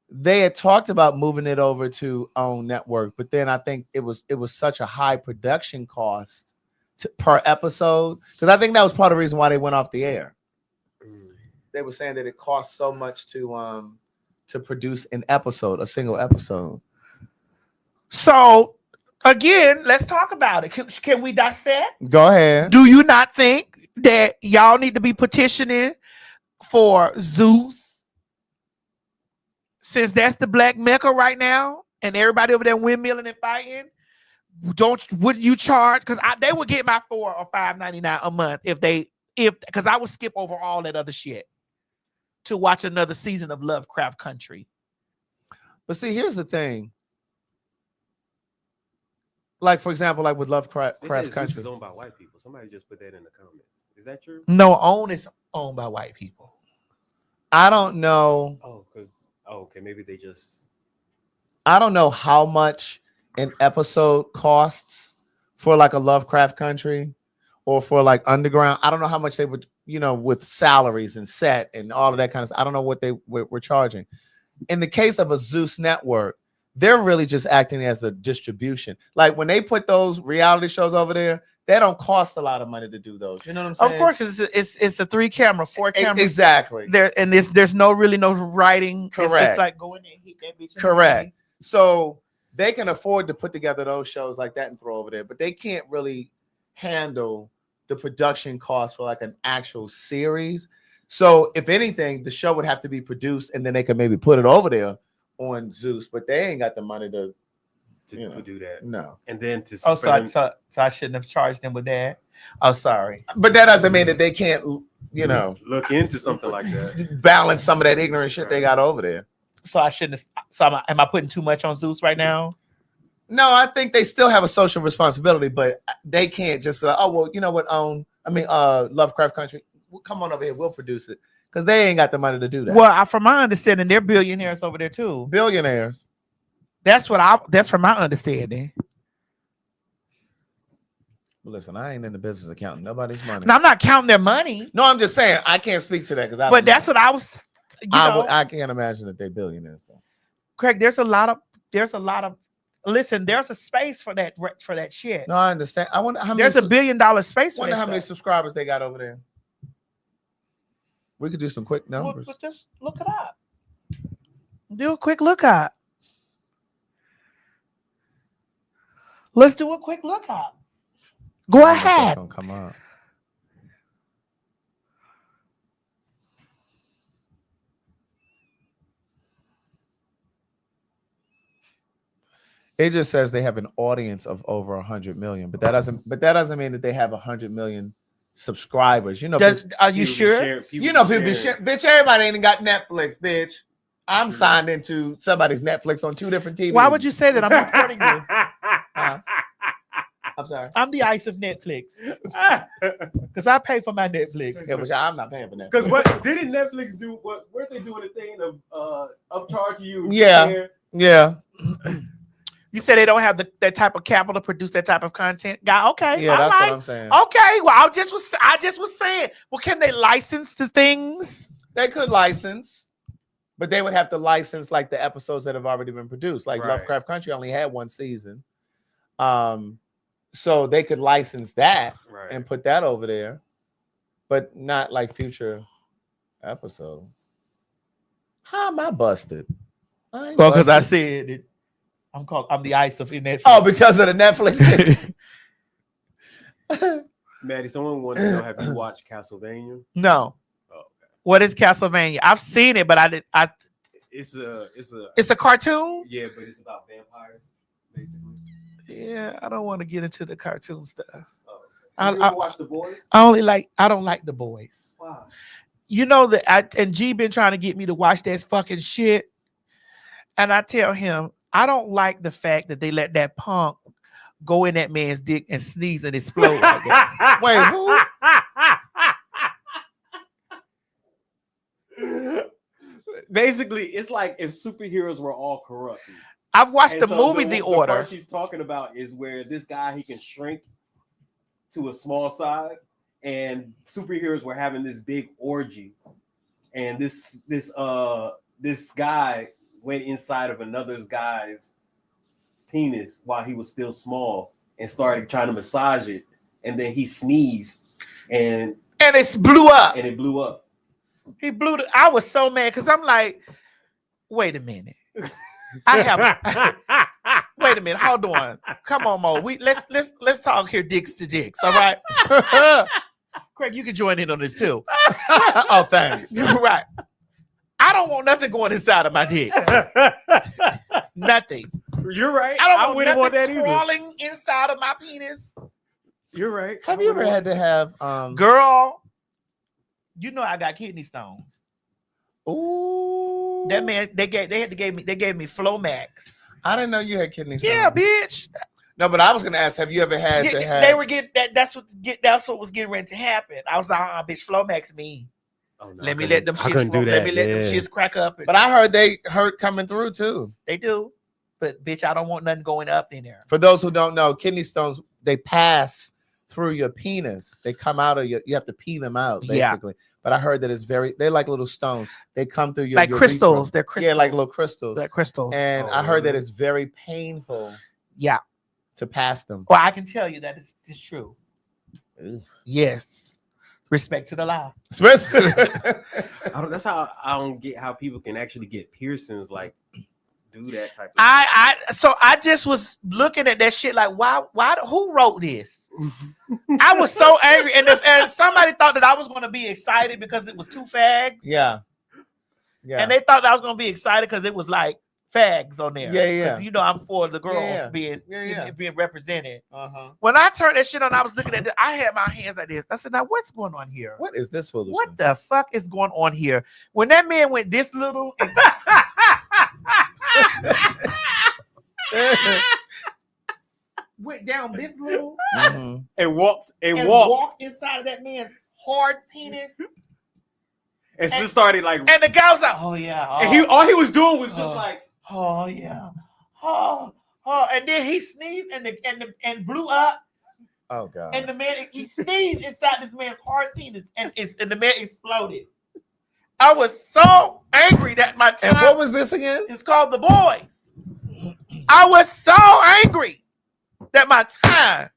they had talked about moving it over to OWN network. But then I think it was such a high production cost per episode, because I think that was part of the reason why they went off the air. They were saying that it cost so much to produce an episode, a single episode. So again, let's talk about it. Can we dissect? Go ahead. Do you not think that y'all need to be petitioning for Zeus, since that's the black mecca right now, and everybody over there windmilling and fighting? Would you charge? Because they would get my $4 or $5.99 a month because I would skip over all that other shit to watch another season of Lovecraft Country. But see, here's the thing. Like, for example, like with Lovecraft Country. Zeus is owned by white people. Somebody just put that in the comments. Is that true? No, OWN is owned by white people. I don't know. Okay, maybe they just. I don't know how much an episode costs for like a Lovecraft Country or for like Underground. I don't know how much they would, with salaries and set and all of that kind of stuff. I don't know what they were charging. In the case of a Zeus network, they're really just acting as a distribution. Like when they put those reality shows over there, they don't cost a lot of money to do those. You know what I'm saying? Of course, it's a 3-camera, 4-camera. Exactly. And there's no writing. Correct. It's just like go in there and hit that bitch. Correct. So they can afford to put together those shows like that and throw over there, but they can't really handle the production costs for like an actual series. So if anything, the show would have to be produced and then they could maybe put it over there on Zeus, but they ain't got the money to do that. No. And then to so I shouldn't have charged them with that. Oh, sorry. But that doesn't mean that they can't, look into something like that. Balance some of that ignorant shit they got over there. So I shouldn't have. So am I putting too much on Zeus right now? No, I think they still have a social responsibility, but they can't just be like, oh, well, you know what? Lovecraft Country, come on over here, we'll produce it, because they ain't got the money to do that. Well, from my understanding, they're billionaires over there too. Billionaires. That's from my understanding. Listen, I ain't in the business of counting nobody's money. No, I'm not counting their money. No, I'm just saying I can't speak to that because But that's what I was. I can't imagine that they're billionaires though. Craig, there's a lot of. Listen, there's a space for that shit. No, I understand. I wonder how many. There's $1 billion space. I wonder how many subscribers they got over there. We could do some quick numbers. Well, just look it up. Do a quick look up. Let's do a quick look up. Go ahead. Gonna come up. It just says they have an audience of over 100 million, but that doesn't mean that they have 100 million subscribers. Are you sure? People be sharing. Bitch, everybody ain't got Netflix, bitch. I'm signed into somebody's Netflix on 2 different TVs. Why would you say that? I'm recording you. I'm sorry. I'm the ice of Netflix. Because I pay for my Netflix. Yeah, but I'm not paying for Netflix. Because what didn't Netflix do? Weren't they doing a thing of upcharging you? Yeah. You say they don't have that type of capital to produce that type of content. Okay. Yeah, that's what I'm saying. Okay. Well, I just was saying. Well, can they license the things? They could license, but they would have to license like the episodes that have already been produced. Like Lovecraft Country only had 1 season. So they could license that and put that over there, but not like future episodes. How am I busted? Well, because I said it. I'm the ice of Netflix. Oh, because of the Netflix thing. Maddie, someone wanted to know, have you watched Castlevania? No. Oh, okay. What is Castlevania? I've seen it, but It's a cartoon? Yeah, but it's about vampires, basically. Yeah, I don't want to get into the cartoon stuff. Oh, okay. You ever watch The Boys? I don't like The Boys. Wow. You know that and G been trying to get me to watch that fucking shit. And I tell him, I don't like the fact that they let that punk go in that man's dick and sneeze and explode like that. Wait, who? Basically, it's like if superheroes were all corrupt. I've watched the movie The Order. The part she's talking about is where this guy, he can shrink to a small size, and superheroes were having this big orgy, and this guy went inside of another guy's penis while he was still small and started trying to massage it, and then he sneezed and it blew up. And it blew up. He blew it. I was so mad because I'm like, wait a minute. Wait a minute. Hold on. Come on, Mo. Let's talk here, dicks to dicks. All right. Craig, you can join in on this too. Oh, thanks. Right. I don't want nothing going inside of my dick. Nothing. You're right. I don't wouldn't want that either. Crawling inside of my penis. You're right. Have you ever had to have girl? You know I got kidney stones. Ooh. That man, they gave me Flomax. I didn't know you had kidney stones. Yeah, bitch. No, but I was gonna ask, have you ever had to have? They were getting that's what was getting ready to happen. I was like, bitch, Flomax me. Oh, no, let me let them shits crack up. But I heard they hurt coming through too. They do. But bitch, I don't want nothing going up in there. For those who don't know, kidney stones, they pass through your penis. They come out of you have to pee them out, basically. Yeah. But I heard that they're like little stones. They come through your like crystals. They're crystals. Yeah, like little crystals. They're crystals. And I heard that it's very painful. Yeah. To pass them. Well, I can tell you that it's true. Yes. Respect to the law. That's how I don't get how people can actually get piercings, like do that type of So I just was looking at that shit like, why who wrote this? I was so angry, and somebody thought that I was going to be excited because it was two fags. Yeah. And they thought that I was going to be excited because it was like fags on there. Yeah. You know, I'm for the girls being represented. When I turned that shit on, I was looking at it. I had my hands like this. I said, now what's going on here? What is this foolishness? What the fuck is going on here? When that man went this little went down this little and walked inside of that man's hard penis. And just started like, and the guy was like, oh yeah. Oh. And all he was doing was just like, oh yeah. Oh, and then he sneezed and blew up. Oh god. And the man he sneezed inside this man's hard penis and the man exploded. I was so angry that my time. And what was this again? It's called The Boys. I was so angry that my time.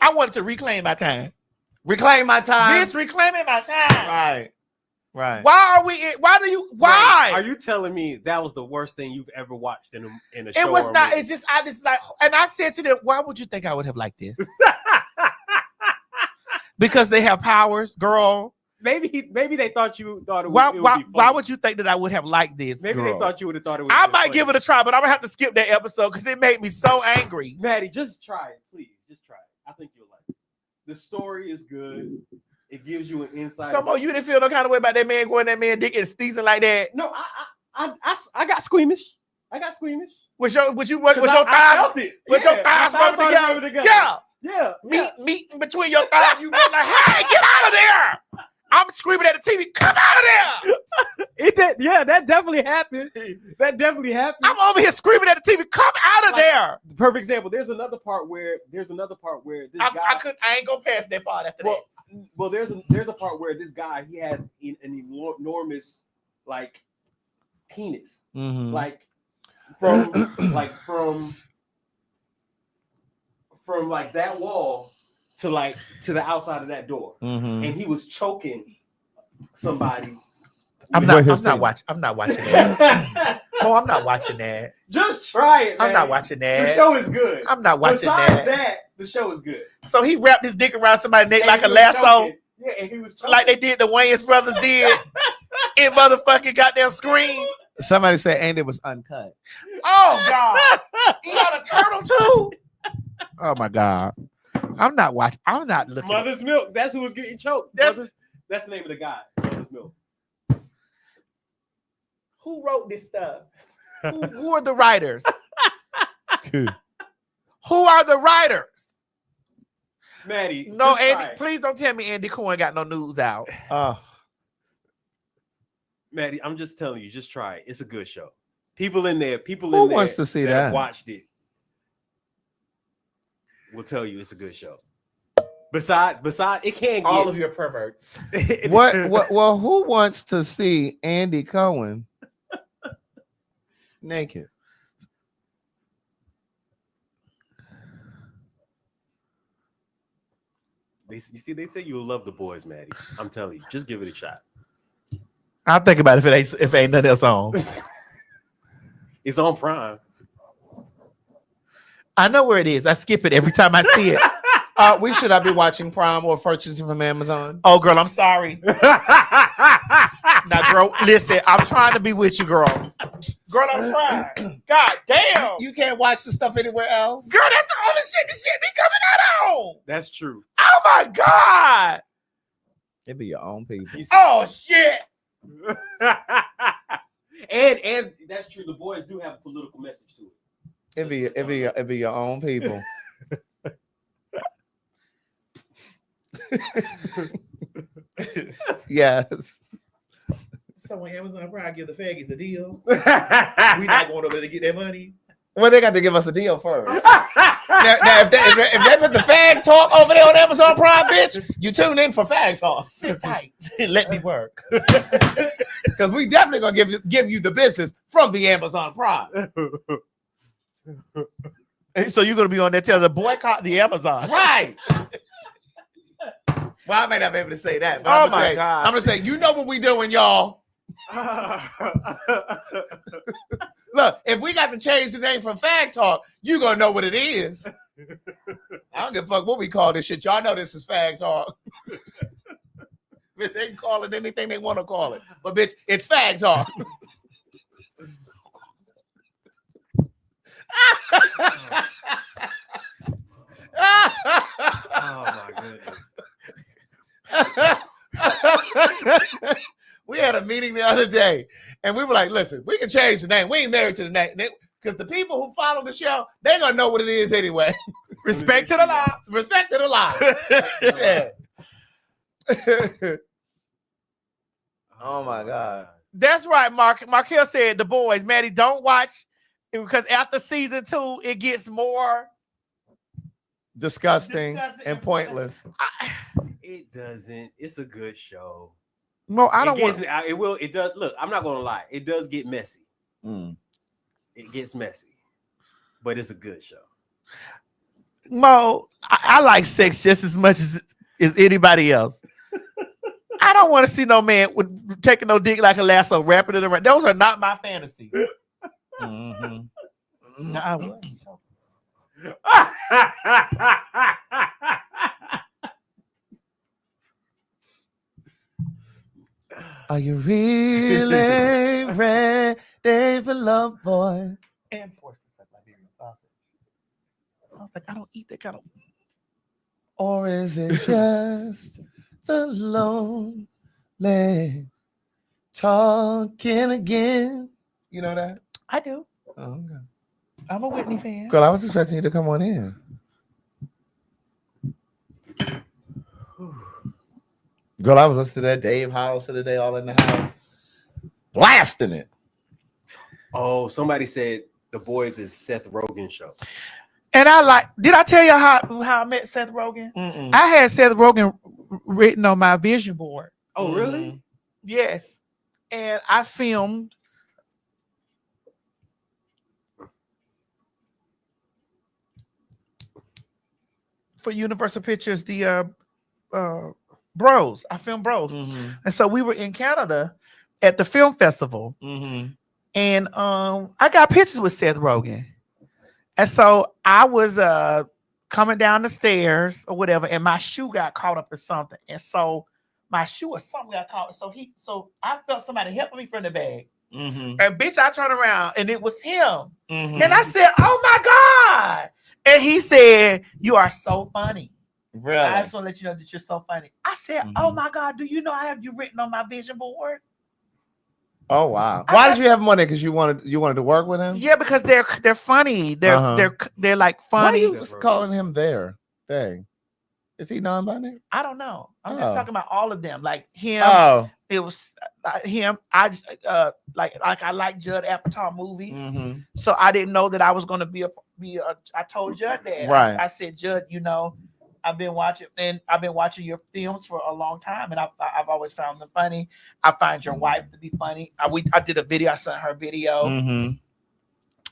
I wanted to reclaim my time. Reclaim my time. Bitch, reclaiming my time. Right. Why are you telling me that was the worst thing you've ever watched in a show? It was not. Movie? It's just I just like, and I said to them, why would you think I would have liked this? Because they have powers, girl. Maybe they thought it would be why would you think that I would have liked this? Maybe girl? they thought you would have thought it would. I might give it a try, but I'm gonna have to skip that episode because it made me so angry. Maddie, just try it, please. Just try it. I think you'll like it. The story is good. It gives you an insight. Somehow you didn't feel no kind of way about that man going that man dick and sneezing like that. No, I got squeamish. Was your thighs? Felt it. Was your thighs rubbing together? Yeah. Meat in between your thighs. You were like, hey, get out of there! I'm screaming at the TV, come out of there! It did. Yeah, that definitely happened. I'm over here screaming at the TV, come out of there! The perfect example. There's another part where this guy. I ain't go past that part after that. Well, there's a part where this guy, he has an enormous like penis, like from that wall to the outside of that door, and he was choking somebody I'm not watching that. Oh, I'm not watching that. Just try it, man. I'm not watching that. The show is good. I'm not watching Besides that. the show is good. So he wrapped his dick around somebody's neck And like he a was lasso. choking. Yeah, and he was choking. Like they did the Wayans brothers did in motherfucking goddamn Scream. Somebody said Andy was uncut. Oh God. He got a turtle too. Oh my God. I'm not watching. I'm not looking. Mother's Milk. That's who was getting choked. That's the name of the guy. Mother's Milk. Who wrote this stuff? Who are the writers? Who are the writers? Maddie. No, Andy. Please don't tell me Andy Cohen got no news out. Maddie, I'm just telling you, just try it. It's a good show. People in there Who wants to see that? Watched it. Will tell you it's a good show. Besides, it can't get all of your perverts. Well, who wants to see Andy Cohen naked? You see, they say you'll love The Boys, Maddie. I'm telling you, just give it a shot. I'll think about it if it ain't nothing else on. It's on Prime. I know where it is. I skip it every time I see it. We should not be watching Prime or purchasing from Amazon. Oh, girl, I'm sorry. Now, girl, listen, I'm trying to be with you, girl. Girl, I'm trying. God damn. You can't watch the stuff anywhere else. Girl, that's the only shit the shit be coming out on. That's true. Oh my God. It be your own people. Oh shit. and that's true. The Boys do have a political message to it. It be your own people. Yes. So when Amazon Prime give the faggots a deal, we not going over there to get that money. Well, they got to give us a deal first. now if they put the PhagTawlk over there on Amazon Prime, bitch, you tune in for PhagTawlk. Sit tight. Let me work. Because we definitely gonna give you the business from the Amazon Prime. So you're gonna be on there telling the boycott the Amazon, right? Well, I may not be able to say that, but Oh I'm my God. gonna say, you know what we doing, y'all. Look, if we got to change the name from PhagTawlk, you gonna know what it is. I don't give a fuck what we call this shit. Y'all know this is PhagTawlk. Bitch, they can call it anything they want to call it, but bitch, it's PhagTawlk. Oh my goodness. We had a meeting the other day, and we were like, listen, we can change the name. We ain't married to the name. Because the people who follow the show, they're going to know what it is anyway. Respect to the law. Respect to the law. Yeah. Oh, my God. That's right, Mark. Markel said the boys, Maddie, don't watch because after season 2, it gets more Disgusting and pointless. It doesn't. It's a good show. No, I don't want. It will. It does. Look, I'm not gonna lie. It does get messy. It gets messy, but it's a good show. Mo, I like sex just as much as anybody else. I don't want to see no man with taking no dick like a lasso, wrapping it around. Those are not my fantasies. No, I wouldn't. Are you really ready for love, boy? And forced to suck Liberian sausage. I was like, I don't eat that kind of. Or is it just the lonely talking again? You know that? I do. Oh, okay. I'm a Whitney fan. Girl, I was expecting you to come on in. Girl, I was listening to that Dave House today, all in the house, blasting it. Oh, somebody said The Boys is Seth Rogen's show. And I like, did I tell you how I met Seth Rogen? I had Seth Rogen written on my vision board. Oh, really? Yes. And I filmed for Universal Pictures the Bros. I filmed Bros. And so we were in Canada at the film festival. Mm-hmm. And I got pictures with Seth Rogen. And so I was coming down the stairs or whatever, and my shoe got caught up in something. And so my shoe or something got caught. So I felt somebody helping me from the bag. Mm-hmm. And bitch, I turned around and it was him. Mm-hmm. And I said, "Oh my God." And he said, "You are so funny." Really? I just want to let you know that you're so funny. I said, "Oh my God, do you know I have you written on my vision board?" Oh wow! Why did you have him on there? Because you wanted to work with him? Yeah, because they're funny. They're like funny. Why are you calling him there? Dang. Is he non-binary? I don't know. I'm just talking about all of them. Like him. Oh. It was him. I like Judd Apatow movies. Mm-hmm. So I didn't know that I was going to be a. I told Judd that. Right. I said, Judd, you know, I've been watching your films for a long time, and I've always found them funny. I find your wife to be funny. I did a video. I sent her a video. Mm-hmm.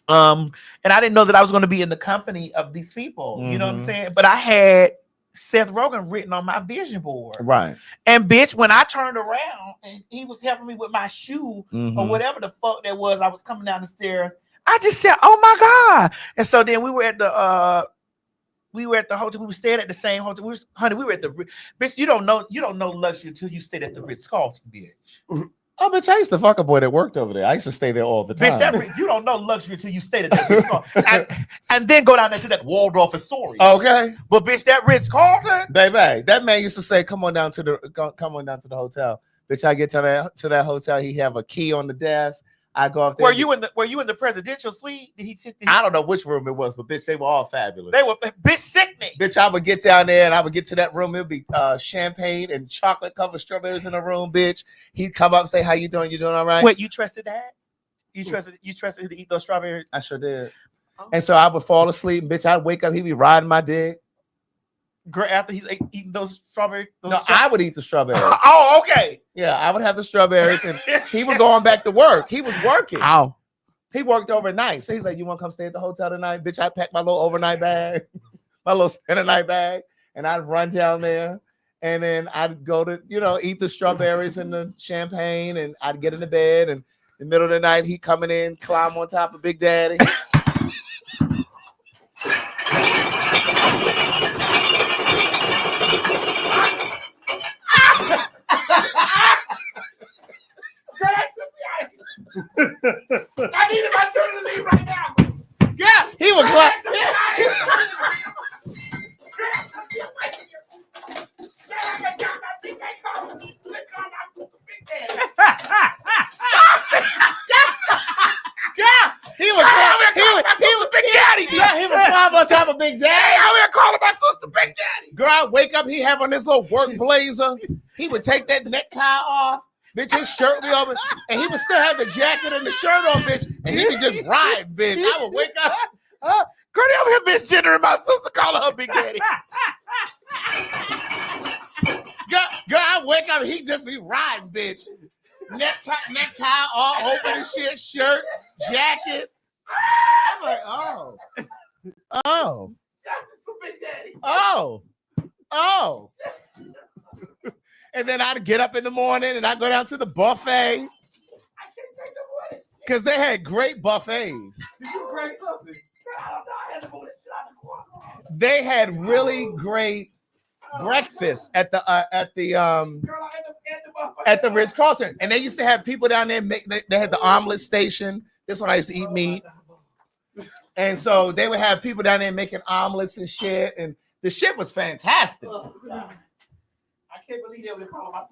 And I didn't know that I was going to be in the company of these people. Mm-hmm. You know what I'm saying? But I had Seth Rogen written on my vision board. Right. And bitch, when I turned around and he was helping me with my shoe Mm-hmm. or whatever the fuck that was, I was coming down the stairs. I just said, "Oh my God." And so then we were at the hotel. We were staying at the same hotel. We were at the bitch. You don't know luxury until you stayed at the Ritz-Carlton, bitch. Oh, bitch, I used to fuck a boy that worked over there. I used to stay there all the time. Bitch, you don't know luxury until you stayed at that Ritz-Carlton. and then go down there to that Waldorf Astoria. Okay. But bitch, that Ritz-Carlton. Baby, that man used to say, come on down to the hotel. Bitch, I get to that hotel. He have a key on the desk. I go up there. Were you in the presidential suite? Did he sit there? I don't know which room it was, but bitch, they were all fabulous. They were bitch sickening. Bitch, I would get down there and I would get to that room. It'd be champagne and chocolate covered strawberries in the room, bitch. He'd come up and say, "How you doing? You doing all right?" Wait, you trusted that? You trusted him to eat those strawberries? I sure did. Oh. And so I would fall asleep, and bitch, I'd wake up, he'd be riding my dick. Girl, after he's eating those strawberries? I would eat the strawberries. Oh, okay. Yeah, I would have the strawberries, and he was going back to work. He was working. How? He worked overnight. So he's like, "You want to come stay at the hotel tonight?" Bitch, I packed my little overnight bag, my little spend night bag, and I'd run down there, and then I'd go to, eat the strawberries and the champagne, and I'd get into bed, and in the middle of the night, he coming in, climb on top of Big Daddy. I needed my children to leave right now. Yeah, he was like, he was climb on top of Big Daddy. I was calling my sister Big Daddy. Girl, I'd wake up, he have on this little work blazer. He would take that necktie off. Bitch, his shirt would be open, and he would still have the jacket and the shirt on, bitch, and he could just ride, bitch. I would wake up. Girl, they over here misgendering my sister, calling her Big Daddy. Girl, I wake up, he just be riding, bitch. Necktie all open and shit, shirt, jacket. I'm like, oh. Justice for Big Daddy. Oh. And then I'd get up in the morning and I'd go down to the buffet. I can't take no more. Because they had great buffets. Did you break something? I don't know. I had to move this shit out of the corner. They had really great breakfast at the Ritz-Carlton. And they used to have people down there they had the omelet station. This one I used to eat meat. And so they would have people down there making omelets and shit. And the shit was fantastic. I can't believe they were calling my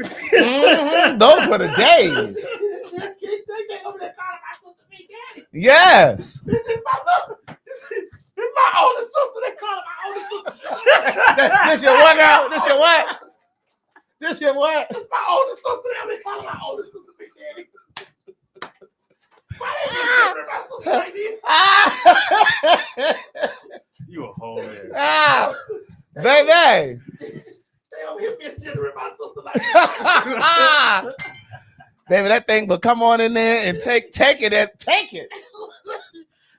sister. Those were the days. I can't take that over there calling my sister Big Daddy. Yes. This is my older sister. They call her my older sister. This your what now? This your what? This your what? This my older sister. They call her my older sister Big Daddy. Why they be my sister? You a whole man. Baby. They over here misgendering my sister like that. Baby, that thing will come on in there and take it and take it.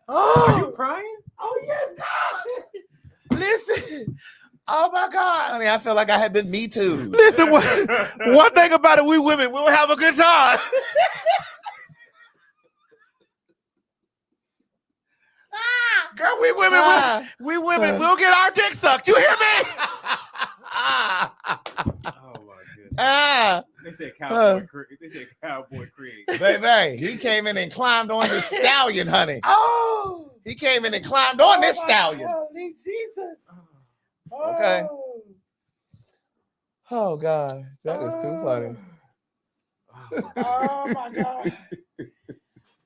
Oh, are you crying? Oh yes, God. Listen. Oh my God. Honey, I feel like I had been Me Too. Listen, one thing about it, we women, we'll have a good time. Girl, we women, we'll get our dick sucked. You hear me? Oh my goodness. They said Cowboy Craig. They said Cowboy Craig. Baby, he came in and climbed on this stallion, honey. Oh. He came in and climbed on this stallion. Holy Jesus. Okay. Oh God, that is too funny. Oh my God.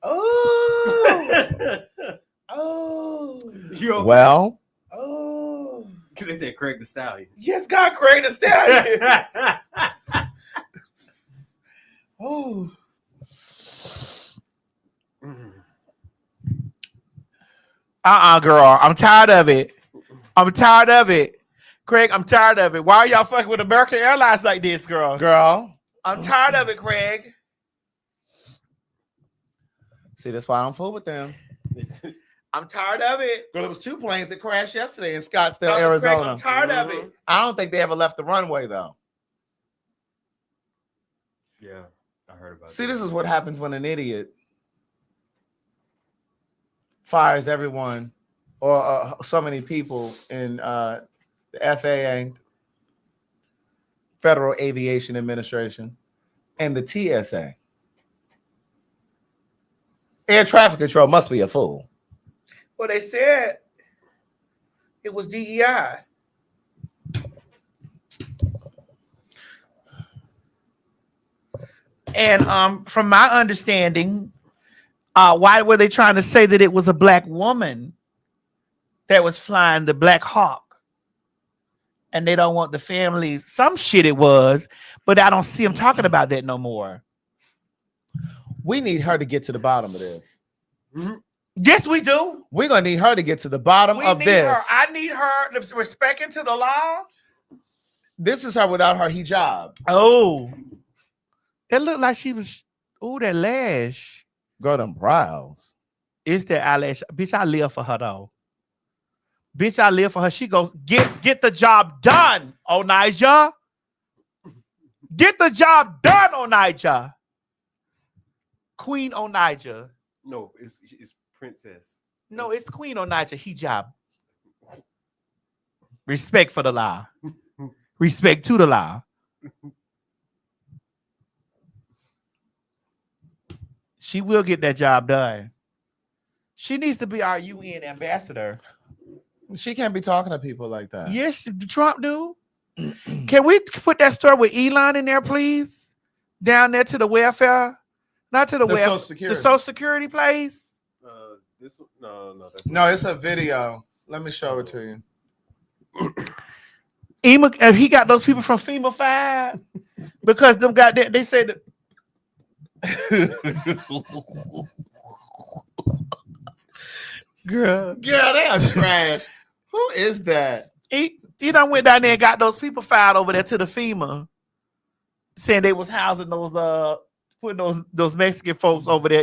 Oh. Oh. You okay? Well. Oh. They said Craig the Stallion. Yes, God, Craig the Stallion. Oh. Girl. I'm tired of it. Craig, I'm tired of it. Why are y'all fucking with American Airlines like this, girl? I'm tired of it, Craig. See, that's why I don't fool with them. I'm tired of it. Girl, there was 2 planes that crashed yesterday in Scottsdale, Arizona. Craig, I'm tired of it. I don't think they ever left the runway, though. Yeah, I heard about See, this is what happens when an idiot fires everyone or so many people in the FAA, Federal Aviation Administration, and the TSA. Air traffic control must be a fool. Well, they said it was DEI. And from my understanding, why were they trying to say that it was a black woman that was flying the Black Hawk? And they don't want the families. Some shit it was, but I don't see them talking about that no more. We need her to get to the bottom of this. Yes, we do. We're going to need her to get to the bottom of this. I need her respecting to the law. This is her without her hijab. Oh. That looked like she was, that lash. Girl, them brows. It's that eyelash. Bitch, I live for her, though. Bitch, I live for her. She goes, get the job done, Onijah. Get the job done, Onijah. Queen Onijah. No, it's Princess. No, it's Queen Onijah hijab. Respect for the law. Respect to the law. She will get that job done. She needs to be our UN ambassador. She can't be talking to people like that. Yes, Trump do. Can we put that story with Elon in there, please? Down there to the welfare, not to the welfare, Social Security. the Social Security place. This no, that's no, it's a video. Let me show it to you. He got those people from FEMA 5 because them got that. They said that. Girl, they are trash. Who is that? He done went down there and got those people filed over there to the FEMA, saying they was housing those putting those Mexican folks over there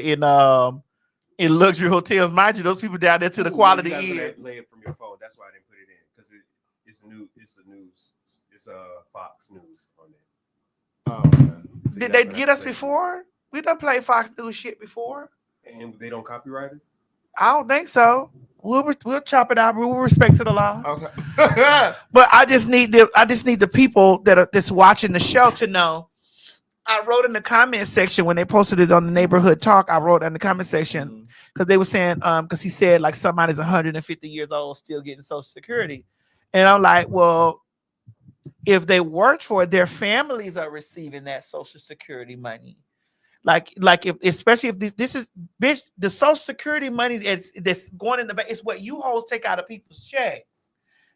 in luxury hotels. Mind you, those people down there to the Quality Inn. Play it from your phone. That's why I didn't put it in because it's new. It's a news. It's Fox News on there. Oh, okay. So did they get us before? We done played Fox News shit before. And they don't copyright us? I don't think so. We'll chop it out. We'll respect to the law. Okay. But I just need the people that's watching the show to know. I wrote in the comment section when they posted it on the neighborhood talk. I wrote in the comment section because they were saying because he said like somebody's 150 years old still getting Social Security, and I'm like, well, if they worked for it, their families are receiving that Social Security money. Like if especially if this is bitch, the Social Security money that's going in the bank, it's what you hoes take out of people's checks.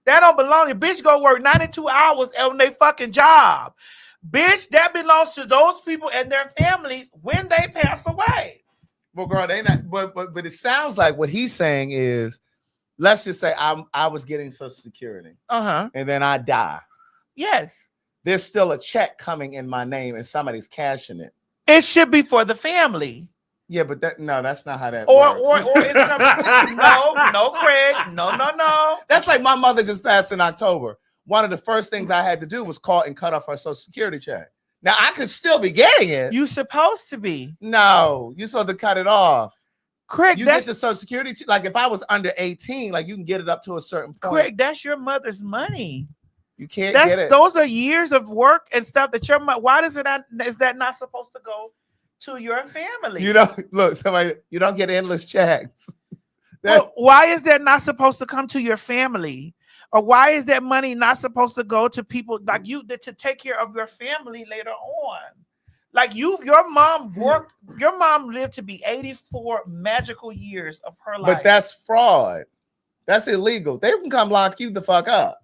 That don't belong to bitch. Go work 92 hours on their fucking job. Bitch, that belongs to those people and their families when they pass away. Well, girl, they not. But it sounds like what he's saying is, let's just say I was getting Social Security, and then I die. Yes, there's still a check coming in my name, and somebody's cashing it. It should be for the family. Yeah, but that's not how that works. Or it's coming. No, Craig. No. That's like my mother just passed in October. one of the first things I had to do was call and cut off her Social Security check. Now I could still be getting it. You supposed to be. No, you supposed to cut it off. Craig, you get the Social Security. Like if I was under 18, like you can get it up to a certain point. Craig, that's your mother's money. You can't get it. Those are years of work and stuff that your mother. Why is that not supposed to go to your family? You don't look. Somebody, you don't get endless checks. Well, why is that not supposed to come to your family? Or why is that money not supposed to go to people like you to take care of your family later on? Like your mom worked, your mom lived to be 84 magical years of her life. But that's fraud. That's illegal. They can come lock you the fuck up.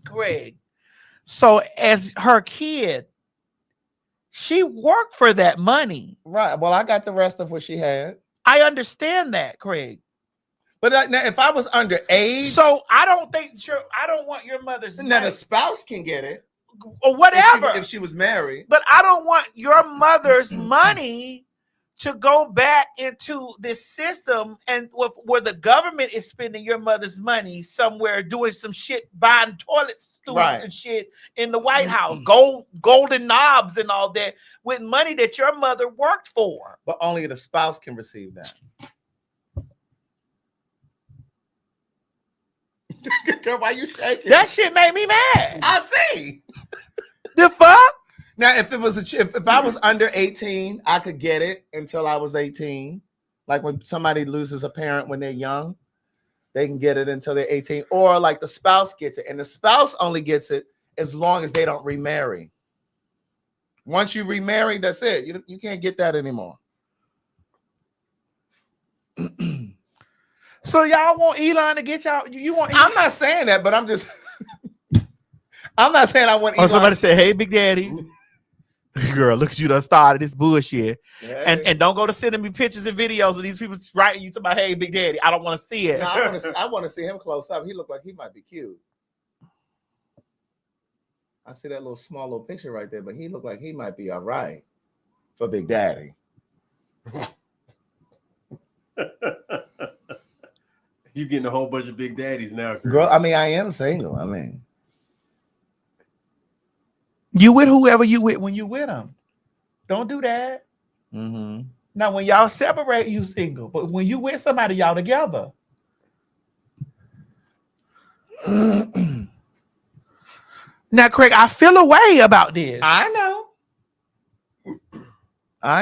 Greg. So as her kid, she worked for that money. Right. Well, I got the rest of what she had. I understand that, Craig. But now, if I was underage, so I don't want your mother's money. Now the spouse can get it. Or whatever. If she was married. But I don't want your mother's money to go back into this system and where the government is spending your mother's money somewhere doing some shit, buying toilet stools and shit in the White House, golden knobs and all that with money that your mother worked for. But only the spouse can receive that. Girl, why you shaking? That shit made me mad. I see. The fuck? Now, if it was if I was under 18, I could get it until I was 18. Like when somebody loses a parent when they're young, they can get it until they're 18. Or like the spouse gets it, and the spouse only gets it as long as they don't remarry. Once you remarry, that's it. You can't get that anymore. So y'all want Elon to get y'all? You want? I'm not saying that, but I'm just. I'm not saying I want. Elon. Somebody said, "Hey, Big Daddy, girl, look at you done started this bullshit." Yeah. And don't go to sending me pictures and videos of these people writing you to my "Hey, Big Daddy." I don't want to see it. No, I want to see him close up. He looked like he might be cute. I see that small little picture right there, but he looked like he might be all right for Big Daddy. You getting a whole bunch of big daddies now, girl. I mean, I am single. I mean, you with whoever you with when you with them. Don't do that. Mm-hmm. Now, when y'all separate, you single. But when you with somebody, y'all together. Now, Craig, I feel a way about this. I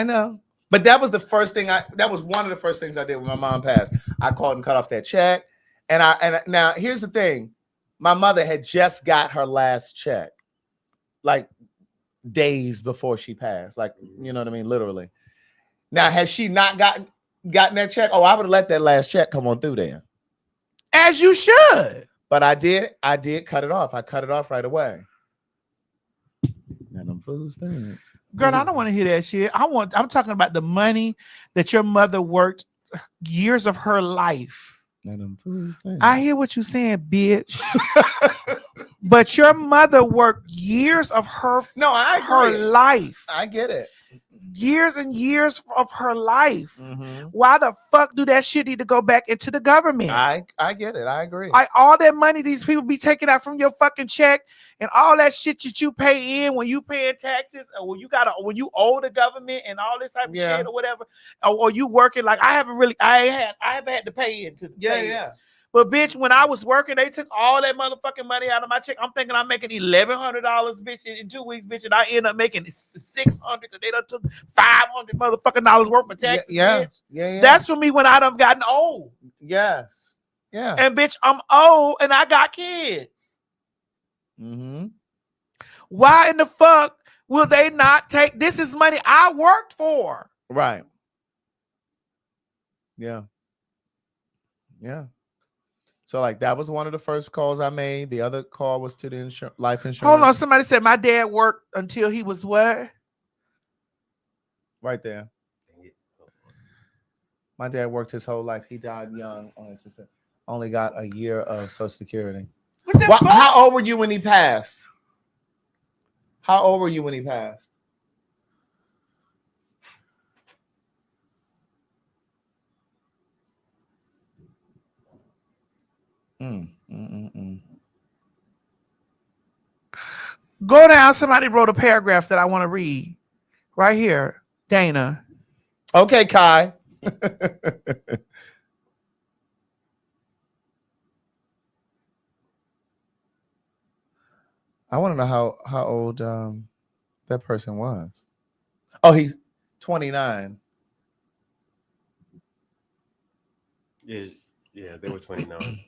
know. But that was the first thing that was one of the first things I did when my mom passed. I called and cut off that check. And now here's the thing. My mother had just got her last check, like days before she passed. Like, you know what I mean? Literally. Now, has she not gotten that check? Oh, I would have let that last check come on through there. As you should. But I did cut it off. I cut it off right away. And them fools things. Girl, I don't want to hear that shit. I'm talking about the money that your mother worked years of her life. I hear what you're saying, bitch. But your mother worked years of her life. I get it. Years and years of her life. Mm-hmm. Why the fuck do that shit need to go back into the government? I get it. I agree. Like all that money these people be taking out from your fucking check and all that shit that you pay in when you paying taxes or when you owe the government and all this type of shit or whatever, or you working like I haven't had to pay into the yeah. But bitch, when I was working, they took all that motherfucking money out of my check. I'm thinking I'm making $1,100, bitch, in 2 weeks, bitch, and I end up making $600 because they done took $500 motherfucking dollars worth of taxes. Yeah. That's for me when I done gotten old. Yes. Yeah. And bitch, I'm old and I got kids. Mm-hmm. Why in the fuck will they not take? This is money I worked for. Right. Yeah. Yeah. So like that was one of the first calls I made. The other call was to the life insurance. Hold on, somebody said my dad worked until he was what? Right there. My dad worked his whole life. He died young. Only got a year of Social Security. How old were you when he passed? How old were you when he passed? Go down. Somebody wrote a paragraph that I want to read. Right here, Dana. Okay, Kai. I want to know how old that person was. Oh, he's 29. Yeah, they were 29.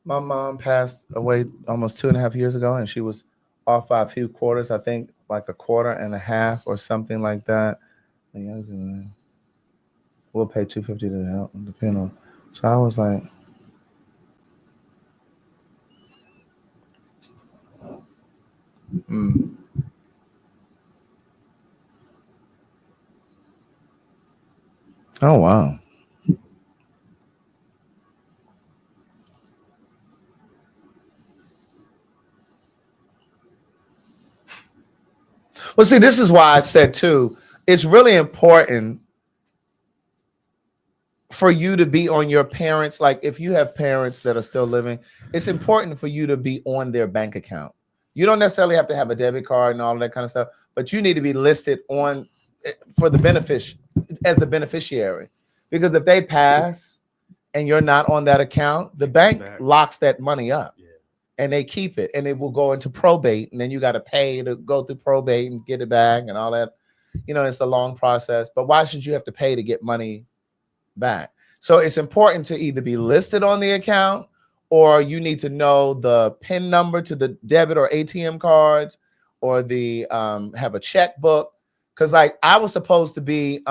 My mom passed away almost 2.5 years ago, and she was off by a few quarters. I think like a quarter and a half or something like that. We'll pay $250 to help, depending on. So I was like, oh wow. Well, see, this is why I said too, it's really important for you to be on your parents. Like if you have parents that are still living, it's important for you to be on their bank account. You don't necessarily have to have a debit card and all that kind of stuff, but you need to be listed on for the as the beneficiary. Because if they pass and you're not on that account, the bank locks that money up. And they keep it, and it will go into probate, and then you got to pay to go through probate and get it back and all that. You know, it's a long process, but why should you have to pay to get money back? So it's important to either be listed on the account, or you need to know the PIN number to the debit or ATM cards, or the have a checkbook. Because like I was supposed to be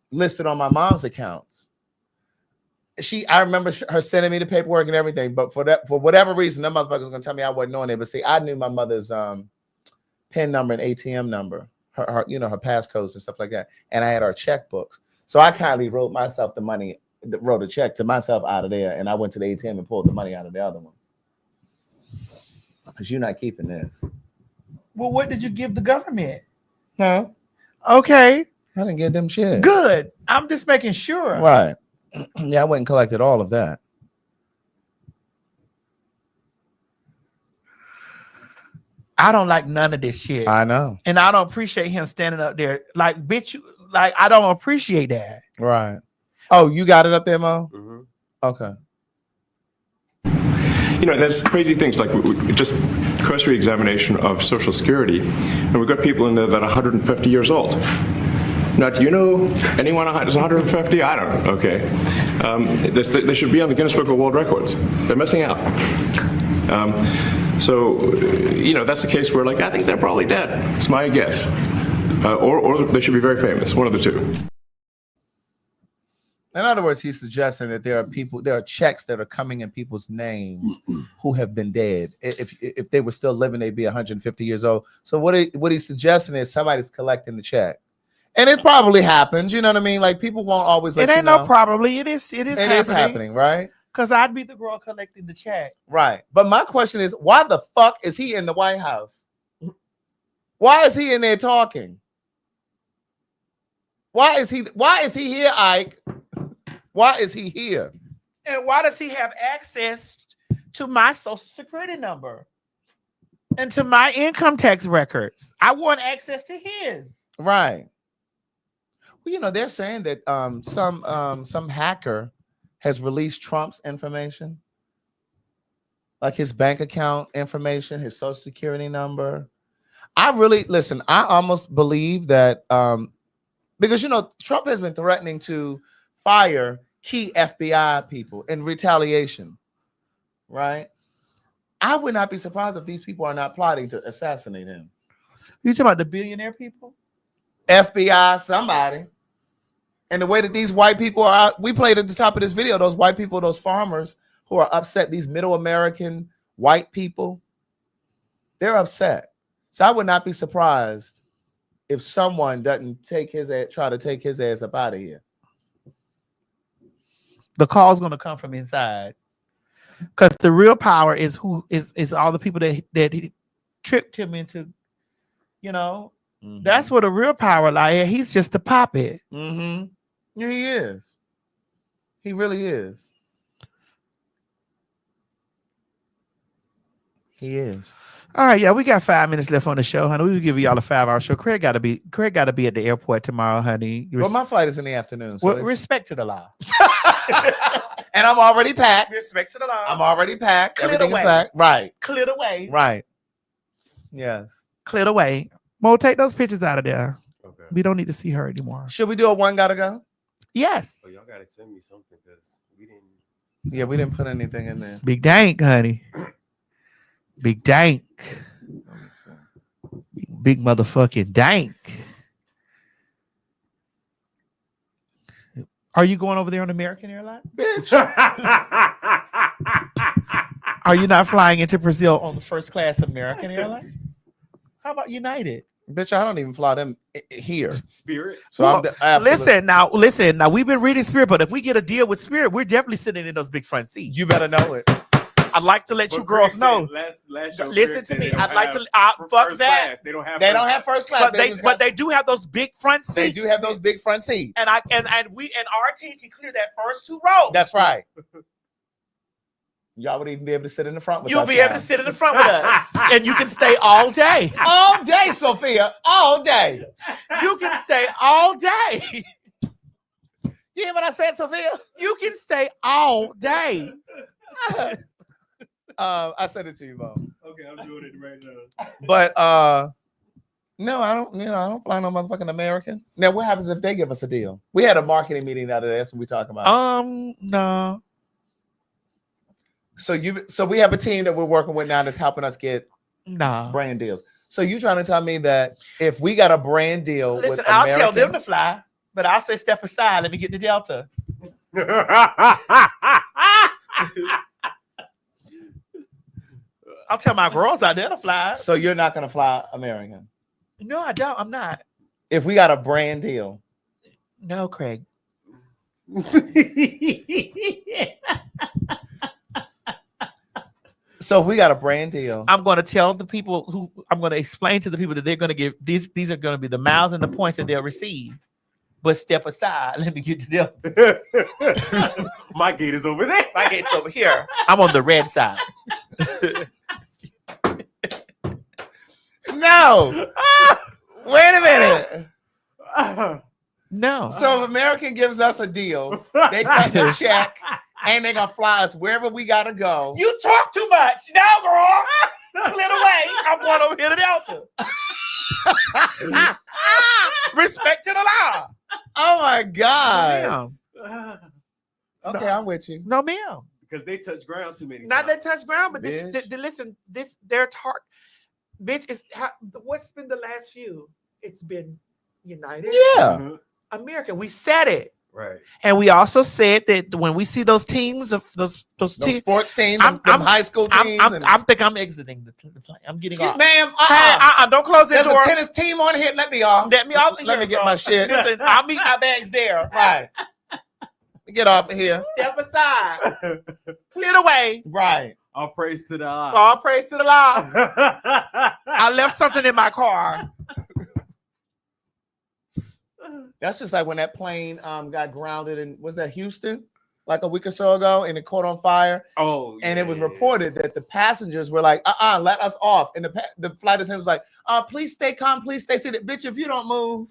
listed on my mom's accounts. I remember her sending me the paperwork and everything, but for whatever reason, that motherfucker's gonna tell me I wasn't on it. But see, I knew my mother's PIN number and ATM number, her her passcodes and stuff like that, and I had our checkbooks. So I kindly wrote myself the money, wrote a check to myself out of there, and I went to the ATM and pulled the money out of the other one. Because you're not keeping this. Well, what did you give the government? Huh? Okay. I didn't give them shit. Good. I'm just making sure. Right. Yeah, I went and collected all of that. I don't like none of this shit. I know. And I don't appreciate him standing up there. Like, bitch, I don't appreciate that. Right. Oh, you got it up there, Mo? Mm-hmm. Okay. You know, there's crazy things like just cursory examination of Social Security, and we've got people in there that are 150 years old. Now, do you know anyone that's 150? I don't. Okay. They should be on the Guinness Book of World Records. They're missing out. So, you know, that's a case where, like, I think they're probably dead. It's my guess. Or they should be very famous. One of the two. In other words, he's suggesting that there are checks that are coming in people's names who have been dead. If they were still living, they'd be 150 years old. So what he's suggesting is somebody's collecting the check. And it probably happens, you know what I mean? Like people won't always let you know. It ain't no probably. It is happening, right? Because I'd be the girl collecting the check. Right. But my question is, why the fuck is he in the White House? Why is he in there talking? Why is he here, Ike? Why is he here? And why does he have access to my Social Security number and to my income tax records? I want access to his. Right. Well, you know, they're saying that some hacker has released Trump's information, like his bank account information, his Social Security number. I almost believe that because, you know, Trump has been threatening to fire key FBI people in retaliation, right? I would not be surprised if these people are not plotting to assassinate him. You talking about the billionaire people? FBI, somebody. And the way that these white people are out, we played at the top of this video, those white people, those farmers who are upset, these middle American white people, they're upset. So I would not be surprised if someone doesn't try to take his ass up out of here. The call's going to come from inside. Because the real power is all the people that he tricked him into, you know. Mm-hmm. That's where the real power lies. He's just a puppet. Mm-hmm. Yeah, he is. He really is. He is. All right, yeah, we got 5 minutes left on the show, honey. We will give y'all a 5-hour show. Craig got to be at the airport tomorrow, honey. Well, my flight is in the afternoon. So respect to the law. And I'm already packed. Respect to the law. I'm already packed. Clear Everything the is way. packed. Right. Clear the way. Right. Yes. Clear the way. Mo, take those pictures out of there. Okay. We don't need to see her anymore. Should we do a one gotta go? Yes. Oh, y'all gotta send me something because we didn't. Yeah, we didn't put anything in there. Big dank, honey. Big dank. Big motherfucking dank. Are you going over there on American Airlines? Bitch. Are you not flying into Brazil on the first class American Airlines? How about United? Bitch, I don't even fly them here. Spirit. So Well, I'm listen. Now we've been reading Spirit, but if we get a deal with Spirit, we're definitely sitting in those big front seats. You better know it. I'd like to let you girls know. Last show, Listen to me. I'd like to fuck first that. class. They don't have. They don't have first class. But they do have those big front seats. They do have those big front seats. And our team can clear that first 2 rows. That's right. Y'all would even be able to sit in the front with us. You'll be able to sit in the front with us. And you can stay all day. All day, Sophia. All day. You can stay all day. You hear what I said, Sophia? You can stay all day. I said it to you, Mo. Okay, I'm doing it right now. But no, I don't. I don't fly no motherfucking American. Now, what happens if they give us a deal? We had a marketing meeting the other day. That's what we talking about. No. So we have a team that we're working with now that's helping us get brand deals. So you trying to tell me that if we got a brand deal with Listen, I'll tell them American- to fly, but I'll say step aside. Let me get the Delta. I'll tell my girls out there to fly. So you're not gonna fly American? No, I don't. I'm not. If we got a brand deal. No, Craig. So if we got a brand deal, I'm going to tell the people I'm going to explain to the people that they're going to give these are going to be the miles and the points that they'll receive. But step aside. Let me get to them. My gate is over there. My gate's over here. I'm on the red side. No. Wait a minute. No. So if American gives us a deal, they cut the check and they're gonna fly us wherever we gotta go. You talk too much. No, girl. Clear the way. I'm going over here to Delta. Respect to the law. Oh my God. No, Okay, I'm with you. no ma'am. Because they touch ground too many Not times. that touch ground, but this. Bitch. Listen, their talk. Bitch, what's been the last few? It's been United. Yeah. Mhm. American. We said it. Right. And we also said that when we see those teams of those Those teams, sports teams, I'm high school teams. I think I'm exiting the plane. I'm getting Excuse, off. ma'am. Hey, don't close the There's door. a tennis team on here. Let me off. Let me off. Let me get my shit. Listen, I'll meet my bags there. Right. Get off of here. Step aside. Clear the way. Right. All praise to the eye. All praise to the law. I left something in my car. That's just like when that plane got grounded in, was that Houston? Like a week or so ago, and it caught on fire. Oh, and it was reported that the passengers were like, let us off. And the flight attendant was like, please stay calm, please stay seated. Bitch, if you don't move,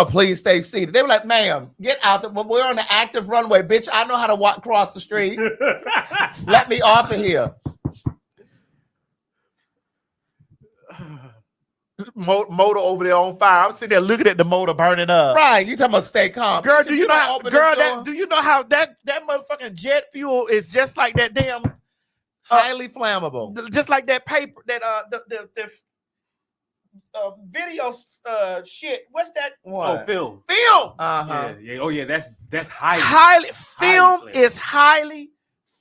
please stay seated. They were like, ma'am, get out. We're on the active runway, bitch. I know how to walk across the street. Let me off of here. Motor over there on fire. I'm sitting there looking at the motor burning up. Right, you talking about stay calm. Girl, Bitch, do if you know don't how, open girl, this door- do you know how that motherfucking jet fuel is just like that damn highly flammable. Just like that paper that the video shit. What's that? Oh, film. Film. Uh-huh. Yeah. Oh, yeah. That's highly. Highly film flammable. is highly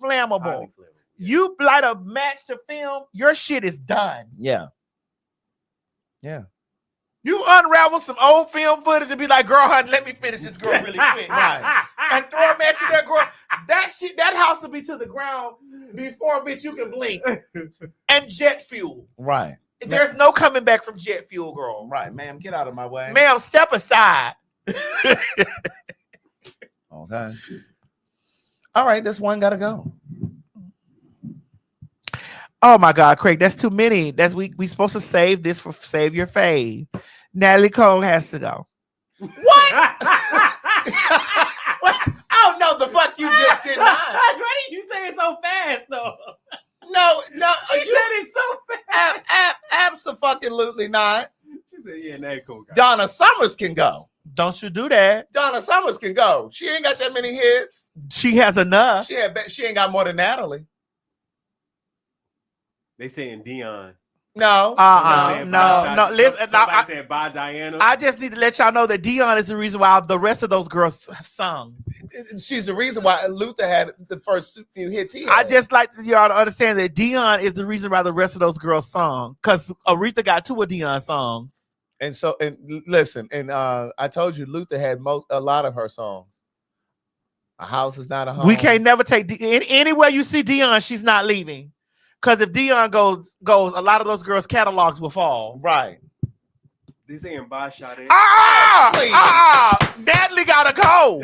flammable. Highly flammable. You light a match to film, your shit is done. Yeah. Yeah. You unravel some old film footage and be like, girl, honey, let me finish this girl really quick. Right. And throw a match in that girl. That shit, that house will be to the ground before, bitch, you can blink. And jet fuel. Right. There's no coming back from jet fuel, girl. Right, ma'am, get out of my way. Ma'am, step aside. Okay. All right, this one gotta go. Oh my God, Craig, that's too many. That's we supposed to save this for save your fave. Natalie Cole has to go. What? Oh no, the fuck you just did not. Why did you say it so fast though? No, She said it so fast. Absolutely not. She said, "Yeah, Natalie Cole." Donna Summers can go. Don't you do that? Donna Summers can go. She ain't got that many hits. She has enough. She ain't got more than Natalie. They saying Dion. No. No. Listen, somebody said bye Diana. I just need to let y'all know that Dion is the reason why the rest of those girls have sung. She's the reason why Luther had the first few hits he had. I just like y'all to understand that Dion is the reason why the rest of those girls sung. Because Aretha got 2 of Dion's songs. And so, and listen, and I told you Luther had a lot of her songs. A house is not a home. We can't never take anywhere you see Dion, she's not leaving. Because if Dion goes, a lot of those girls' catalogs will fall. Right. They saying bye Sade. Natalie gotta go.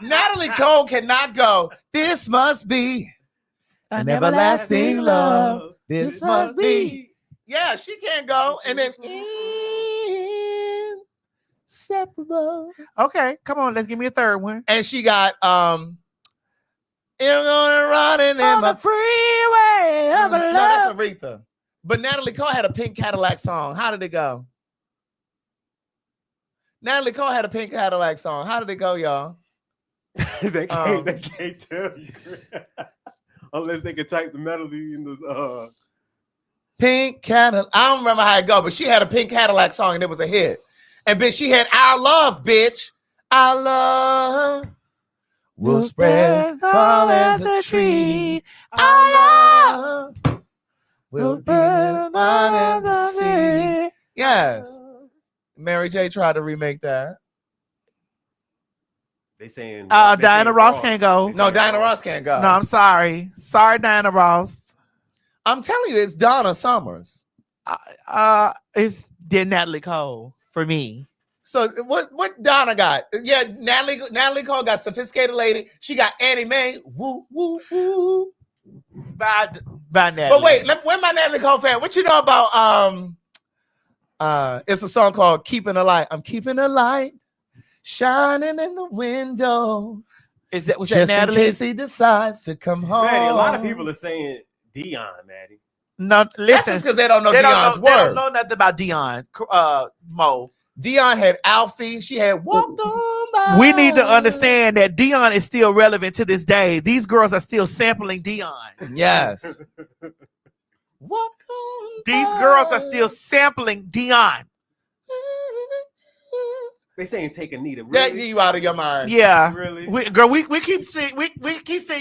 Natalie Cole cannot go. This must be an everlasting love. This must be. Yeah, she can't go. And then inseparable. Okay, come on, let's give me a third one. And she got you're gonna run in my freeway of no, love. That's Aretha. But Natalie Cole had a Pink Cadillac song. How did it go? Natalie Cole had a Pink Cadillac song. How did it go, y'all? they can't tell you. Unless they could type the melody in this Pink Cadillac. I don't remember how it go, but she had a Pink Cadillac song and it was a hit. And bitch, she had Our Love, bitch. Our love will spread tall as a tree. Our love will be as wide as the sea. Yes. Mary J tried to remake that. They saying Diana Ross can't go. No, Diana Ross can't go. No, I'm sorry. Sorry, Diana Ross. I'm telling you, it's Donna Summers. It's Natalie Cole for me. So what Donna got? Yeah, Natalie Cole got Sophisticated Lady. She got Annie Mae. Woo, woo, woo. By Natalie. But wait, where my Natalie Cole fan? What you know about it's a song called Keeping a Light. I'm keeping a light shining in the window. Was that just Natalie? In case he decides to come home. Maddie, a lot of people are saying Dion, Maddie. No, listen. That's just because they don't know Dion's word. They don't know nothing about Dion. Mo. Dion had Alfie. She had Walked On By. We need to understand that Dion is still relevant to this day. These girls are still sampling Dion. Yes. These girls are still sampling Dion. They saying take Anita. That Really? you out of your mind. Yeah. Really? We keep seeing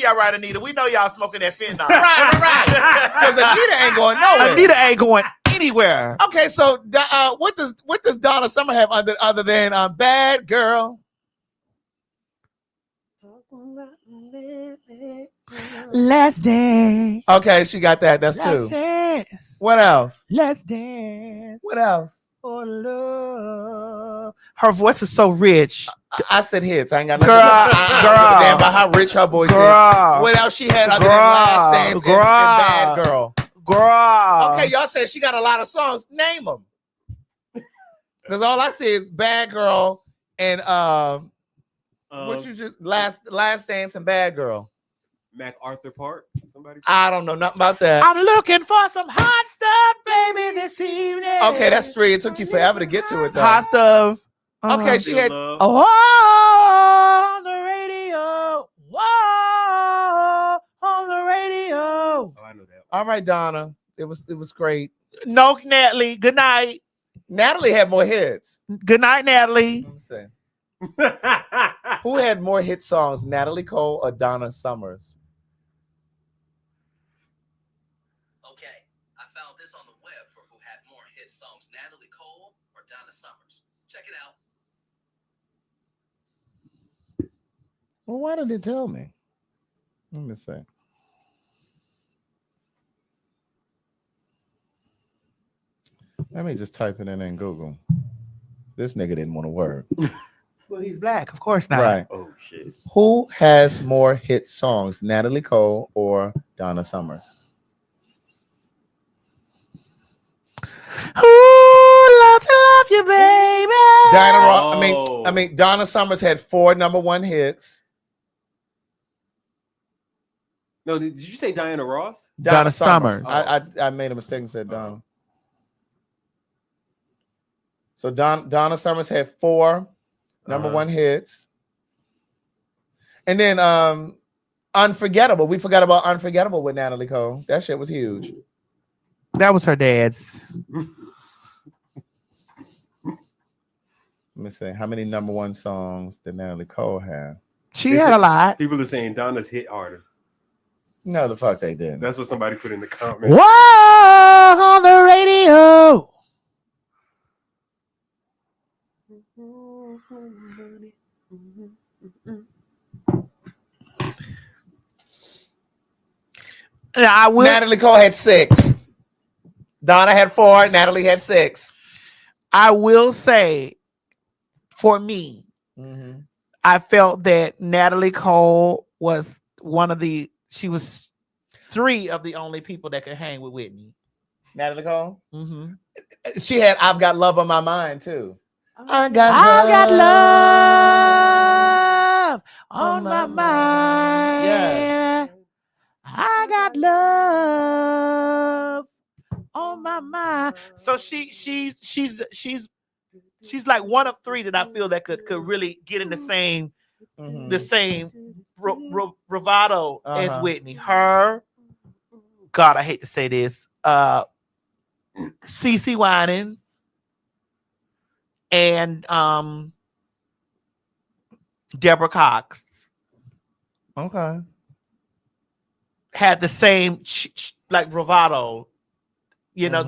y'all right, Anita. We know y'all smoking that fentanyl. right. Because Anita ain't going nowhere. Anita ain't going anywhere. Okay, so what does Donna Summer have other than Bad Girl? Let's dance. Okay, she got that. That's Let's 2. dance. What else? Let's dance. What else? For love. Her voice is so rich. I said hits. I ain't got nothing Girl. damn about how rich her voice is. What else she had other than Last Dance and Bad Girl? Girl. Okay, y'all said she got a lot of songs. Name them. Because all I see is Bad Girl and what you just Last Dance and Bad Girl. MacArthur Park. Somebody. I don't know nothing about that. I'm looking for some hot stuff, baby, this evening. Okay, that's 3. It took you forever to get to it, though. Hot stuff. Okay, she had. On the radio. Whoa, on the radio. Oh, I know that. All right, Donna. It was great. No, Natalie. Good night. Natalie had more hits. Good night, Natalie. Let me see. Who had more hit songs, Natalie Cole or Donna Summers? Okay, I found this on the web for who had more hit songs, Natalie Cole or Donna Summers. Check it out. Well, why did it tell me? Let me see. Let me just type it in Google. This nigga didn't want to work. Well, he's black. Of course not. Right. Oh, shit. Who has more hit songs, Natalie Cole or Donna Summers? Diana Ross. I mean, Donna Summers had 4 #1 hits. No, did you say Diana Ross? Donna Summers. Oh. I made a mistake and said Donna. So Donna Summers had 4 #1 hits. And then Unforgettable. We forgot about Unforgettable with Natalie Cole. That shit was huge. That was her dad's. Let me see. How many #1 songs did Natalie Cole have? She had a lot. People are saying Donna's hit harder. No, the fuck they didn't. That's what somebody put in the comments. Whoa, on the radio. I will. Natalie Cole had 6. Donna had 4. Natalie had 6. I will say, for me, I felt that Natalie Cole was she was 3 of the only people that could hang with Whitney. Natalie Cole? Mm-hmm. She had I've Got Love on My Mind, too. I got love on my mind. Yes. I got love on my mind. So she's like one of 3 that I feel that could really get in the same bravado as Whitney. Her, God, I hate to say this, CeCe Winans and Deborah Cox. Okay. Had the same like bravado, you know,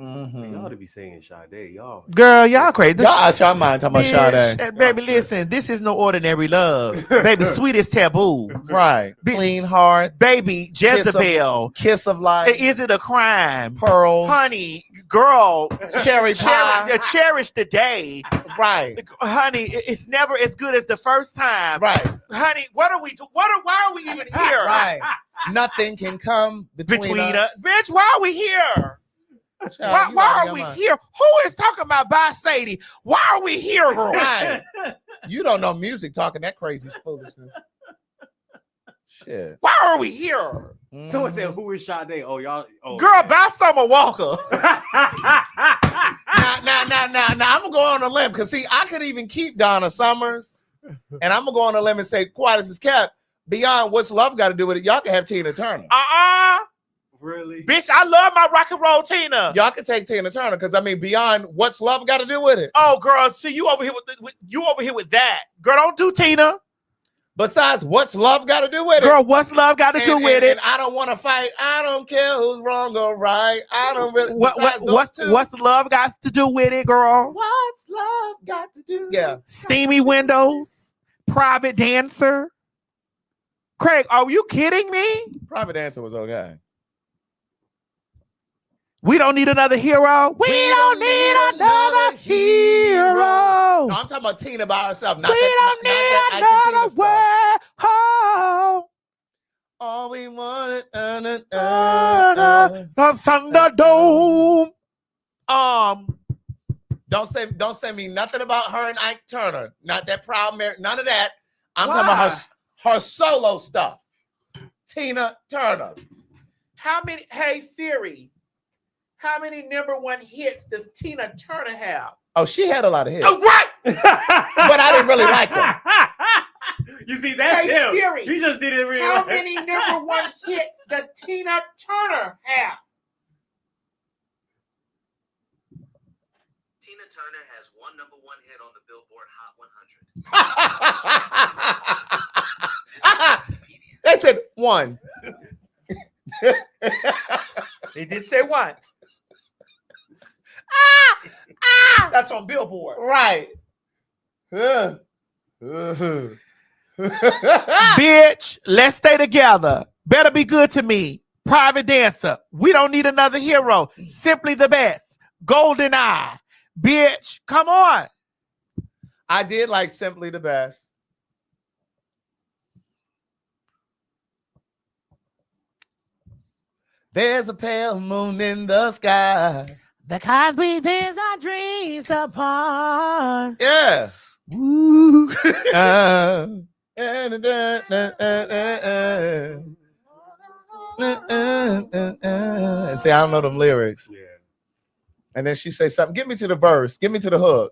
Y'all ought to be saying Sade. Y'all. Girl, y'all crazy. Y'all out your mind talking about Sade. Baby, listen, this is no ordinary love. Baby, sweet is taboo. Right. Bitch, Clean Heart. Baby, Jezebel. Kiss of Life. Is it a crime? Pearls. Honey, girl. Cherry pie. Cherish the day. Right. Honey, it's never as good as the first time. Right. Honey, what are we doing? Why are we even here? Right. Nothing can come between us. Bitch, why are we here? Child, why are we here? Who is talking about by Sadie? Why are we here, girl? Right. You don't know music talking that crazy foolishness. Shit. Why are we here? Someone said, "Who is Sade?" Oh, y'all. Oh, girl, buy Summer Walker. Now, I'm gonna go on a limb because see, I could even keep Donna Summers, and I'm gonna go on a limb and say, "Quiet as is kept." Beyond What's Love Got to Do with It? Y'all can have Tina Turner. Really? Bitch, I love my rock and roll Tina. Y'all can take Tina Turner because I mean, Beyond What's Love Got to Do with It? Oh, girl, see you over here with that. Girl, don't do Tina. Besides, What's Love Got to Do with It? Girl, What's Love Got to do with it? And I don't want to fight. I don't care who's wrong or right. I don't really. What's Love Got to do with it, girl? What's Love Got to Do? Yeah. Steamy Windows, Private Dancer. Craig, are you kidding me? Private Dancer was okay. We don't need another hero. We don't need another hero. No, I'm talking about Tina by herself. We don't need another way home. All we wanted, the Thunderdome. Don't say me nothing about her and Ike Turner. Not that proud marriage. None of that. I'm talking about her solo stuff. Tina Turner. How many? Hey Siri. How many #1 hits does Tina Turner have? Oh, she had a lot of hits. Oh, right. But I didn't really like her. You see, that's him. Siri, he just didn't really. How many #1 hits does Tina Turner have? Tina Turner has one #1 hit on the Billboard Hot 100. They said 1. They did say 1. That's on Billboard. Right. Bitch, let's stay together. Better be good to me. Private Dancer. We don't need another hero. Simply the Best. Golden Eye. Bitch, come on. I did like Simply the Best. There's a pale moon in the sky. Because we tears our dreams apart. Yeah. Woo. See, I don't know them lyrics. Yeah. And then she say something. Get me to the verse. Get me to the hook.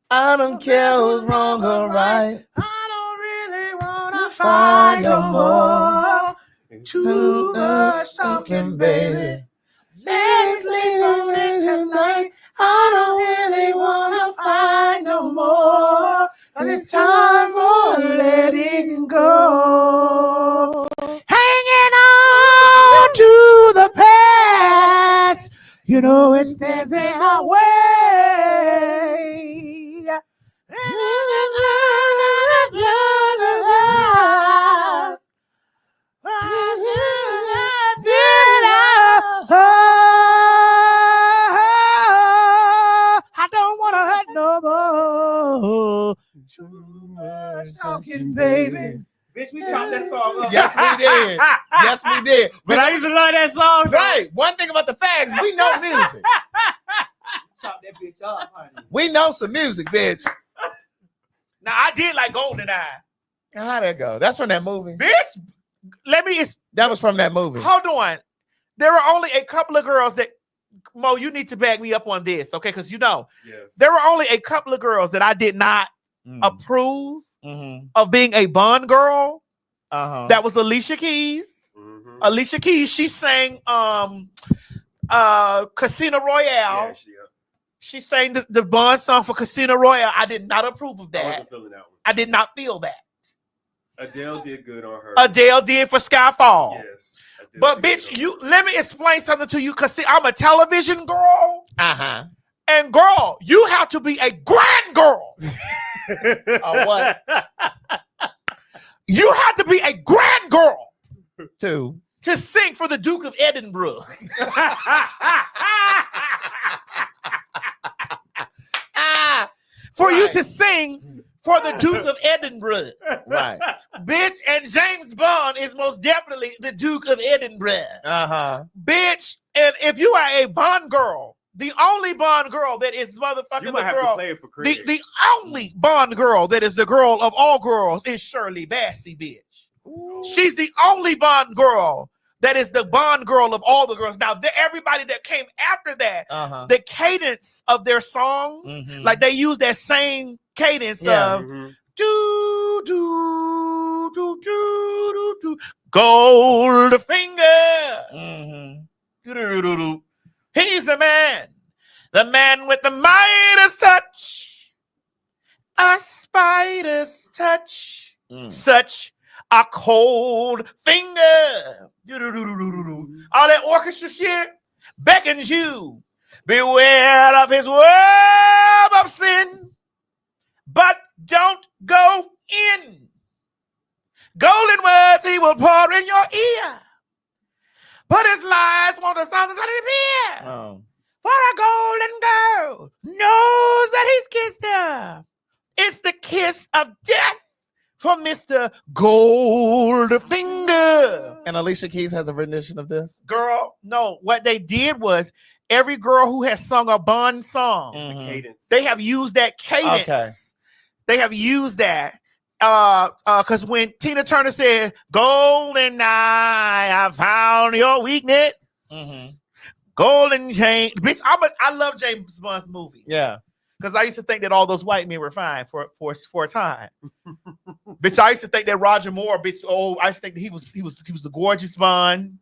I don't care who's wrong or right. I don't really wanna fight no more. Too much talking, baby. Let's leave on it tonight. I don't really wanna fight no more. And it's time for letting go. Hanging on to the past. You know it stands in our way. I don't want to hurt no more. Too much talking, baby. Bitch, we chopped that song up. Yes, we did. Yes, we did. But I used to love that song. Right. One thing about the fags, we know music. Chop that bitch up, honey. We know some music, bitch. Now, I did like GoldenEye. How'd that go? That's from that movie. Bitch, That was from that movie. hold on. There were only a couple of girls that, Mo, you need to back me up on this, okay? Because you know, there were only a couple of girls that I did not approve of being a Bond girl. That was Alicia Keys. Alicia Keys, she sang Casino Royale. She sang the Bond song for Casino Royale. I did not approve of that. I wasn't feeling that one. I did not feel that. Adele did good on her. Adele did for Skyfall. Yes. But bitch, let me explain something to you, because see, I'm a television girl. And girl, you have to be a grand girl. What? You have to be a grand girl to sing for the Duke of Edinburgh. For you to sing for the Duke of Edinburgh. Right. Bitch, and James Bond is most definitely the Duke of Edinburgh. Bitch, and if you are a Bond girl, the only Bond girl that is motherfucking You might the have girl, to play it for Craig. the only Bond girl that is the girl of all girls is Shirley Bassey, bitch. She's the only Bond girl that is the Bond girl of all the girls. Now, everybody that came after that, the cadence of their songs, like they use that same cadence of do do do do do do gold finger. Do-do-do-do-do. He's the man with the Midas touch, a spider's touch, such a cold finger. All that orchestra shit beckons you. Beware of his web of sin, but don't go in. Golden words he will pour in your ear, but his lies won't sound disappear. For a golden girl knows that he's kissed her. It's the kiss of death for Mr. Goldfinger. And Alicia Keys has a rendition of this? Girl, no. What they did was every girl who has sung a Bond song, they have used that cadence. Okay. They have used that. Because when Tina Turner said, Golden Eye, I found your weakness. Golden Chain. Bitch, I love James Bond's movie. Yeah. Because I used to think that all those white men were fine for a time. Bitch, I used to think that Roger Moore, bitch, I used to think that he was a gorgeous Bond.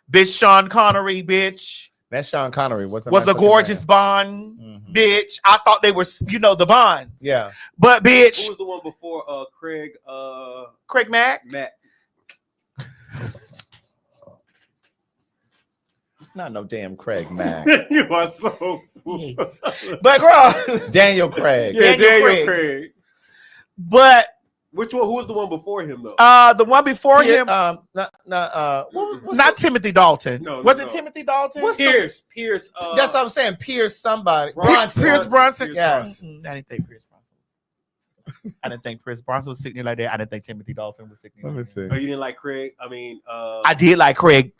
Bitch, Sean Connery, bitch. That Sean Connery was a gorgeous Bond. Bitch. I thought they were, the Bonds. Yeah. But bitch. Who was the one before Craig? Craig Mack? Mack. Not no damn Craig Mack. You are so fool. But girl. Daniel Craig. Yeah, Daniel Craig. But which one? Who was the one before him though? The one before him. Not Timothy Dalton. Was it Timothy Dalton? Pierce. That's what I'm saying. Pierce somebody. Pierce Bronson. Yes. I didn't think Pierce Bronson. I didn't think Pierce Bronson was sitting there like that. I didn't think Timothy Dalton was sitting there. Let me see. Oh, you didn't like Craig? I mean, I did like Craig.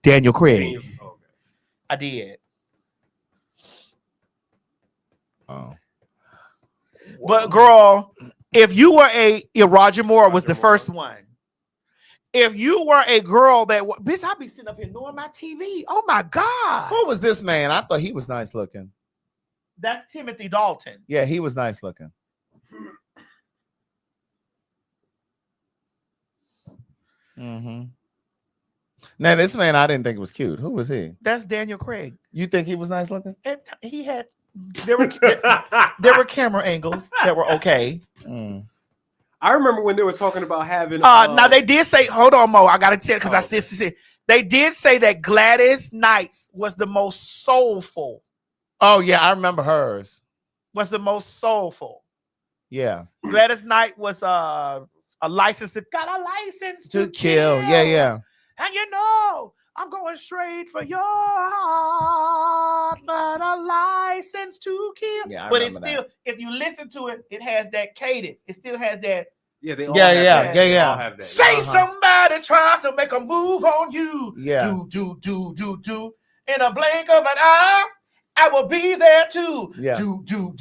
Daniel Craig. I did. Oh. But girl, if you were Roger Moore was the first one. If you were a girl that bitch, I'd be sitting up here knowing my TV. Oh my God. Who was this man? I thought he was nice looking. That's Timothy Dalton. Yeah, he was nice looking. Mm-hmm. Now this man, I didn't think was cute. Who was he? That's Daniel Craig. You think he was nice looking? And he had there were camera angles that were okay. I remember when they were talking about having. Now they did say, hold on, Mo. I gotta tell because I still see. They did say that Gladys Knight was the most soulful. Oh yeah, I remember hers. Was the most soulful. Yeah. Gladys Knight was a license got a license To kill. Yeah. And you know, I'm going straight for your heart, but a license to kill. Yeah, but it's still, if you listen to it, it has that cadence. It still has that. Yeah, they all have that. They all have that. Say somebody tries to make a move on you. Yeah. Do. In a blink of an eye, I will be there too. Yeah. Do. Mm-hmm.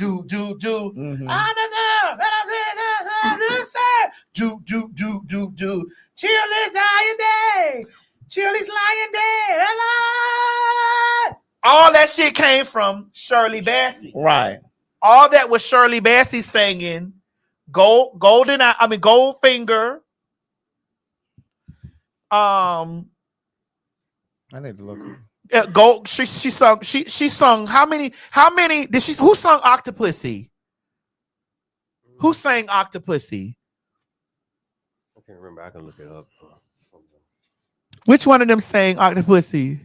Do. Chili's dying day. Chili's lying dead. Alive. All that shit came from Shirley Bassey. Right. All that was Shirley Bassey singing. Goldfinger. I need to look. She sung how many did she who sung Octopussy? Who sang Octopussy? I can't remember. I can look it up. Which one of them sang Octopussy?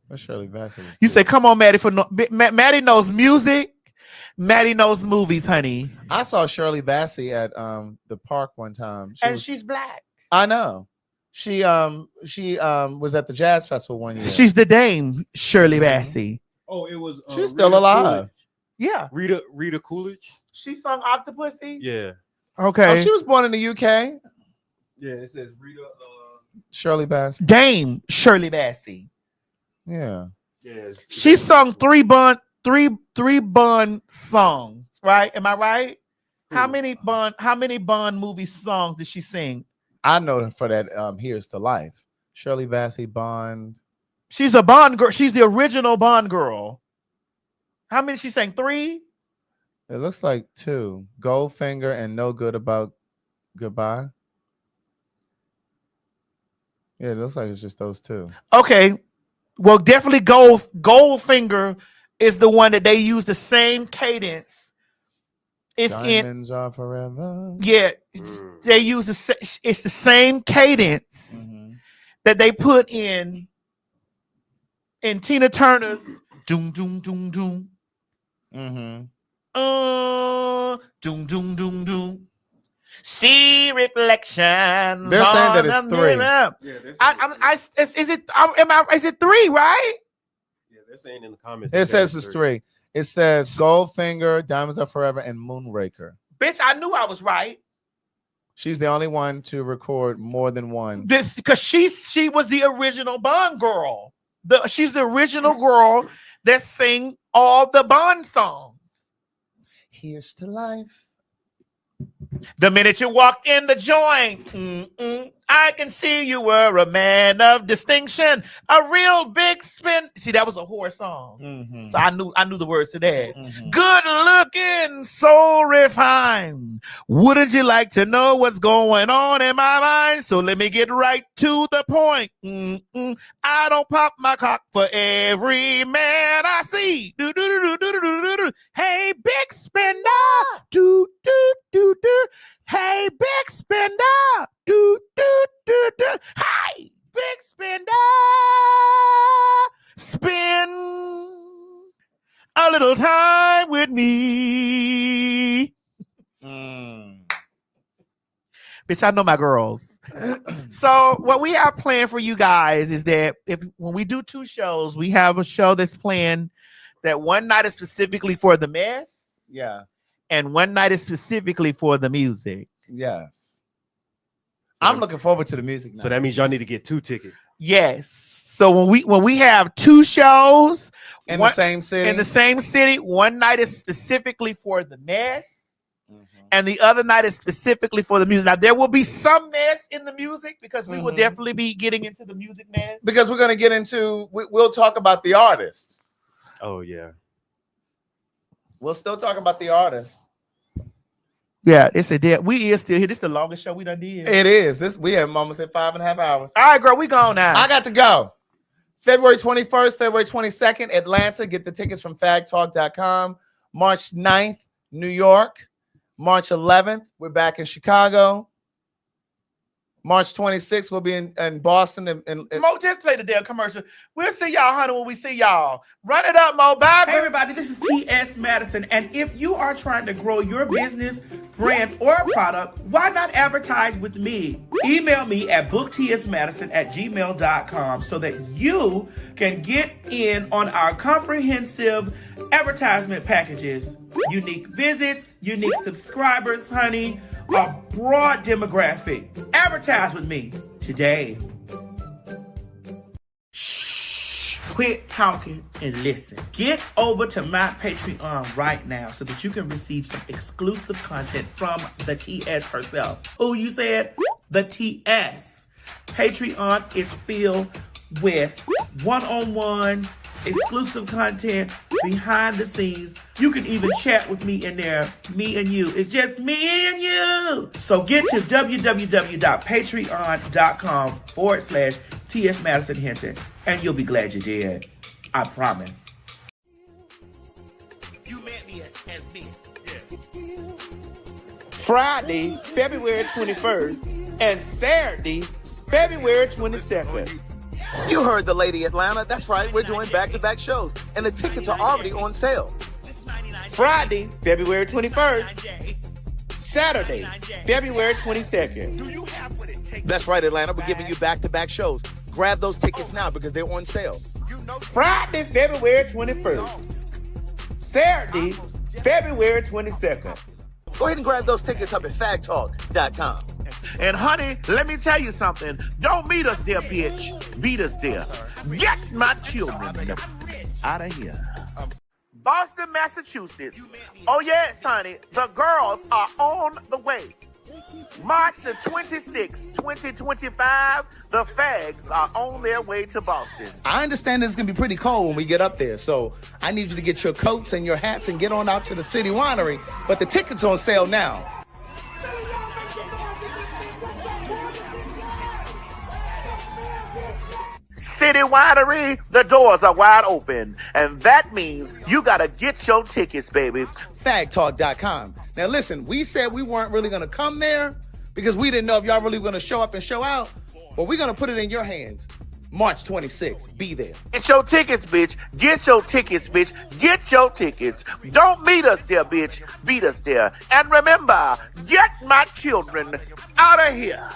That's Shirley Bassey. You say, come on, Maddie. Maddie knows music. Maddie knows movies, honey. I saw Shirley Bassey at the park one time. She's black. I know. She was at the jazz festival one year. She's the dame, Shirley Bassey. Oh, it was. She's still alive. Yeah. Rita Coolidge. She sung Octopussy. Yeah. Okay. Oh, she was born in the UK. Yeah, it says Rita. Shirley Bassey. Dame Shirley Bassey. Yeah. Yeah. She sung three Bond songs, right? Am I right? How many Bond movie songs did she sing? I know for that. Here's to Life. Shirley Bassey, Bond. She's a Bond girl. She's the original Bond girl. How many she sang? 3? It looks like 2. Goldfinger and No Good About Goodbye. Yeah, it looks like it's just those 2. Okay. Well, definitely Goldfinger is the one that they use the same cadence. It's Diamonds are forever. Yeah, they use it's the same cadence that they put in Tina Turner's doom doom doom doom. Doom doom doom doom. See reflections. They're saying that it's 3. Is it 3, right? Yeah, they're saying in the comments. It says it's 3. It says Goldfinger, Diamonds Are Forever, and Moonraker. Bitch, I knew I was right. She's the only one to record more than one. This because she was the original Bond girl. She's the original girl that sang all the Bond songs. Here's to Life. The minute you walked in the joint, I can see you were a man of distinction, a real big spin. See, that was a horror song, so I knew the words to that. Good looking, so refined. Wouldn't you like to know what's going on in my mind? So let me get right to the point. I don't pop my cock for every man I see. Hey, big spender, do do do do. Hey, big spender, do do do do. Hey, big spender, spend a little time with me. Bitch, I know my girls. So what we have planned for you guys is that when we do 2 shows, we have a show that's planned that one night is specifically for the mess. Yeah. And one night is specifically for the music. Yes. I'm looking forward to the music now. So that means y'all need to get 2 tickets. Yes. So when we have two shows in the same city, one night is specifically for the mess, and the other night is specifically for the music. Now there will be some mess in the music because we will definitely be getting into the music mess. Because we're going to get into, we'll talk about the artist. Oh yeah, we'll still talk about the artist. Yeah, it's a dead. We is still here. This is the longest show we done did. It is. We have almost at 5.5 hours. All right, girl, we gone now. I got to go. February 21st, February 22nd, Atlanta. Get the tickets from PhagTawlk.com. March 9th, New York. March 11th, we're back in Chicago. March 26th, we'll be in Boston. And Mo, just play the damn commercial. We'll see y'all, honey, when we see y'all. Run it up, Mo. Bye. Hey, everybody, this is T.S. Madison. And if you are trying to grow your business, brand, or product, why not advertise with me? Email me at booktsmadison@gmail.com so that you can get in on our comprehensive advertisement packages. Unique visits, unique subscribers, honey. A broad demographic. Advertise with me today. Shh. Quit talking and listen. Get over to my Patreon right now so that you can receive some exclusive content from the TS herself. Who you said? The TS. Patreon is filled with one-on-ones, exclusive content, behind the scenes. You can even chat with me in there, me and you. It's just me and you. So get to www.patreon.com/TS Madison Hinton, and you'll be glad you did. I promise. You met me as me. Yes. Friday, February 21st, and Saturday, February 22nd. you heard the lady Atlanta. That's right. We're doing back-to-back shows, and the tickets are already on sale. Friday, February 21st. Saturday, February 22nd. That's right, Atlanta. We're giving you back-to-back shows. Grab those tickets now because they're on sale. Friday, February 21st. Saturday, February 22nd. Go ahead and grab those tickets up at PhagTawlk.com. And honey, let me tell you something. Don't meet us there, bitch. Beat us there. Get my children out of here. Boston, Massachusetts. Oh yes, honey. The girls are on the way. March the 26th, 2025, the Fags are on their way to Boston. I understand it's going to be pretty cold when we get up there, so I need you to get your coats and your hats and get on out to the City Winery, but the tickets on sale now. City Winery, the doors are wide open, and that means you gotta get your tickets, baby. PhagTawlk.com. Now listen, we said we weren't really gonna come there because we didn't know if y'all really were gonna show up and show out, but we're gonna put it in your hands. March 26th, be there. Get your tickets, bitch. Get your tickets, bitch. Get your tickets. Don't meet us there, bitch. Beat us there. And remember, get my children out of here.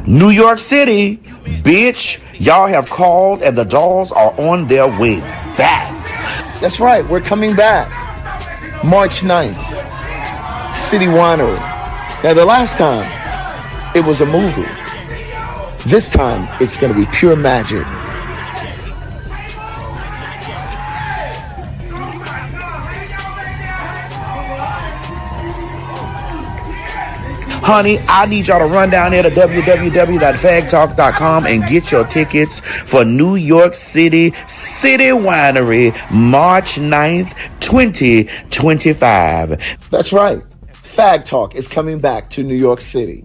New York City, bitch, y'all have called and the dolls are on their way back. That's right, we're coming back. March 9th, City Winery. Now the last time, it was a movie. This time, it's gonna be pure magic. Honey, I need y'all to run down there to www.PhagTawlk.com and get your tickets for New York City Winery, March 9th, 2025. That's right. PhagTawlk is coming back to New York City,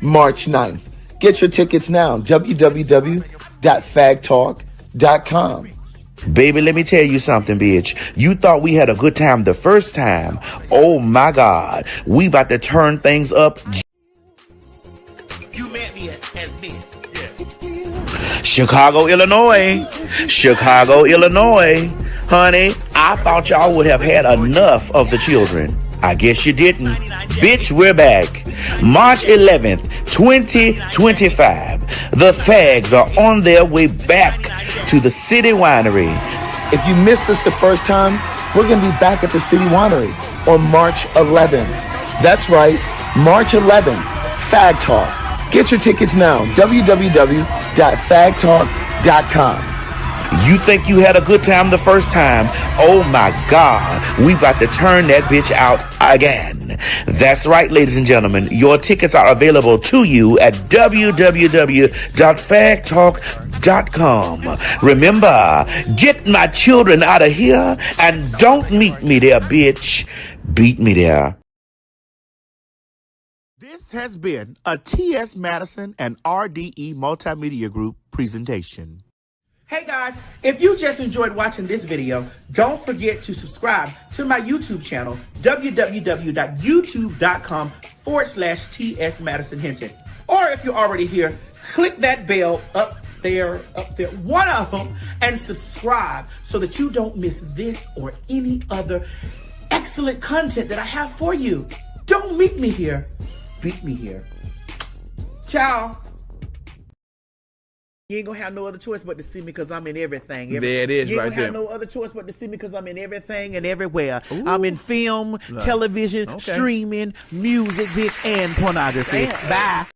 March 9th. Get your tickets now, www.PhagTawlk.com. Baby, let me tell you something, bitch. You thought we had a good time the first time. Oh my God. We about to turn things up. You met me as me. Yes. Chicago, Illinois. Honey, I thought y'all would have had enough of the children. I guess you didn't. Bitch, we're back. March 11th, 2025. The Fags are on their way back to the City Winery. If you missed us the first time, we're going to be back at the City Winery on March 11th. That's right. March 11th, PhagTawlk. Get your tickets now. www.phagtalk.com. You think you had a good time the first time? Oh my God, we about to turn that bitch out again. That's right, ladies and gentlemen. Your tickets are available to you at www.phagtalk.com. Remember, get my children out of here and don't meet me there, bitch. Beat me there. This has been a T.S. Madison and RDE Multimedia Group presentation. Hey guys, if you just enjoyed watching this video, don't forget to subscribe to my YouTube channel, www.youtube.com/TS Madison Hinton. Or if you're already here, click that bell up there, one of them, and subscribe so that you don't miss this or any other excellent content that I have for you. Don't meet me here, beat me here. Ciao. You ain't gonna have no other choice but to see me because I'm in everything. There it is, you right ain't there. have no other choice but to see me because I'm in everything and everywhere. Ooh. I'm in film, television, streaming, music, bitch, and pornography. Bye.